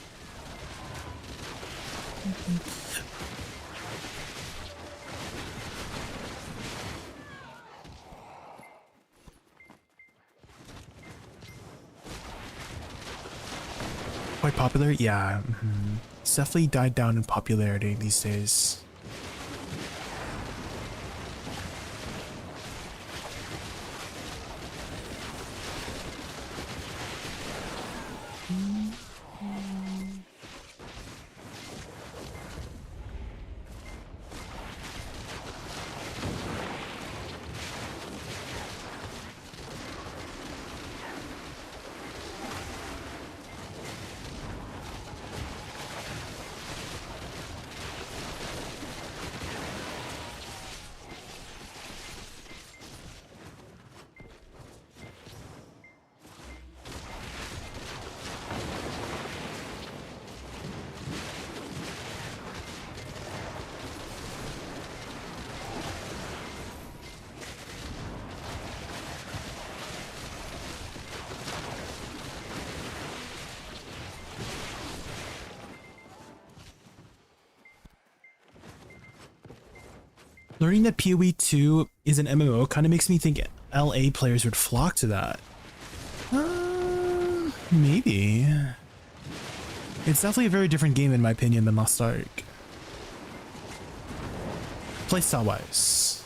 Quite popular, yeah. It's definitely died down in popularity these days. Learning that PoE 2 is an MMO kind of makes me think LA players would flock to that. Maybe. It's definitely a very different game in my opinion than Lost Ark. Playstyle wise.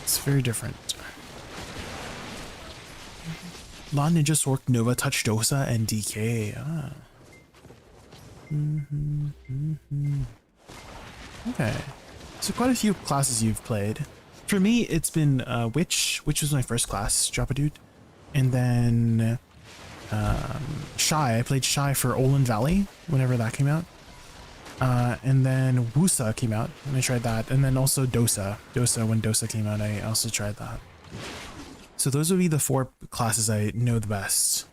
It's very different. La Ninja Sork Nova Touch Dosa and DK. Okay. So quite a few classes you've played. For me, it's been Witch. Witch was my first class, Drop a Dude. And then Shy. I played Shy for Olin Valley whenever that came out. And then Woosa came out and I tried that. And then also Dosa. When Dosa came out, I also tried that. So those would be the 4 classes I know the best.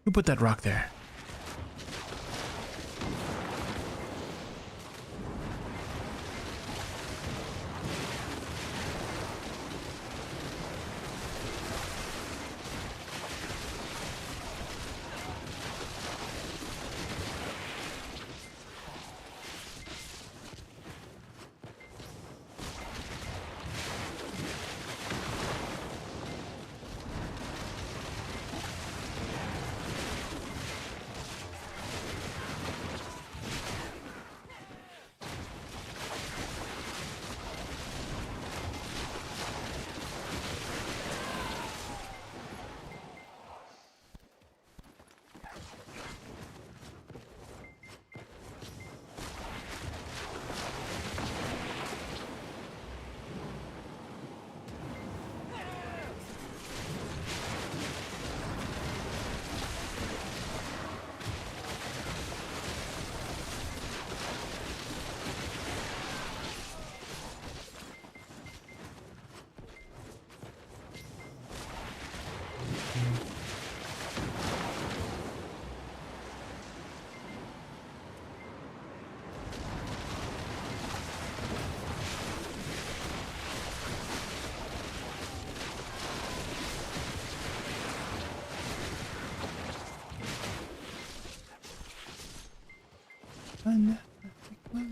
Who put that rock there?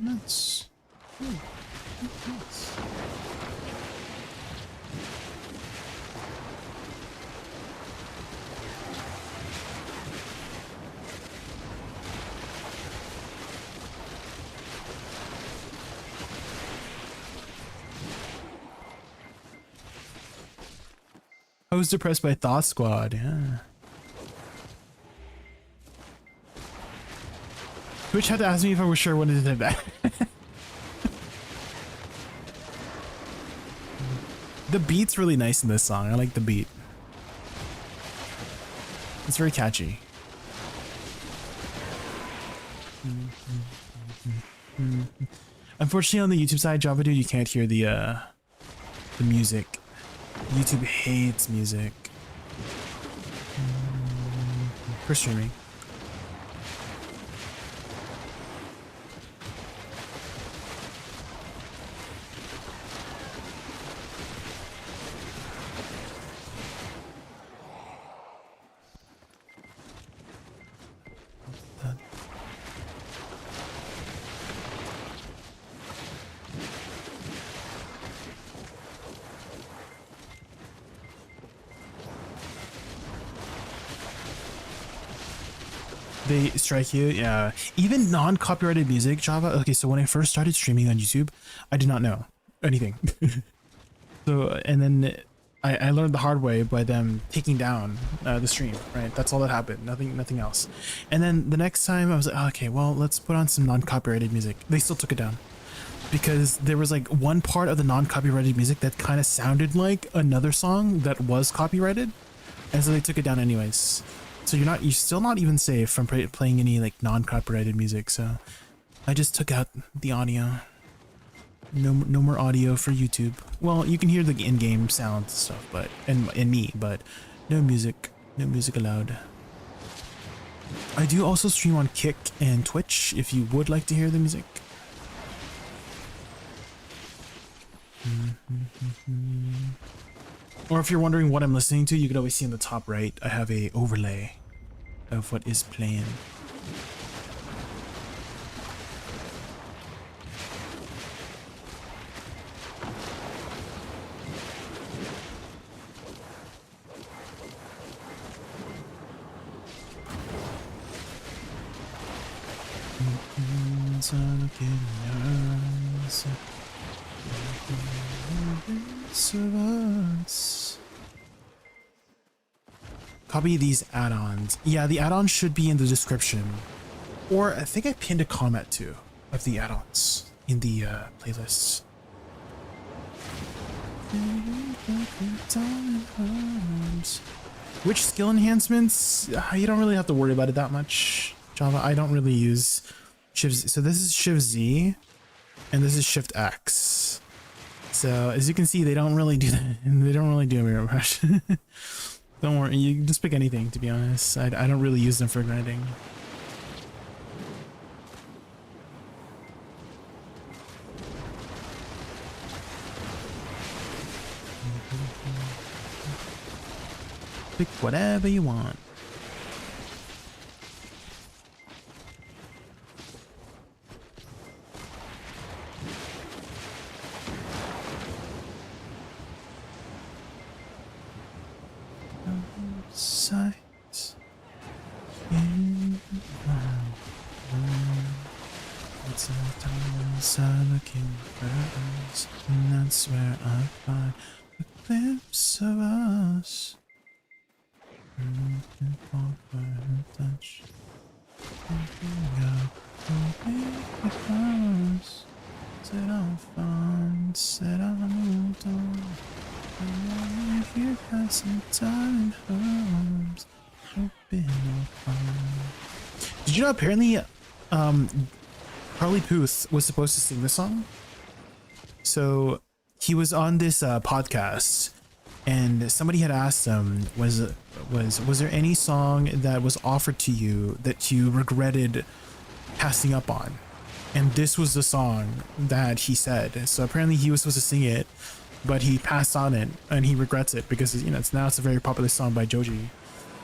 Nice. Nice. I was depressed by Thought Squad, yeah. Twitch had to ask me if I was sure when it did that. The beat's really nice in this song. I like the beat. It's very catchy. Unfortunately, on the YouTube side, Java Dude, you can't hear the music. YouTube hates music for streaming. They strike you, yeah. Even non-copyrighted music, Java. Okay, so when I first started streaming on YouTube, I did not know anything. So, and then I learned the hard way by them taking down the stream, right? That's all that happened, nothing else. And then the next time I was like, oh, okay, well, let's put on some non-copyrighted music. They still took it down because there was like one part of the non-copyrighted music that kind of sounded like another song that was copyrighted. And so they took it down anyways. So you're still not even safe from playing any like non-copyrighted music. So I just took out the audio. No more audio for YouTube. Well, you can hear the in-game sound stuff, but and me, but no music allowed. I do also stream on Kick and Twitch if you would like to hear the music. Or if you're wondering what I'm listening to, you can always see in the top right, I have a overlay of what is playing. Copy these add-ons. Yeah, the add-ons should be in the description. Or I think I pinned a comment too of the add-ons in the playlist. Which skill enhancements? You don't really have to worry about it that much, Java. I don't really use Shift Z. So this is Shift Z and this is Shift X. So as you can see, they don't really do that. They don't really do a mirror brush. Don't worry, you can just pick anything, to be honest. I don't really use them for grinding. Pick whatever you want. Sight in my room. It's a timeless I look in first, and that's where I find a glimpse of us. Looking for her touch. Because said I'm fine, said I moved on. If you got some time in arms, open up. Did you know apparently Charlie Puth was supposed to sing this song? So he was on this podcast and somebody had asked him, was there any song that was offered to you that you regretted passing up on? And this was the song that he said. So apparently he was supposed to sing it, but he passed on it and he regrets it because, you know, it's a very popular song by Joji,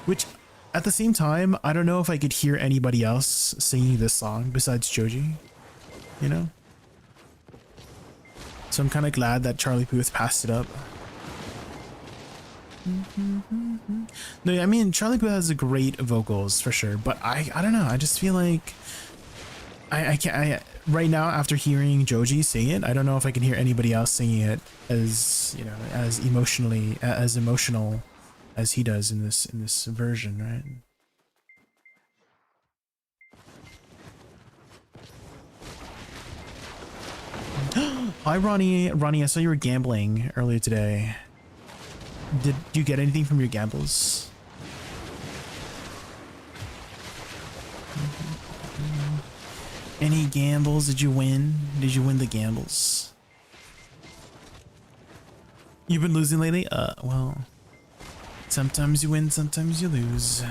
which at the same time, I don't know if I could hear anybody else singing this song besides Joji, you know? So I'm kind of glad that Charlie Puth passed it up. No, I mean, Charlie Puth has great vocals for sure, but I don't know. I just feel like I can't, right now after hearing Joji sing it, I don't know if I can hear anybody else singing it as, you know, as emotional as he does in this version, right? Hi Ronnie, I saw you were gambling earlier today. Did you get anything from your gambles? Any gambles? Did you win? Did you win the gambles? You've been losing lately? Well, sometimes you win, sometimes you lose.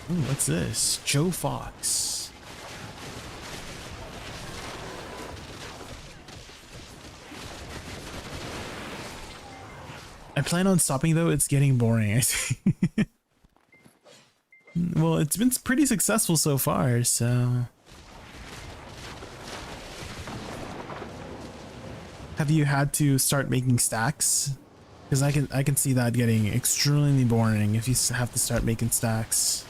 Ooh, what's this? Joe Fox. I plan on stopping though, it's getting boring, I see. Well, it's been pretty successful so far, so... Have you had to start making stacks? Because I can see that getting extremely boring if you have to start making stacks.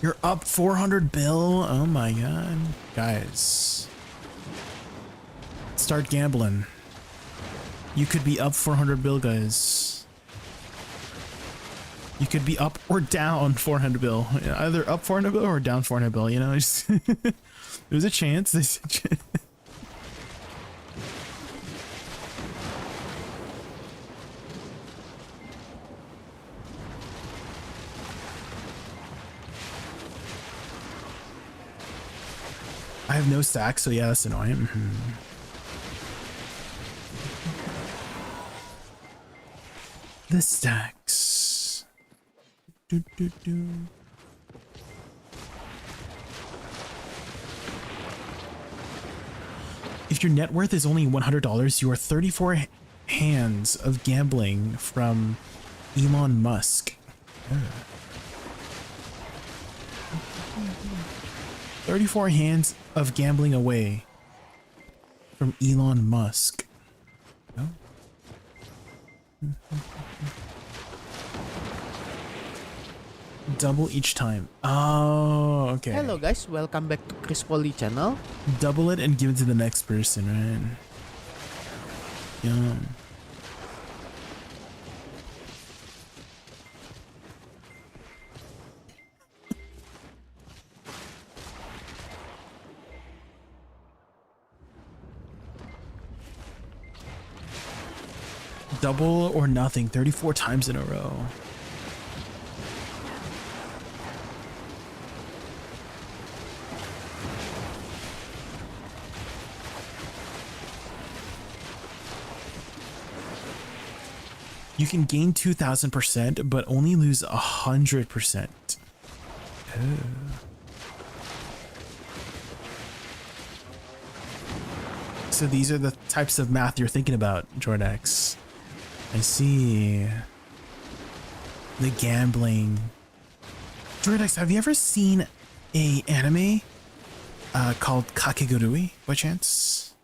You're up 400 bill? Oh my god. Guys. Start gambling. You could be up 400 bill, guys. You could be up or down 400 bill. Either up 400 bill or down 400 bill, you know? Just there's a chance. There's a chance. I have no stack, so yeah, that's annoying. The stacks. Do, do, do. If your net worth is only $100, you are 34 hands of gambling from Elon Musk. 34 hands of gambling away from Elon Musk. Oh. Double each time. Oh, okay. Hello guys, welcome back to Chris Poly channel. Double it and give it to the next person, right? Yum. Double or nothing 34 times in a row. You can gain 2,000%, but only lose 100%. Oh. So these are the types of math you're thinking about, Jordax. I see. The gambling. Jordax, have you ever seen a anime called Kakegurui by chance?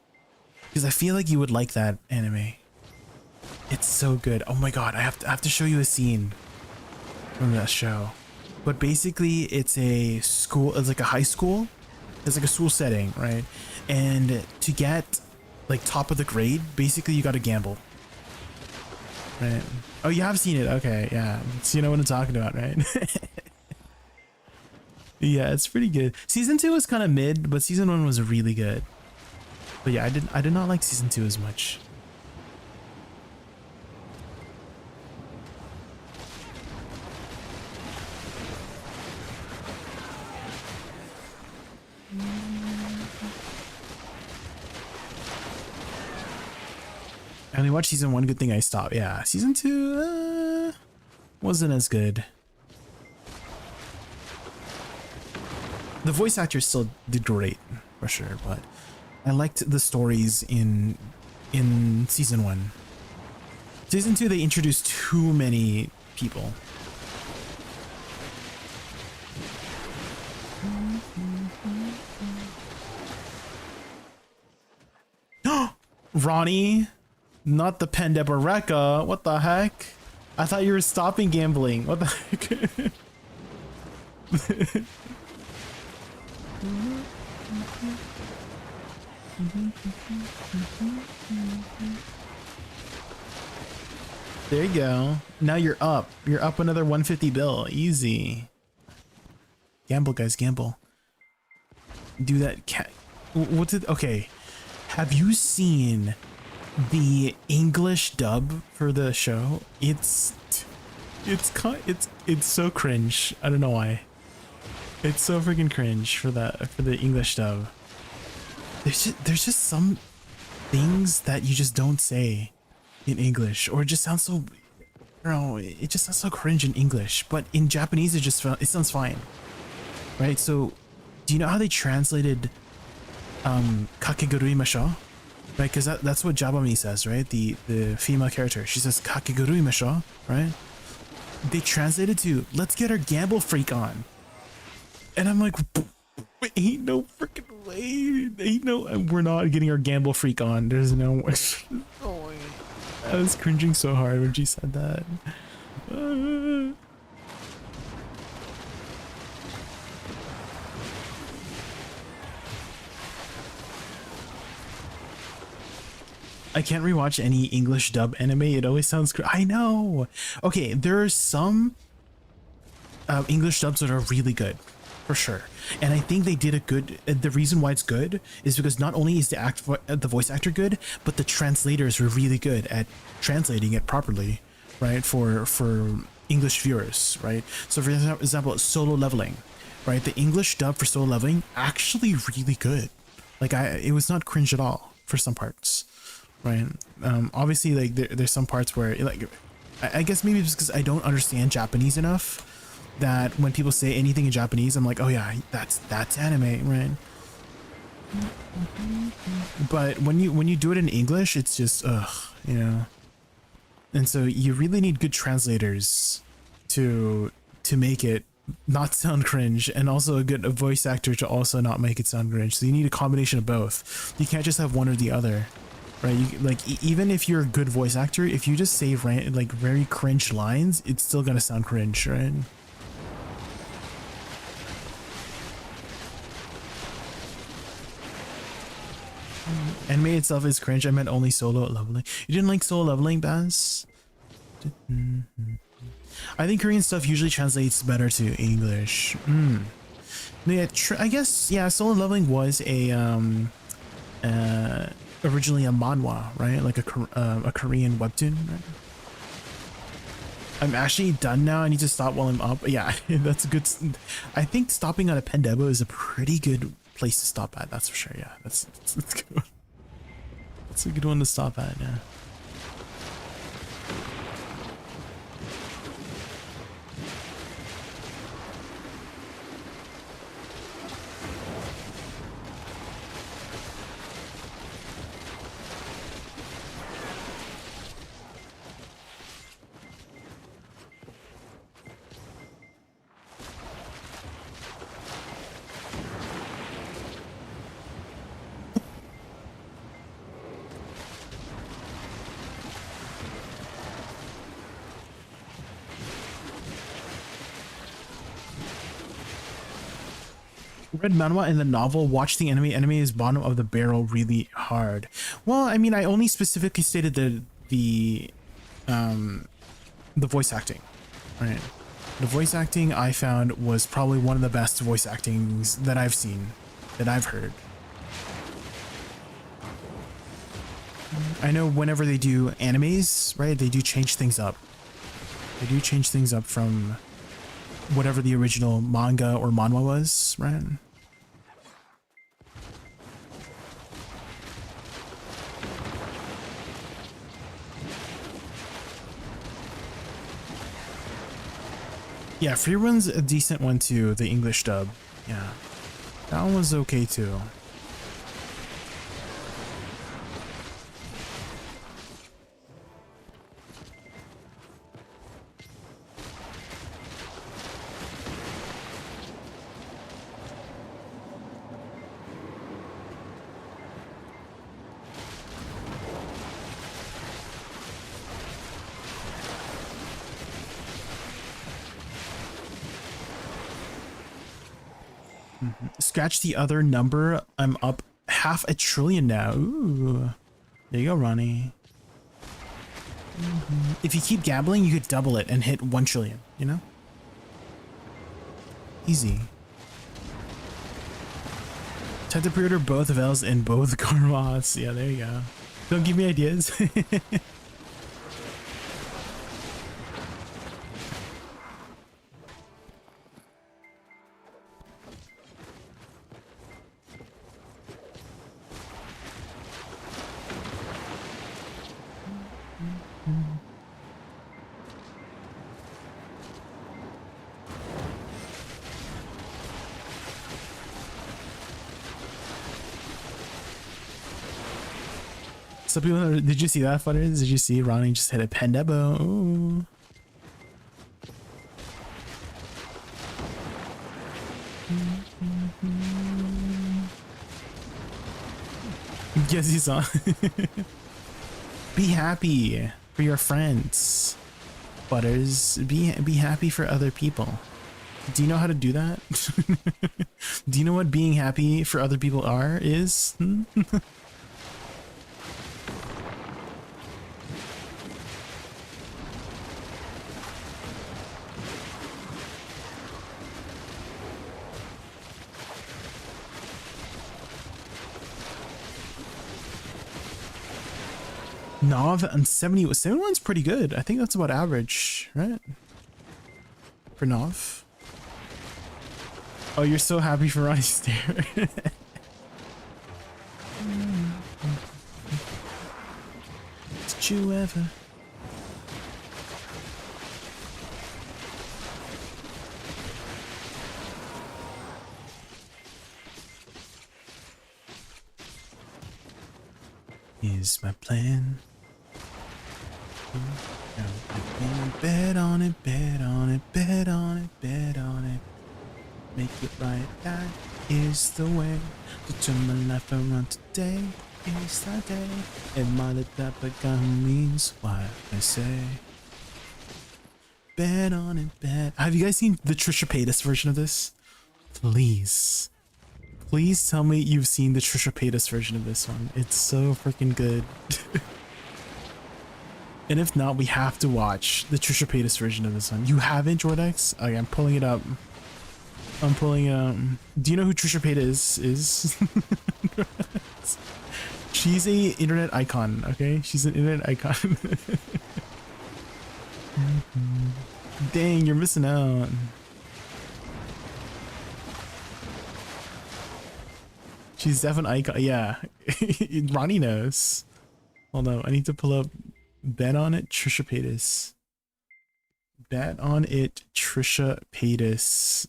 Because I feel like you would like that anime. It's so good. Oh my god, I have to show you a scene from that show. But basically it's a school, it's like a high school. It's like a school setting, right? And to get like top of the grade, basically you got to gamble. Right? Oh, you have seen it. Okay, yeah. So you know what I'm talking about, right? Yeah, it's pretty good. Season 2 was kind of mid, but season 1 was really good. But yeah, I did not like season 2 as much. I only watched season 1, good thing I stopped. Yeah, season 2 wasn't as good. The voice actors still did great, for sure, but I liked the stories in season 1. Season 2, they introduced too many people. Ronnie, not the Pendebareka. What the heck? I thought you were stopping gambling. What the heck? There you go. Now you're up. You're up another 150 bill. Easy. Gamble, guys, gamble. Do that. What's it? Okay. Have you seen the English dub for the show? It's so cringe. I don't know why. It's so freaking cringe for the English dub. There's just some things that you just don't say in English, or it just sounds so, it just sounds so cringe in English, but in Japanese it sounds fine, right? So do you know how they translated Kakegurui Masho? Right, because that's what Jabami says, right? The female character, she says Kakegurui Masho, right? They translated to "let's get our gamble freak on," and I'm like, ain't no freaking way, ain't no, we're not getting our gamble freak on. There's no way. I was cringing so hard when she said that. I can't rewatch any English dub anime. It always sounds I know. Okay, there are some English dubs that are really good, for sure. And I think they did a good. The reason why it's good is because not only is the voice actor good, but the translators were really good at translating it properly, right? For English viewers, right? So for example, Solo Leveling, right? The English dub for Solo Leveling actually really good. Like it was not cringe at all for some parts, right? Obviously, like there's some parts where like I guess maybe just because I don't understand Japanese enough, that when people say anything in Japanese, I'm like, oh yeah, that's anime, right? But when you do it in English, it's just you know. And so you really need good translators to make it not sound cringe, and also a good voice actor to also not make it sound cringe. So you need a combination of both. You can't just have one or the other, right? You, like even if you're a good voice actor, if you just say like very cringe lines, it's still gonna sound cringe, right? Anime itself is cringe. I meant only Solo Leveling. You didn't like Solo Leveling, Baz? I think Korean stuff usually translates better to English. Yeah, I guess, yeah, Solo Leveling was a originally a manhwa, right? Like a Korean webtoon, right? I'm actually done now. I need to stop while I'm up. Yeah, that's a good. I think stopping on a Pendebo is a pretty good place to stop at. That's for sure. Yeah, that's good. That's a good one to stop at. Yeah. Read manhwa in the novel, watch the anime. Anime is bottom of the barrel, really hard. Well, I mean, I only specifically stated the voice acting, right? The voice acting I found was probably one of the best voice actings that I've seen, that I've heard. I know whenever they do animes, right, they do change things up. They do change things up from whatever the original manga or manhwa was, right? Yeah, Free Run's a decent one too, the English dub. Yeah, that one was okay too. Scratch the other number. I'm up 500 billion now. Ooh. There you go, Ronnie. If you keep gambling, you could double it and hit 1 trillion, you know? Easy. Time to pre-order both Vels and both Karmas. Yeah, there you go. Don't give me ideas. Some people, did you see that, Futters? Did you see Ronnie just hit a Pendebo? Ooh. Yes, you saw. Be happy for your friends, Butters. Be happy for other people. Do you know how to do that? Do you know what being happy for other people is? Nov and 71's pretty good. I think that's about average, right? For Nov. Oh, you're so happy for Ronnie Stare. Did you ever? Here's my plan. Bet on it, bet on it, bet on it, bet on it. Make it right, that is the way to turn my life around. Today is the day. And my that begun means what I say. Bet on it, bet. Have you guys seen the Trisha Paytas version of this? Please. Please tell me you've seen the Trisha Paytas version of this one. It's so freaking good. And if not, we have to watch the Trisha Paytas version of this one. You haven't, Jordex? Okay, I'm pulling it up. I'm pulling it up. Do you know who Trisha Paytas is? She's a internet icon, okay? She's an internet icon. Dang, you're missing out. She's definitely icon. Yeah, Ronnie knows. Hold on, I need to pull up. Bet on it, Trisha Paytas. Bet on it, Trisha Paytas.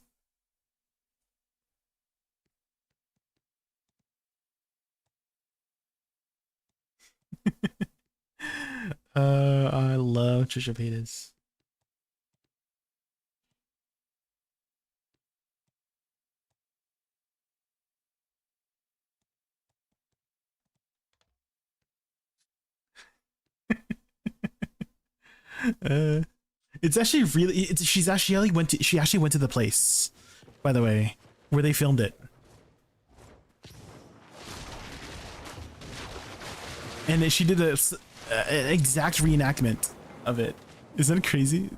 I love Trisha Paytas. It's actually really. She actually went to the place, by the way, where they filmed it, and she did an exact reenactment of it. Isn't that crazy?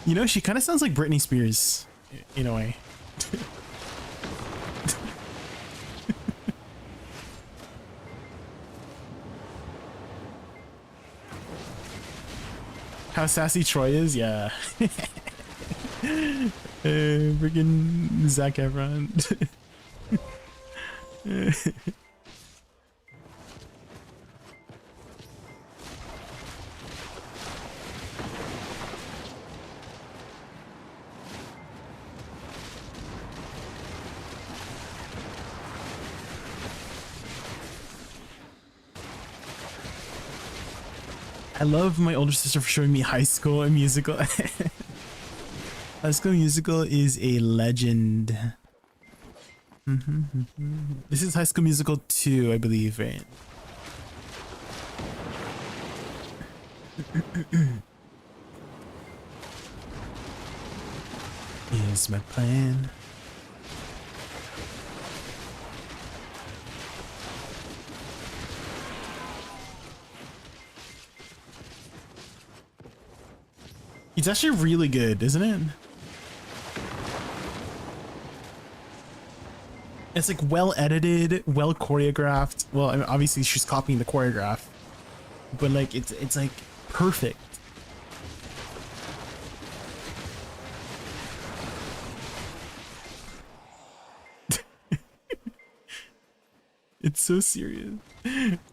You know, she kind of sounds like Britney Spears in a way. How sassy Troy is, yeah. Freaking Zac Efron. I love my older sister for showing me High School Musical. High School Musical is a legend. This is High School Musical 2, I believe, right? Here's my plan. It's actually really good, isn't it? It's like well edited, well choreographed. Well, I mean, obviously she's copying the choreograph, but like it's like perfect. It's so serious.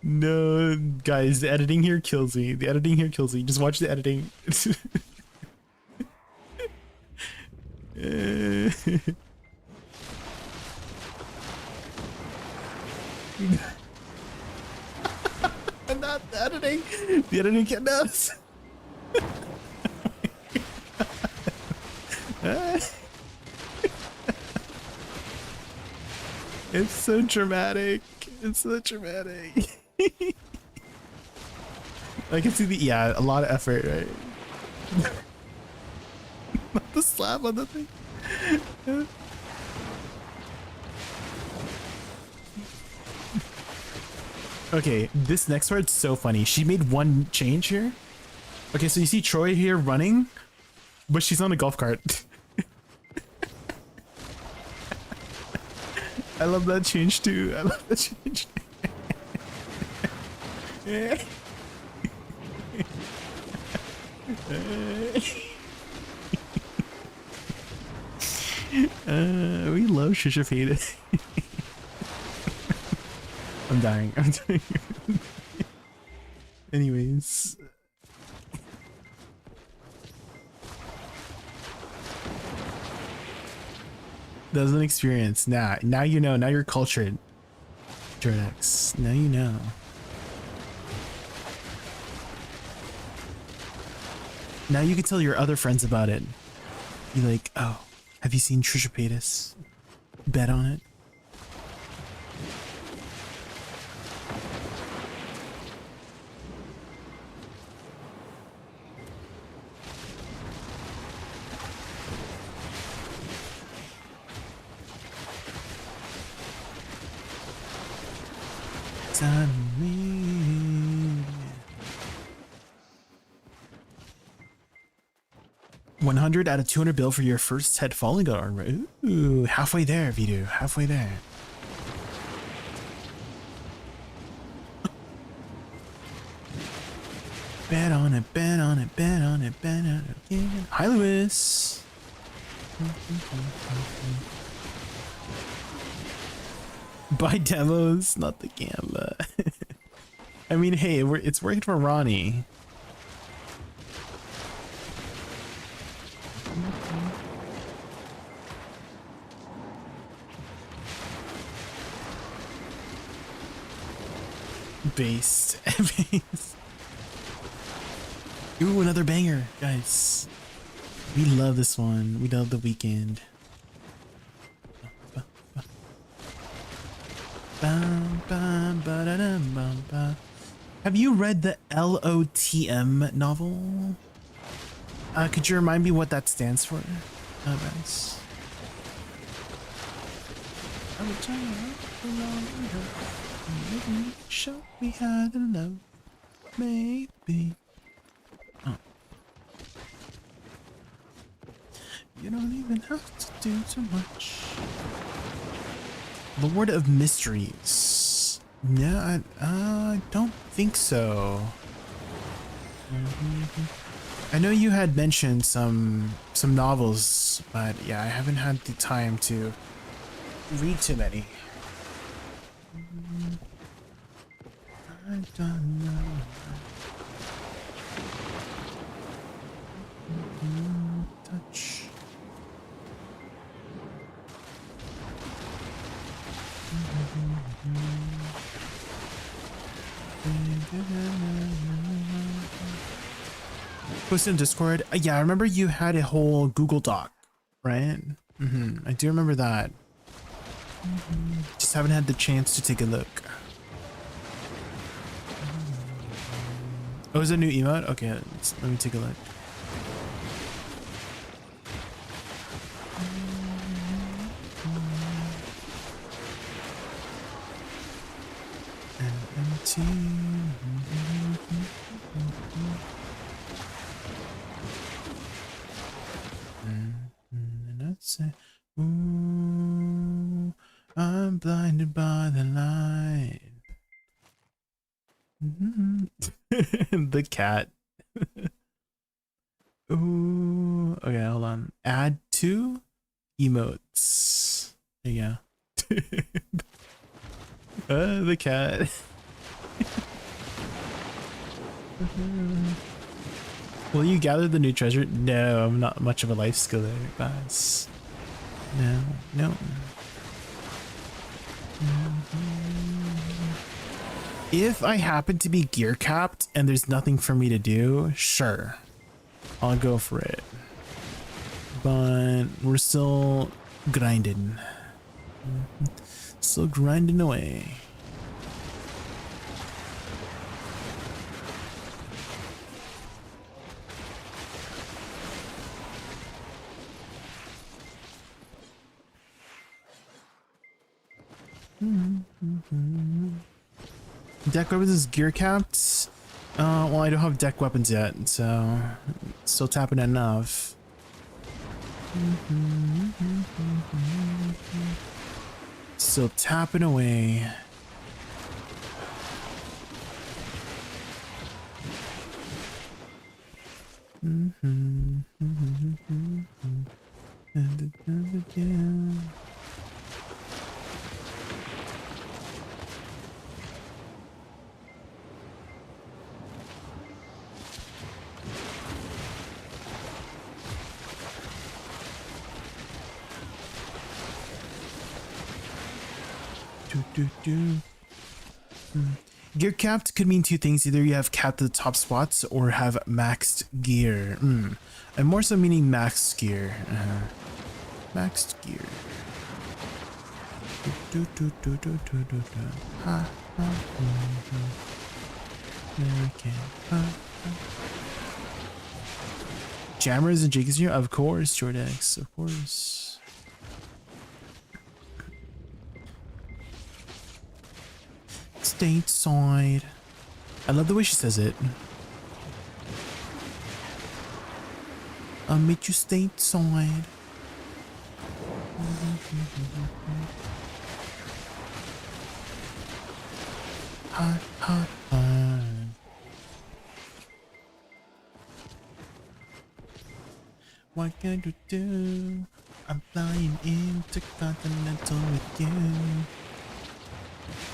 No, guys, the editing here kills me. The editing here kills me. Just watch the editing. And not the editing. The editing can't notice. It's so dramatic. It's so dramatic. I can see a lot of effort, right? Not the slap on the thing. Okay, this next part's so funny. She made one change here. Okay, so you see Troy here running, but she's on a golf cart. I love that change too. I love that change. We love Shishafita. I'm dying. I'm dying. Anyways. That was an experience. Now you know. Now you're cultured. Jordex. Now you know. Now you can tell your other friends about it. Be like, oh, have you seen Trisha Paytas? Bet on it. It's on me. 100 out of 200 bill for your first head falling got armor. Ooh, halfway there, Vidu. Halfway there. Bet on it, bet on it, bet on it, bet on it again. Hi, Lewis. Buy demos, not the Gamba. I mean, hey, it's working for Ronnie. Based. Based. Ooh, another banger, guys. We love this one. We love the weekend. Have you read the LOTM novel? Could you remind me what that stands for? Guys. Show me how to love, maybe. Oh. You don't even have to do too much. Lord of Mysteries. Yeah, I don't think so. I know you had mentioned some novels, but yeah, I haven't had the time to read too many. I don't know. Touch. Post in Discord. Yeah, I remember you had a whole Google Doc, right? I do remember that. Just haven't had the chance to take a look. Oh, is it a new emote? Okay, let me take a look. Ooh, I'm blinded by the light. The cat. Ooh, okay, hold on. Add two emotes. There you go. The cat. Will you gather the new treasure? No, I'm not much of a life skiller, guys. No. If I happen to be gear capped and there's nothing for me to do, sure, I'll go for it. But we're still grinding. Still grinding away. Deck weapons is gear capped. Well, I don't have deck weapons yet, so still tapping enough. Still tapping away. Gear capped could mean two things. Either you have capped the top spots or have maxed gear. I'm more so meaning maxed gear. Maxed gear. American. Jammers and Jake is here? Of course, Jordex. Of course. Stateside. I love the way she says it. I'll meet you stateside. Hot, hot, hot. What can you do? I'm flying intercontinental with you.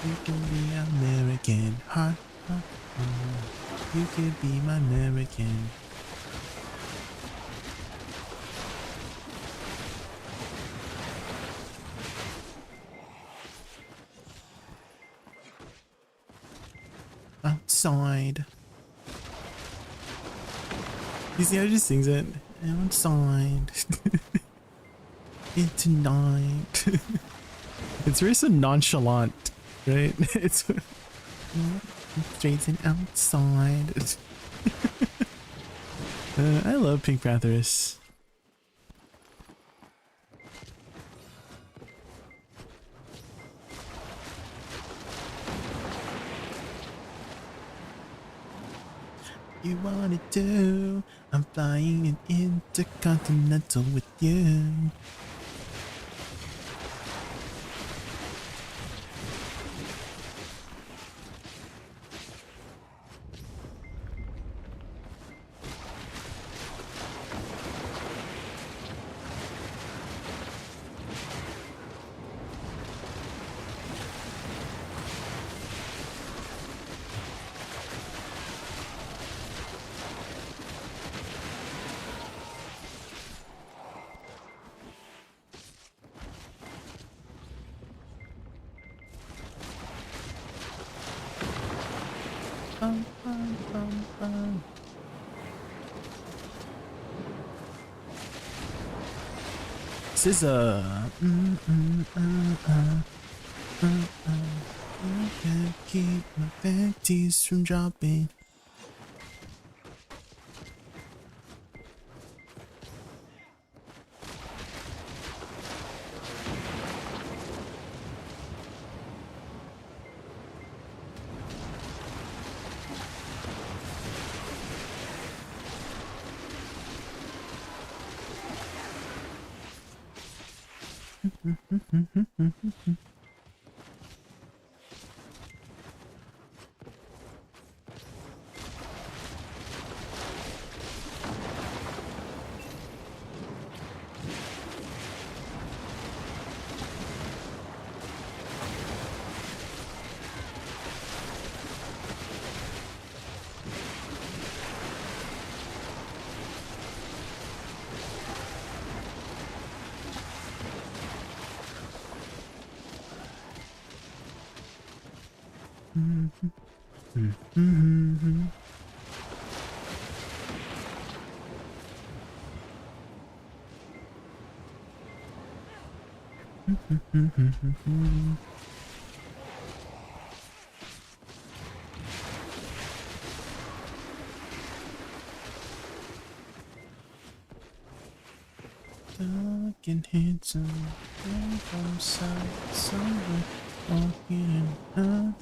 You can be American, hot, hot, hot. You can be my American. Outside. You see how she just sings it? Outside. It's tonight. It's very so nonchalant, right? It's straight and outside. I love Pink Panthers. You wanna do? I'm flying an intercontinental with you. SZA. I can't keep my panties from dropping. Dark and handsome, from side to side, walking out.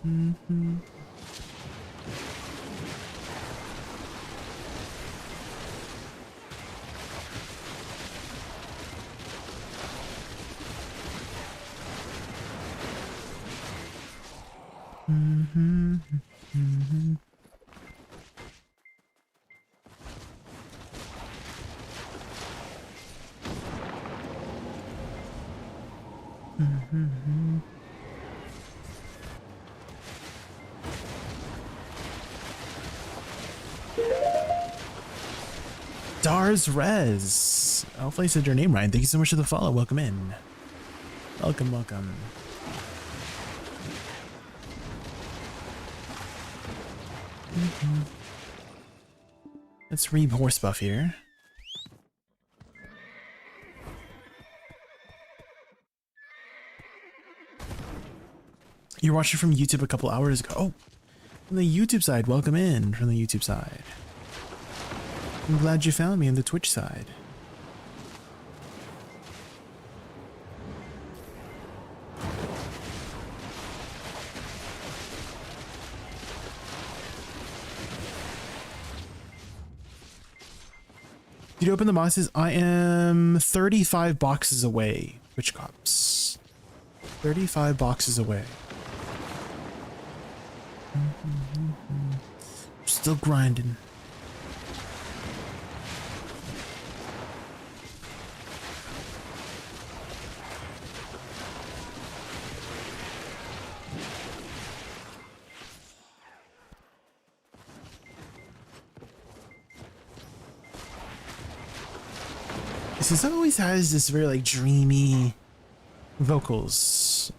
Dars Rez. Hopefully I said your name right. Thank you so much for the follow. Welcome in. Welcome, welcome. Let's read horse buff here. You're watching from YouTube a couple hours ago. Oh, from the YouTube side. Welcome in from the YouTube side. I'm glad you found me on the Twitch side. Did you open the boxes? I am 35 boxes away. Twitch cops. 35 boxes away. Still grinding. This always has this very like dreamy vocals.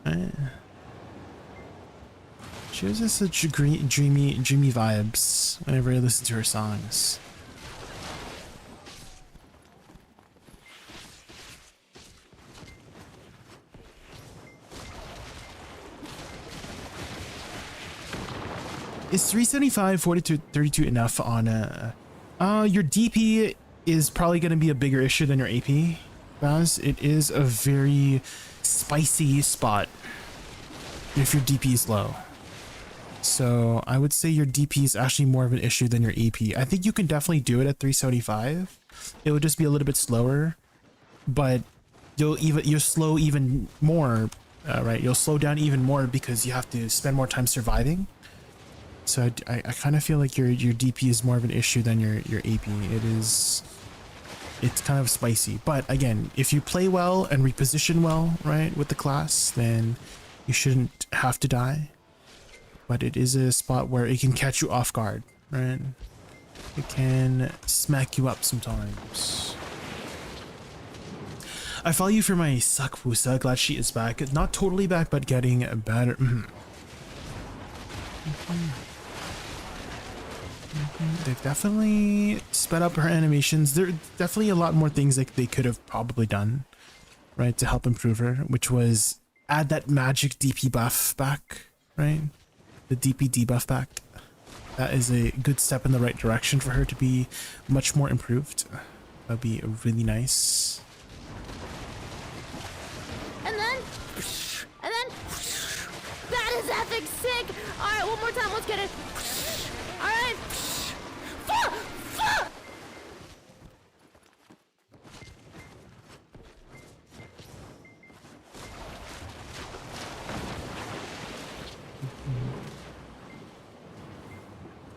She has this such dreamy vibes whenever I listen to her songs. Is 375, 42, 32 enough on your DP is probably going to be a bigger issue than your AP, Baz. It is a very spicy spot if your DP is low. So I would say your DP is actually more of an issue than your AP. I think you can definitely do it at 375. It would just be a little bit slower, but you'll slow even more, right? You'll slow down even more because you have to spend more time surviving. So I kind of feel like your DP is more of an issue than your AP. It's kind of spicy. But again, if you play well and reposition well, right, with the class, then you shouldn't have to die. But it is a spot where it can catch you off guard, right? It can smack you up sometimes. I follow you for my suck Woosa. Glad she is back. Not totally back, but getting better. They've definitely sped up her animations. There are definitely a lot more things that they could have probably done, right, to help improve her, which was add that magic DP buff back, right? The DP debuff back. That is a good step in the right direction for her to be much more improved. That'd be really nice. And then, that is epic sick. All right, one more time. Let's get it. All right.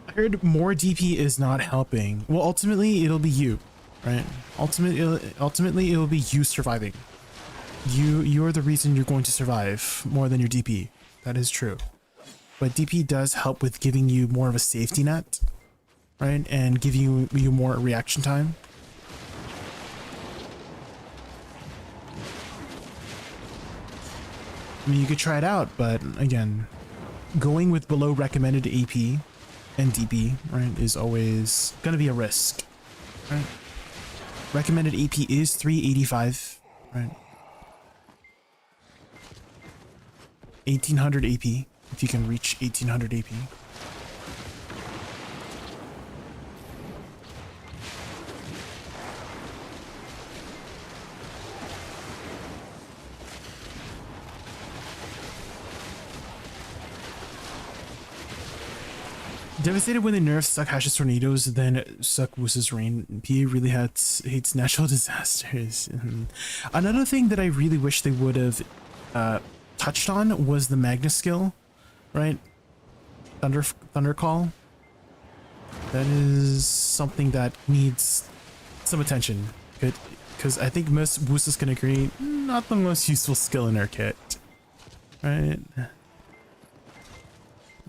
I heard more DP is not helping. Well, ultimately it'll be you, right? Ultimately it'll be you surviving. You're the reason you're going to survive more than your DP. That is true. But DP does help with giving you more of a safety net, right? And give you more reaction time. I mean, you could try it out, but again, going with below recommended AP and DP, right, is always gonna be a risk, right? Recommended AP is 385, right? 1800 AP, if you can reach 1800 AP. Devastated when they nerf suck Hash's tornadoes, then suck Woosa's rain. P really hates natural disasters. Another thing that I really wish they would have touched on was the Magna skill, right? Thunder Call. That is something that needs some attention. because I think most Woosas can agree, not the most useful skill in our kit. Right?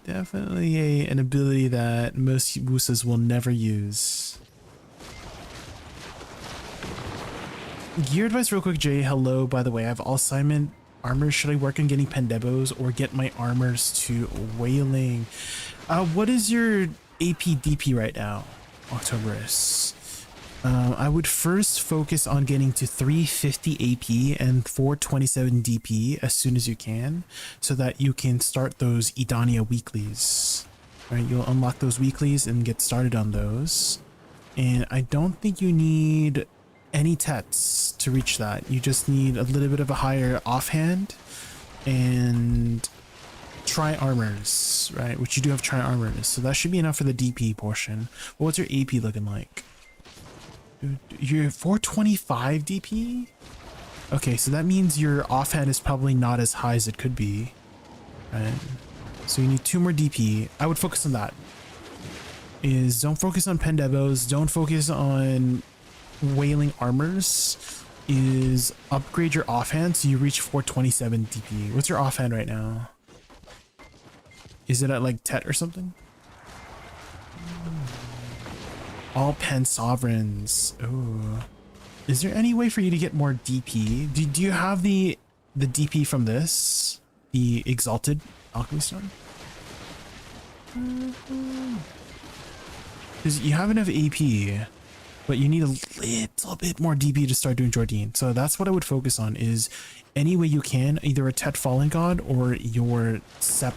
Definitely an ability that most Woosas will never use. Gear advice real quick, Jay. Hello, by the way. I have all assignment armor. Should I work on getting Pendebos or get my armors to Wailing? What is your AP DP right now, Octoberus? I would first focus on getting to 350 AP and 427 DP as soon as you can, so that you can start those Edania weeklies. Right, you'll unlock those weeklies and get started on those. And I don't think you need any tets to reach that. You just need a little bit of a higher offhand and tri armors, right? Which you do have tri armors, so that should be enough for the DP portion. Well, what's your AP looking like? You're 425 DP? Okay, so that means your offhand is probably not as high as it could be, right? So you need 2 more DP. I would focus on that. Don't focus on Pendebos, don't focus on Wailing armors. Upgrade your offhand so you reach 427 DP. What's your offhand right now? Is it at like Tet or something? All Pen Sovereigns. Oh. Is there any way for you to get more DP? Do you have the DP from this? The Exalted Alchemy Stone? Because you have enough AP, but you need a little bit more DP to start doing Jordine. So that's what I would focus on, is any way you can, either a Tet Fallen God or your Sept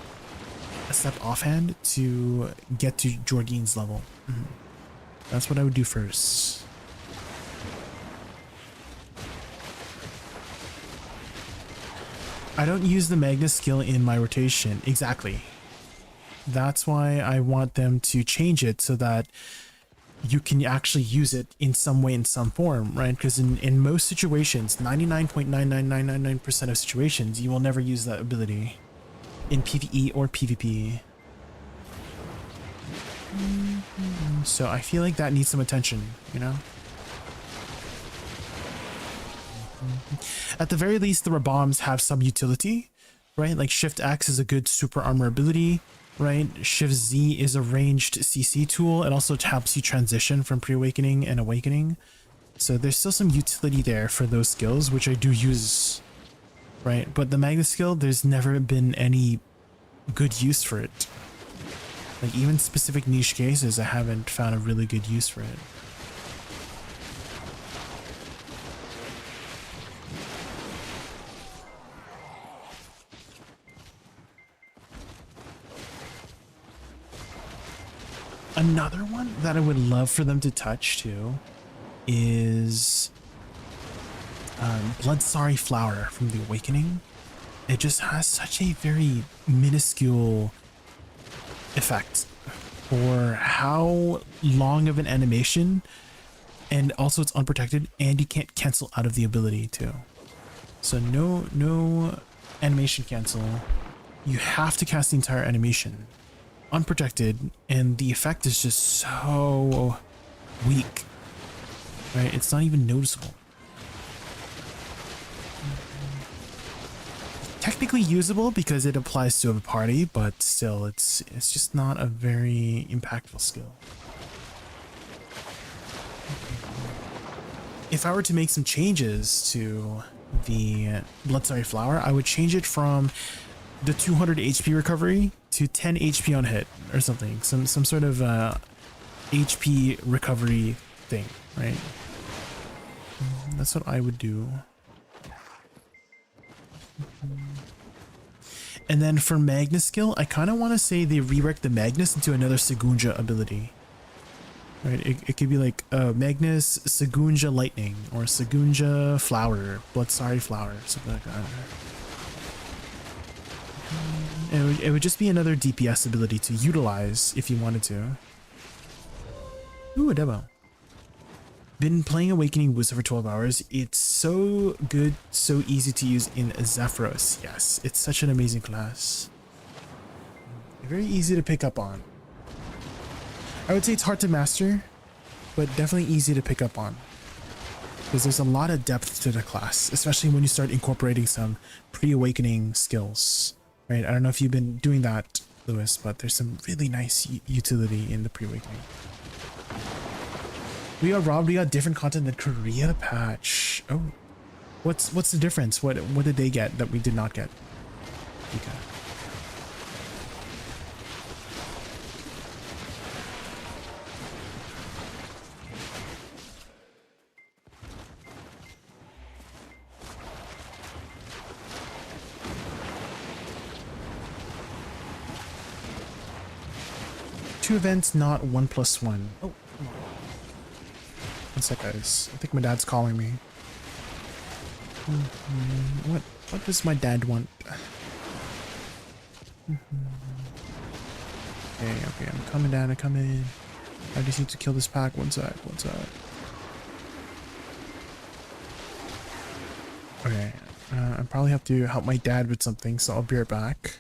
offhand to get to Jordine's level. That's what I would do first. I don't use the Magnus skill in my rotation. Exactly. That's why I want them to change it so that you can actually use it in some way, in some form, right? Because in most situations, 99.99999% of situations, you will never use that ability in PvE or PvP. So I feel like that needs some attention, you know? At the very least, the bombs have some utility, right? Like Shift X is a good super armor ability, right? Shift Z is a ranged CC tool. It also helps you transition from pre-awakening and awakening. So there's still some utility there for those skills, which I do use, right? But the Magnus skill, there's never been any good use for it. Like even specific niche cases, I haven't found a really good use for it. Another one that I would love for them to touch too is Bloodsari Flower from the Awakening. It just has such a very minuscule effect for how long of an animation, and also it's unprotected and you can't cancel out of the ability too. So no animation cancel. You have to cast the entire animation unprotected, and the effect is just so weak, right? It's not even noticeable. Technically usable because it applies to a party, but still it's just not a very impactful skill. If I were to make some changes to the Bloodsari Flower, I would change it from the 200 HP recovery to 10 HP on hit or something. Some sort of HP recovery thing, right? That's what I would do. And then for Magnus skill, I kind of want to say they rework the Magnus into another Segunja ability. Right? It could be like Magnus Segunja Lightning or Segunja Flower, Bloodsari Flower, something like that. It would just be another DPS ability to utilize if you wanted to. Ooh, a demo. Been playing Awakening Woosa for 12 hours. It's so good, so easy to use in Zephyros. Yes, it's such an amazing class. Very easy to pick up on. I would say it's hard to master, but definitely easy to pick up on. because there's a lot of depth to the class, especially when you start incorporating some pre-awakening skills, right? I don't know if you've been doing that, Lewis, but there's some really nice utility in the pre-awakening. We got robbed. We got different content than Korea patch. Oh, what's the difference? What did they get that we did not get? Okay. Two events, not 1+1. Oh, come on. One sec, guys. I think my dad's calling me. What does my dad want? Okay, I'm coming, Dad. I'm coming. I just need to kill this pack. One sec. Okay, I probably have to help my dad with something, so I'll be right back.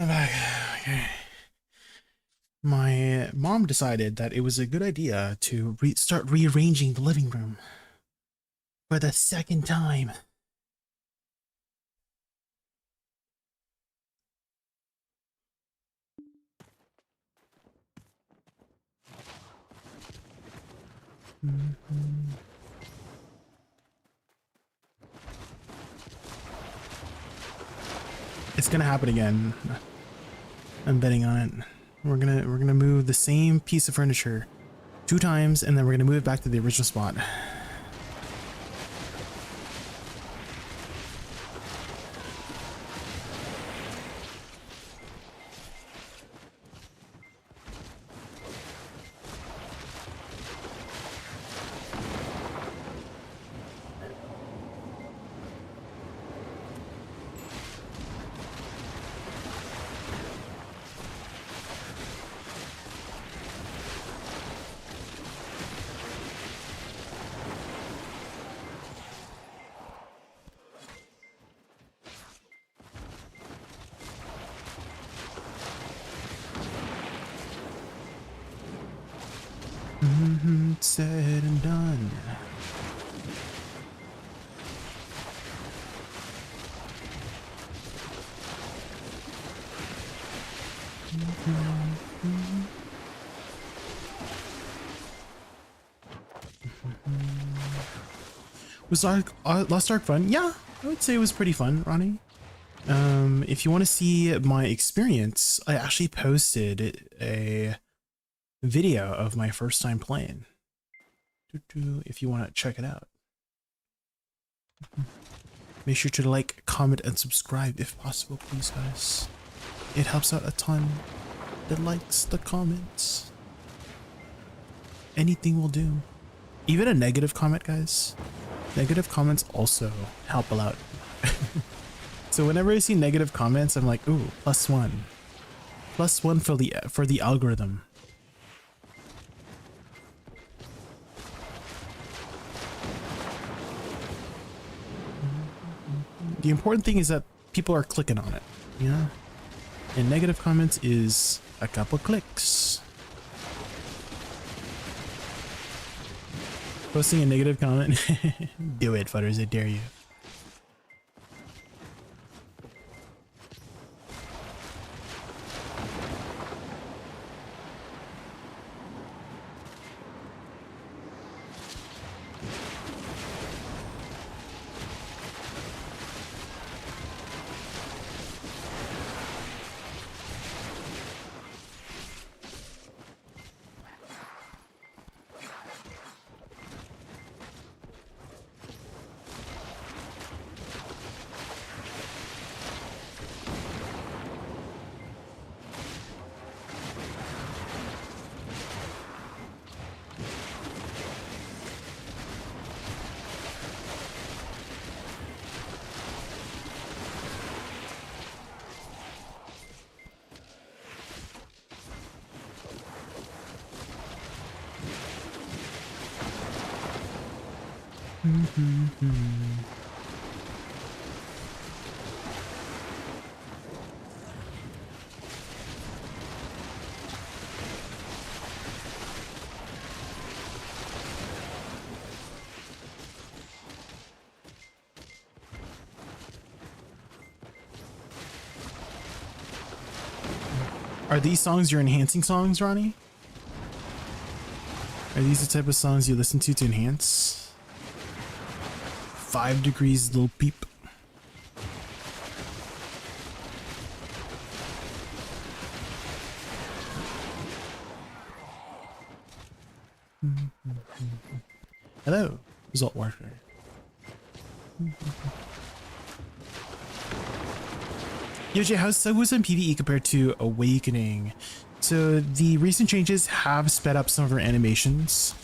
I'm back. Okay. My mom decided that it was a good idea to start rearranging the living room for the second time. It's gonna happen again. I'm betting on it. We're gonna move the same piece of furniture 2 times, and then we're gonna move it back to the original spot. Said and done. Was Lost Ark fun? Yeah, I would say it was pretty fun, Ronnie. If you want to see my experience, I actually posted a video of my first time playing. If you want to check it out. Make sure to like, comment, and subscribe if possible, please, guys. It helps out a ton. The likes, the comments. Anything will do. Even a negative comment, guys. Negative comments also help a lot. So whenever I see negative comments, I'm like, ooh, +1. +1 for the algorithm. The important thing is that people are clicking on it, you know? And negative comments is a couple clicks. Posting a negative comment? Do it, futters, I dare you. Are these songs your enhancing songs, Ronnie? Are these the type of songs you listen to enhance? 5 degrees, little peep. Hello, Result Warfare. Yo, Jay, how's Woosa and PvE compared to Awakening? So the recent changes have sped up some of our animations.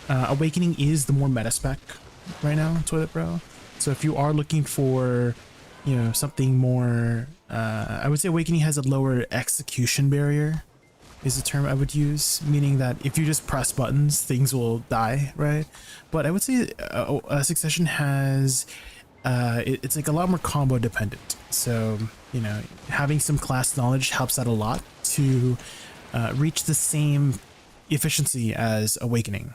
Awakening is the more meta spec right now, Toilet Bro. So if you are looking for, you know, something more, I would say Awakening has a lower execution barrier, is the term I would use, meaning that if you just press buttons, things will die, right? But I would say Succession has it's like a lot more combo dependent. So, you know, having some class knowledge helps out a lot to reach the same efficiency as Awakening,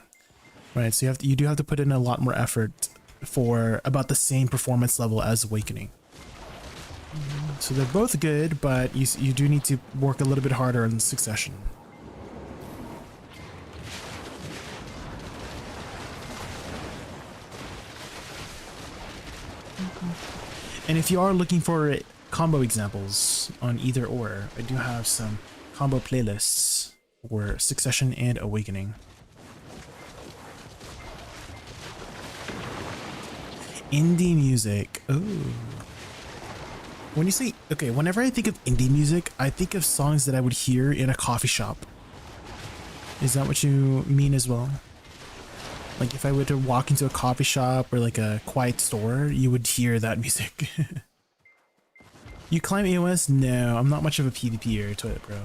right? So you do have to put in a lot more effort for about the same performance level as Awakening. So they're both good, but you do need to work a little bit harder on Succession. And if you are looking for combo examples on either or, I do have some combo playlists for Succession and Awakening. Indie music. Oh. When you say, okay, whenever I think of indie music, I think of songs that I would hear in a coffee shop. Is that what you mean as well? Like if I were to walk into a coffee shop or like a quiet store, you would hear that music. You climb AOS? No, I'm not much of a PvPer, Toilet Bro.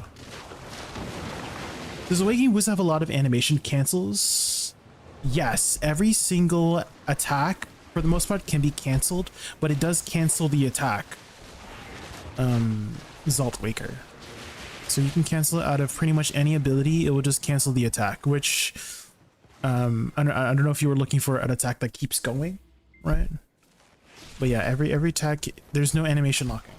Does Awakening Woosa have a lot of animation cancels? Yes, every single attack, for the most part, can be cancelled, but it does cancel the attack. Zalt Waker. So you can cancel it out of pretty much any ability, it will just cancel the attack, which... I don't know if you were looking for an attack that keeps going, right? But yeah, every attack, there's no animation locking.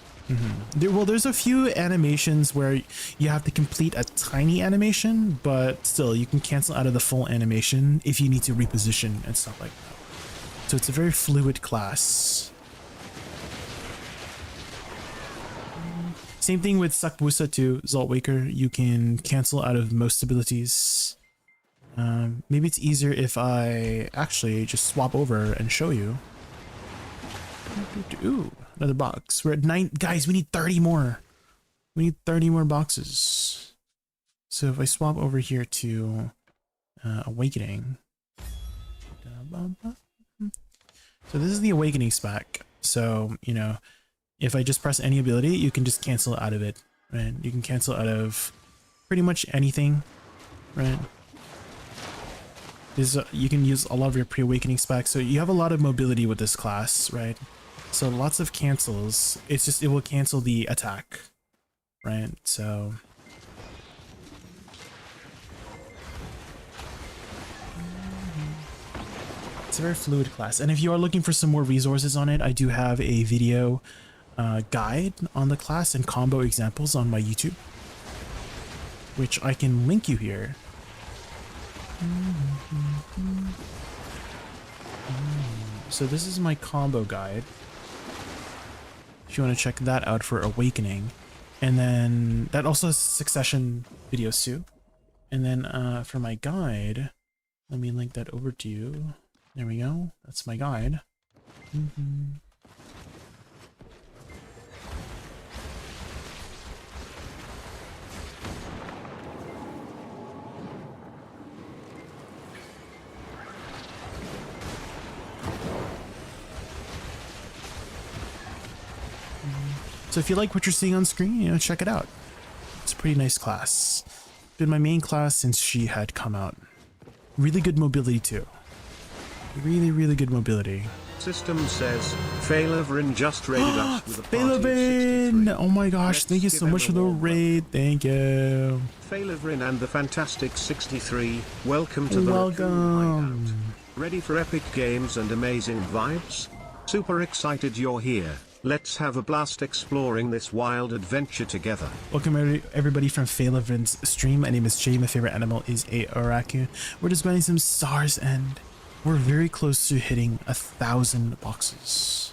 There's a few animations where you have to complete a tiny animation, but still, you can cancel out of the full animation if you need to reposition and stuff like that. So it's a very fluid class. Same thing with Woosa too, Zalt Waker. You can cancel out of most abilities. Maybe it's easier if I actually just swap over and show you. Ooh, another box. We're at 9. Guys, we need 30 more. We need 30 more boxes. So if I swap over here to Awakening. So this is the Awakening spec. So, you know, if I just press any ability, you can just cancel out of it, right? You can cancel out of pretty much anything, right? You can use a lot of your pre-awakening specs, so you have a lot of mobility with this class, right? So lots of cancels. It's just, it will cancel the attack, right? So it's a very fluid class. And if you are looking for some more resources on it, I do have a video guide on the class and combo examples on my YouTube, which I can link you here. So this is my combo guide, if you want to check that out for Awakening. And then that also has Succession videos too. And then for my guide, let me link that over to you. There we go. That's my guide. So if you like what you're seeing on screen, you know, check it out. It's a pretty nice class. Been my main class since she had come out. Really good mobility too. Really good mobility. System says, Failavrin just raided us with a party of Failavrin! 63. Oh my gosh, Let's thank you give so him much a for the warm raid. Thank you. Failavrin and the Fantastic 63, welcome to the Raccoon Welcome. Hideout. Ready for epic games and amazing vibes? Super excited you're here. Let's have a blast exploring this wild adventure together. Welcome everybody from Failavrin's stream. My name is Jay. My favorite animal is a raccoon. We're just grinding some stars and we're very close to hitting 1,000 boxes.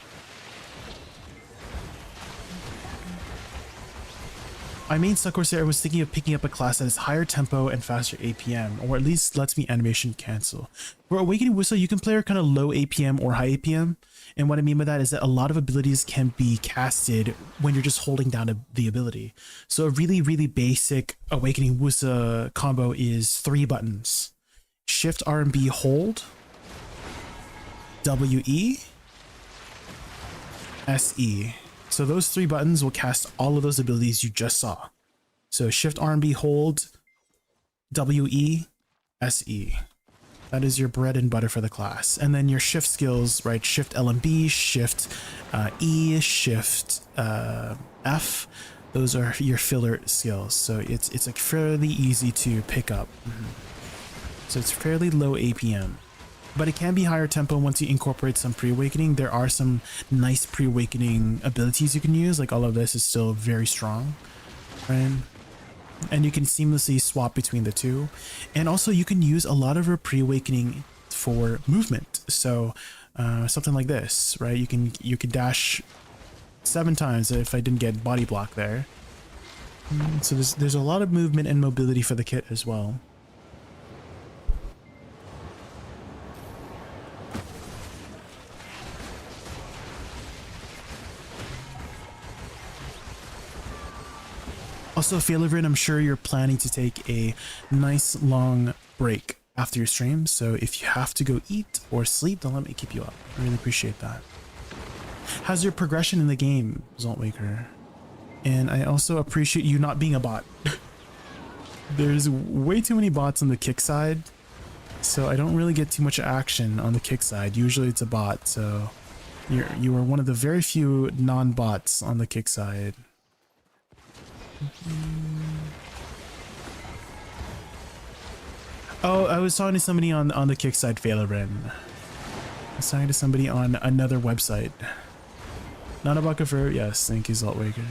My main Suck Corsair was thinking of picking up a class that is higher tempo and faster APM, or at least lets me animation cancel. For Awakening Woosa, you can play her kind of low APM or high APM, and what I mean by that is that a lot of abilities can be casted when you're just holding down the ability. So a really basic Awakening Woosa combo is 3 buttons. Shift R&B hold, WE, SE. So those 3 buttons will cast all of those abilities you just saw. So Shift R&B hold, WE, SE. That is your bread and butter for the class. And then your shift skills, right? Shift LMB, shift E, shift F. Those are your filler skills. So it's like fairly easy to pick up. So it's fairly low APM. But it can be higher tempo once you incorporate some pre-awakening. There are some nice pre-awakening abilities you can use. Like all of this is still very strong, right? And you can seamlessly swap between the two. And also you can use a lot of your pre-awakening for movement. So something like this, right? You can dash 7 times if I didn't get body block there. So there's a lot of movement and mobility for the kit as well. Also, Failover, I'm sure you're planning to take a nice long break after your stream. So if you have to go eat or sleep, don't let me keep you up. I really appreciate that. How's your progression in the game, Zoltwaker? And I also appreciate you not being a bot. There's way too many bots on the kick side, so I don't really get too much action on the kick side. Usually it's a bot, so you are one of the very few non-bots on the kick side. Oh, I was talking to somebody on the kick side, Failorin. I was talking to somebody on another website. Not a bucket for, yes, thank you, Zoltwaker.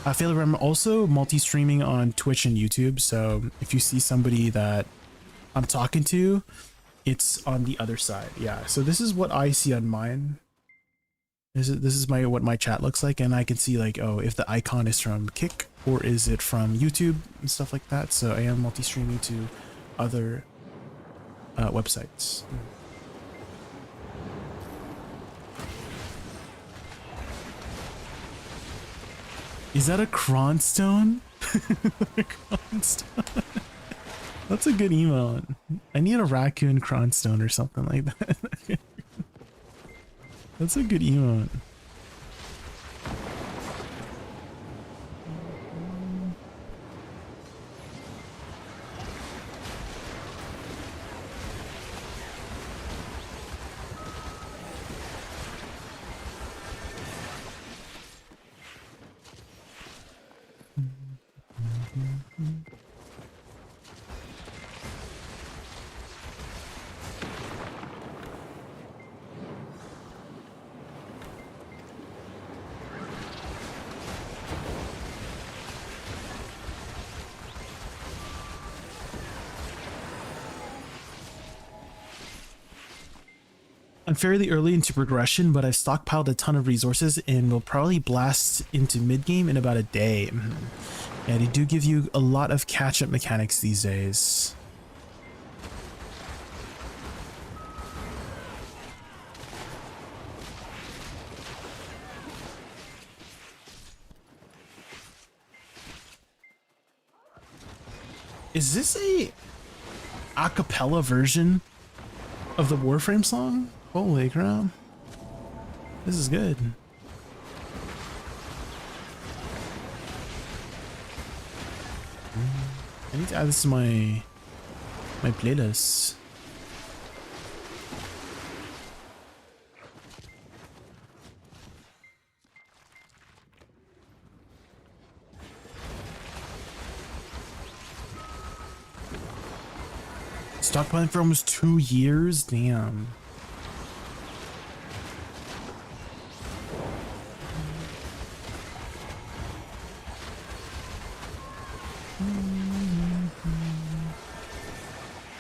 Failorin, I'm also multi-streaming on Twitch and YouTube, so if you see somebody that I'm talking to, it's on the other side. Yeah, so this is what I see on mine. This is what my chat looks like, and I can see like, oh, if the icon is from Kick or is it from YouTube and stuff like that. So I am multi-streaming to other websites. Is that a cronstone? Cronstone. That's a good emote. I need a raccoon cronstone or something like that. That's a good emote. I'm fairly early into progression, but I've stockpiled a ton of resources and will probably blast into mid-game in about a day. And they do give you a lot of catch-up mechanics these days. Is this a cappella version of the Warframe song? Holy crap. This is good. I need to add this to my playlist. Stockpiling for almost 2 years? Damn.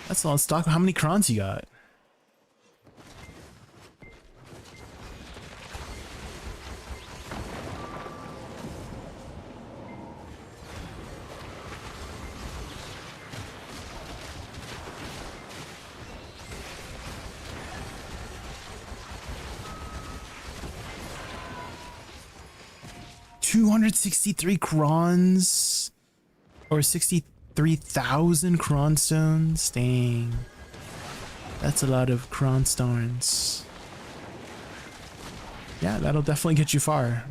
That's a lot of stock. How many crons you got? $263 crons or 63,000 cronstones. Dang, that's a lot of cronstones. Yeah, that'll definitely get you far.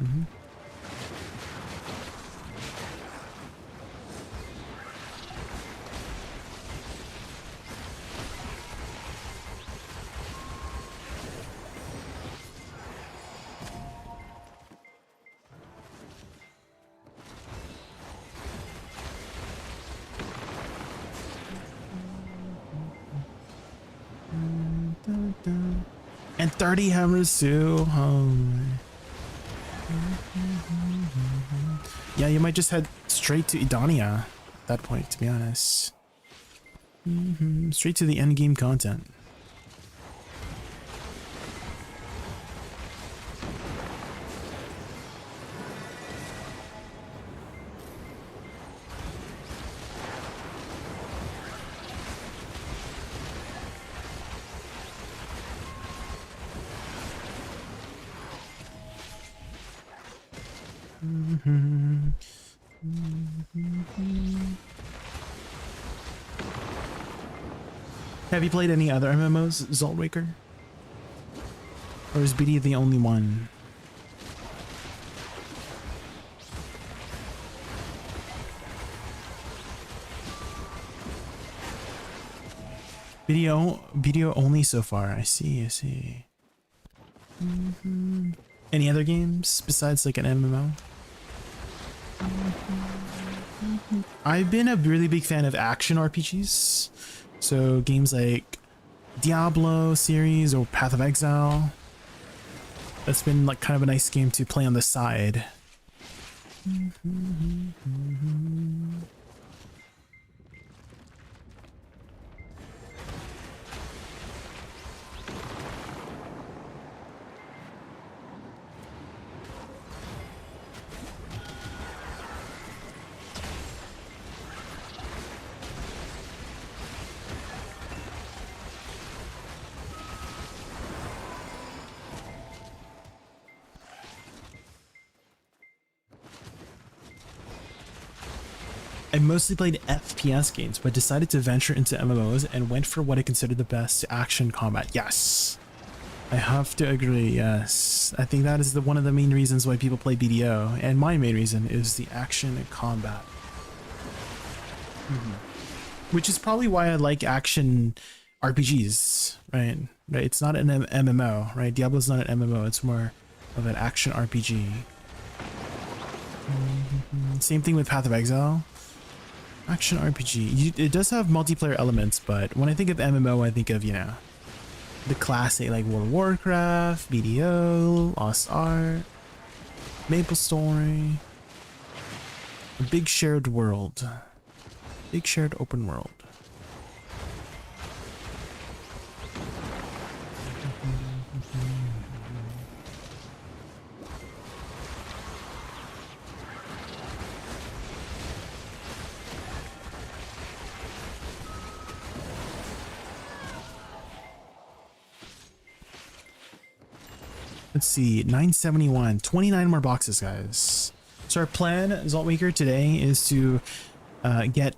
And 30 hammers too. Oh. Yeah, you might just head straight to Idania at that point, to be honest. Straight to the end game content. Have you played any other MMOs, Zoltwaker? Or is BD the only one? Video only so far. I see. Any other games besides like an MMO? I've been a really big fan of action RPGs. So games like Diablo series or Path of Exile. That's been like kind of a nice game to play on the side. I mostly played FPS games, but decided to venture into MMOs and went for what I consider the best action combat. Yes, I have to agree. Yes, I think that is one of the main reasons why people play BDO, and my main reason is the action and combat. Which is probably why I like action RPGs, right? It's not an MMO, right? Diablo's not an MMO. It's more of an action RPG. Same thing with Path of Exile. Action RPG. It does have multiplayer elements, but when I think of MMO, I think of, you know, the classic like World of Warcraft, BDO, Lost Ark, MapleStory. A big shared world. Big shared open world. Let's see, 971, 29 more boxes, guys. So our plan, Zoltwaker, today is to get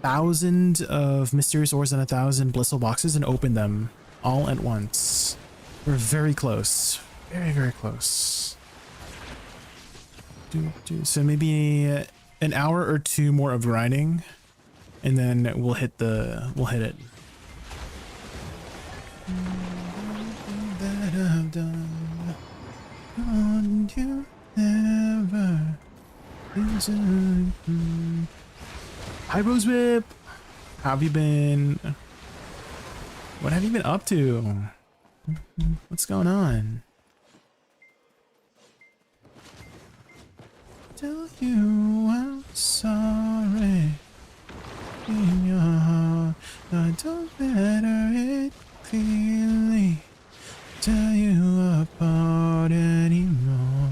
1,000 of Mysterious Ores and 1,000 Blissful boxes and open them all at once. We're very close. Very, very close. So maybe an hour or two more of grinding, and then we'll hit it. That I've done. You never deserve. Hi, Rose Whip. How have you been? What have you been up to? What's going on? Tell you I'm sorry. In your heart, I don't better it clearly. Tell you apart anymore.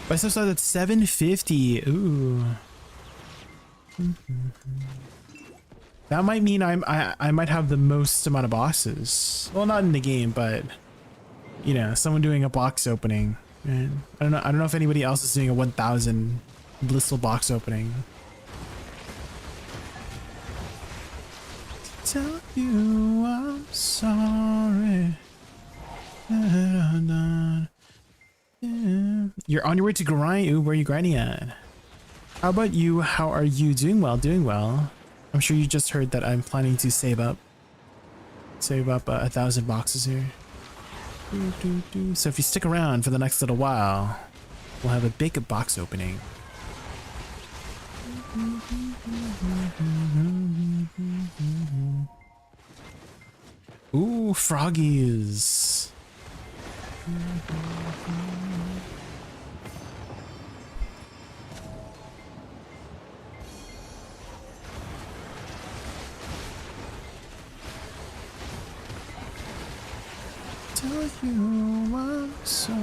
But I still started at 750. Ooh. That might mean I might have the most amount of bosses. Well, not in the game, but you know, someone doing a box opening. Right? I don't know if anybody else is doing a 1,000 blissful box opening. Tell you I'm sorry. You're on your way to grind. Ooh, where are you grinding at? How about you? How are you? Doing well, doing well. I'm sure you just heard that I'm planning to save up 1,000 boxes here. So if you stick around for the next little while, we'll have a big box opening. Ooh, froggies. Tell you I'm sorry.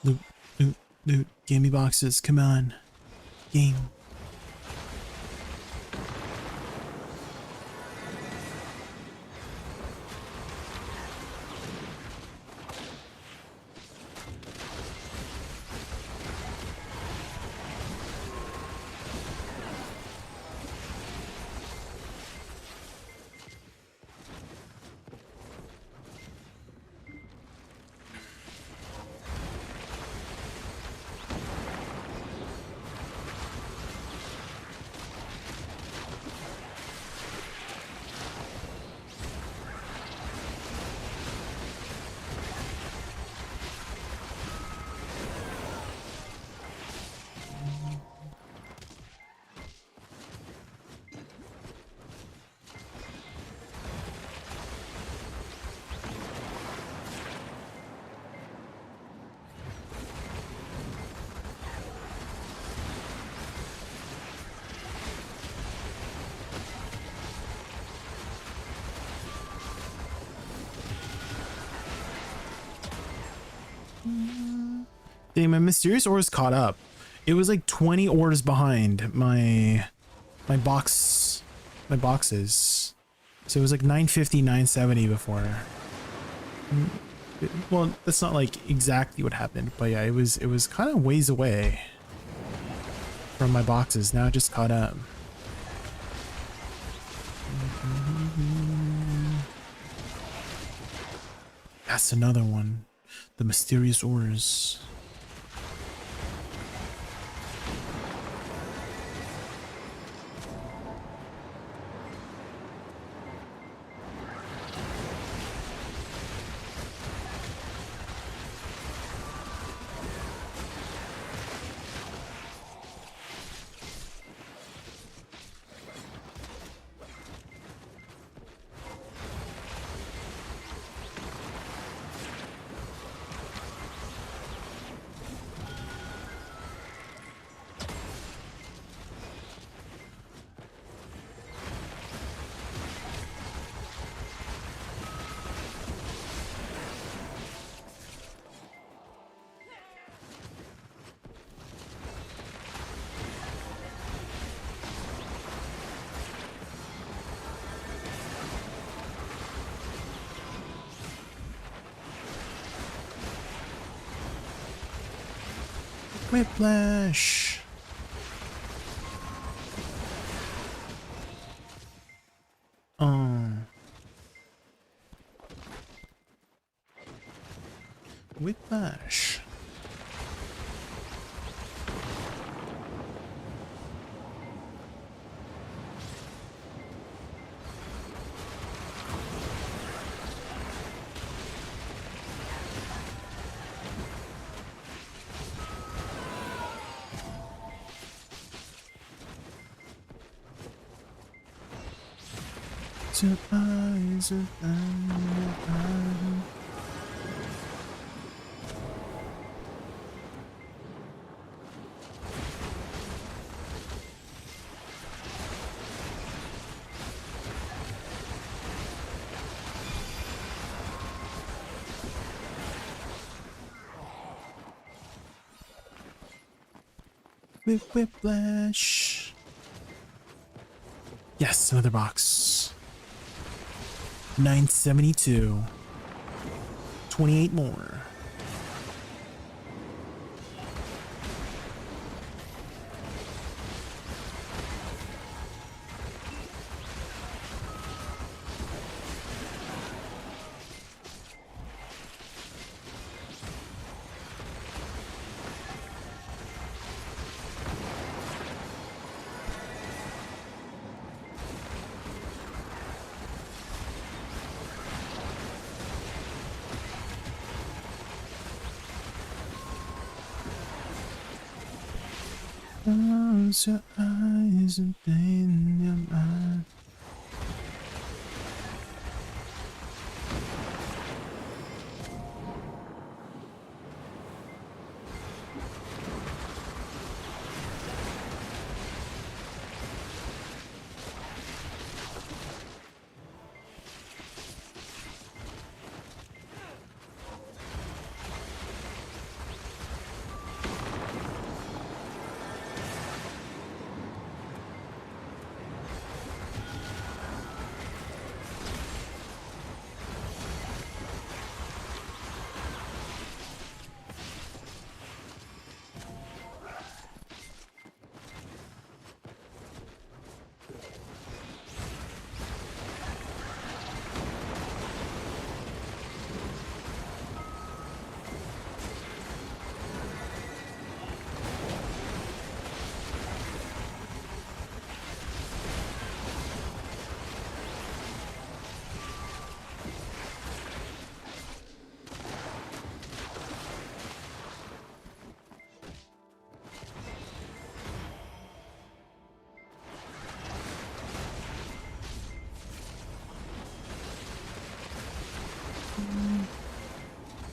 Loot, loot, loot. Give me boxes. Come on. Game. Dang, my mysterious ores caught up. It was like 20 ores behind my boxes. So it was like 950, 970 before. Well, that's not like exactly what happened, but yeah, it was kind of ways away from my boxes. Now it just caught up. That's another one. The mysterious ores. Whiplash. Whiplash. Surprise of Whiplash. Yes, another box. 972. 28 more. Close your eyes and in your mind.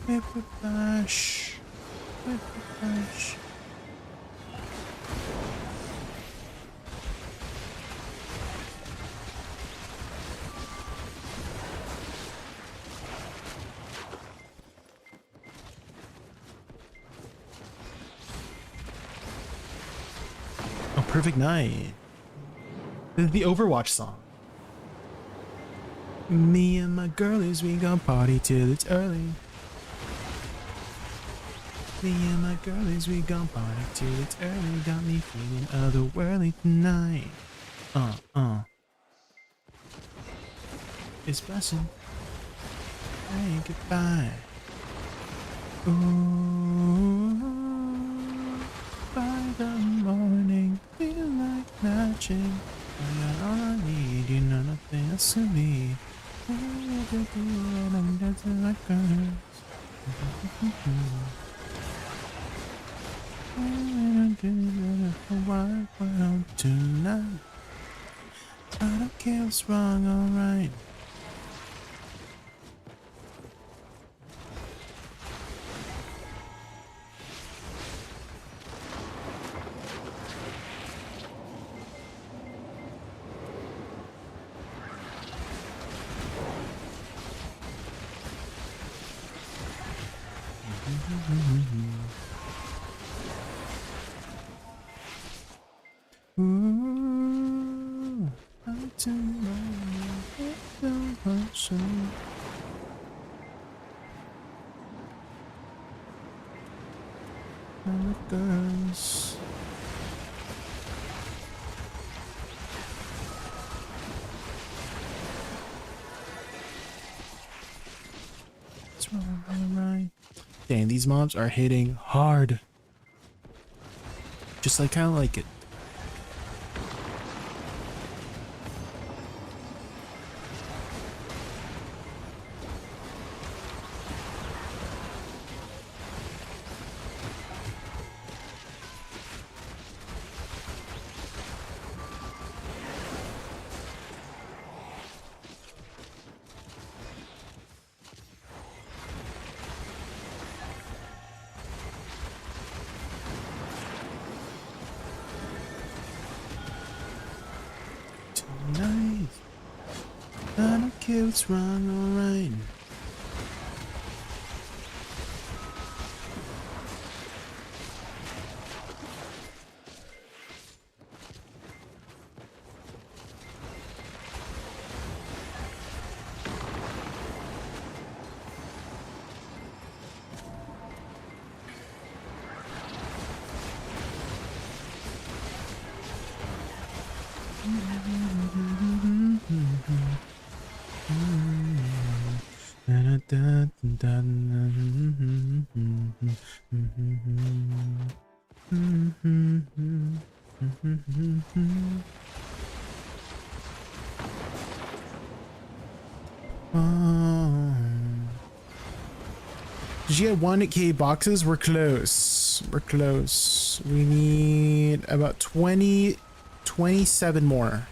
Whiplash. Whiplash. Oh, perfect night. The Overwatch song. Me and my girlies, we gon' party till it's early. Me and my girlies, we gon' party till it's early. Got me feeling otherworldly tonight. It's blessing. Hey, goodbye. Ooh, by the morning, feel like matching. I got all I need, you know nothing else to me. I'm dancing like girls. Wide world tonight. I don't care what's wrong, alright. Ooh, I'm too lonely, don't want so. And the girls. What's wrong, right? Dang, these mobs are hitting hard. Just like kind of like it. Tonight, I don't care what's wrong, alright. Did you get 1K boxes? We're close. We're close. We need about 27 more.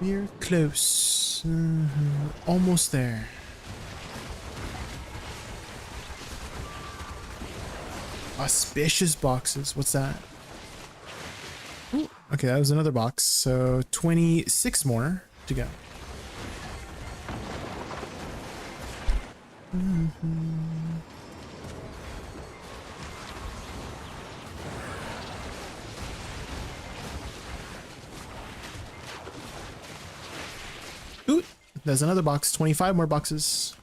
We're close. Almost there. Auspicious boxes. What's that? Ooh, okay, that was another box. So 26 more to go. Ooh, there's another box. 25 more boxes.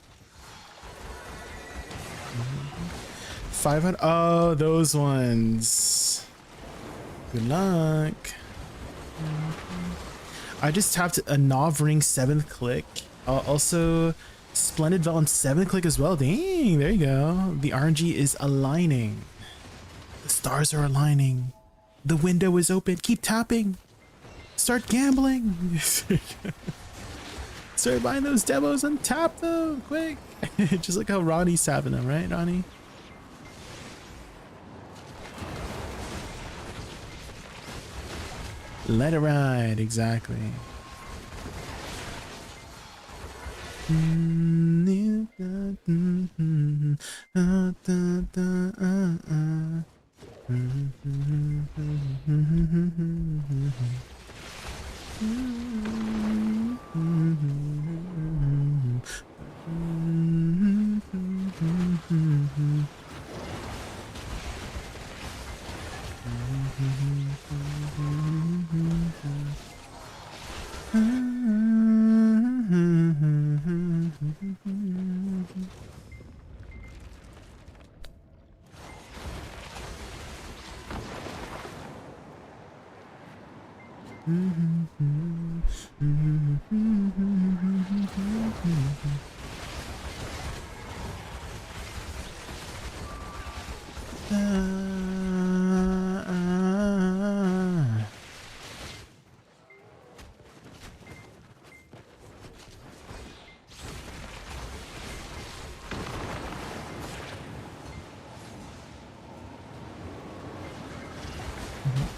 500. Oh, those ones. Good luck. I just tapped a Nov Ring 7th click. Also, Splendid Vellum 7th click as well. Dang, there you go. The RNG is aligning. The stars are aligning. The window is open. Keep tapping. Start gambling. Start buying those demos and tap them quick. Just like how Ronnie's tapping them, right, Ronnie? Let it ride, exactly.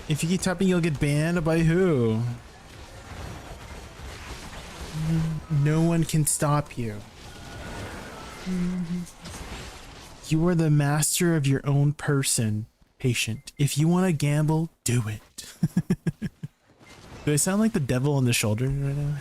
If you keep tapping, you'll get banned. By who? No one can stop you. You are the master of your own person, patient. If you want to gamble, do it. Do I sound like the devil on the shoulder right now?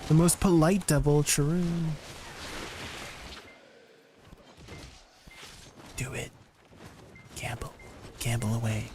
The most polite devil, true. Do it. Gamble. Gamble away.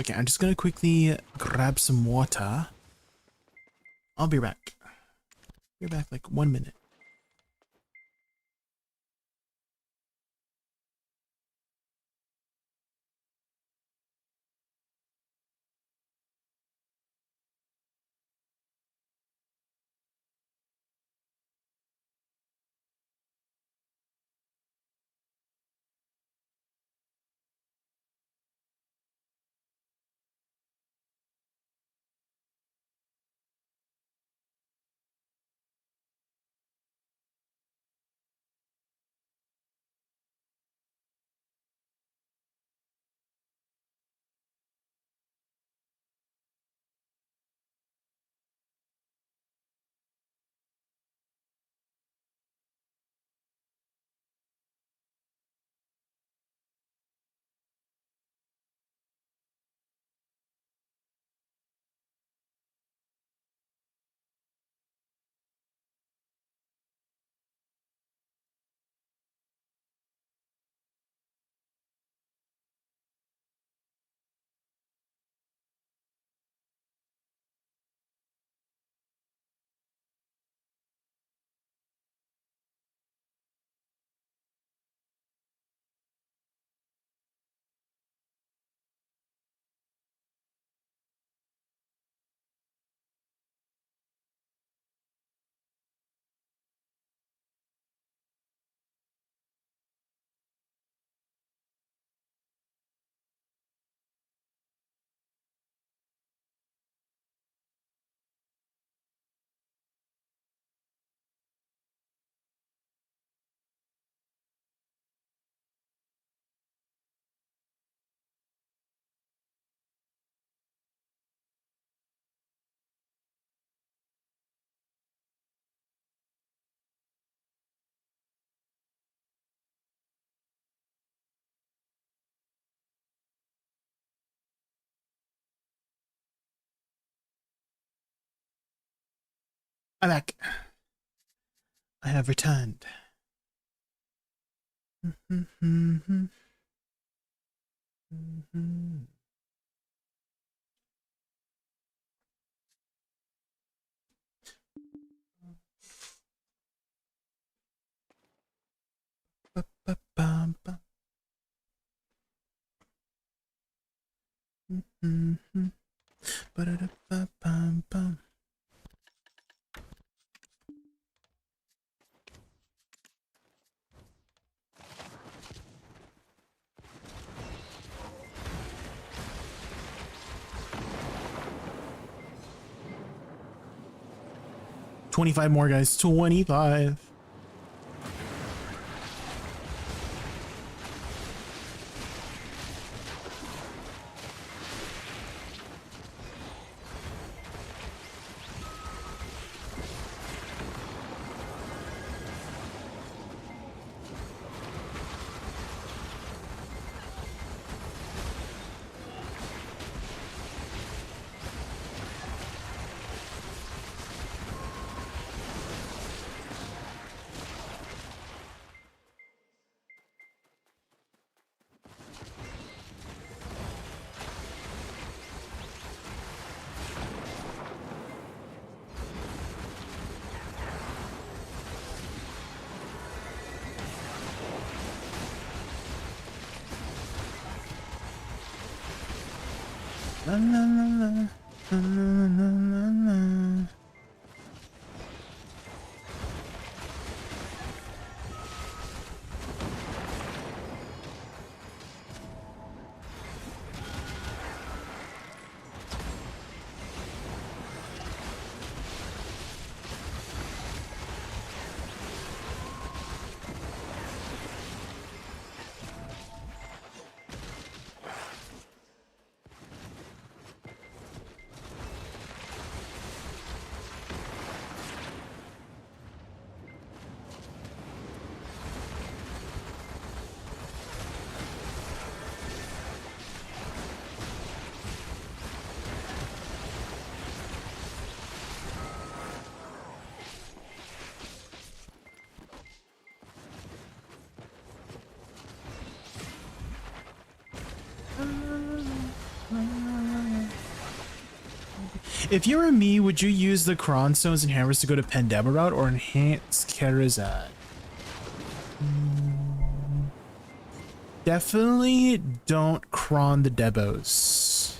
Okay, I'm just gonna quickly grab some water. I'll be back. Be back like 1 minute. I'm back. I have returned. Ba-ba-bum-bum. 25 more, guys. 25. La, la, la, la, la, la, la, la. If you were me, would you use the Cron Stones and Hammers to go to Pandema route or enhance Karazad? Definitely don't Cron the Debos.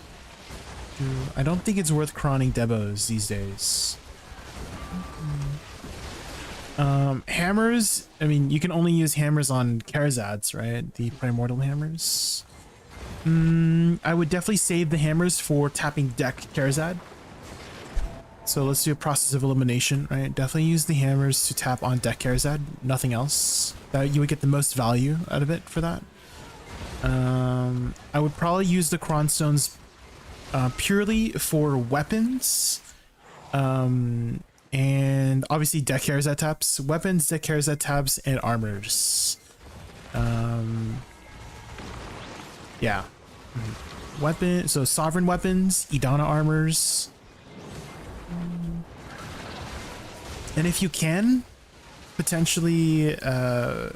I don't think it's worth Cronning Debos these days. Hammers, I mean, you can only use hammers on Karazads, right? The Primordial Hammers. I would definitely save the hammers for tapping deck Karazad. So let's do a process of elimination, right? Definitely use the hammers to tap on deck Karazad, nothing else. That you would get the most value out of it for that. I would probably use the Cron Stones purely for weapons. And obviously deck Karazad taps, weapons, deck Karazad taps, and armors. Yeah. Weapon, so sovereign weapons, Idana armors. And if you can, potentially, do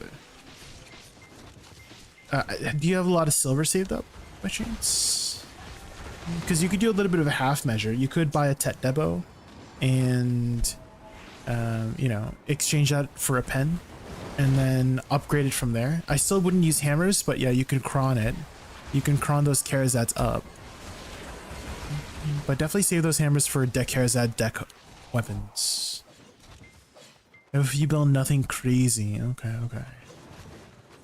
you have a lot of silver saved up by chance? Because you could do a little bit of a half measure. You could buy a Tet Debo and, you know, exchange that for a pen and then upgrade it from there. I still wouldn't use hammers, but yeah, you can cron it. You can cron those Karazads up. But definitely save those hammers for deck Karazad deck weapons. If you build nothing crazy. Okay, okay.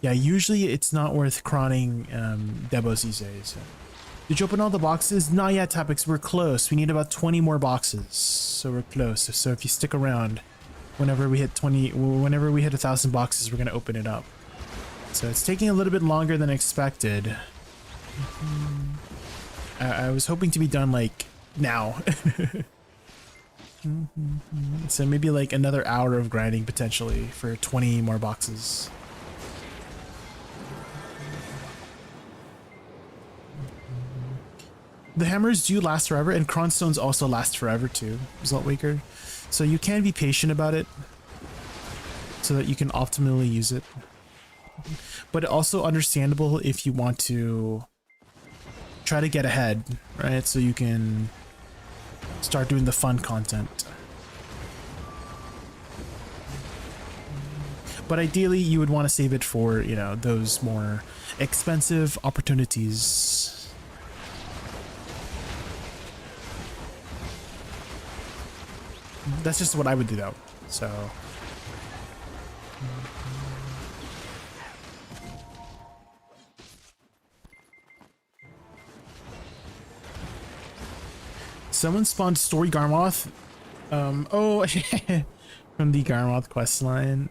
Yeah, usually it's not worth cronning Debos these days. Did you open all the boxes? Not yet, Topics. We're close. We need about 20 more boxes. So we're close. So if you stick around, whenever we hit 1,000 boxes, we're going to open it up. So it's taking a little bit longer than expected. I was hoping to be done like now. So maybe like another hour of grinding potentially for 20 more boxes. The hammers do last forever, and Cron Stones also last forever too, Result Waker. So you can be patient about it so that you can optimally use it. But also understandable if you want to try to get ahead, right? So you can start doing the fun content. But ideally, you would want to save it for, you know, those more expensive opportunities. That's just what I would do though, so. Someone spawned Story Garmoth. Oh, from the Garmoth questline.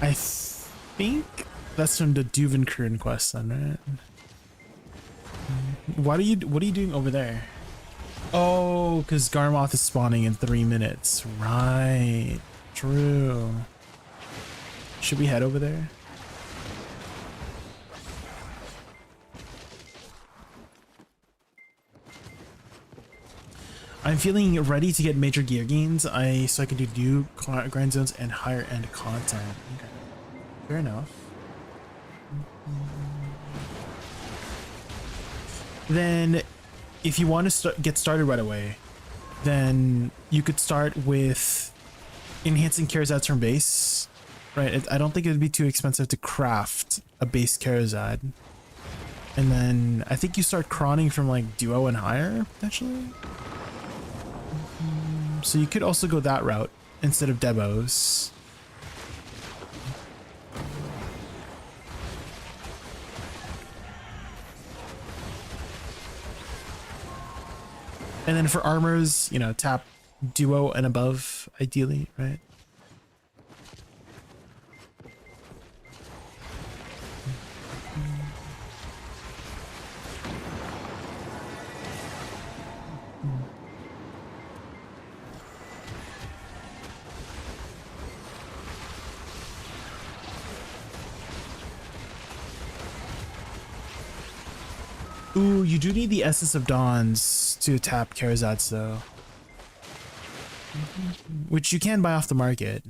I think that's from the Duvenkern questline, right? What are you doing over there? Oh, because Garmoth is spawning in 3 minutes. Right. True. Should we head over there? I'm feeling ready to get major gear gains so I can do new grind zones and higher end content. Okay. Fair enough. Then if you want to get started right away, then you could start with enhancing Karazads from base, right? I don't think it would be too expensive to craft a base Karazad. And then I think you start cronning from like duo and higher, potentially. So you could also go that route instead of Debos. And then for armors, you know, tap duo and above, ideally, right? Ooh, you do need the Essence of Dawns to tap Karazads though. Which you can buy off the market.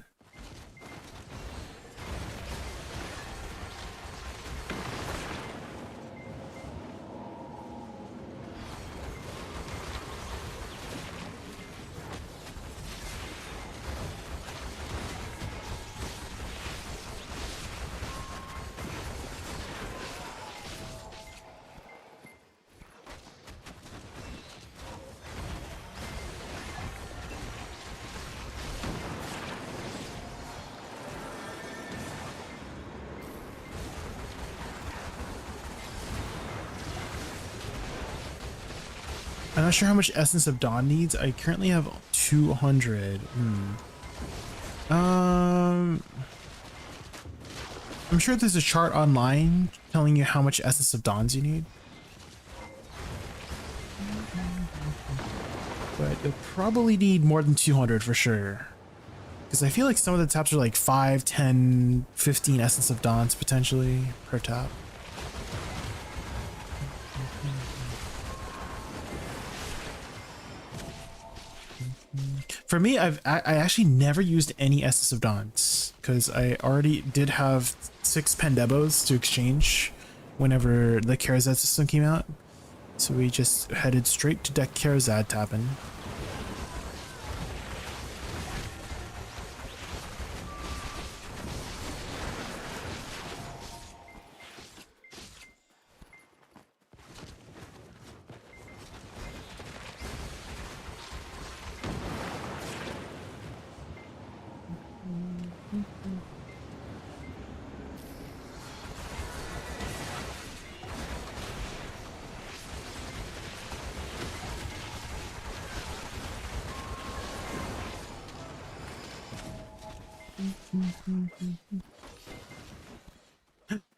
I'm not sure how much Essence of Dawn needs. I currently have 200. I'm sure there's a chart online telling you how much Essence of Dawns you need. But you'll probably need more than 200 for sure. Because I feel like some of the taps are like 5, 10, 15 Essence of Dawns potentially per tap. For me, I actually never used any Essence of Dawns because I already did have 6 Pandebos to exchange whenever the Karazad system came out. So we just headed straight to deck Karazad tapping.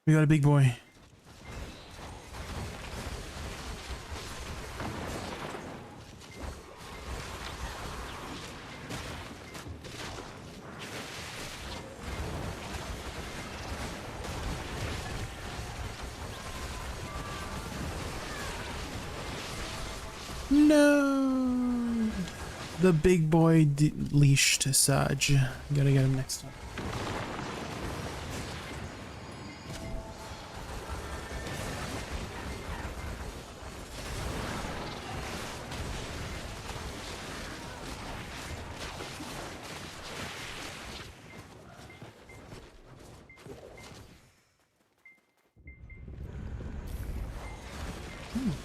We got a big boy. No, the big boy leashed Saj. Gotta get him next time.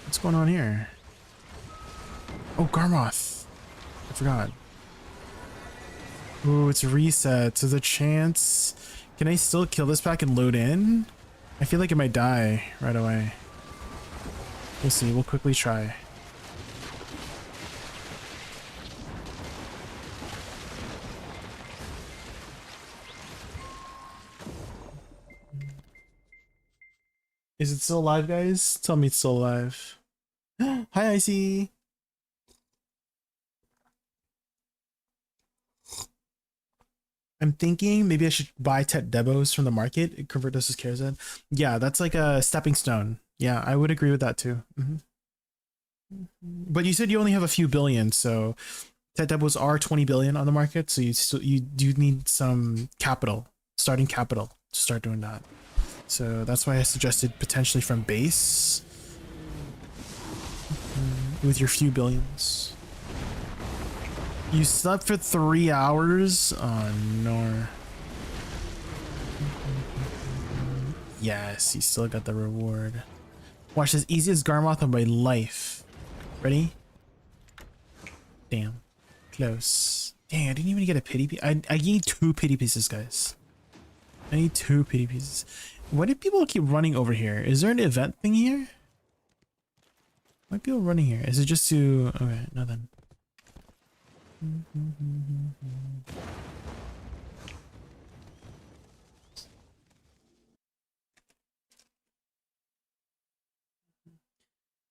What's going on here? Oh, Garmoth. I forgot. Ooh, it's a reset. So the chance... Can I still kill this pack and load in? I feel like it might die right away. We'll see. We'll quickly try. Is it still alive, guys? Tell me it's still alive. Hi, Icy. I'm thinking maybe I should buy Tet Debos from the market and convert those to Karazad. Yeah, that's like a stepping stone. Yeah, I would agree with that too. But you said you only have a few billion, so Tet Debos are 20 billion on the market, so you do need some capital, starting capital to start doing that. So that's why I suggested potentially from base with your few billions. You slept for 3 hours? Oh no. Yes, you still got the reward. Watch this, easiest Garmoth of my life. Ready? Damn. Close. Dang, I didn't even get a pity piece. I need 2 pity pieces, guys. I need 2 pity pieces. Why do people keep running over here? Is there an event thing here? Why are people running here? Is it just to... Okay, nothing.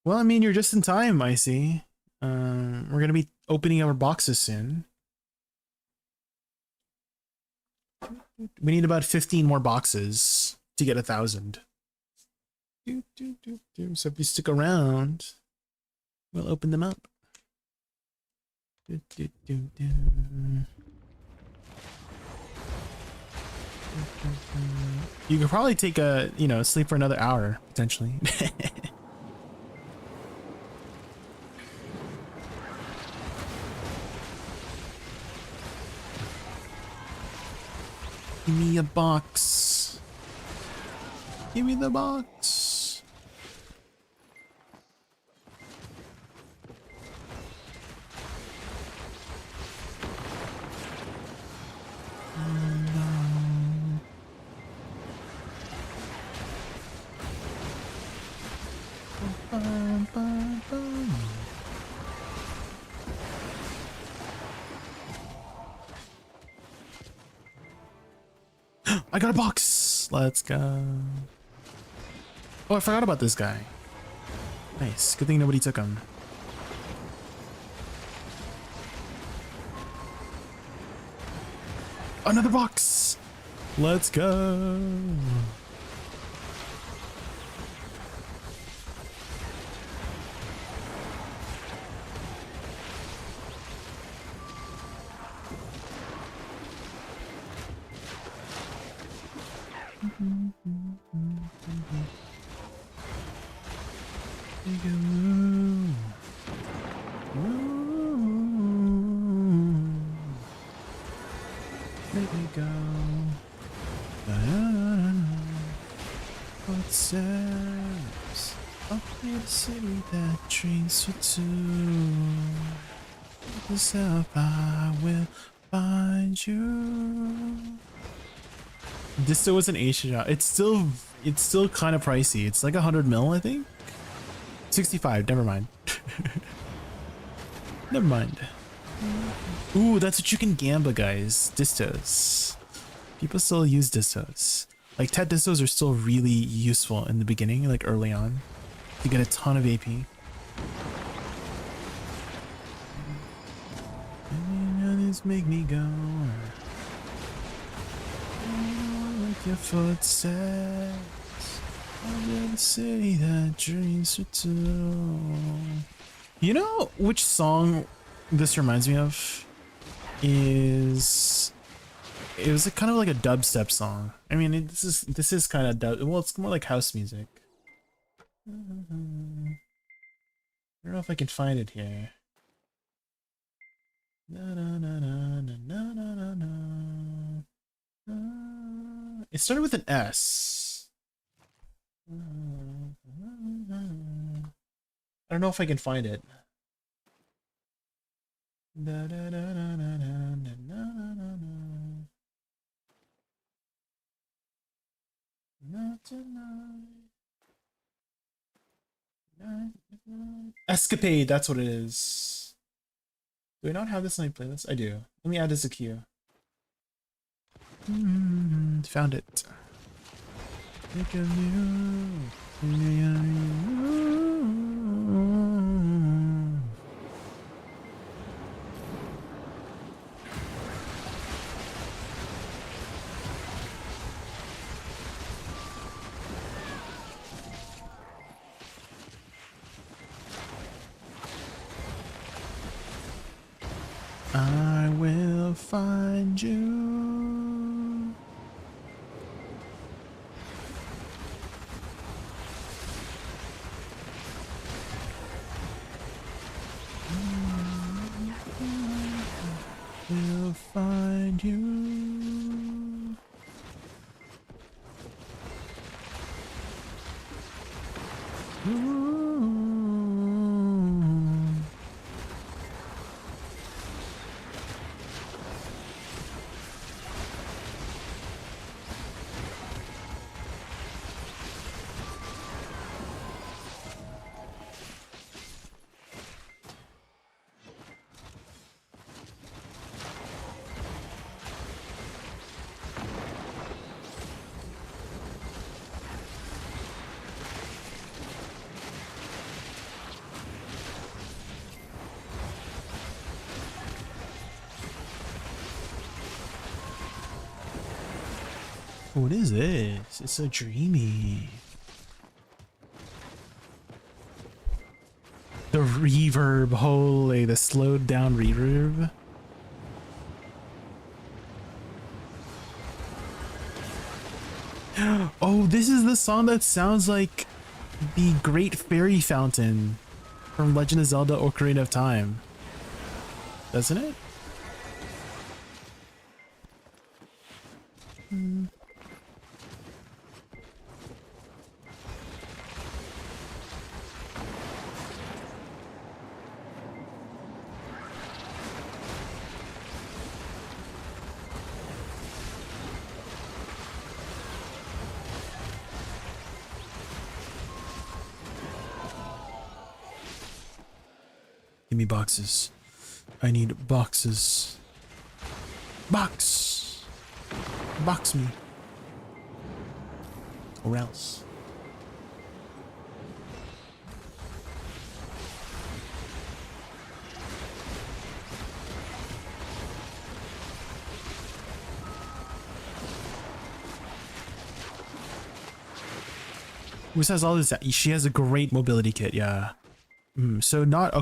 Well, I mean, you're just in time, I see. We're gonna be opening our boxes soon. We need about 15 more boxes to get 1,000. So if you stick around, we'll open them up. You could probably take a, sleep for another hour, potentially. Give me a box. Give me the box. I got a box. Let's go. Oh, I forgot about this guy. Nice. Good thing nobody took him. Another box. Let's go. Let me go. Footsteps up in the city that dreams for two. Yourself, I will find you. This still was an Asian shop. It's still kind of pricey. It's like 100 mil, I think. 65. Never mind. Never mind. Ooh, that's what you can gamba, guys. Distos. People still use distos. Like 10 distos are still really useful in the beginning, like early on. You get a ton of AP. Others make me go. Like your footsteps under the city that dreams for two. You know which song this reminds me of? It was kind of like a dubstep song. I mean, this is kind of dub. Well, it's more like house music. I don't know if I can find it here. Na, na, na, na, na, na, na, na, na. It started with an S. I don't know if I can find it. Da, da, da, da, da, da, da, da, da, da. Not tonight. Not tonight. Escapade, that's what it is. Do I not have this on my playlist? I do. Let me add this to queue. Found it. Think of you. I will find you. Will find you. Ooh. What is this? It's so dreamy. The reverb, holy, the slowed down reverb. Oh, this is the song that sounds like the Great Fairy Fountain from Legend of Zelda Ocarina of Time. Doesn't it? Give me boxes. I need boxes. Box! Box me. Or else. Who says all this? She has a great mobility kit, yeah. So not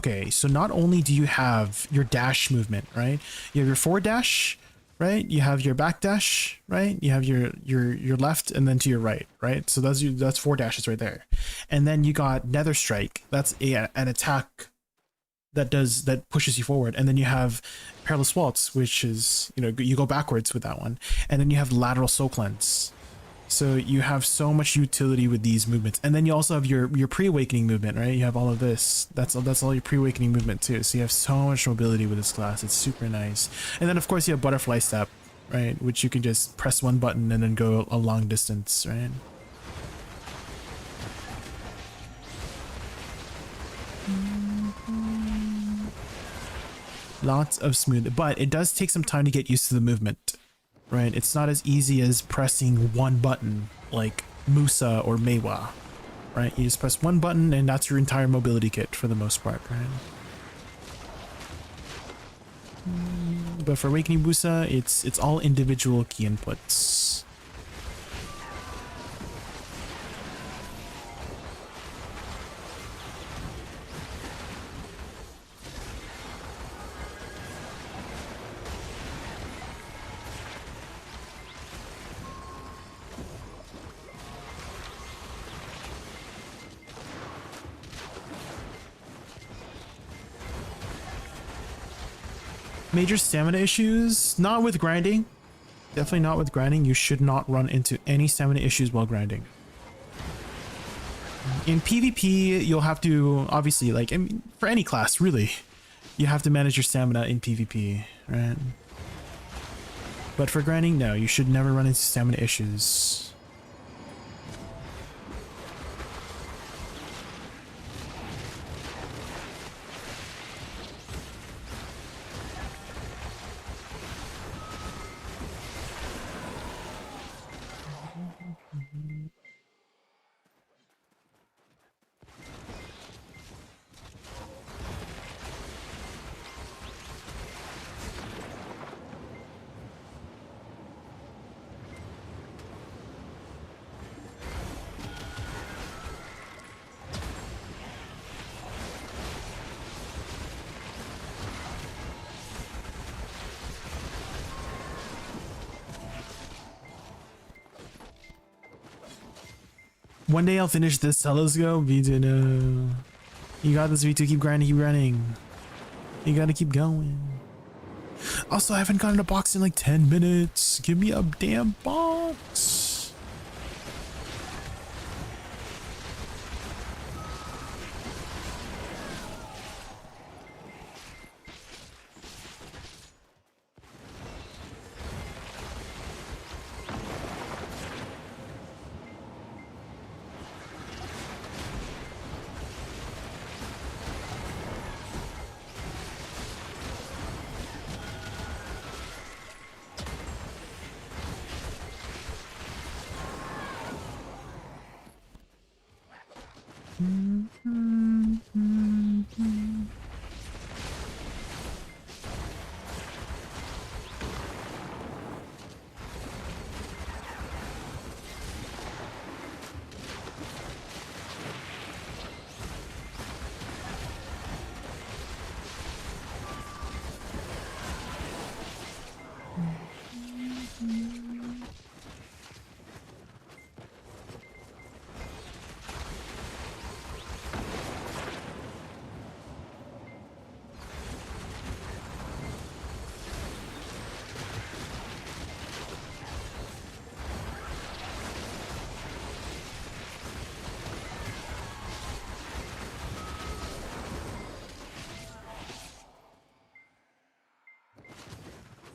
only do you have your dash movement, right? You have your forward dash, right? You have your back dash, right? You have your left and then to your right, right? So that's 4 dashes right there. And then you got Nether Strike. That's an attack that pushes you forward. And then you have Perilous Waltz, which is, you go backwards with that one. And then you have Lateral Soul Cleanse. So you have so much utility with these movements. And then you also have your pre-awakening movement, right? You have all of this. That's all your pre-awakening movement too. So you have so much mobility with this class. It's super nice. And then of course you have Butterfly Step, right? Which you can just press one button and then go a long distance, right? Lots of smooth, but it does take some time to get used to the movement. Right, it's not as easy as pressing one button like Musa or Meiwa, right? You just press one button and that's your entire mobility kit for the most part, right? But for Awakening Woosa, it's all individual key inputs. Major stamina issues? Not with grinding. Definitely not with grinding. You should not run into any stamina issues while grinding. In PvP, you'll have to, obviously, like, I mean, for any class, really, you have to manage your stamina in PvP, right? But for grinding, no, you should never run into stamina issues. One day I'll finish this. So let's go, V2. No. You got this, V2. Keep grinding, keep running. You gotta keep going. Also, I haven't gotten a box in like 10 minutes. Give me a damn box.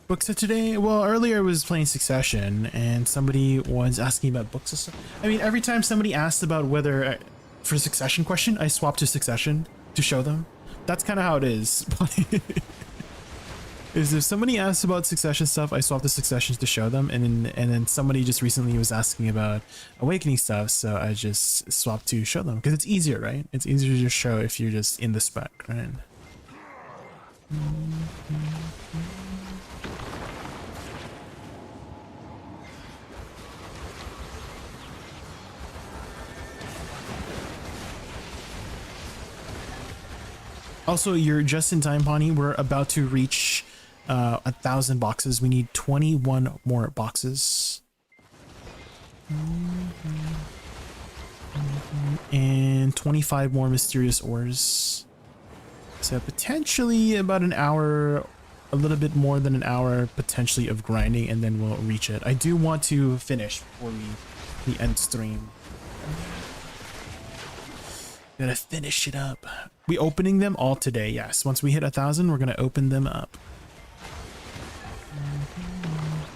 Books of today? Well, earlier I was playing Succession and somebody was asking about books and stuff. I mean, every time somebody asks about whether for Succession question, I swap to Succession to show them. That's kind of how it is. is if somebody asks about succession stuff, I swap the successions to show them, and then somebody just recently was asking about awakening stuff, so I just swapped to show them because it's easier, right? It's easier to just show if you're just in the spec, right? Also, you're just in time, Pawnee. We're about to reach 1,000 boxes. We need 21 more boxes. And 25 more mysterious ores. So potentially about an hour, a little bit more than an hour potentially of grinding, and then we'll reach it. I do want to finish before we end stream. Gotta finish it up. We opening them all today, yes. Once we hit 1,000, we're gonna open them up.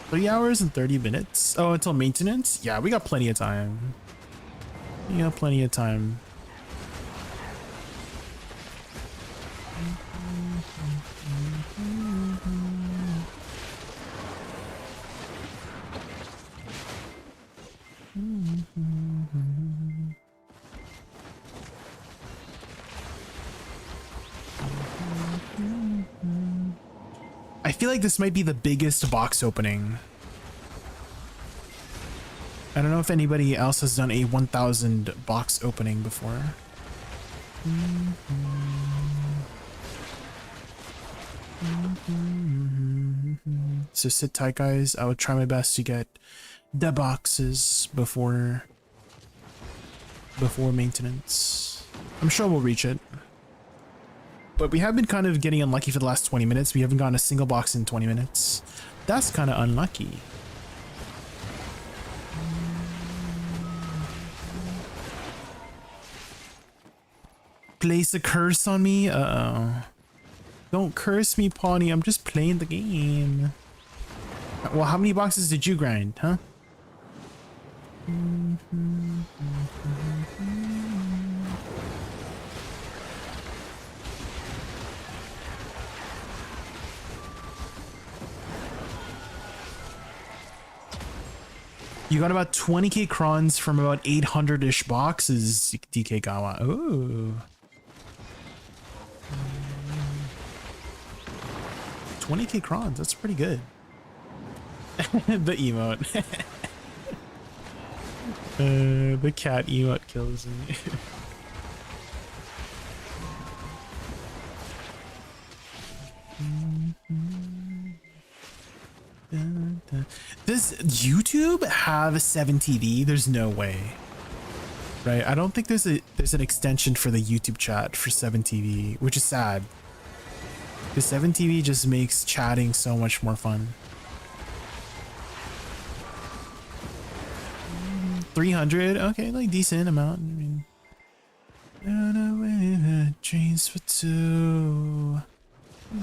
3 hours and 30 minutes. Oh, until maintenance? Yeah, we got plenty of time. We got plenty of time. I feel like this might be the biggest box opening. I don't know if anybody else has done a 1,000 box opening before. So sit tight, guys. I would try my best to get the boxes before maintenance. I'm sure we'll reach it. But we have been kind of getting unlucky for the last 20 minutes. We haven't gotten a single box in 20 minutes. That's kind of unlucky. Place a curse on me? Uh-oh. Don't curse me, Pawnee. I'm just playing the game. Well, how many boxes did you grind, huh? You got about 20k crons from about 800-ish boxes, DK Gawa. Ooh. 20k crons, that's pretty good. The emote. The cat emote kills me. Does YouTube have 7TV? There's no way, right? I don't think there's an extension for the YouTube chat for 7TV, which is sad. Because 7TV just makes chatting so much more fun. 300, okay, like decent amount. I mean, run away, dreams for two.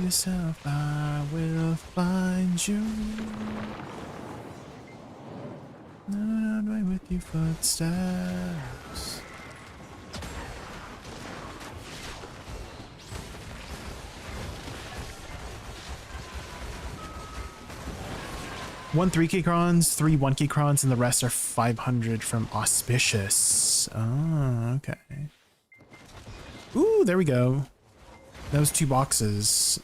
Yourself, I will find you. Not right with your footsteps. One 3k crons, 3 1k crons, and the rest are 500 from Auspicious. Oh, okay. Ooh, there we go. That was 2 boxes.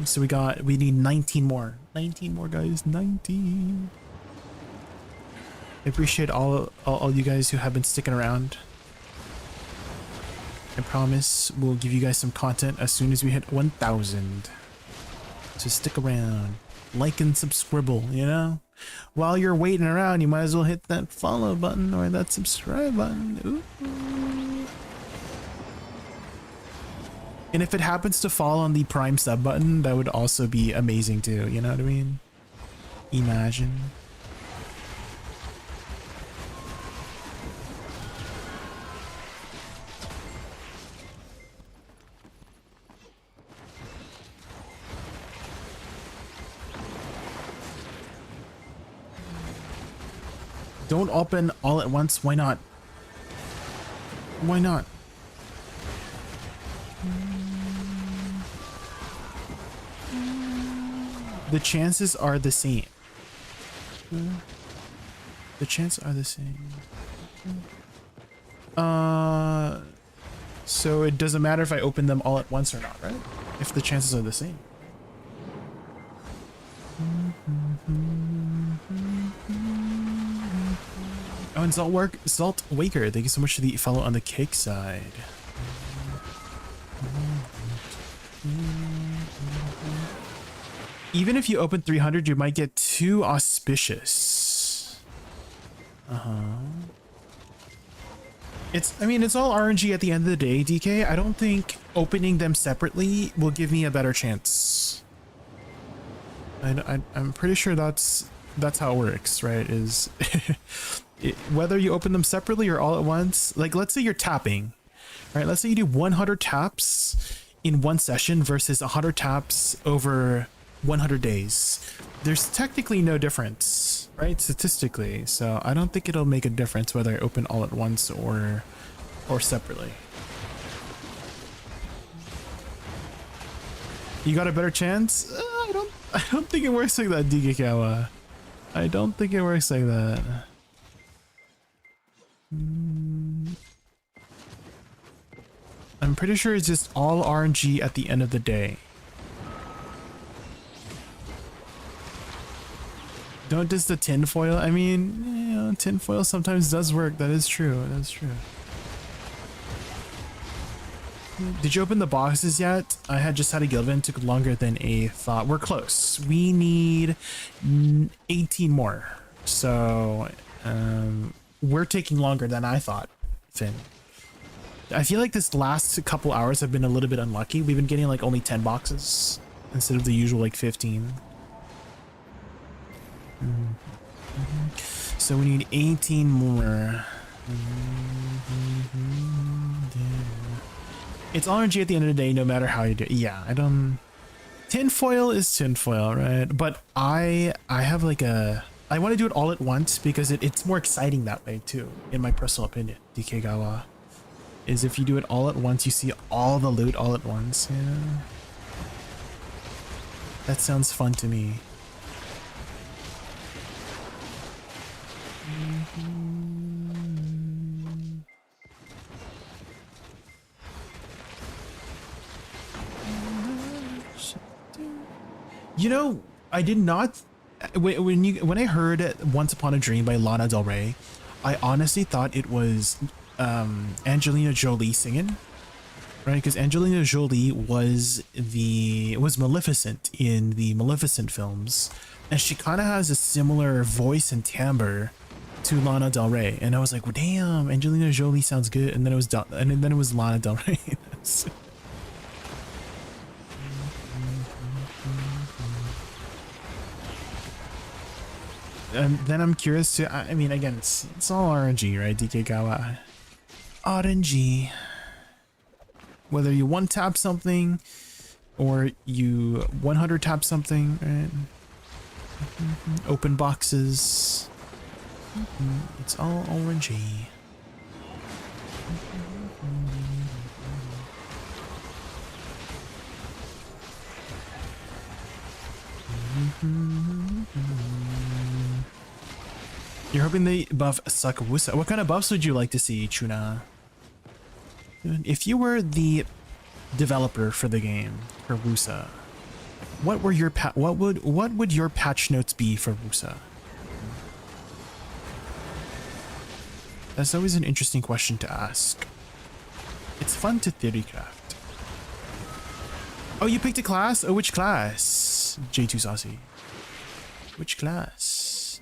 So we need 19 more. 19 more, guys. 19. I appreciate all you guys who have been sticking around. I promise we'll give you guys some content as soon as we hit 1,000. So stick around. Like and subscribe, you know? While you're waiting around, you might as well hit that follow button or that subscribe button. Ooh. And if it happens to fall on the Prime sub button, that would also be amazing too, you know what I mean? Imagine. Don't open all at once. Why not? Why not? The chances are the same. The chances are the same. So it doesn't matter if I open them all at once or not, right? If the chances are the same. Oh, and Salt Waker, thank you so much for the follow on the cake side. Even if you open 300, you might get too auspicious. I mean, it's all RNG at the end of the day, DK. I don't think opening them separately will give me a better chance. I'm pretty sure that's how it works, right? Is whether you open them separately or all at once. Like, let's say you're tapping, right? Let's say you do 100 taps in one session versus 100 taps over 100 days. There's technically no difference, right? Statistically. So I don't think it'll make a difference whether I open all at once or separately. You got a better chance? I don't think it works like that, Digikawa. I don't think it works like that. I'm pretty sure it's just all RNG at the end of the day. Don't diss the tinfoil. I mean, you know, tinfoil sometimes does work. That is true. That's true. Did you open the boxes yet? I had just had a guild event. Took longer than a thought. We're close. We need 18 more. So we're taking longer than I thought, Finn. I feel like this last couple hours have been a little bit unlucky. We've been getting like only 10 boxes instead of the usual like 15. So we need 18 more. It's RNG at the end of the day, no matter how you do it. Yeah, I don't... Tinfoil is tinfoil, right? But I have like a... I want to do it all at once because it's more exciting that way too, in my personal opinion, DK Gawa. Is if you do it all at once, you see all the loot all at once. Yeah. That sounds fun to me. You know, I did not when I heard Once Upon a Dream by Lana Del Rey, I honestly thought it was Angelina Jolie singing, right? Because Angelina Jolie was Maleficent in the Maleficent films, and she kind of has a similar voice and timbre to Lana Del Rey, and I was like, well, damn, Angelina Jolie sounds good, and then it was Lana Del Rey. And then I'm curious to, I mean, again, it's all RNG, right, DK Gawa? RNG. Whether you one tap something or you 100 tap something, right? Open boxes. It's all RNG. You're hoping they buff Woosa. What kind of buffs would you like to see, Chuna? If you were the developer for the game, for Woosa, what would your patch notes be for Woosa? That's always an interesting question to ask. It's fun to theorycraft. Oh, you picked a class? Oh, which class? J2 Saucy. Which class?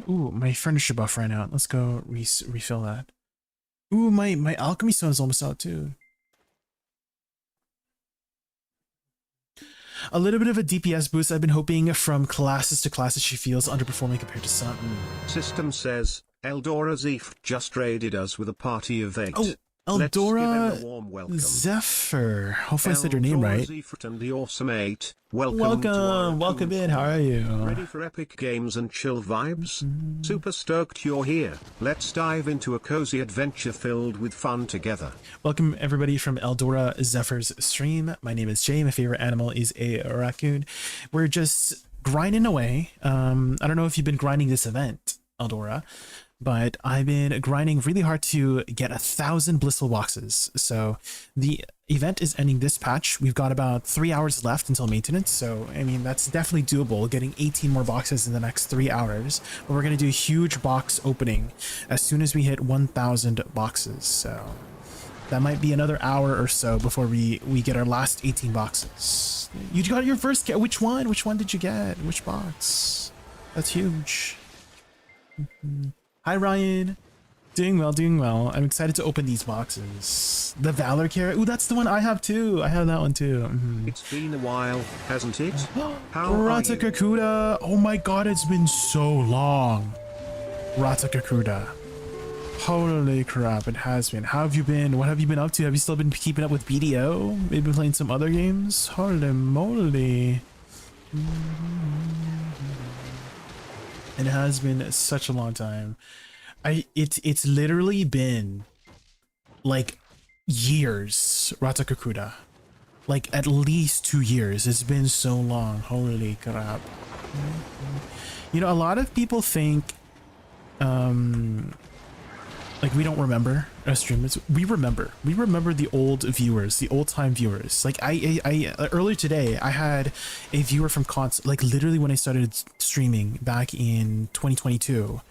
Ooh, my furniture buff ran out. Let's go refill that. Ooh, my alchemy stone is almost out too. A little bit of a DPS boost. I've been hoping from classes to classes. She feels underperforming compared to some. System says, Eldora Zeph just raided us with a party of 8. Oh, Let's give him Eldora a warm welcome. Zephyr. Hopefully I said your name right. Zephyr and the Awesome 8. Welcome in. How are you? Ready for epic games and chill vibes? Super stoked you're here. Let's dive into a cozy adventure filled with fun together. Welcome everybody from Eldora Zephyr's stream. My name is Jay. My favorite animal is a raccoon. We're just grinding away. I don't know if you've been grinding this event, Eldora, but I've been grinding really hard to get 1,000 blissful boxes. So the event is ending this patch. We've got about 3 hours left until maintenance. So, I mean, that's definitely doable, getting 18 more boxes in the next 3 hours. But we're going to do a huge box opening as soon as we hit 1,000 boxes. So that might be another hour or so before we get our last 18 boxes. You got your first get. Which one? Which one did you get? Which box? That's huge. Hi, Ryan. Doing well, doing well. I'm excited to open these boxes. The Valor Carrot. Ooh, that's the one I have too. I have that one too. It's been a while, hasn't it? How Rata Kakuda. Oh my god, it's been so long. Rata Kakuda. Holy crap, it has been. How have you been? What have you been up to? Have you still been keeping up with BDO? Maybe playing some other games? Holy moly. It has been such a long time. It's literally been like years, Ratakakuda. Like at least 2 years. It's been so long. Holy crap. You know, a lot of people think like we don't remember our streamers. We remember the old viewers, the old time viewers. Like I earlier today I had a viewer from console, like literally when I started streaming back in 2022,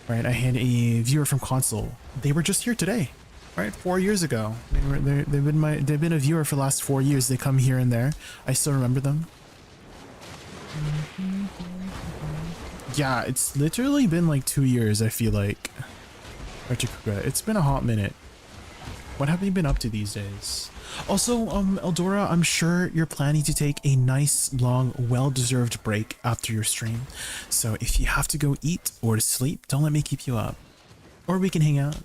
right? I had a viewer from console. They were just here today, right? 4 years ago. They've been a viewer for the last 4 years. They come here and there. I still remember them. Yeah, it's literally been like 2 years, I feel like. It's been a hot minute. What have you been up to these days? Also, Eldora, I'm sure you're planning to take a nice, long, well-deserved break after your stream. So if you have to go eat or sleep, don't let me keep you up. Or we can hang out.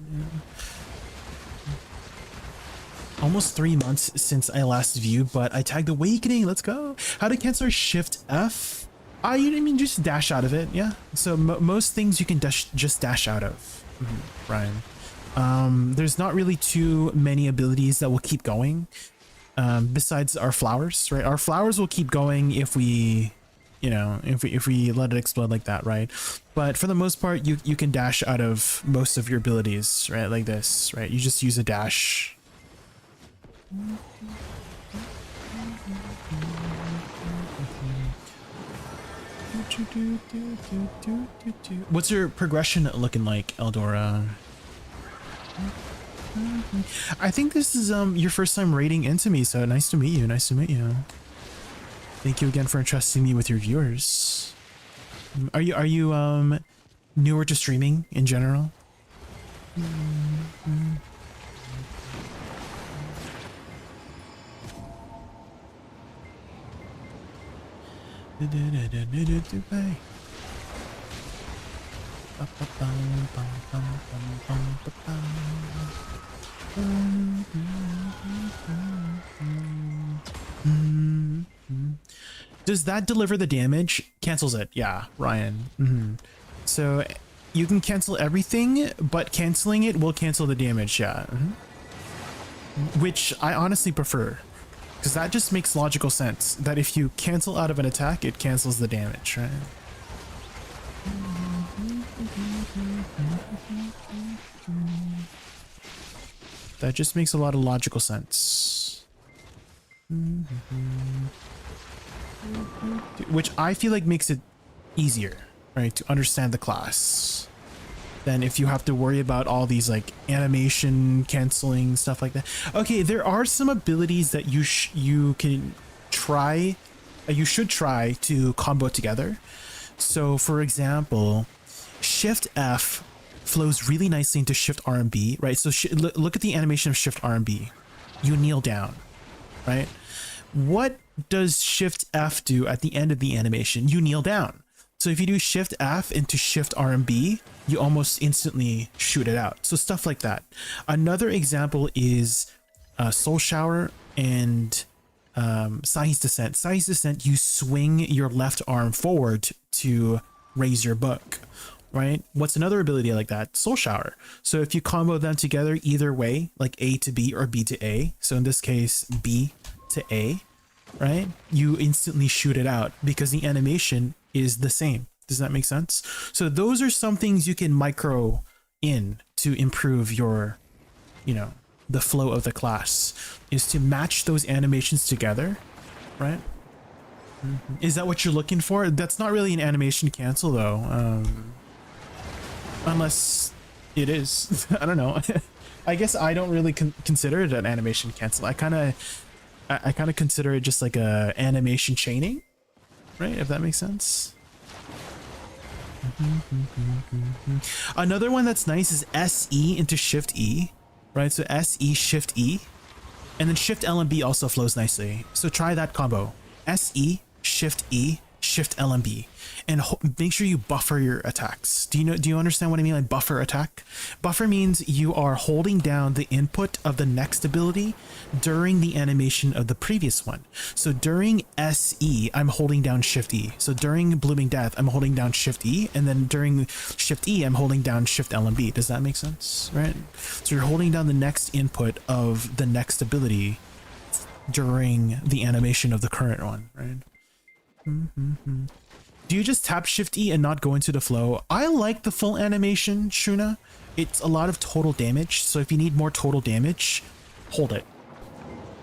Almost 3 months since I last viewed, but I tagged Awakening. Let's go. How to cancel Shift F? You mean just dash out of it, yeah. So most things you can just dash out of. Ryan. There's not really too many abilities that will keep going besides our flowers, right? Our flowers will keep going if we, you know, if we let it explode like that, right? But for the most part, you can dash out of most of your abilities, right? Like this, right? You just use a dash. What's your progression looking like, Eldora? I think this is your first time raiding into me, so nice to meet you. Nice to meet you. Thank you again for entrusting me with your viewers. Are you newer to streaming in general? Does that deliver the damage? Cancels it. Yeah, Ryan. So you can cancel everything, but canceling it will cancel the damage. Yeah. Which I honestly prefer. Because that just makes logical sense, that if you cancel out of an attack, it cancels the damage, right? That just makes a lot of logical sense. Which I feel like makes it easier, right, to understand the class than if you have to worry about all these like animation canceling stuff like that. Okay, there are some abilities that you can try, you should try to combo together. So for example, Shift F flows really nicely into Shift R and B, right? So look at the animation of Shift R and B. You kneel down, right? What does Shift F do at the end of the animation? You kneel down. So if you do Shift F into Shift R and B, you almost instantly shoot it out. So stuff like that. Another example is Soul Shower and Sai's Descent. Sai's Descent, you swing your left arm forward to raise your book, right? What's another ability like that? Soul Shower. So if you combo them together either way, like A to B or B to A, so in this case, B to A, right? You instantly shoot it out because the animation is the same. Does that make sense? So those are some things you can micro in to improve your, you know, the flow of the class, is to match those animations together, right? Is that what you're looking for? That's not really an animation cancel though. Unless it is. I don't know. I guess I don't really consider it an animation cancel. I kind of consider it just like a animation chaining, right? If that makes sense. Another one that's nice is SE into Shift E, right? So SE Shift E, and then Shift L and B also flows nicely. So try that combo: SE Shift E Shift L and B, and make sure you buffer your attacks. Do you understand what I mean? Like buffer attack. Buffer means you are holding down the input of the next ability during the animation of the previous one. So during SE, I'm holding down Shift E. So during Blooming Death, I'm holding down Shift E, and then during Shift E, I'm holding down Shift L and B. Does that make sense? Right? So you're holding down the next input of the next ability during the animation of the current one, right? Do you just tap Shift E and not go into the flow? I like the full animation, Shuna. It's a lot of total damage, so if you need more total damage, hold it.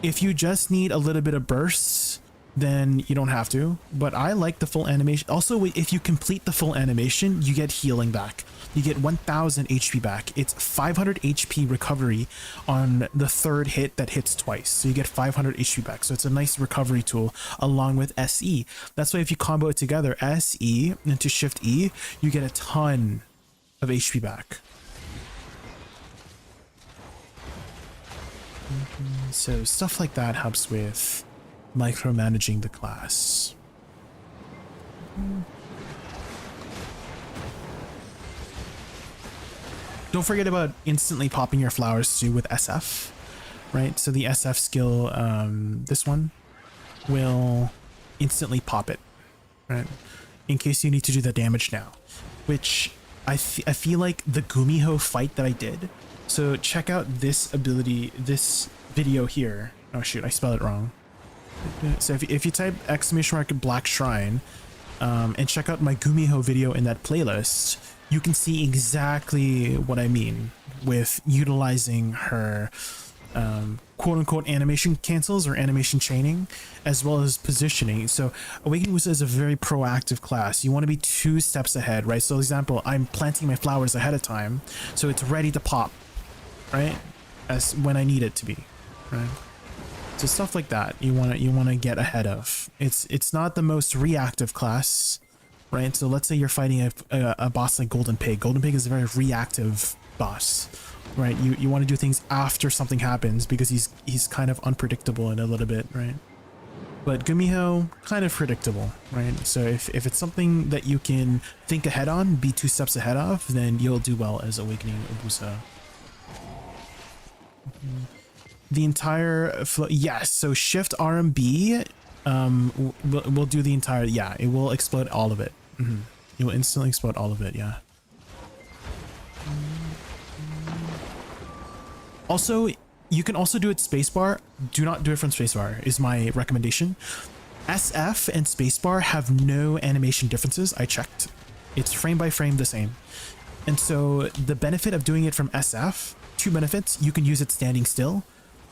If you just need a little bit of bursts, then you don't have to, but I like the full animation. Also, if you complete the full animation, you get healing back. You get 1000 HP back. It's 500 HP recovery on the third hit that hits twice. So you get 500 HP back. So it's a nice recovery tool along with SE. That's why if you combo it together, SE into Shift E, you get a ton of HP back. So stuff like that helps with micromanaging the class. Don't forget about instantly popping your flowers too with SF, right? So the SF skill, this one, will instantly pop it, right? In case you need to do the damage now, which I feel like the Gumiho fight that I did. So check out this ability, this video here. Oh shoot, I spelled it wrong. So if you type !_ Black Shrine and check out my Gumiho video in that playlist, you can see exactly what I mean with utilizing her quote-unquote animation cancels or animation chaining, as well as positioning. So Awakening Woosa is a very proactive class. You want to be 2 steps ahead, right? So example, I'm planting my flowers ahead of time, so it's ready to pop, right? As when I need it to be, right? So stuff like that you want to get ahead of. It's not the most reactive class, right? So let's say you're fighting a boss like Golden Pig. Golden Pig is a very reactive boss, right? You want to do things after something happens because he's kind of unpredictable in a little bit, right? But Gumiho, kind of predictable, right? So if it's something that you can think ahead on, be 2 steps ahead of, then you'll do well as Awakening Woosa. The entire flow, yes. So Shift R and B will do the entire, yeah, it will explode all of it. It will instantly explode all of it, yeah. Also, you can also do it spacebar. Do not do it from spacebar is my recommendation. SF and spacebar have no animation differences. I checked. It's frame by frame the same. And so the benefit of doing it from SF, 2 benefits: you can use it standing still.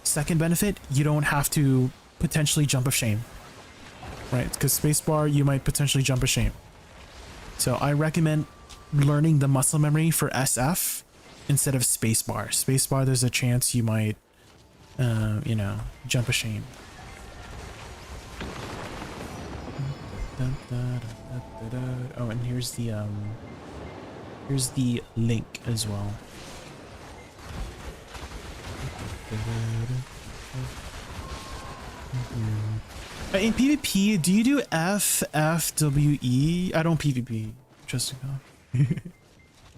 Second benefit, you don't have to potentially jump of shame, right? Because spacebar, you might potentially jump of shame. So I recommend learning the muscle memory for SF instead of spacebar. Spacebar, there's a chance you might, you know, jump of shame. Oh, and here's the link as well. In PvP, do you do FFWE? I don't PvP. Just I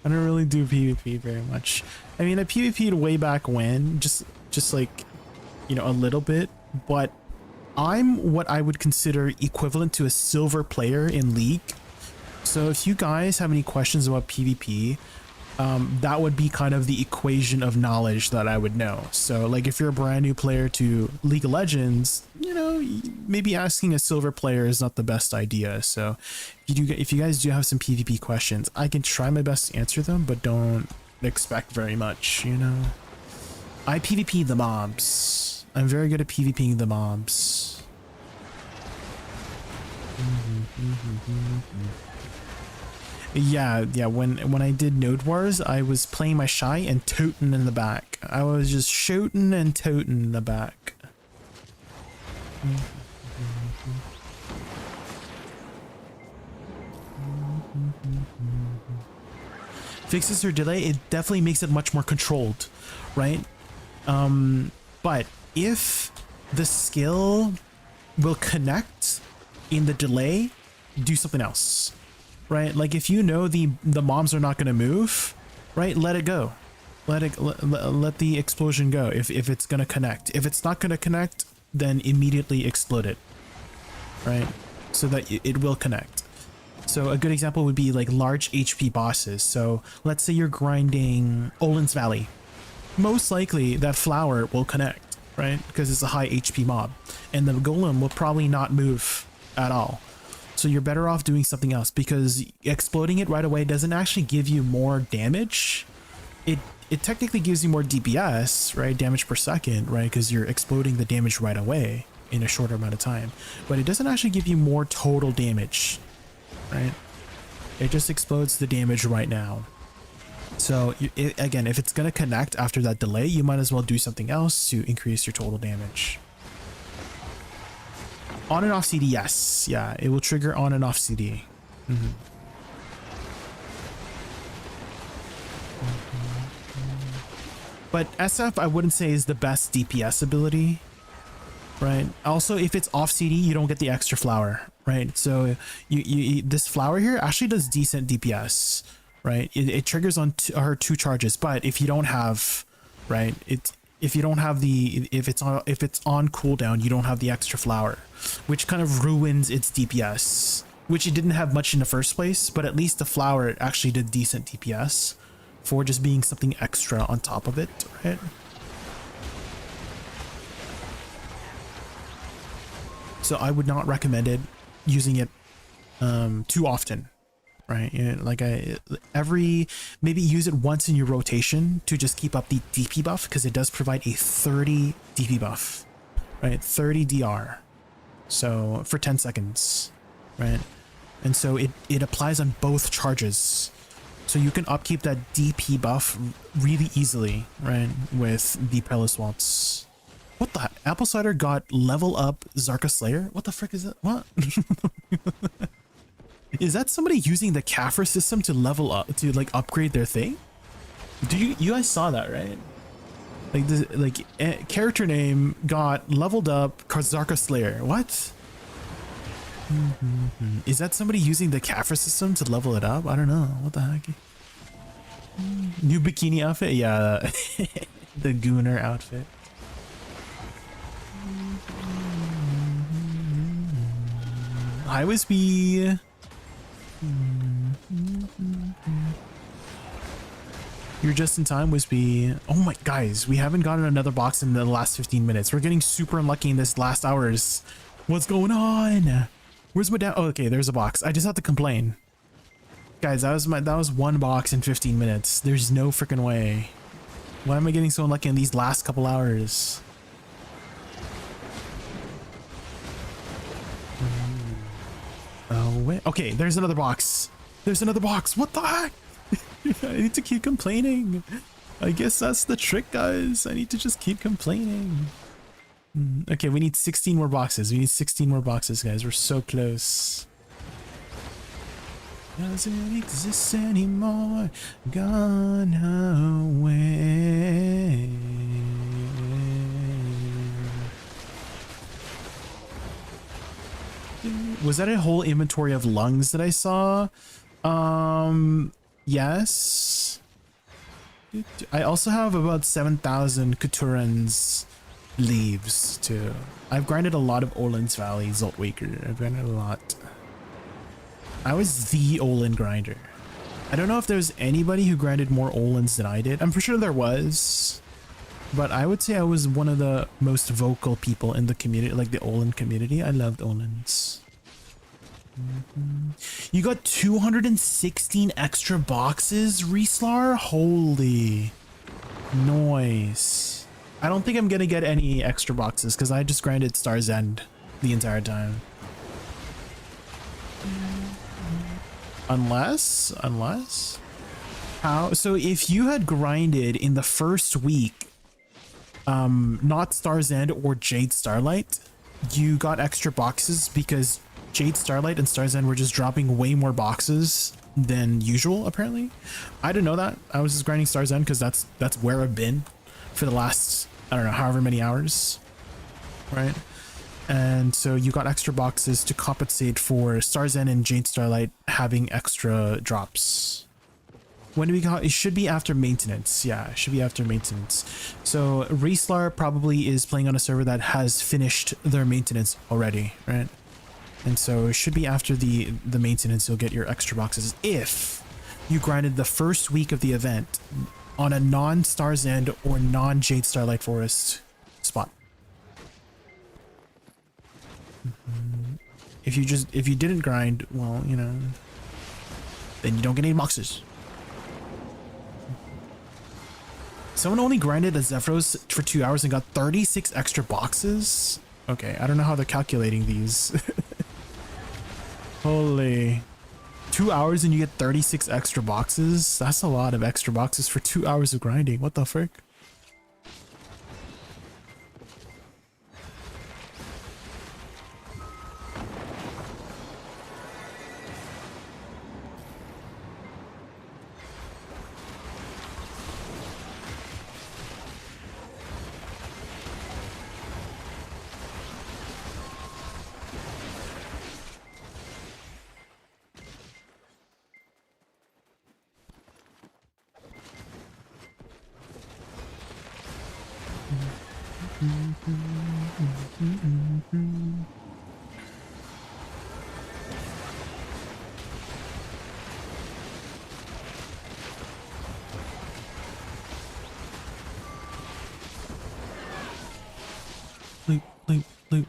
don't really do PvP very much. I mean, I PvP'd way back when, just like, you know, a little bit, but I'm what I would consider equivalent to a silver player in League. So if you guys have any questions about PvP, that would be kind of the equation of knowledge that I would know. So like if you're a brand new player to League of Legends, you know, maybe asking a silver player is not the best idea. So if you guys do have some PvP questions, I can try my best to answer them, but don't expect very much, you know. I PvP the mobs. I'm very good at PvPing the mobs. Yeah, when I did Node Wars, I was playing my shy and toting in the back. I was just shooting and toting in the back. Fixes or delay, it definitely makes it much more controlled, right? But if the skill will connect in the delay, do something else. Right, like if you know the mobs are not going to move, right, let it go, let the explosion go. If it's going to connect, if it's not going to connect, then immediately explode it, right, so that it will connect. So a good example would be like large HP bosses. So let's say you're grinding Olin's Valley, most likely that flower will connect, right, because it's a high HP mob, and the golem will probably not move at all. So you're better off doing something else, because exploding it right away doesn't actually give you more damage. It technically gives you more DPS, right? Damage per second, right? Because you're exploding the damage right away in a shorter amount of time. But it doesn't actually give you more total damage, right? It just explodes the damage right now. So again, if it's going to connect after that delay, you might as well do something else to increase your total damage. On and off CD, yes. Yeah, it will trigger on and off CD. But SF, I wouldn't say is the best DPS ability, right? Also, if it's off CD, you don't get the extra flower, right? So this flower here actually does decent DPS, right? It triggers on her 2 charges, but if you don't have, right, if you don't have if it's on cooldown, you don't have the extra flower, which kind of ruins its DPS, which it didn't have much in the first place, but at least the flower actually did decent DPS for just being something extra on top of it, right? So I would not recommend using it too often. Right, like maybe use it once in your rotation to just keep up the DP buff, because it does provide a 30 DP buff, right? 30 DR, so for 10 seconds, right? And so it applies on both charges, so you can upkeep that DP buff really easily, right? With the Pelis Waltz. What the apple cider got level up Zarka Slayer? What the frick is that? What? Is that somebody using the Kaffir system to level up, to like upgrade their thing? Do you guys saw that, right? Like this, like character name got leveled up Zarka Slayer. What? Is that somebody using the Kaffir system to level it up? I don't know. What the heck? New bikini outfit? Yeah, the Gooner outfit. Hi, Wispy. You're just in time, Wispy. Oh my, guys, we haven't gotten another box in the last 15 minutes. We're getting super unlucky in this last hours. What's going on? Where's my dad? Oh, okay, there's a box. I just have to complain. Guys, that was one box in 15 minutes. There's no freaking way. Why am I getting so unlucky in these last couple hours? Oh, wait. Okay, there's another box. There's another box. What the heck? I need to keep complaining. I guess that's the trick, guys. I need to just keep complaining. Okay, we need 16 more boxes. We need 16 more boxes, guys. We're so close. Doesn't exist anymore. Gone away. Was that a whole inventory of lungs that I saw? Yes. I also have about 7,000 Couturans leaves too. I've grinded a lot of Olin's Valley, Zoltwaker. I've grinded a lot. I was the Olin grinder. I don't know if there's anybody who grinded more Olins than I did. I'm for sure there was. But I would say I was one of the most vocal people in the community, like the Olin community. I loved Olins. You got 216 extra boxes, Reslar? Holy. Nice. I don't think I'm gonna get any extra boxes because I just grinded Star's End the entire time. Unless? How? So if you had grinded in the first week, not Star's End or Jade Starlight, you got extra boxes because Jade Starlight and Star's End were just dropping way more boxes than usual, apparently. I didn't know that. I was just grinding Star's End because that's where I've been for the last, I don't know, however many hours, right? And so you got extra boxes to compensate for Star's End and Jade Starlight having extra drops. When do we got? It should be after maintenance. Yeah, it should be after maintenance. So Reslar probably is playing on a server that has finished their maintenance already, right? And so it should be after the maintenance you'll get your extra boxes if you grinded the first week of the event on a non-Star's End or non-Jade Starlight Forest spot. If you didn't grind, well, you know, then you don't get any boxes. Someone only grinded a Zephyros for 2 hours and got 36 extra boxes? Okay, I don't know how they're calculating these. Holy. 2 hours and you get 36 extra boxes? That's a lot of extra boxes for 2 hours of grinding. What the frick? Loop, loop, loop.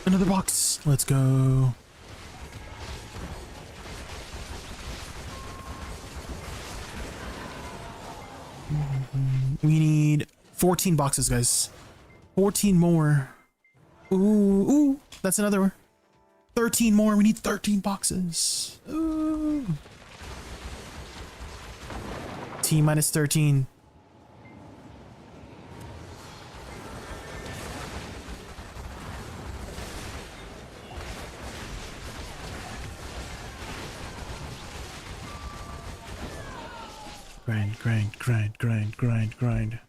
Another box. Let's go. We need 14 boxes, guys. 14 more. Ooh, that's another one. 13 more. We need 13 boxes. Ooh. T minus 13. Grind, grind, grind, grind, grind, grind.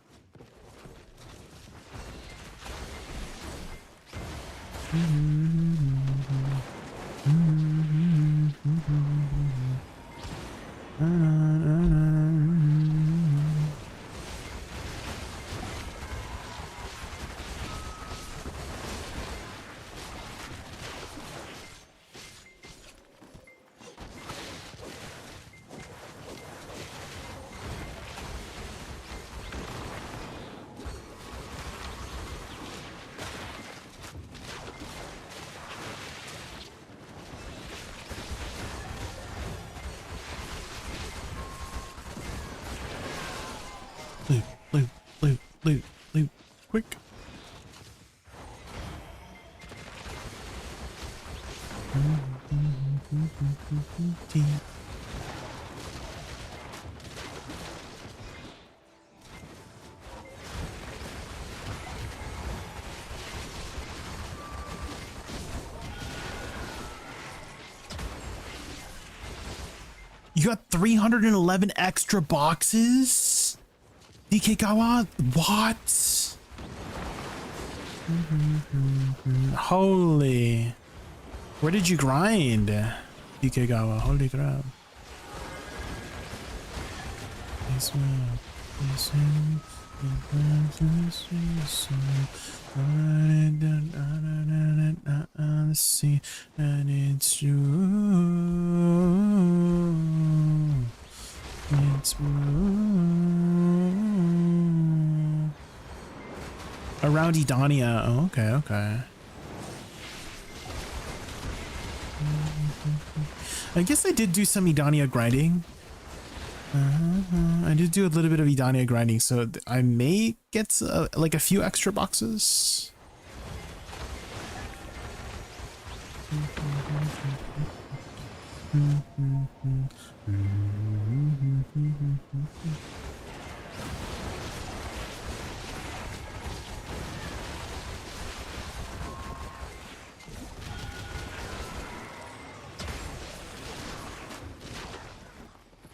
Loot, loot, loot, loot, loot, quick. You got 311 extra boxes? DK Gawa? What? Holy. Where did you grind? DK Gawa, holy crap. This one. This one. See, and it's you. It's around Edania. Oh, okay, okay. I guess I did do some Edania grinding. I did do a little bit of Edania grinding, so I may get like a few extra boxes.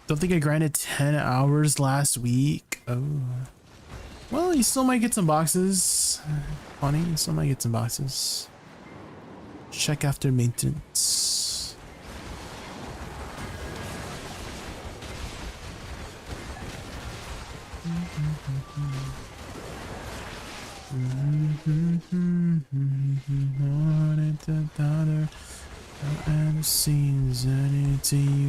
Don't think I grinded 10 hours last week. Oh. Well, you still might get some boxes. Funny, you still might get some boxes. Check after maintenance. And seems any to you.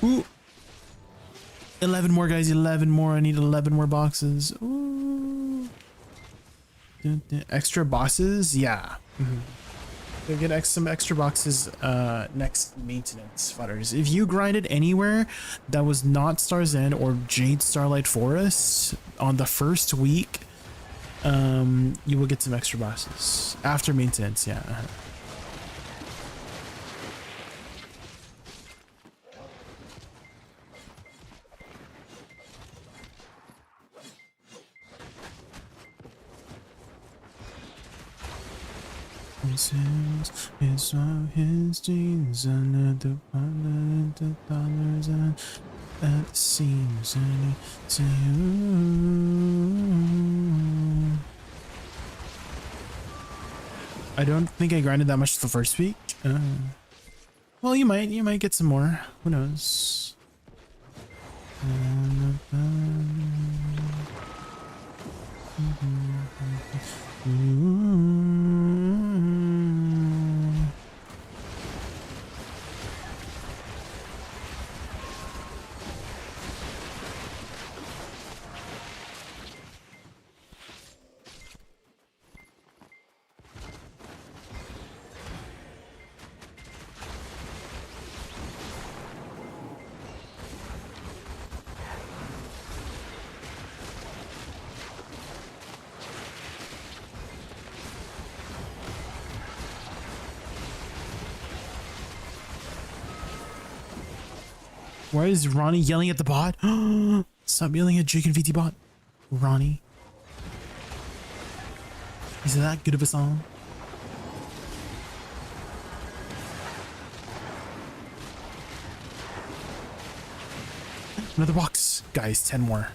Ooh. 11 more, guys. 11 more. I need 11 more boxes. Ooh. Extra bosses? Yeah. You'll get some extra boxes next maintenance futters. If you grinded anywhere that was not Star's End or Jade Starlight Forest on the first week, you will get some extra boxes after maintenance. Yeah. It's of his jeans under the dollars and that seems to you. I don't think I grinded that much the first week. Well, you might get some more. Who knows? Why is Ronnie yelling at the bot? Stop yelling at JaykunVT bot. Ronnie. Is it that good of a song? Another box. Guys, 10 more.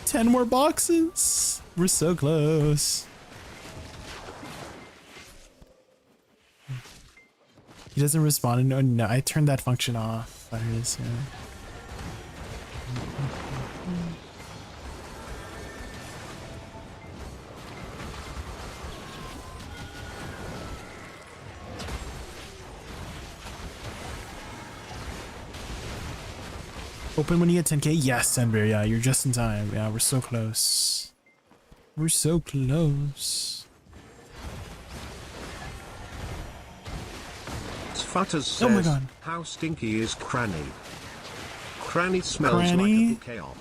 10 more boxes. We're so close. He doesn't respond. No, I turned that function off. There it is. Yeah. Open when you get 10k? Yes, Ember. Yeah, you're just in time. Yeah, we're so close. We're so close. Futters says, oh my god. How stinky is Cranny? Cranny smells like a bouquet of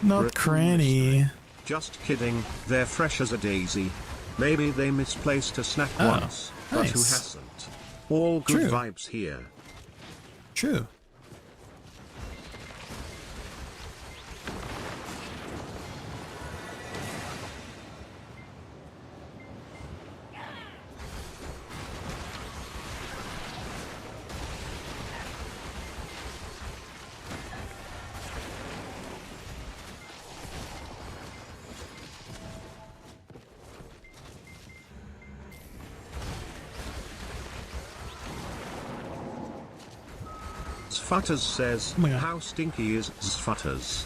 Not cranny. Just kidding, they're fresh as a daisy. Maybe they misplaced a snack once, but who nice. hasn't? All good True. vibes here. True. Sfutters says, Oh my God. how stinky is Sfutters?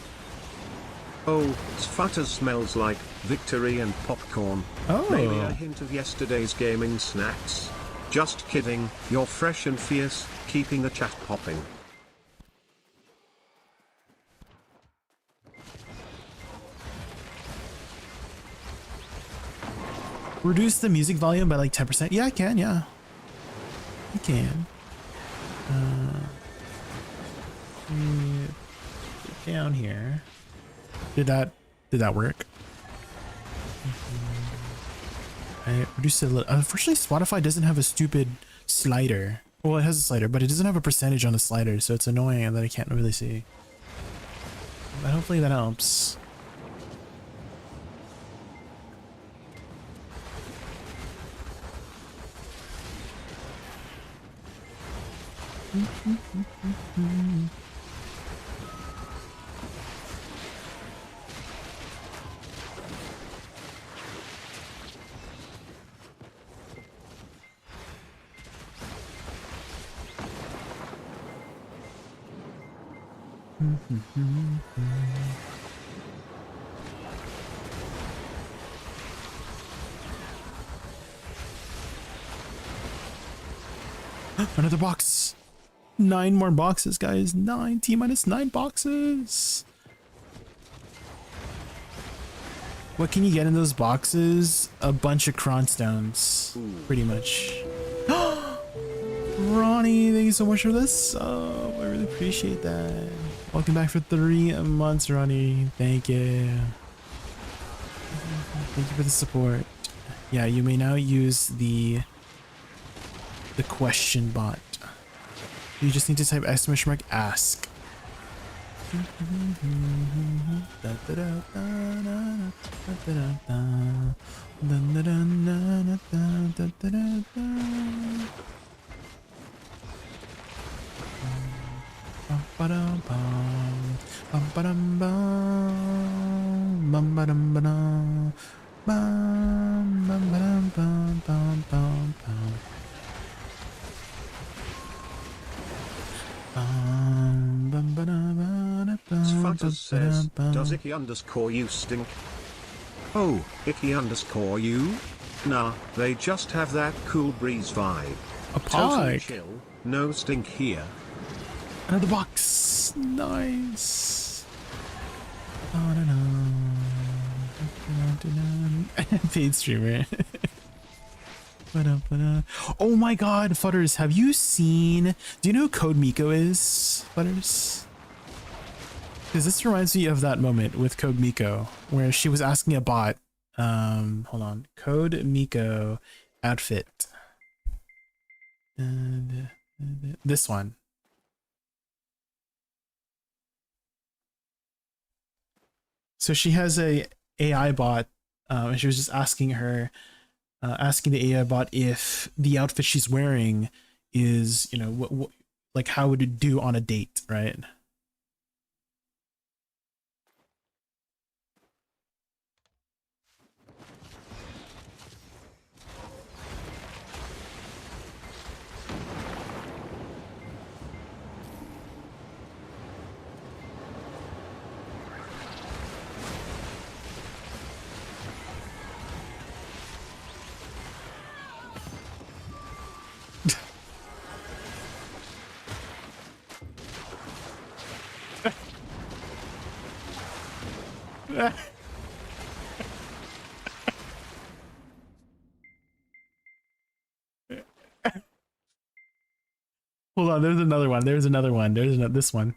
Oh, Sfutters smells like victory and popcorn. Oh. Maybe a hint of yesterday's gaming snacks. Just kidding, you're fresh and fierce, keeping the chat popping. Reduce the music volume by like 10%. Yeah, I can. Yeah, I can. Down here. Did that work? I reduced it a little. Unfortunately, Spotify doesn't have a stupid slider. Well, it has a slider, but it doesn't have a percentage on the slider, so it's annoying that I can't really see. But hopefully that helps. Another box. 9 more boxes, guys. 9 T minus 9 boxes. What can you get in those boxes? A bunch of cronstones, pretty much. Ronnie, thank you so much for this. Oh, I really appreciate that. Welcome back for 3 months, Ronnie. Thank you. Thank you for the support. Yeah, you may now use the question bot. You just need to type !ask. Sfutters says, does icky underscore you stink? Oh, icky underscore you? Nah, they just have that cool breeze vibe. A Totally pog. chill, no stink here. Another box. Nice. Paid streamer. Oh my god, Futters, have you seen... Do you know who Code Miko is, Futters? Because this reminds me of that moment with Code Miko, where she was asking a bot, hold on, Code Miko outfit. And this one. So she has a AI bot, and she was just asking her, asking the AI bot if the outfit she's wearing is, you know, what like how would it do on a date, right? Hold on, there's another one. There's another one. There's this one.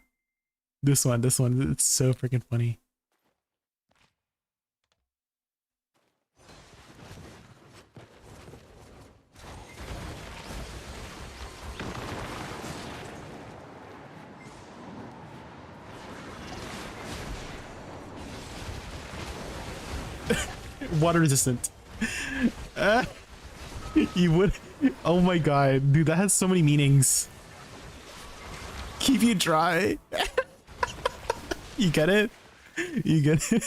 This one. It's so freaking funny. Water resistant. You would. Oh my god, dude, that has so many meanings. Keep you dry. You get it? You get it?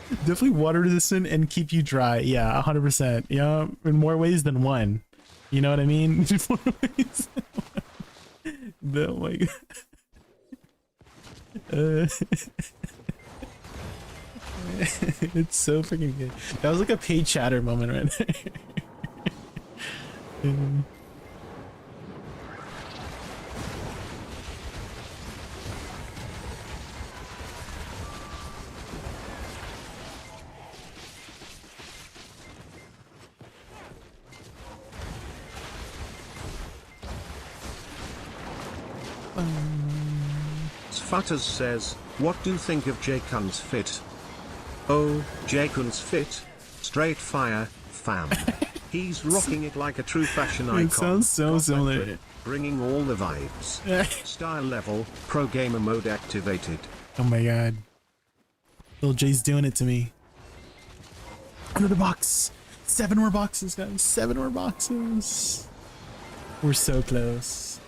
Definitely water resistant and keep you dry. Yeah, 100%. Yeah, in more ways than one. You know what I mean? More ways than one. Oh my god. It's so freaking good. That was like a paid chatter moment right there. Sfutters says, what do you think of Jaykun's fit? Oh, Jaykun's fit? Straight fire, fam. He's rocking it like a true fashion icon. It sounds so similar. Credit, bringing all the vibes. Style level, pro gamer mode activated. Oh my god. Little Jay's doing it to me. Another box. 7 more boxes, guys. 7 more boxes. We're so close.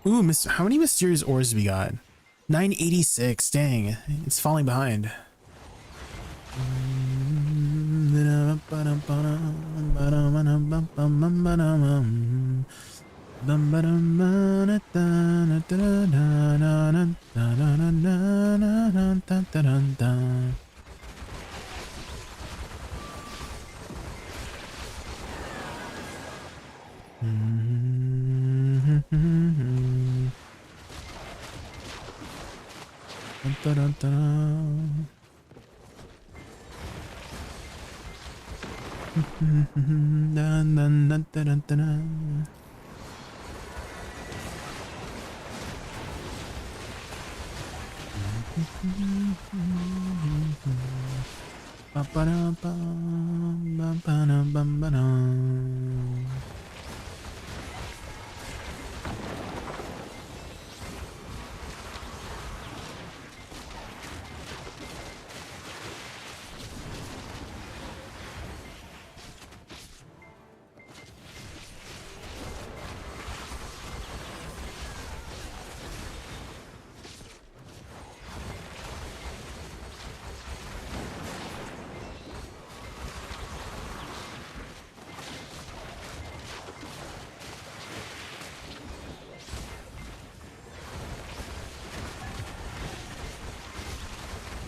Ooh, how many mysterious ores we got? 986. Dang, it's falling behind.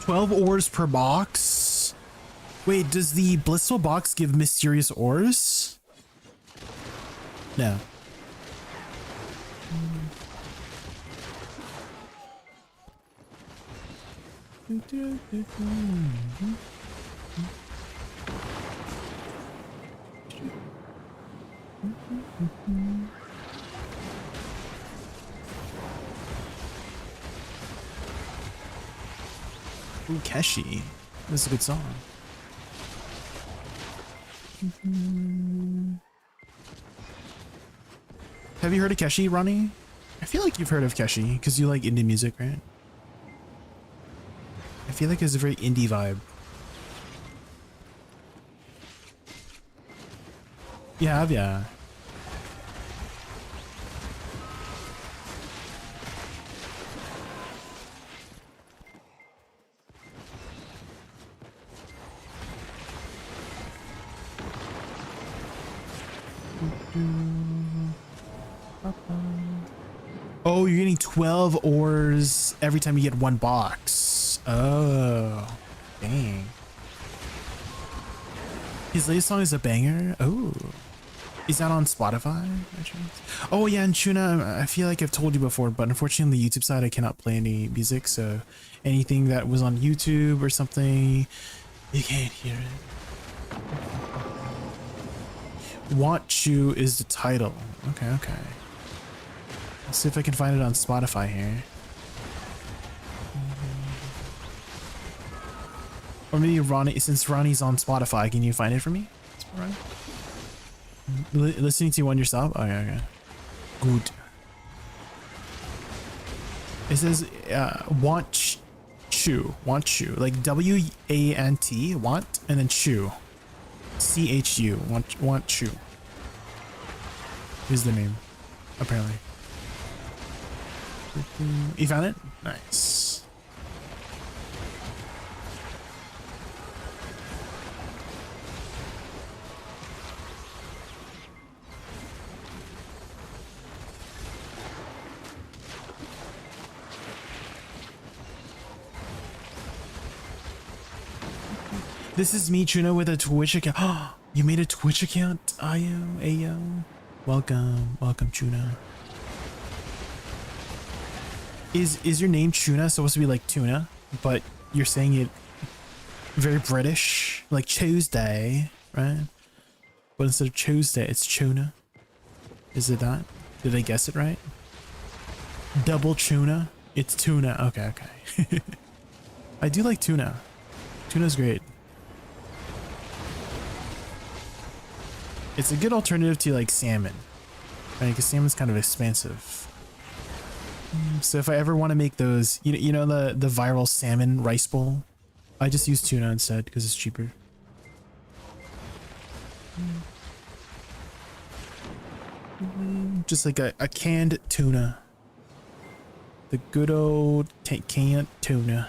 $12 ores per box. Wait, does the blissful box give mysterious ores? No. Ooh, Keshi. This is a good song. Have you heard of Keshi, Ronnie? I feel like you've heard of Keshi because you like indie music, right? I feel like it's a very indie vibe. You have, yeah. Oh, you're getting 12 ores every time you get one box. Oh, dang. His latest song is a banger. Oh. Is that on Spotify? Oh yeah, and Tuna, I feel like I've told you before, but unfortunately on the YouTube side I cannot play any music, so anything that was on YouTube or something, you can't hear it. Want You is the title. Okay, okay. Let's see if I can find it on Spotify here. Or maybe Ronnie, since Ronnie's on Spotify, can you find it for me? Ronnie? Listening to one yourself? Okay, okay. Good. It says want chew. Want chew. Like W-A-N-T, want, and then chew. C-H-U. Want chew. Is the name, apparently. You found it? Nice. This is me, Tuna, with a Twitch account. Oh, you made a Twitch account? Ayo. Welcome. Welcome, Tuna. Is your name Tuna supposed to be like tuna, but you're saying it very British, like Tuesday, right? But instead of Tuesday, it's tuna. Is it that? Did I guess it right? Double tuna? It's tuna. Okay, okay. I do like tuna. Tuna's great. It's a good alternative to like salmon, right? Because salmon's kind of expensive. So if I ever want to make those, you know the viral salmon rice bowl, I just use tuna instead because it's cheaper. Just like a canned tuna. The good old canned tuna.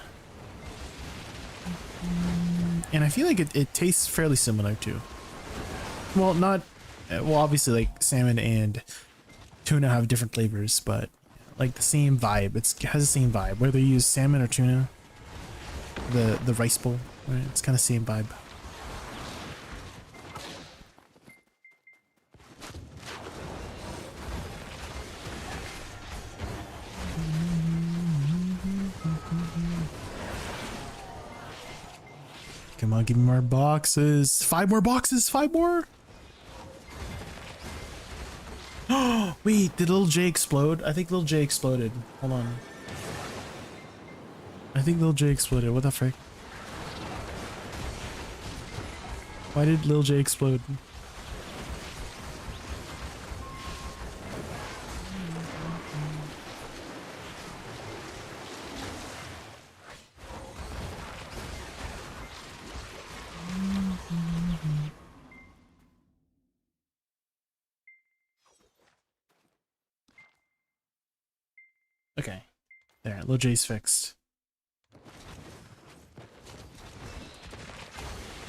And I feel like it tastes fairly similar too. Well, not, well, obviously like salmon and tuna have different flavors, but like the same vibe. It has the same vibe, whether you use salmon or tuna. The rice bowl, right? It's kind of same vibe. Come on, give me more boxes. 5 more boxes, 5 more. Oh, wait, did Lil J explode? I think Lil J exploded. Hold on. I think Lil J exploded. What the frick? Why did Lil J explode? Okay, there, Lil J's fixed.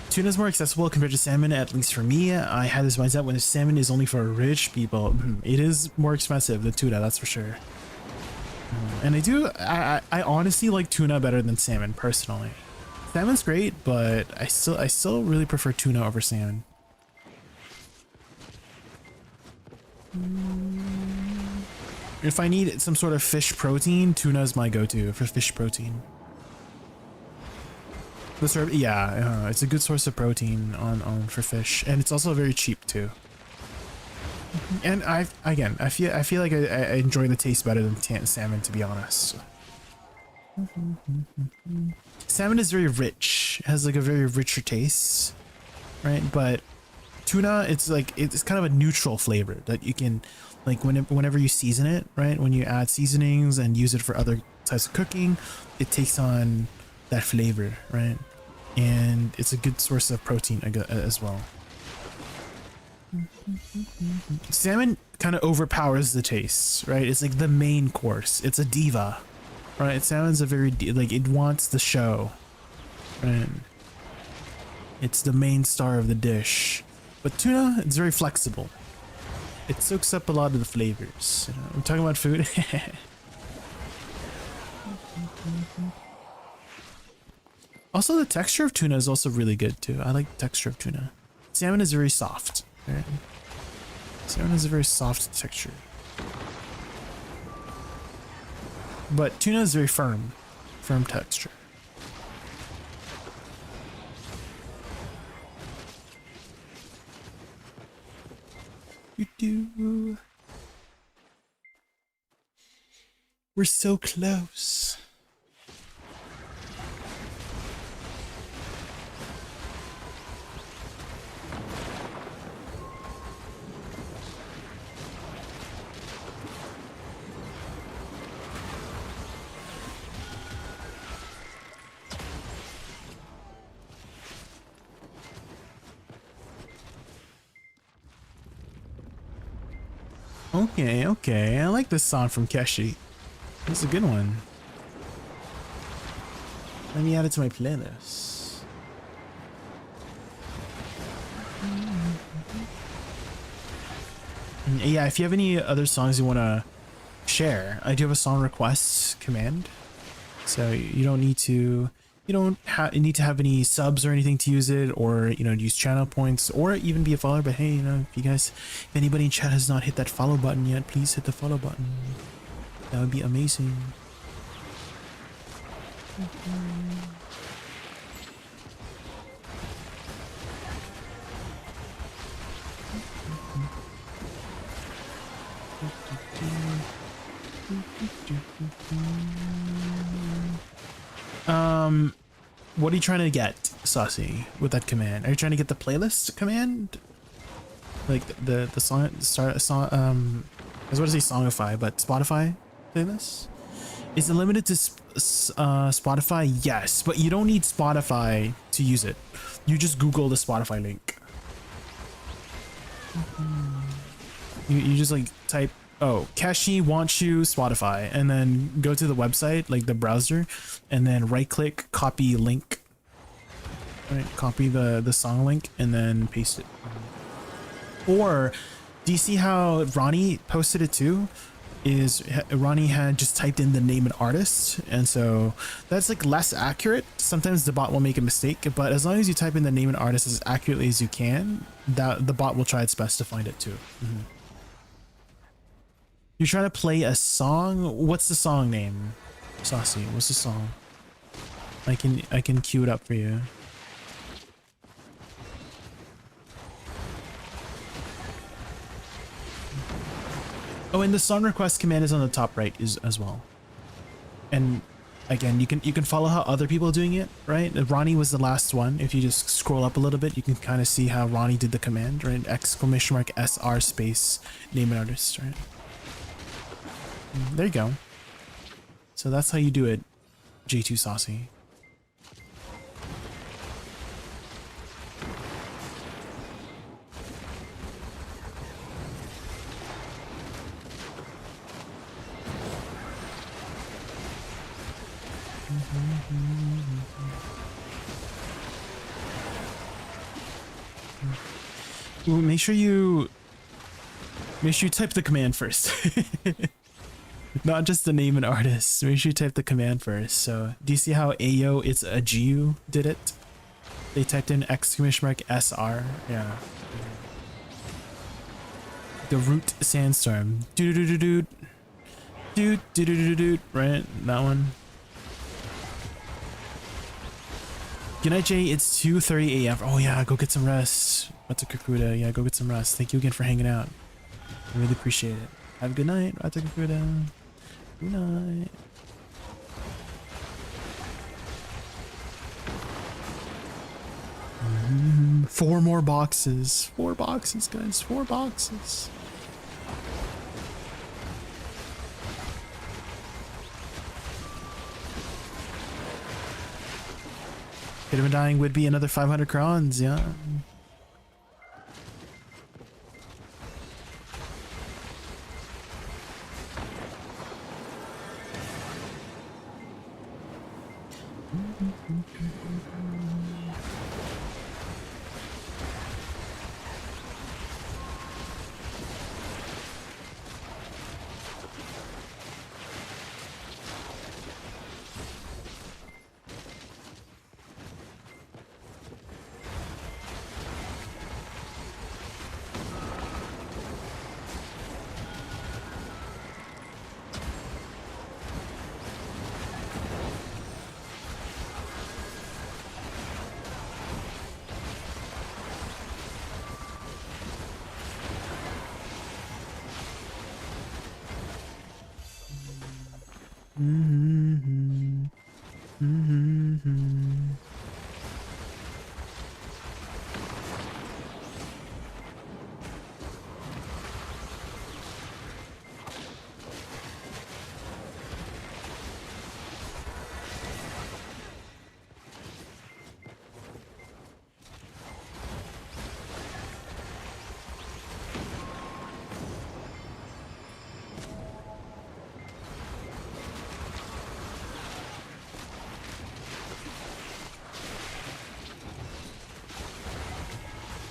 Tuna is more accessible compared to salmon, at least for me. I had this mindset when salmon is only for rich people. It is more expensive than tuna, that's for sure. And I honestly like tuna better than salmon, personally. Salmon's great, but I still really prefer tuna over salmon. If I need some sort of fish protein, tuna is my go-to for fish protein. Yeah, it's a good source of protein on for fish, and it's also very cheap too. And I feel like I enjoy the taste better than salmon, to be honest. Salmon is very rich; it has like a very richer taste, right? But tuna, it's kind of a neutral flavor that you can, like, whenever you season it, right? When you add seasonings and use it for other types of cooking, it takes on that flavor, right? And it's a good source of protein as well. Salmon kind of overpowers the taste, right? It's like the main course. It's a diva, right? Salmon's a very, like, it wants the show, right? It's the main star of the dish. But tuna, it's very flexible. It soaks up a lot of the flavors. You know, we're talking about food. Also, the texture of tuna is also really good too. I like the texture of tuna. Salmon is very soft. Right? Stone has a very soft texture. But tuna is very firm texture. Doo-doo. We're so close. Okay. I like this song from Keshi. It's a good one. Let me add it to my playlist. Yeah, if you have any other songs you want to share, I do have a song request command. So you don't need to need to have any subs or anything to use it, or use channel points, or even be a follower. But hey, if anybody in chat has not hit that follow button yet, please hit the follow button. That would be amazing. What are you trying to get, Saucy, with that command? Are you trying to get the playlist command? Like the song, I was about to say Songify, but Spotify playlist? Is it limited to Spotify? Yes, but you don't need Spotify to use it. You just Google the Spotify link. You just like type, oh, Keshi wants you Spotify, and then go to the website, like the browser, and then right click, copy link. Right, copy the song link and then paste it. Or do you see how Ronnie posted it too? Is Ronnie had just typed in the name and artist, and so that's like less accurate. Sometimes the bot will make a mistake, but as long as you type in the name and artist as accurately as you can, that the bot will try its best to find it too. You're trying to play a song. What's the song name, Saucy? What's the song? I can cue it up for you. Oh, and the song request command is on the top right as well. And again, you can follow how other people are doing it, right? Ronnie was the last one. If you just scroll up a little bit, you can kind of see how Ronnie did the command, right? !SR space name and artist, right? There you go. So that's how you do it, J2 Saucy. Ooh, make sure you type the command first. Not just the name and artist. Make sure you type the command first. So do you see how Ayo it's a Giu did it? They typed in !SR. Yeah. The root sandstorm. Doot. Right? That one. Good night, Jay. It's 2:30 a.m. Oh yeah, go get some rest. What's a Kakuda? Yeah, go get some rest. Thank you again for hanging out. I really appreciate it. Have a good night, Ratakakuda. Good night. Four more boxes. 4 boxes, guys. 4 boxes. Could have been dying would be another 500 crowns, yeah.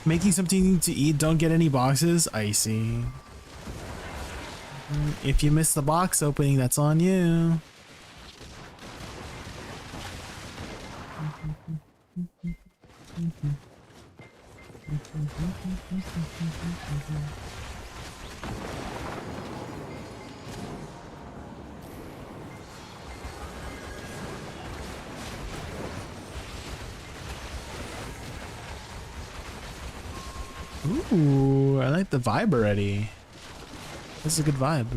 Making something to eat, don't get any boxes. I see. If you miss the box opening, that's on you. Ooh, I like the vibe already. This is a good vibe.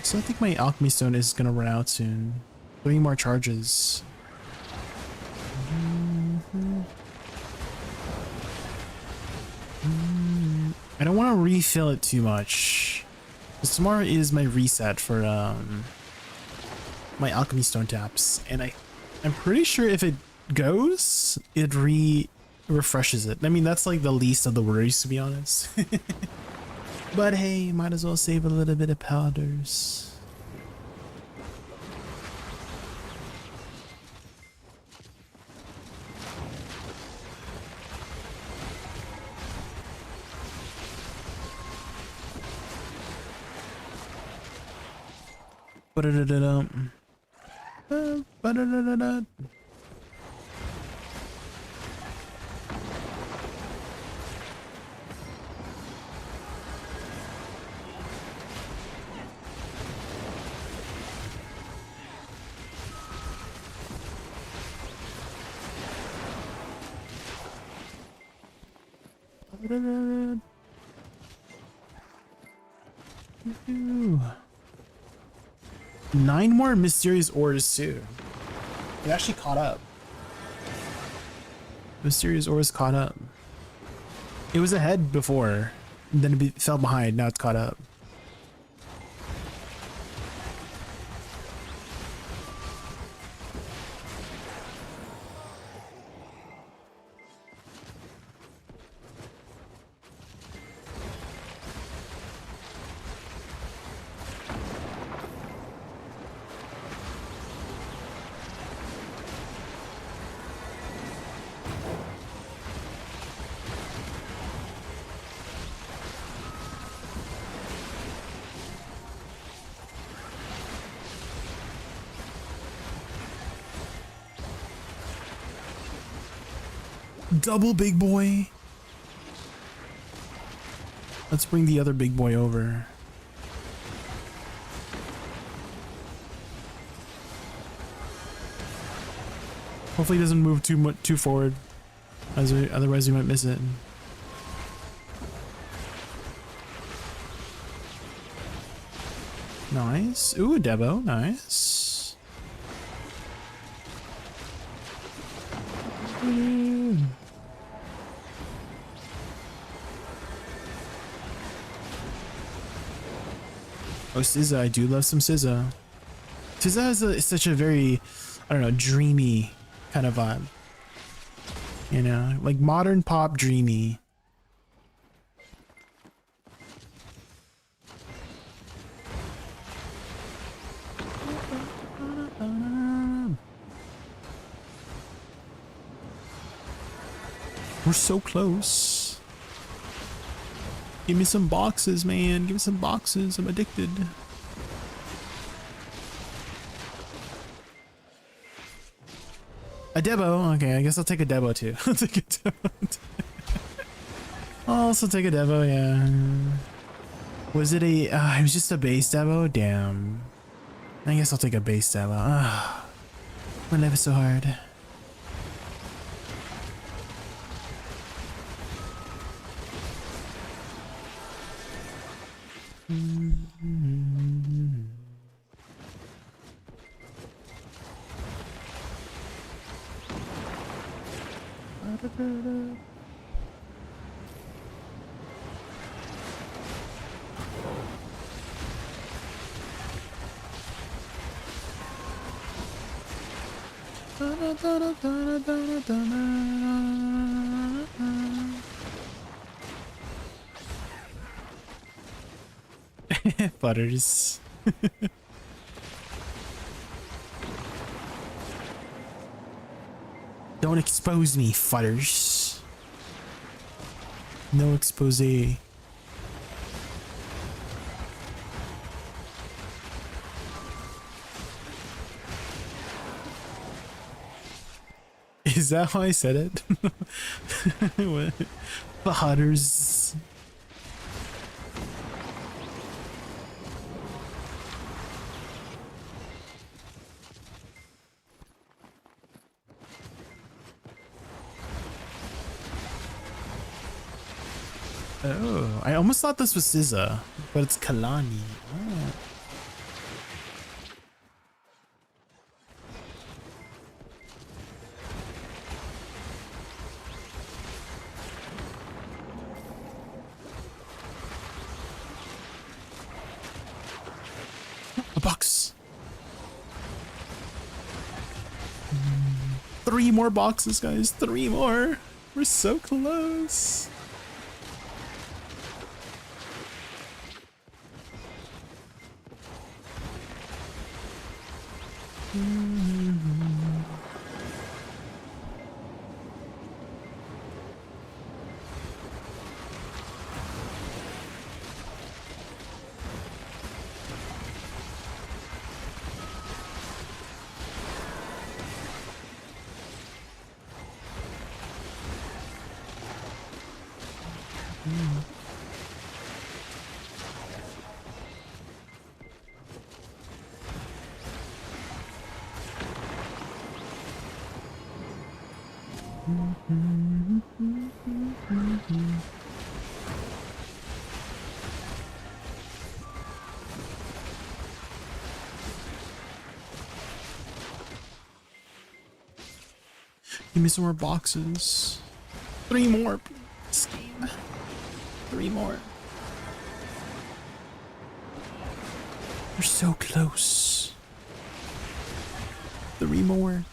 So I think my alchemy stone is gonna run out soon. 3 more charges. I don't want to refill it too much, because tomorrow is my reset for my alchemy stone taps, and I'm pretty sure if it goes, it refreshes it. I mean, that's like the least of the worries, to be honest. But hey, might as well save a little bit of powders. Ba-da-da-da-dum. Ba-da-da-da-da. Ooh. 9 more mysterious ores too. It actually caught up. Mysterious ores caught up. It was ahead before, then it fell behind. Now it's caught up. Double big boy. Let's bring the other big boy over. Hopefully he doesn't move too forward, otherwise we might miss it. Nice. Ooh, Devo. Nice. SZA, I do love some SZA. SZA is such a very, I don't know, dreamy kind of vibe. You know, like modern pop dreamy. We're so close. Give me some boxes, man. Give me some boxes. I'm addicted. A Debo. Okay, I guess I'll take a Debo too. I'll take a Debo. I'll also take a Debo, yeah. Was it a... it was just a base Debo? Damn. I guess I'll take a base Debo. My life is so hard. Butters. Don't expose me, futters. No expose. Is that how I said it? What? Butters. Oh, I almost thought this was SZA, but it's Kalani. Oh. A box. 3 more boxes, guys. 3 more. We're so close. Give me some more boxes. 3 more. Please. 3 more. We're so close. 3 more.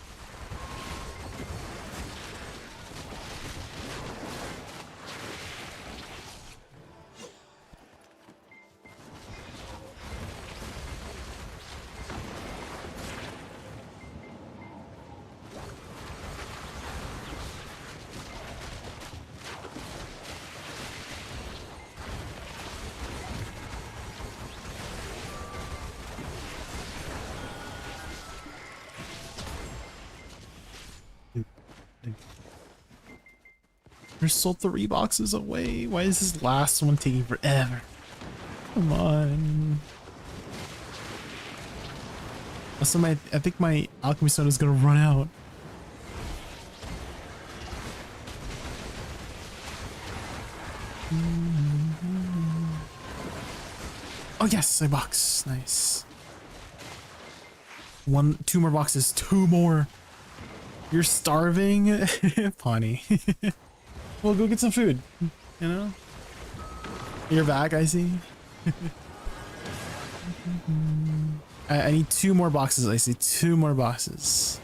We're still 3 boxes away. Why is this last one taking forever? Come on. Also, I think my alchemy soda is gonna run out. Oh yes, a box. Nice. 2 more boxes. 2 more. You're starving, Pawnee. Well, go get some food, you know? You're back, I see. I need 2 more boxes. I see 2 more boxes.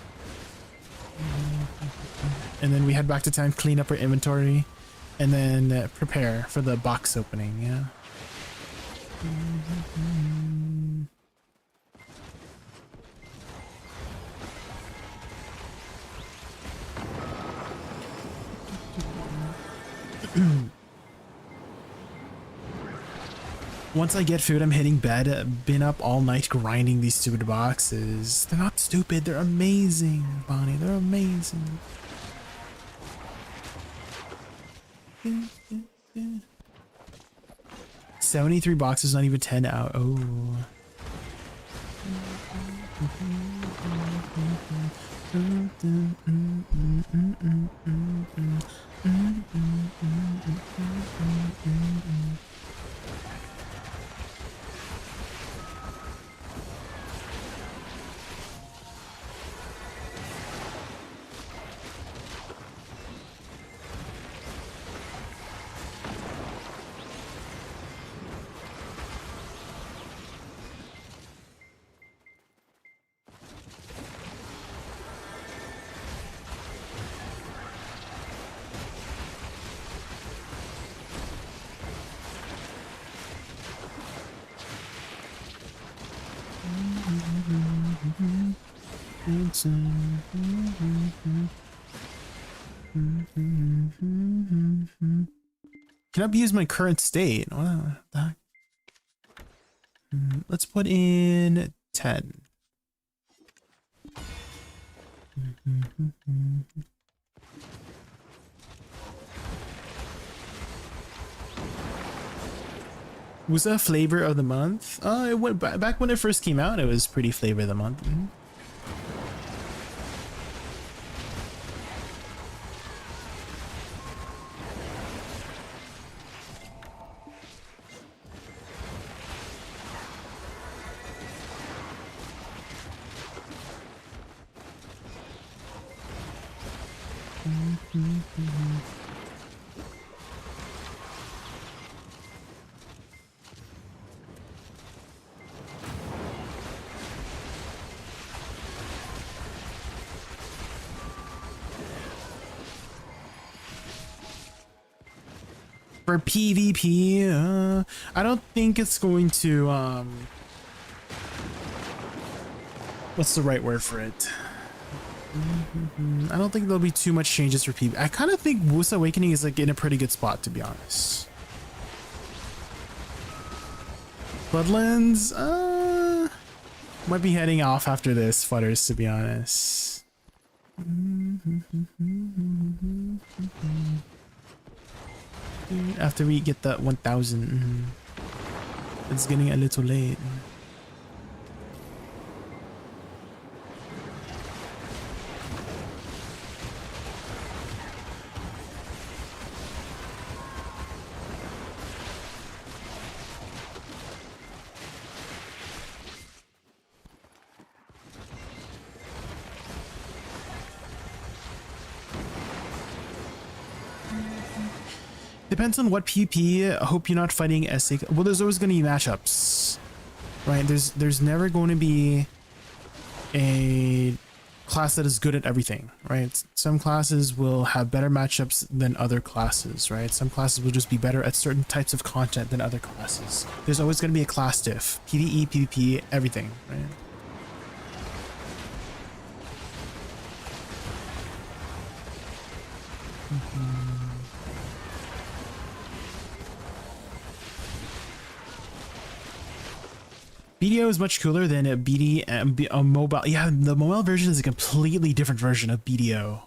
And then we head back to town, clean up our inventory, and then prepare for the box opening. Yeah. Once I get food, I'm hitting bed. Been up all night grinding these stupid boxes. They're not stupid. They're amazing, Bonnie. They're amazing. 73 boxes, not even 10 out. Oh. Cannot use my current state. What the heck? Let's put in 10. Was that flavor of the month? It went back when it first came out. It was pretty flavor of the month. For PvP, I don't think it's going to, what's the right word for it? I don't think there'll be too much changes for PvP. I kind of think Woosa Awakening is like in a pretty good spot, to be honest. Bloodlands, might be heading off after this, Futters, to be honest. After we get that 1000, it's getting a little late. Depends on what PP. I hope you're not fighting SA. Well, there's always going to be matchups, right? There's never going to be a class that is good at everything, right? Some classes will have better matchups than other classes, right? Some classes will just be better at certain types of content than other classes. There's always going to be a class diff. PvE, PvP, everything, right? BDO is much cooler than a a mobile. Yeah, the mobile version is a completely different version of BDO.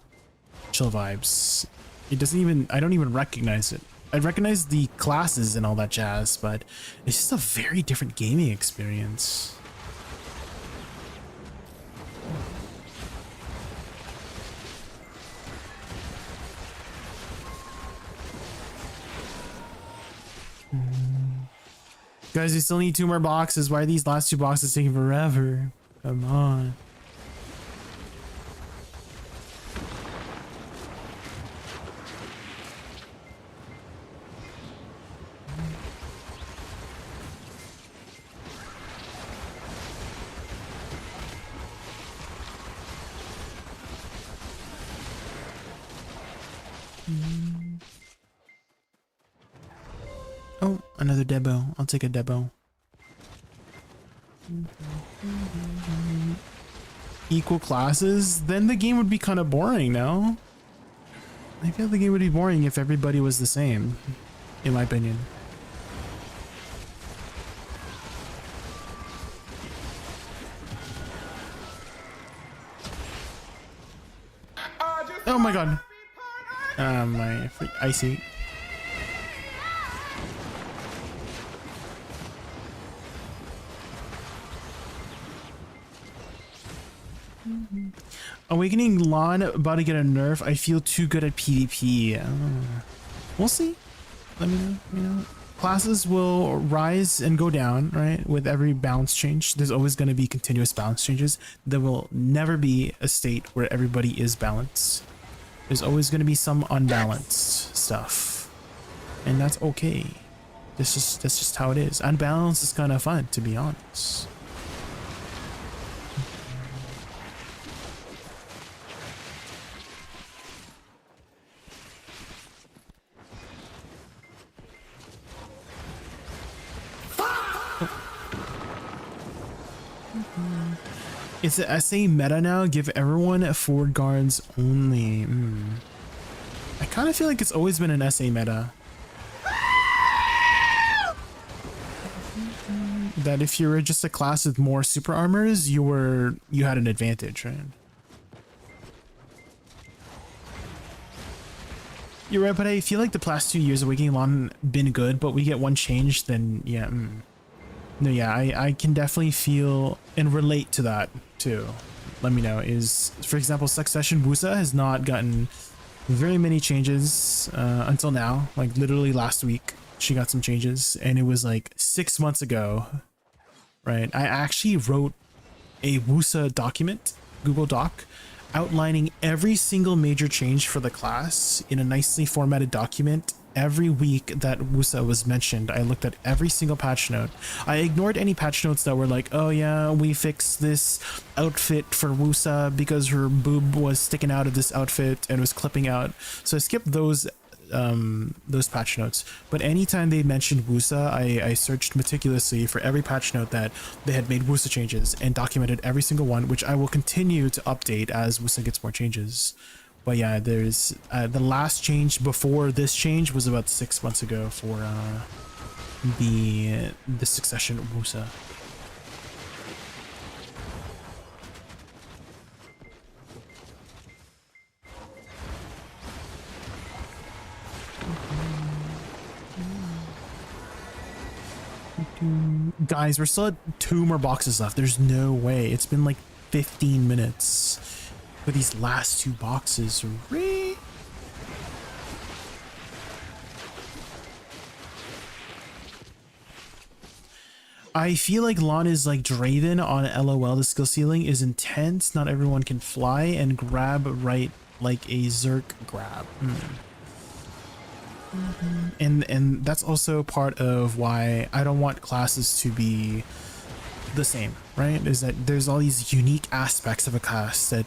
Chill vibes. It doesn't even, I don't even recognize it. I recognize the classes and all that jazz, but it's just a very different gaming experience. Guys, we still need 2 more boxes. Why are these last 2 boxes taking forever? Come on. Oh, another Debo. I'll take a Debo. Equal classes? Then the game would be kind of boring, no? I feel the game would be boring if everybody was the same, in my opinion. Oh my god. My icy. Awakening Lawn about to get a nerf. I feel too good at PvP. We'll see. Let me know. You know, classes will rise and go down, right? With every balance change, there's always going to be continuous balance changes. There will never be a state where everybody is balanced. There's always going to be some unbalanced stuff, and that's okay. That's just how it is. Unbalanced is kind of fun, to be honest. It's a SA meta now. Give everyone forward guards only. I kind of feel like it's always been an SA meta. That if you were just a class with more super armors, you had an advantage, right? You're right, but I feel like the past 2 years of Awakening Lawn been good, but we get one change, then yeah. No, yeah, I can definitely feel and relate to that too. Let me know. Is, for example, Succession Woosa has not gotten very many changes until now. Like literally last week, she got some changes, and it was like 6 months ago, right? I actually wrote a Woosa document, Google Doc, outlining every single major change for the class in a nicely formatted document. Every week that Woosa was mentioned, I looked at every single patch note. I ignored any patch notes that were like, oh yeah, we fixed this outfit for Woosa because her boob was sticking out of this outfit and was clipping out. So I skipped those patch notes. But anytime they mentioned Woosa, I searched meticulously for every patch note that they had made Woosa changes and documented every single one, which I will continue to update as Woosa gets more changes. But yeah, there's the last change before this change was about 6 months ago for the Succession Woosa. Guys, we're still at 2 more boxes left. There's no way. It's been like 15 minutes. For these last 2 boxes, right? I feel like Lon is like Draven on LOL. The skill ceiling is intense. Not everyone can fly and grab right like a Zerk grab. And that's also part of why I don't want classes to be the same, right? Is that there's all these unique aspects of a class that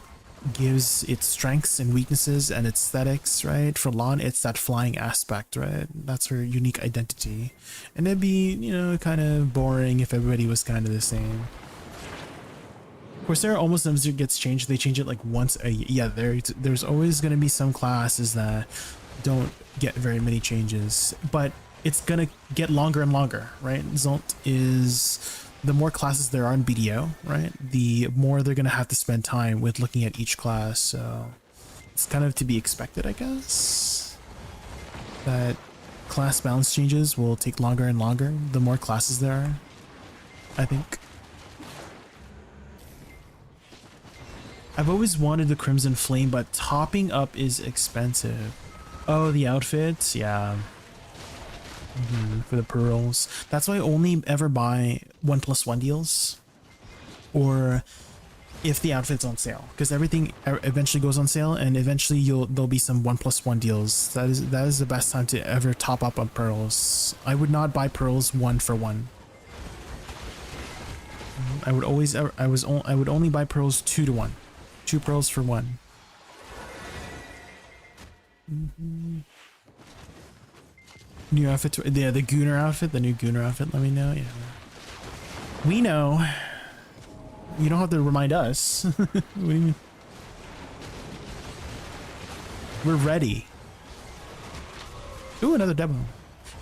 gives its strengths and weaknesses and aesthetics, right? For Lon, it's that flying aspect, right? That's her unique identity. And it'd be, you know, kind of boring if everybody was kind of the same. Coursera almost never gets changed. They change it like once a year. Yeah, there's always going to be some classes that don't get very many changes, but it's going to get longer and longer, right? Zult is... The more classes there are in BDO, right, the more they're going to have to spend time with looking at each class. So it's kind of to be expected, I guess, that class balance changes will take longer and longer the more classes there are, I think. I've always wanted the Crimson Flame, but topping up is expensive. Oh, the outfits? Yeah. For the pearls. That's why I only ever buy 1+1 deals, or if the outfit's on sale, because everything eventually goes on sale, and eventually there'll be some 1+1 deals. That is the best time to ever top up on pearls. I would not buy pearls 1 for 1. I would only buy pearls 2 to 1. 2 pearls for 1. New outfit. Yeah, the Gooner outfit. The new Gooner outfit. Let me know. Yeah. We know. You don't have to remind us. What do you mean? We're ready. Ooh, another demo.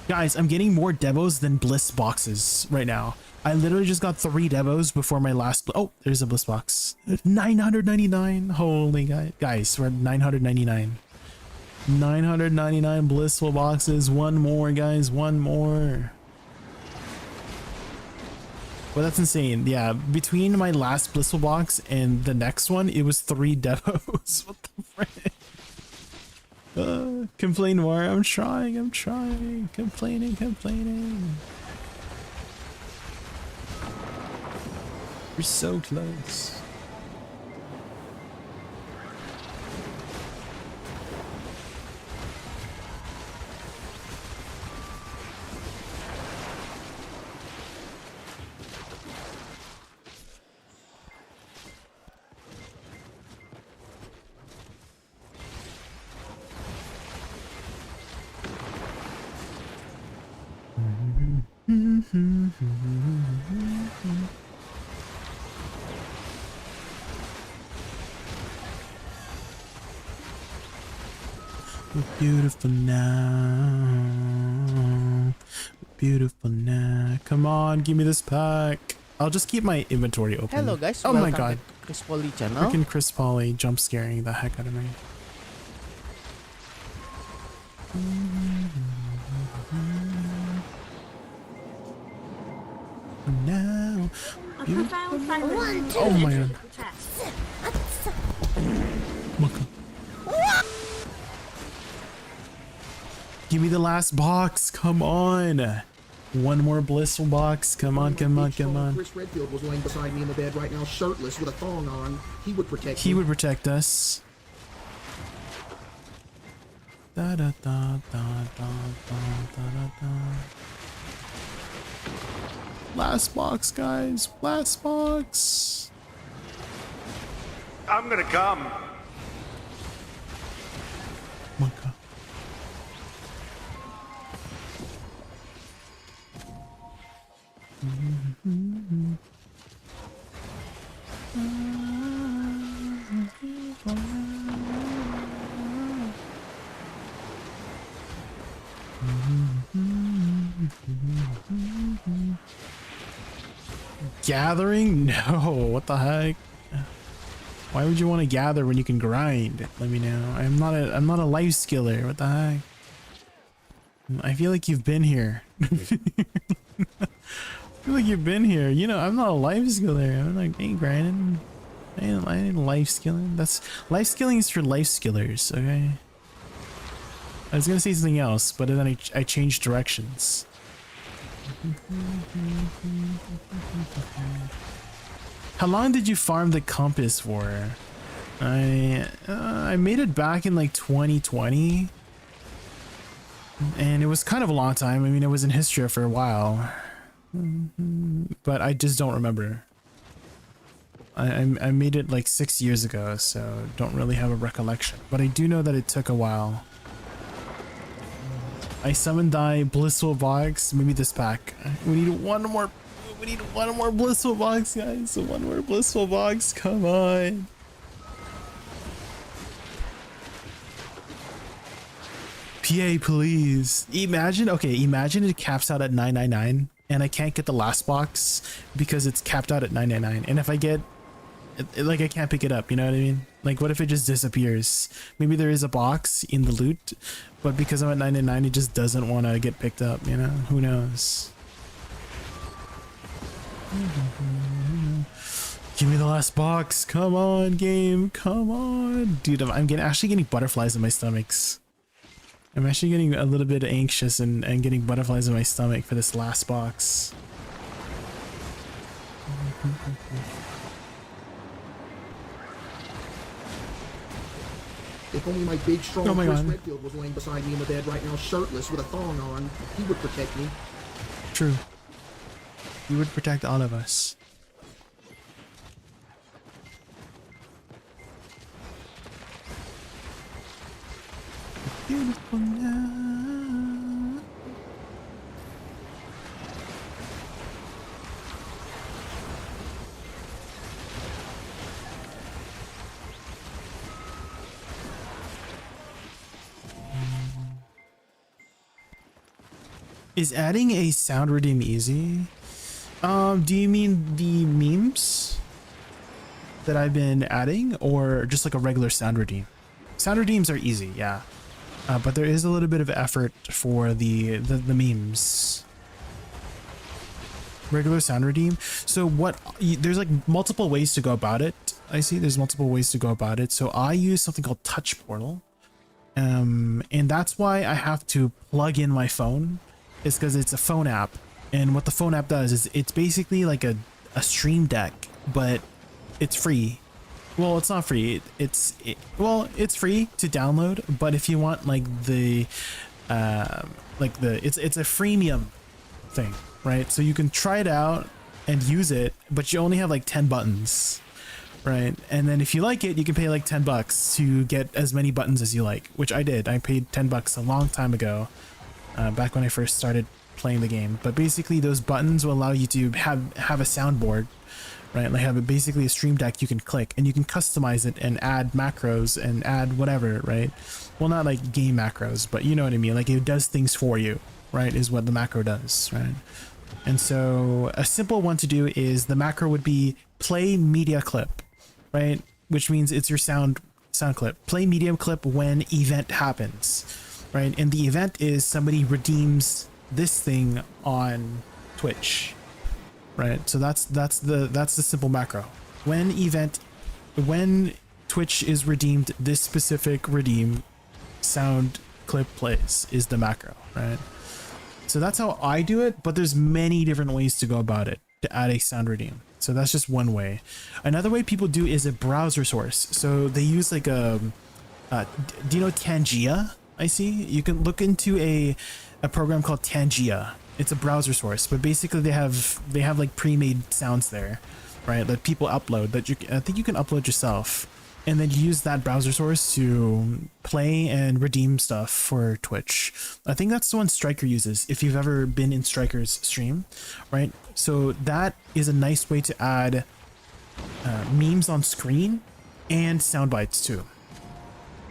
Guys, I'm getting more demos than bliss boxes right now. I literally just got 3 demos before my last. Oh, there's a bliss box. 999. Holy guys, we're at 999. 999 blissful boxes. One more, guys. One more. Well, that's insane. Yeah, between my last blissful box and the next one, it was 3 demos. What the frick? Complain more. I'm trying. Complaining. We're so close. We're beautiful now. We're beautiful now. Come on, give me this pack. I'll just keep my inventory open. Hello guys, Oh my welcome god. back to Chris Poly channel. Freaking Chris Polly jump scaring the heck out of me. Now. Oh my god. Give me the last box. Come on. One more blissful box. Come on. Chris Redfield was laying beside me in the bed right now, shirtless with a thong on. He would protect me. He would protect us. Da da da da da da da. Last box, guys. Last box. I'm gonna come. Come on. Gathering? No, what the heck? Why would you want to gather when you can grind? Let me know. I'm not a life skiller. What the heck? I feel like you've been here. I feel like you've been here. You know, I'm not a life skiller. I'm like, ain't grinding. I ain't life skilling. That's life skilling is for life skillers, okay? I was gonna say something else, but then I changed directions. How long did you farm the compass for? I made it back in like 2020, and it was kind of a long time. I mean, it was in history for a while, but I just don't remember. I made it like 6 years ago, so don't really have a recollection. But I do know that it took a while. I summoned thy blissful box. Maybe this pack. We need one more. We need one more blissful box, guys. So one more blissful box. Come on. PA, please. Imagine. Okay, imagine it caps out at 999, and I can't get the last box because it's capped out at 999. And if I get, like, I can't pick it up. You know what I mean? Like, what if it just disappears? Maybe there is a box in the loot, but because I'm at 999, it just doesn't want to get picked up, you know? Who knows? Give me the last box. Come on, game. Come on. Dude, I'm actually getting butterflies in my stomachs. I'm actually getting a little bit anxious and getting butterflies in my stomach for this last box. If only my big, strong Oh my Chris God. Redfield was laying beside me in the bed right now, shirtless with a thong on, he would protect me. True. You would protect all of us. beautiful now. Is adding a sound redeem easy? Do you mean the memes that I've been adding, or just like a regular sound redeem? Sound redeems are easy, yeah. But there is a little bit of effort for the memes. Regular sound redeem. So there's like multiple ways to go about it. I see there's multiple ways to go about it. So I use something called Touch Portal. And that's why I have to plug in my phone. It's because it's a phone app. And what the phone app does is it's basically like a stream deck, but it's free. Well, it's not free. It's free to download, but if you want like it's a freemium thing, right? So you can try it out and use it, but you only have like 10 buttons, right? And then if you like it, you can pay like $10 to get as many buttons as you like, which I did. I paid $10 a long time ago, back when I first started playing the game. But basically those buttons will allow you to have a soundboard, right? Like have basically a stream deck you can click, and you can customize it and add macros and add whatever, right? Well, not like game macros, but you know what I mean? Like it does things for you, right? Is what the macro does, right? And so a simple one to do is the macro would be play media clip, right? Which means it's your sound clip. Play media clip when event happens, right? And the event is somebody redeems this thing on Twitch, right? So that's the simple macro. When Twitch is redeemed, this specific redeem sound clip plays is the macro, right? So that's how I do it, but there's many different ways to go about it to add a sound redeem. So that's just one way. Another way people do is a browser source. So they use like do you know Tangia? I see. You can look into a program called Tangia. It's a browser source, but basically they have like pre-made sounds there, right? That people upload that I think you can upload yourself, and then use that browser source to play and redeem stuff for Twitch. I think that's the one Striker uses, if you've ever been in Striker's stream, right? So that is a nice way to add memes on screen and sound bites too,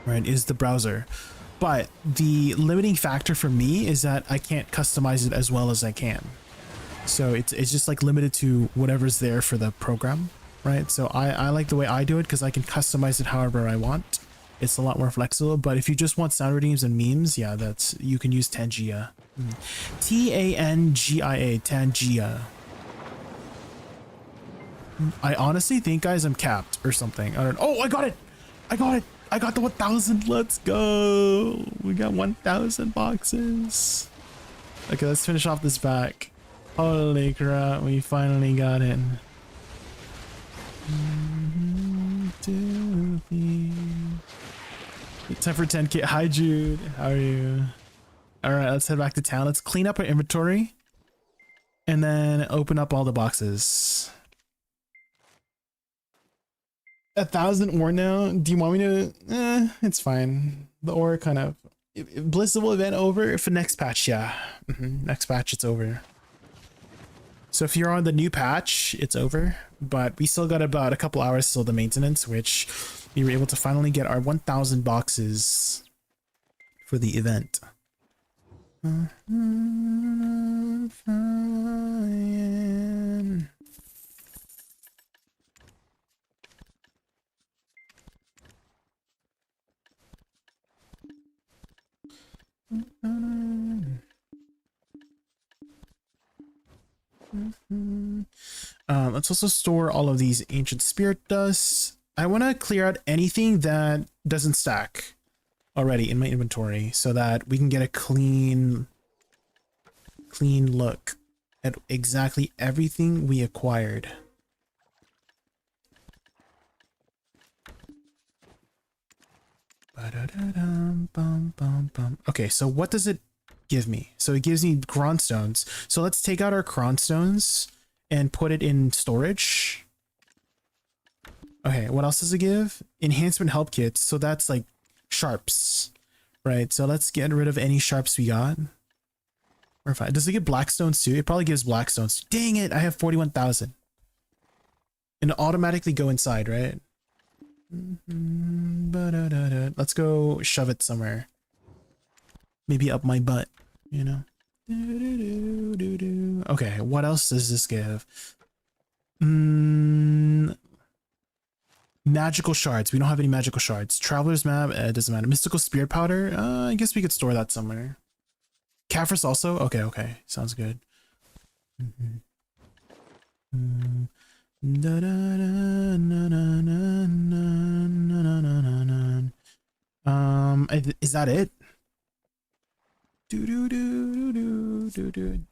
right? Is the browser. But the limiting factor for me is that I can't customize it as well as I can. So it's just like limited to whatever's there for the program, right? So I like the way I do it because I can customize it however I want. It's a lot more flexible. But if you just want sound redeems and memes, yeah, you can use Tangia. Tangia, Tangia. I honestly think, guys, I'm capped or something. I don't. Oh, I got it! I got it! I got the 1,000. Let's go. We got 1,000 boxes. Okay, let's finish off this back. Holy crap, we finally got it. Time for 10k. Hi, Jude. How are you? All right, let's head back to town. Let's clean up our inventory and then open up all the boxes. 1,000 ore now. Do you want me to? It's fine. The ore kind of blissful event over for next patch. Yeah, next patch it's over. So if you're on the new patch, it's over. But we still got about a couple hours till the maintenance, which we were able to finally get our 1,000 boxes for the event. Fine. Let's also store all of these ancient spirit dust. I want to clear out anything that doesn't stack already in my inventory so that we can get a clean look at exactly everything we acquired. Okay, so what does it give me? So it gives me cronstones. So let's take out our cronstones and put it in storage. Okay, what else does it give? Enhancement help kits. So that's like sharps, Right, so let's get rid of any sharps we got. We're fine. Does it get blackstones too? It probably gives blackstones. Dang it, I have 41,000. And automatically go inside, right? Let's go shove it somewhere. Maybe up my butt, you know? Okay, what else does this give? Magical shards. We don't have any magical shards. Traveler's map, it doesn't matter. Mystical spirit powder. I guess we could store that somewhere. Caphras also? Okay. Sounds good. Is that it?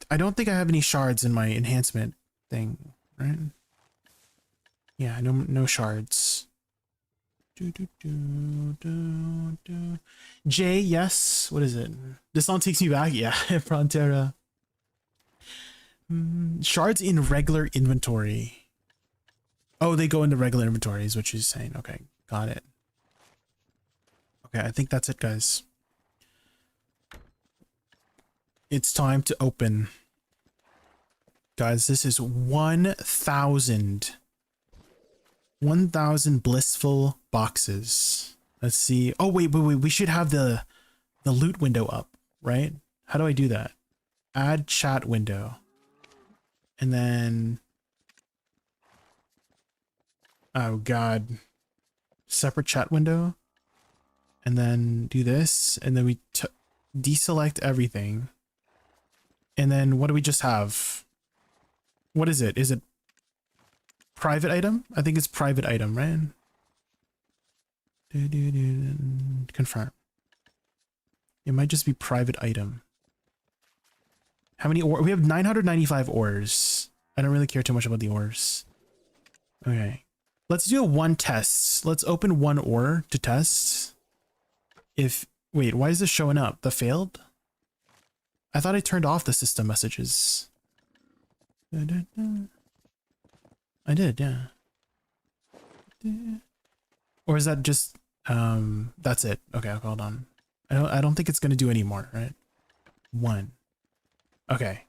I don't think I have any shards in my enhancement thing, right? Yeah, no shards. Jay, yes. What is it? This song takes me back. Yeah, Frontera. Shards in regular inventory. Oh, they go into regular inventory is what she's saying. Okay, got it. Okay, I think that's it, guys. It's time to open. Guys, this is 1,000 blissful boxes. Let's see. Oh, wait. We should have the loot window up, right? How do I do that? Add chat window. And then... oh, God. Separate chat window. And then do this. And then we deselect everything. And then what do we just have? What is it? Is it private item? I think it's private item, right? Confirm. It might just be private item. How many ores? We have 995 ores. I don't really care too much about the ores. Okay. Let's do one test. Let's open one ore to test. Wait, why is this showing up? The failed? I thought I turned off the system messages. I did, yeah. Or is that just that's it? Okay, hold on. I don't think it's gonna do any more, right? One. Okay.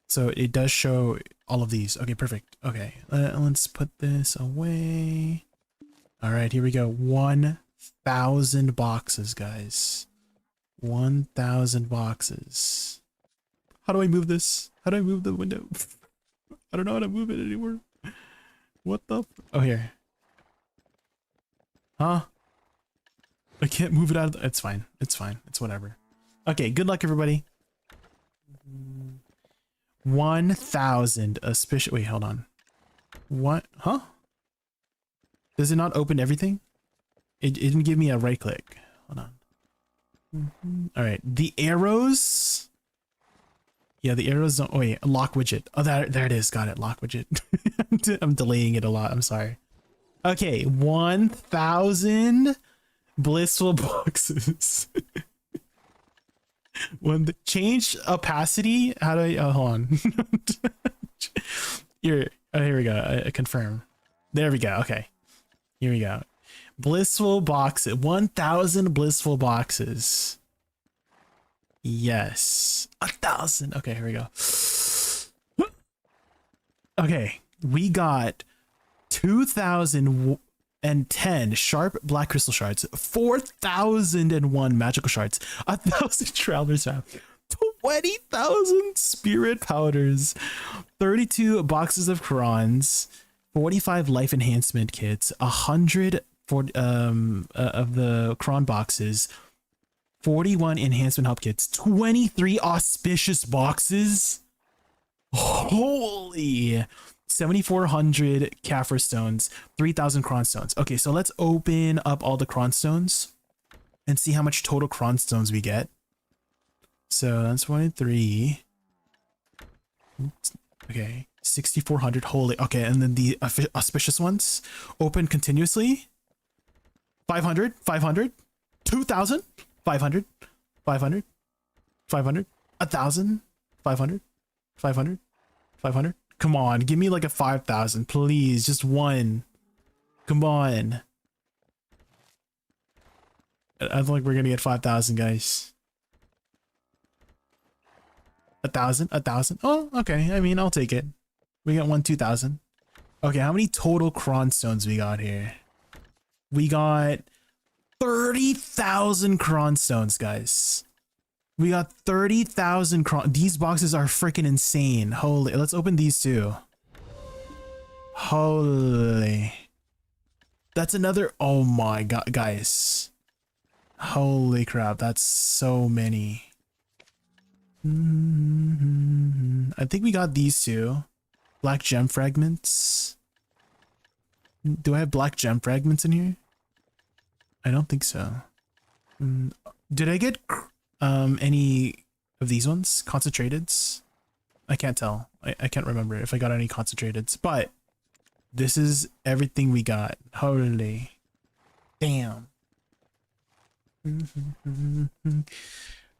So it does show all of these. Okay, perfect. Okay, let's put this away. All right, here we go. 1,000 boxes, guys. 1,000 boxes. How do I move this? How do I move the window? I don't know how to move it anymore. What the? Oh, here. Huh? I can't move it out of it's fine. It's fine. It's whatever. Okay, good luck, everybody. 1,000 auspicious. Wait, hold on. What? Huh? Does it not open everything? It didn't give me a right click. Hold on. All right, the arrows. Yeah, the arrows don't. Oh wait, lock widget. Oh, there it is. Got it. Lock widget. I'm delaying it a lot. I'm sorry. Okay, 1,000 blissful boxes. Change opacity. How do I? Oh, hold on. Here we go. I confirm. There we go. Okay, here we go. Blissful boxes. 1,000 blissful boxes. Yes. 1,000. Okay, here we go. Okay, we got 2,010 sharp black crystal shards, 4,001 magical shards, 1,000 traveler's map, 20,000 spirit powders, 32 boxes of crons, 45 life enhancement kits, 100 of the cron boxes, 41 enhancement hub kits, 23 auspicious boxes. Holy 7,400 Kaffir stones, 3,000 cron stones. Okay, so let's open up all the cron stones and see how much total cron stones we get. So that's 23. Okay, 6,400. Holy. Okay, and then the auspicious ones open continuously. 500, 500, 2,000, 500, 500, 500, 1,000, 500, 500, 500. Come on, give me like a 5,000, please. Just one. Come on. I don't think we're gonna get 5,000, guys. 1,000, 1,000. Oh, okay. I mean, I'll take it. We got 2,000. Okay, how many total cron stones we got here? We got 30,000 cron stones, guys. We got 30,000 cron. These boxes are freaking insane. Holy, let's open these two. Holy. That's another, oh my god, guys. Holy crap, that's so many. I think we got these two. Black gem fragments. Do I have black gem fragments in here? I don't think so. Did I get any of these ones? Concentrateds? I can't tell. I can't remember if I got any concentrateds, but this is everything we got. Holy damn.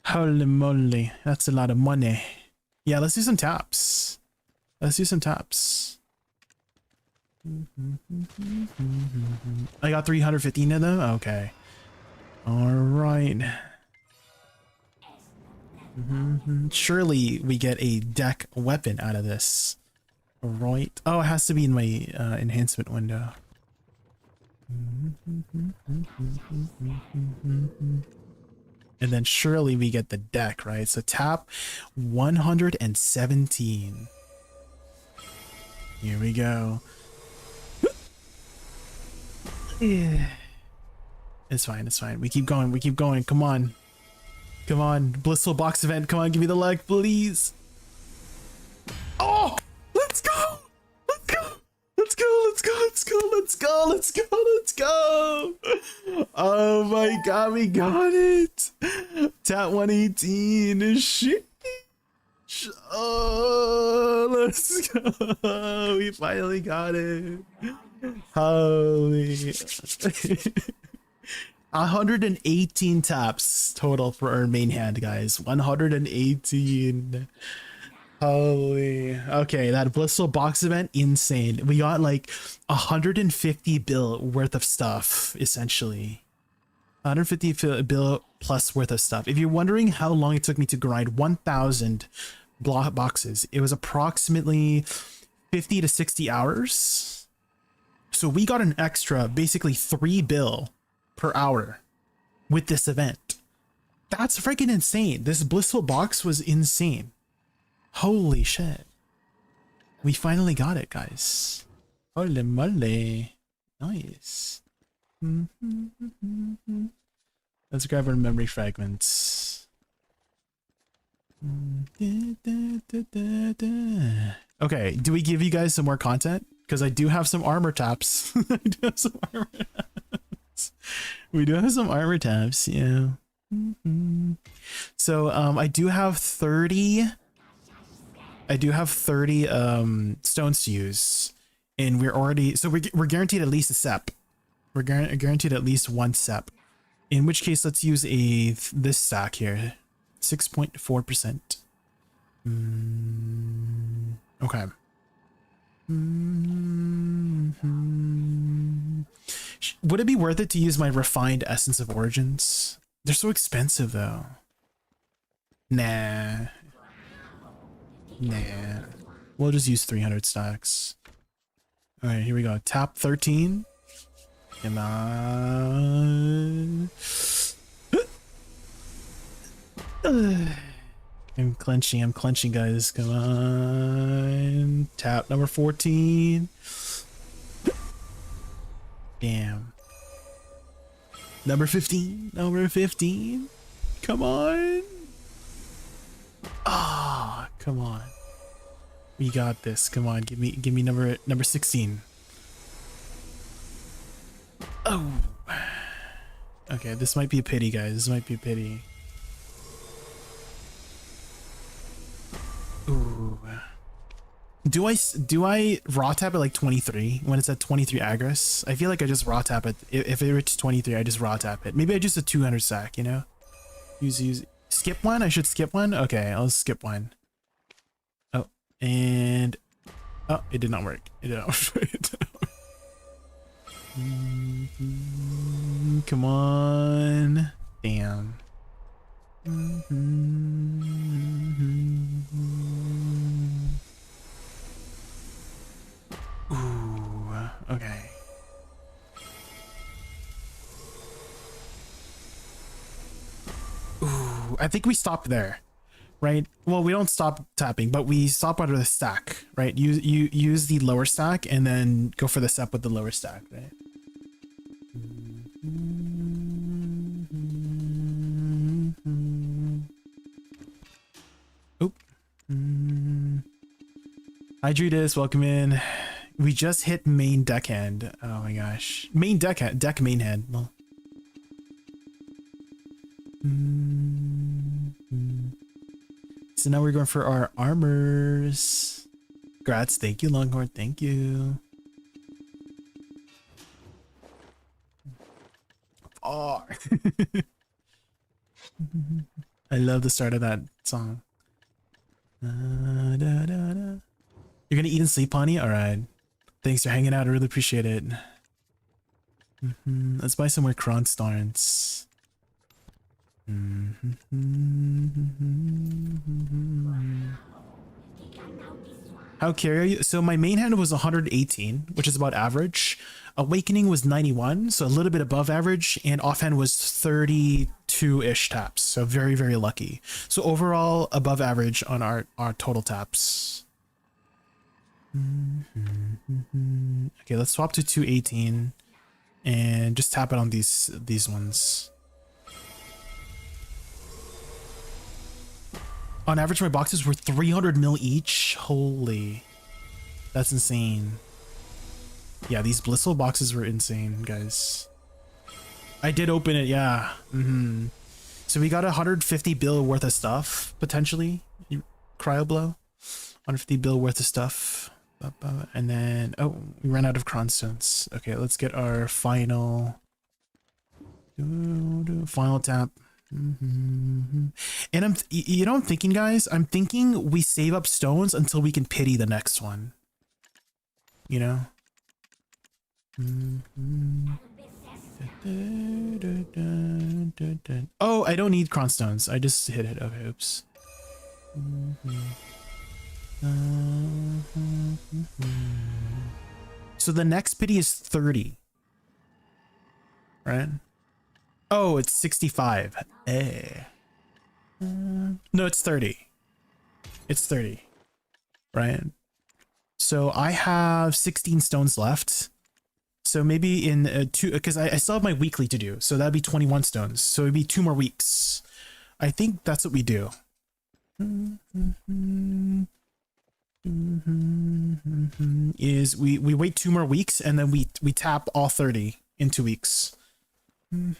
Holy moly, that's a lot of money. Yeah, let's do some taps. Let's do some taps. I got 315 of them? Okay. Alright. Surely we get a deck weapon out of this. Right. Oh, it has to be in my enhancement window. And then surely we get the deck, right? So tap 117. Here we go. Yeah. It's fine, it's fine. We keep going, we keep going. Come on. Come on. Blissful box event. Come on, give me the luck, please. Oh! Let's go! Let's go! Let's go, let's go, let's go, let's go, let's go, let's go! Oh my god, we got it! Tap 118. Shit. Oh, let's go! We finally got it. Holy. 118 taps total for our main hand, guys. 118. Holy. Okay, that blissful box event, insane. We got like 150 bill worth of stuff, essentially. 150 bill plus worth of stuff. If you're wondering how long it took me to grind 1,000 boxes, it was approximately 50 to 60 hours. So we got an extra, basically 3 bill per hour with this event. That's freaking insane. This blissful box was insane. Holy shit. We finally got it, guys. Holy moly. Nice. Let's grab our memory fragments. Okay, do we give you guys some more content? Because I do have some armor taps. I do have some armor taps. We do have some armor taps, yeah. So I do have 30 stones to use, and we're already, so we're guaranteed at least a sep. We're guaranteed at least 1 sep. In which case, let's use this stack here, 6.4%. Okay. Would it be worth it to use my refined essence of origins? They're so expensive though. Nah. We'll just use 300 stacks. All right, here we go. Tap 13. Come on. I'm clenching, guys. Come on. Tap number 14. Damn. Number 15. Come on. Ah, come on. We got this. Come on, give me number 16. Oh. Okay, this might be a pity, guys. This might be a pity. Ooh. Do I raw tap at like 23 when it's at 23 aggress? I feel like I just raw tap it. If it reaches 23, I just raw tap it. Maybe I just a 200 stack, you know? Use skip one? I should skip one? Okay, I'll skip one. Oh, and oh, it did not work. It did not work. Come on. Damn. Ooh, okay. Ooh, I think we stop there, right? Well, we don't stop tapping, but we stop under the stack, right? You use the lower stack and then go for the step with the lower stack, right? Oop. Hi, Judas. Welcome in. We just hit main deckhand. Oh my gosh. Main deckhand. Deck main hand. Well. So now we're going for our armors. Grats. Thank you, Longhorn. Thank you. Oh. I love the start of that song. You're gonna eat and sleep, Pawnee? Alright. Thanks for hanging out. I really appreciate it. Let's buy some more Kronstarns. How carry are you? So my main hand was 118, which is about average. Awakening was 91, so a little bit above average, and offhand was 32-ish taps, so very, very lucky. So overall, above average on our total taps. Okay, let's swap to 218 and just tap it on these ones. On average, my boxes were 300 mil each. Holy, that's insane. Yeah, these blissful boxes were insane, guys. I did open it, yeah. So we got 150 bill worth of stuff, potentially. Cryo blow. 150 bill worth of stuff. And then, oh, we ran out of Cronstones. Okay, let's get our final tap. And you know what I'm thinking, guys? I'm thinking we save up stones until we can pity the next one. You know? Oh, I don't need Cronstones. I just hit it. Okay, oops. So the next pity is 30. Right? Oh, it's 65. No, it's 30. It's 30. Right? So I have 16 stones left. So maybe in two, because I still have my weekly to do. So that'd be 21 stones. So it'd be 2 more weeks. I think that's what we do. Is we wait 2 more weeks and then we tap all 30 in 2 weeks. Do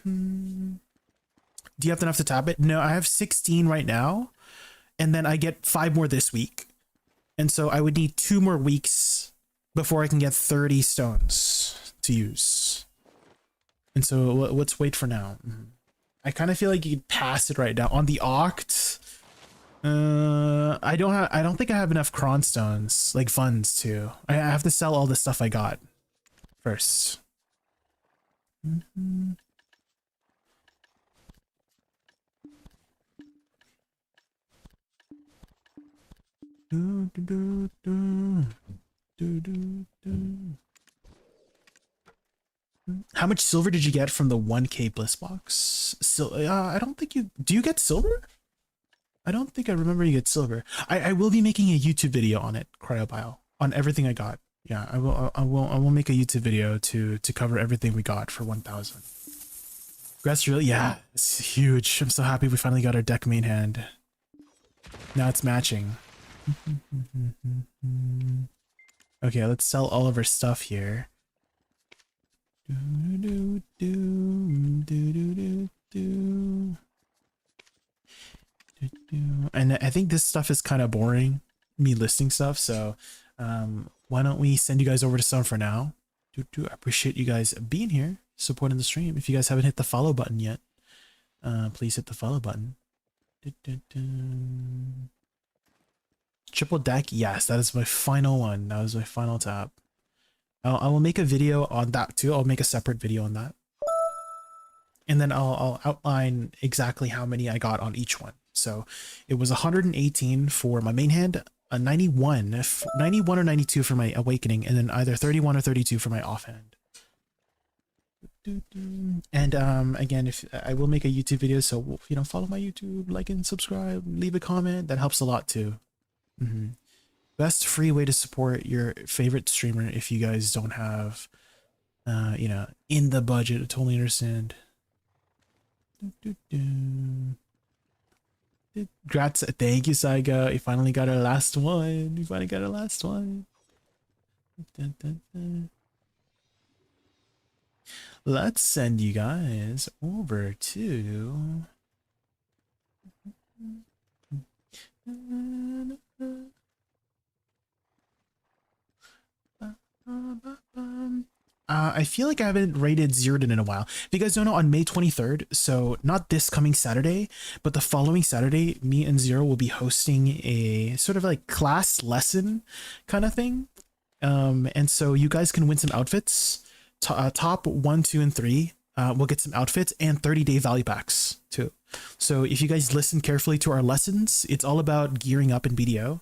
you have enough to tap it? No, I have 16 right now, and then I get 5 more this week, and so I would need 2 more weeks before I can get 30 stones to use. And so let's wait for now. I kind of feel like you could pass it right now on the Oct. I don't think I have enough Cronstones, like funds to. I have to sell all the stuff I got first. How much silver did you get from the 1K bliss box? I don't think you do. You get silver? I don't think I remember you get silver. I will be making a YouTube video on it, Cryobio, on everything I got. Yeah, I will make a YouTube video to cover everything we got for 1,000. Grass really, yeah, it's huge. I'm so happy we finally got our deck main hand. Now it's matching. Okay, let's sell all of our stuff here. And I think this stuff is kind of boring, me listing stuff, so why don't we send you guys over to some for now. I appreciate you guys being here, supporting the stream. If you guys haven't hit the follow button yet, please hit the follow button. Triple deck, yes, that is my final one. That was my final tap. I will make a video on that too. I'll make a separate video on that. And then I'll outline exactly how many I got on each one. So it was 118 for my main hand, a 91 or 92 for my awakening, and then either 31 or 32 for my offhand. And again, if I will make a YouTube video, so follow my YouTube, like and subscribe, leave a comment. That helps a lot too. Best free way to support your favorite streamer if you guys don't have in the budget. I totally understand. Congrats, thank you, Saiga. You finally got our last one. We finally got our last one. Let's send you guys over to I feel like I haven't rated Zirdan in a while. If you guys don't know, on May 23rd, so not this coming Saturday, but the following Saturday, me and Zero will be hosting a sort of like class lesson kind of thing. And so you guys can win some outfits. Top 1, 2, and 3 will get some outfits and 30-day value packs too. So if you guys listen carefully to our lessons, it's all about gearing up in BDO.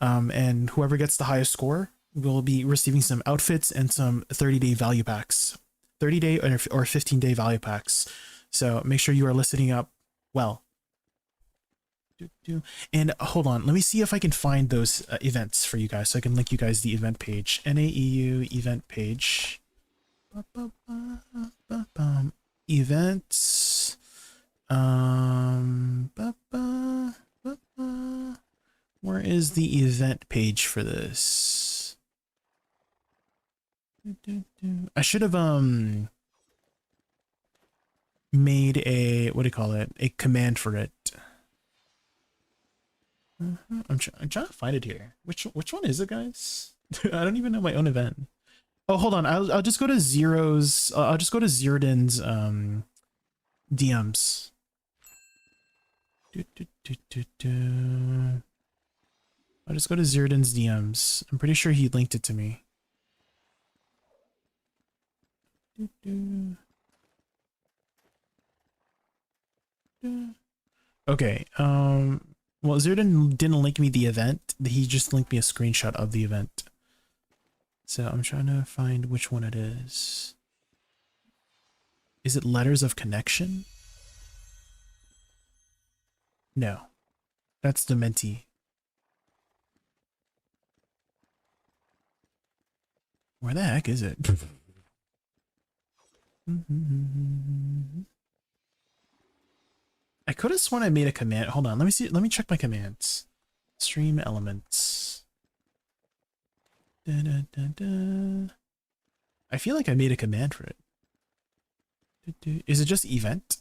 And whoever gets the highest score will be receiving some outfits and some 30-day value packs, 30-day or 15-day value packs. So make sure you are listening up well. And hold on, let me see if I can find those events for you guys, so I can link you guys the event page. NAEU event page. Events. Where is the event page for this? I should have made a, what do you call it, a command for it. I'm trying to find it here. Which one is it, guys? I don't even know my own event. Oh, hold on. I'll just go to Zero's. I'll just go to Zirdan's DMs. I'll just go to Zirdan's DMs. I'm pretty sure he linked it to me. Okay. Well, Zirdan didn't link me the event. He just linked me a screenshot of the event. So I'm trying to find which one it is. Is it Letters of Connection? No. That's Dementi. Where the heck is it? I could have sworn I made a command. Hold on, let me see. Let me check my commands. Stream elements. I feel like I made a command for it. Is it just event?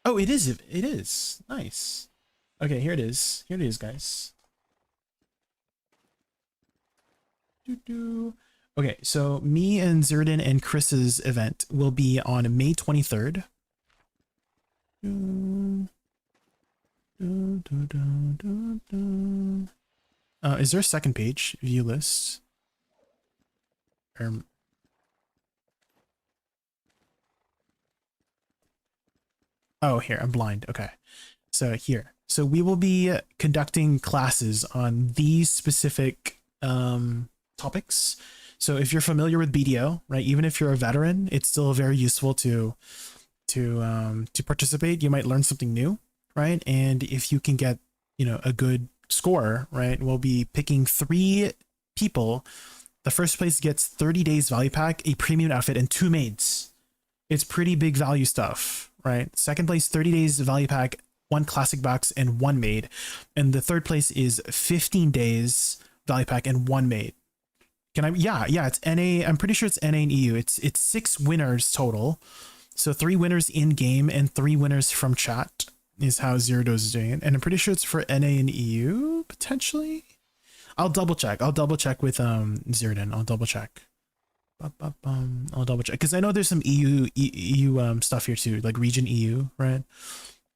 Oh, it is. It is. Nice. Okay, here it is. Here it is, guys. Okay, so me and Zirdan and Chris's event will be on May 23rd. Is there a second page view list? Oh, here, I'm blind. Okay. So here. So we will be conducting classes on these specific topics. So if you're familiar with BDO, right, even if you're a veteran, it's still very useful to participate. You might learn something new, right? And if you can get, a good score, right, we'll be picking 3 people. The first place gets 30 days value pack, a premium outfit, and 2 maids. It's pretty big value stuff, right? Second place, 30 days value pack, 1 classic box, and 1 maid. And the third place is 15 days value pack and 1 maid. Can I? Yeah, it's NA. I'm pretty sure it's NA and EU. It's 6 winners total. So 3 winners in game and 3 winners from chat is how Zerodo's doing it. And I'm pretty sure it's for NA and EU potentially. I'll double check. I'll double check with Zirdan. I'll double check. I'll double check because I know there's some EU stuff here too, like region EU, right?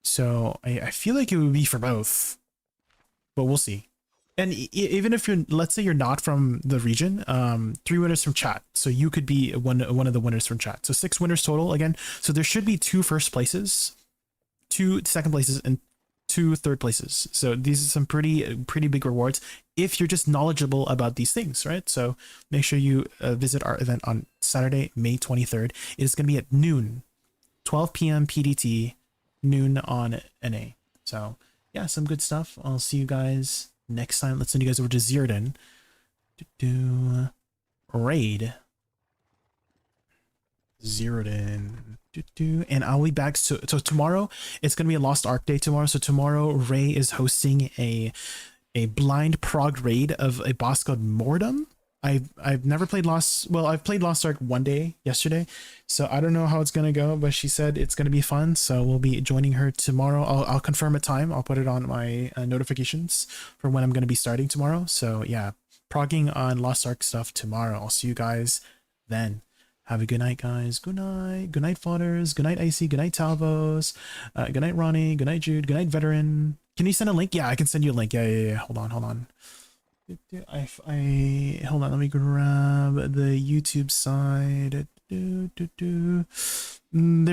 So I feel like it would be for both. but we'll see. And even if you're, let's say you're not from the region, 3 winners from chat. So you could be one of the winners from chat. So 6 winners total again. So there should be 2 first places, 2 second places, and 2 third places. So these are some pretty big rewards if you're just knowledgeable about these things, right? So make sure you visit our event on Saturday, May 23rd. It is going to be at noon, 12 p.m. PDT, noon on NA. So yeah, some good stuff. I'll see you guys next time. Let's send you guys over to Zierden to do raid. Zierden. And I'll be back. So tomorrow it's gonna be a Lost Ark day tomorrow. So tomorrow Ray is hosting a blind prog raid of a boss called Mordum. I've never played Lost. Well, I've played Lost Ark one day yesterday, so I don't know how it's gonna go. But she said it's gonna be fun, so we'll be joining her tomorrow. I'll confirm a time. I'll put it on my notifications for when I'm gonna be starting tomorrow. So yeah, progging on Lost Ark stuff tomorrow. I'll see you guys then. Have a good night, guys. Good night. Good night, Fodders. Good night, Icy. Good night, Talvos. Good night, Ronnie. Good night, Jude. Good night, Veteran. Can you send a link? Yeah, I can send you a link. Yeah. Hold on. Hold on. Let me grab the YouTube side. There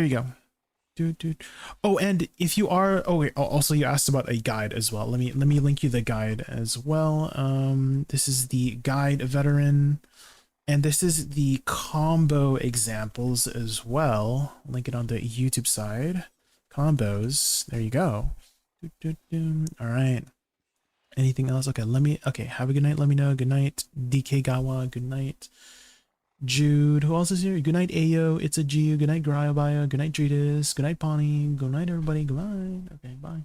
you go. Oh, and if you are, also you asked about a guide as well. Let me link you the guide as well. This is the guide Veteran. And this is the combo examples as well. Link it on the YouTube side. Combos. There you go. All right. Anything else? Okay, have a good night. Let me know. Good night, DK Gawa. Good night, Jude. Who else is here? Good night, Ayo. It's a G. Good night, Grayabaya. Good night, Judas. Good night, Pawnee. Good night, everybody. Good night. Okay, bye.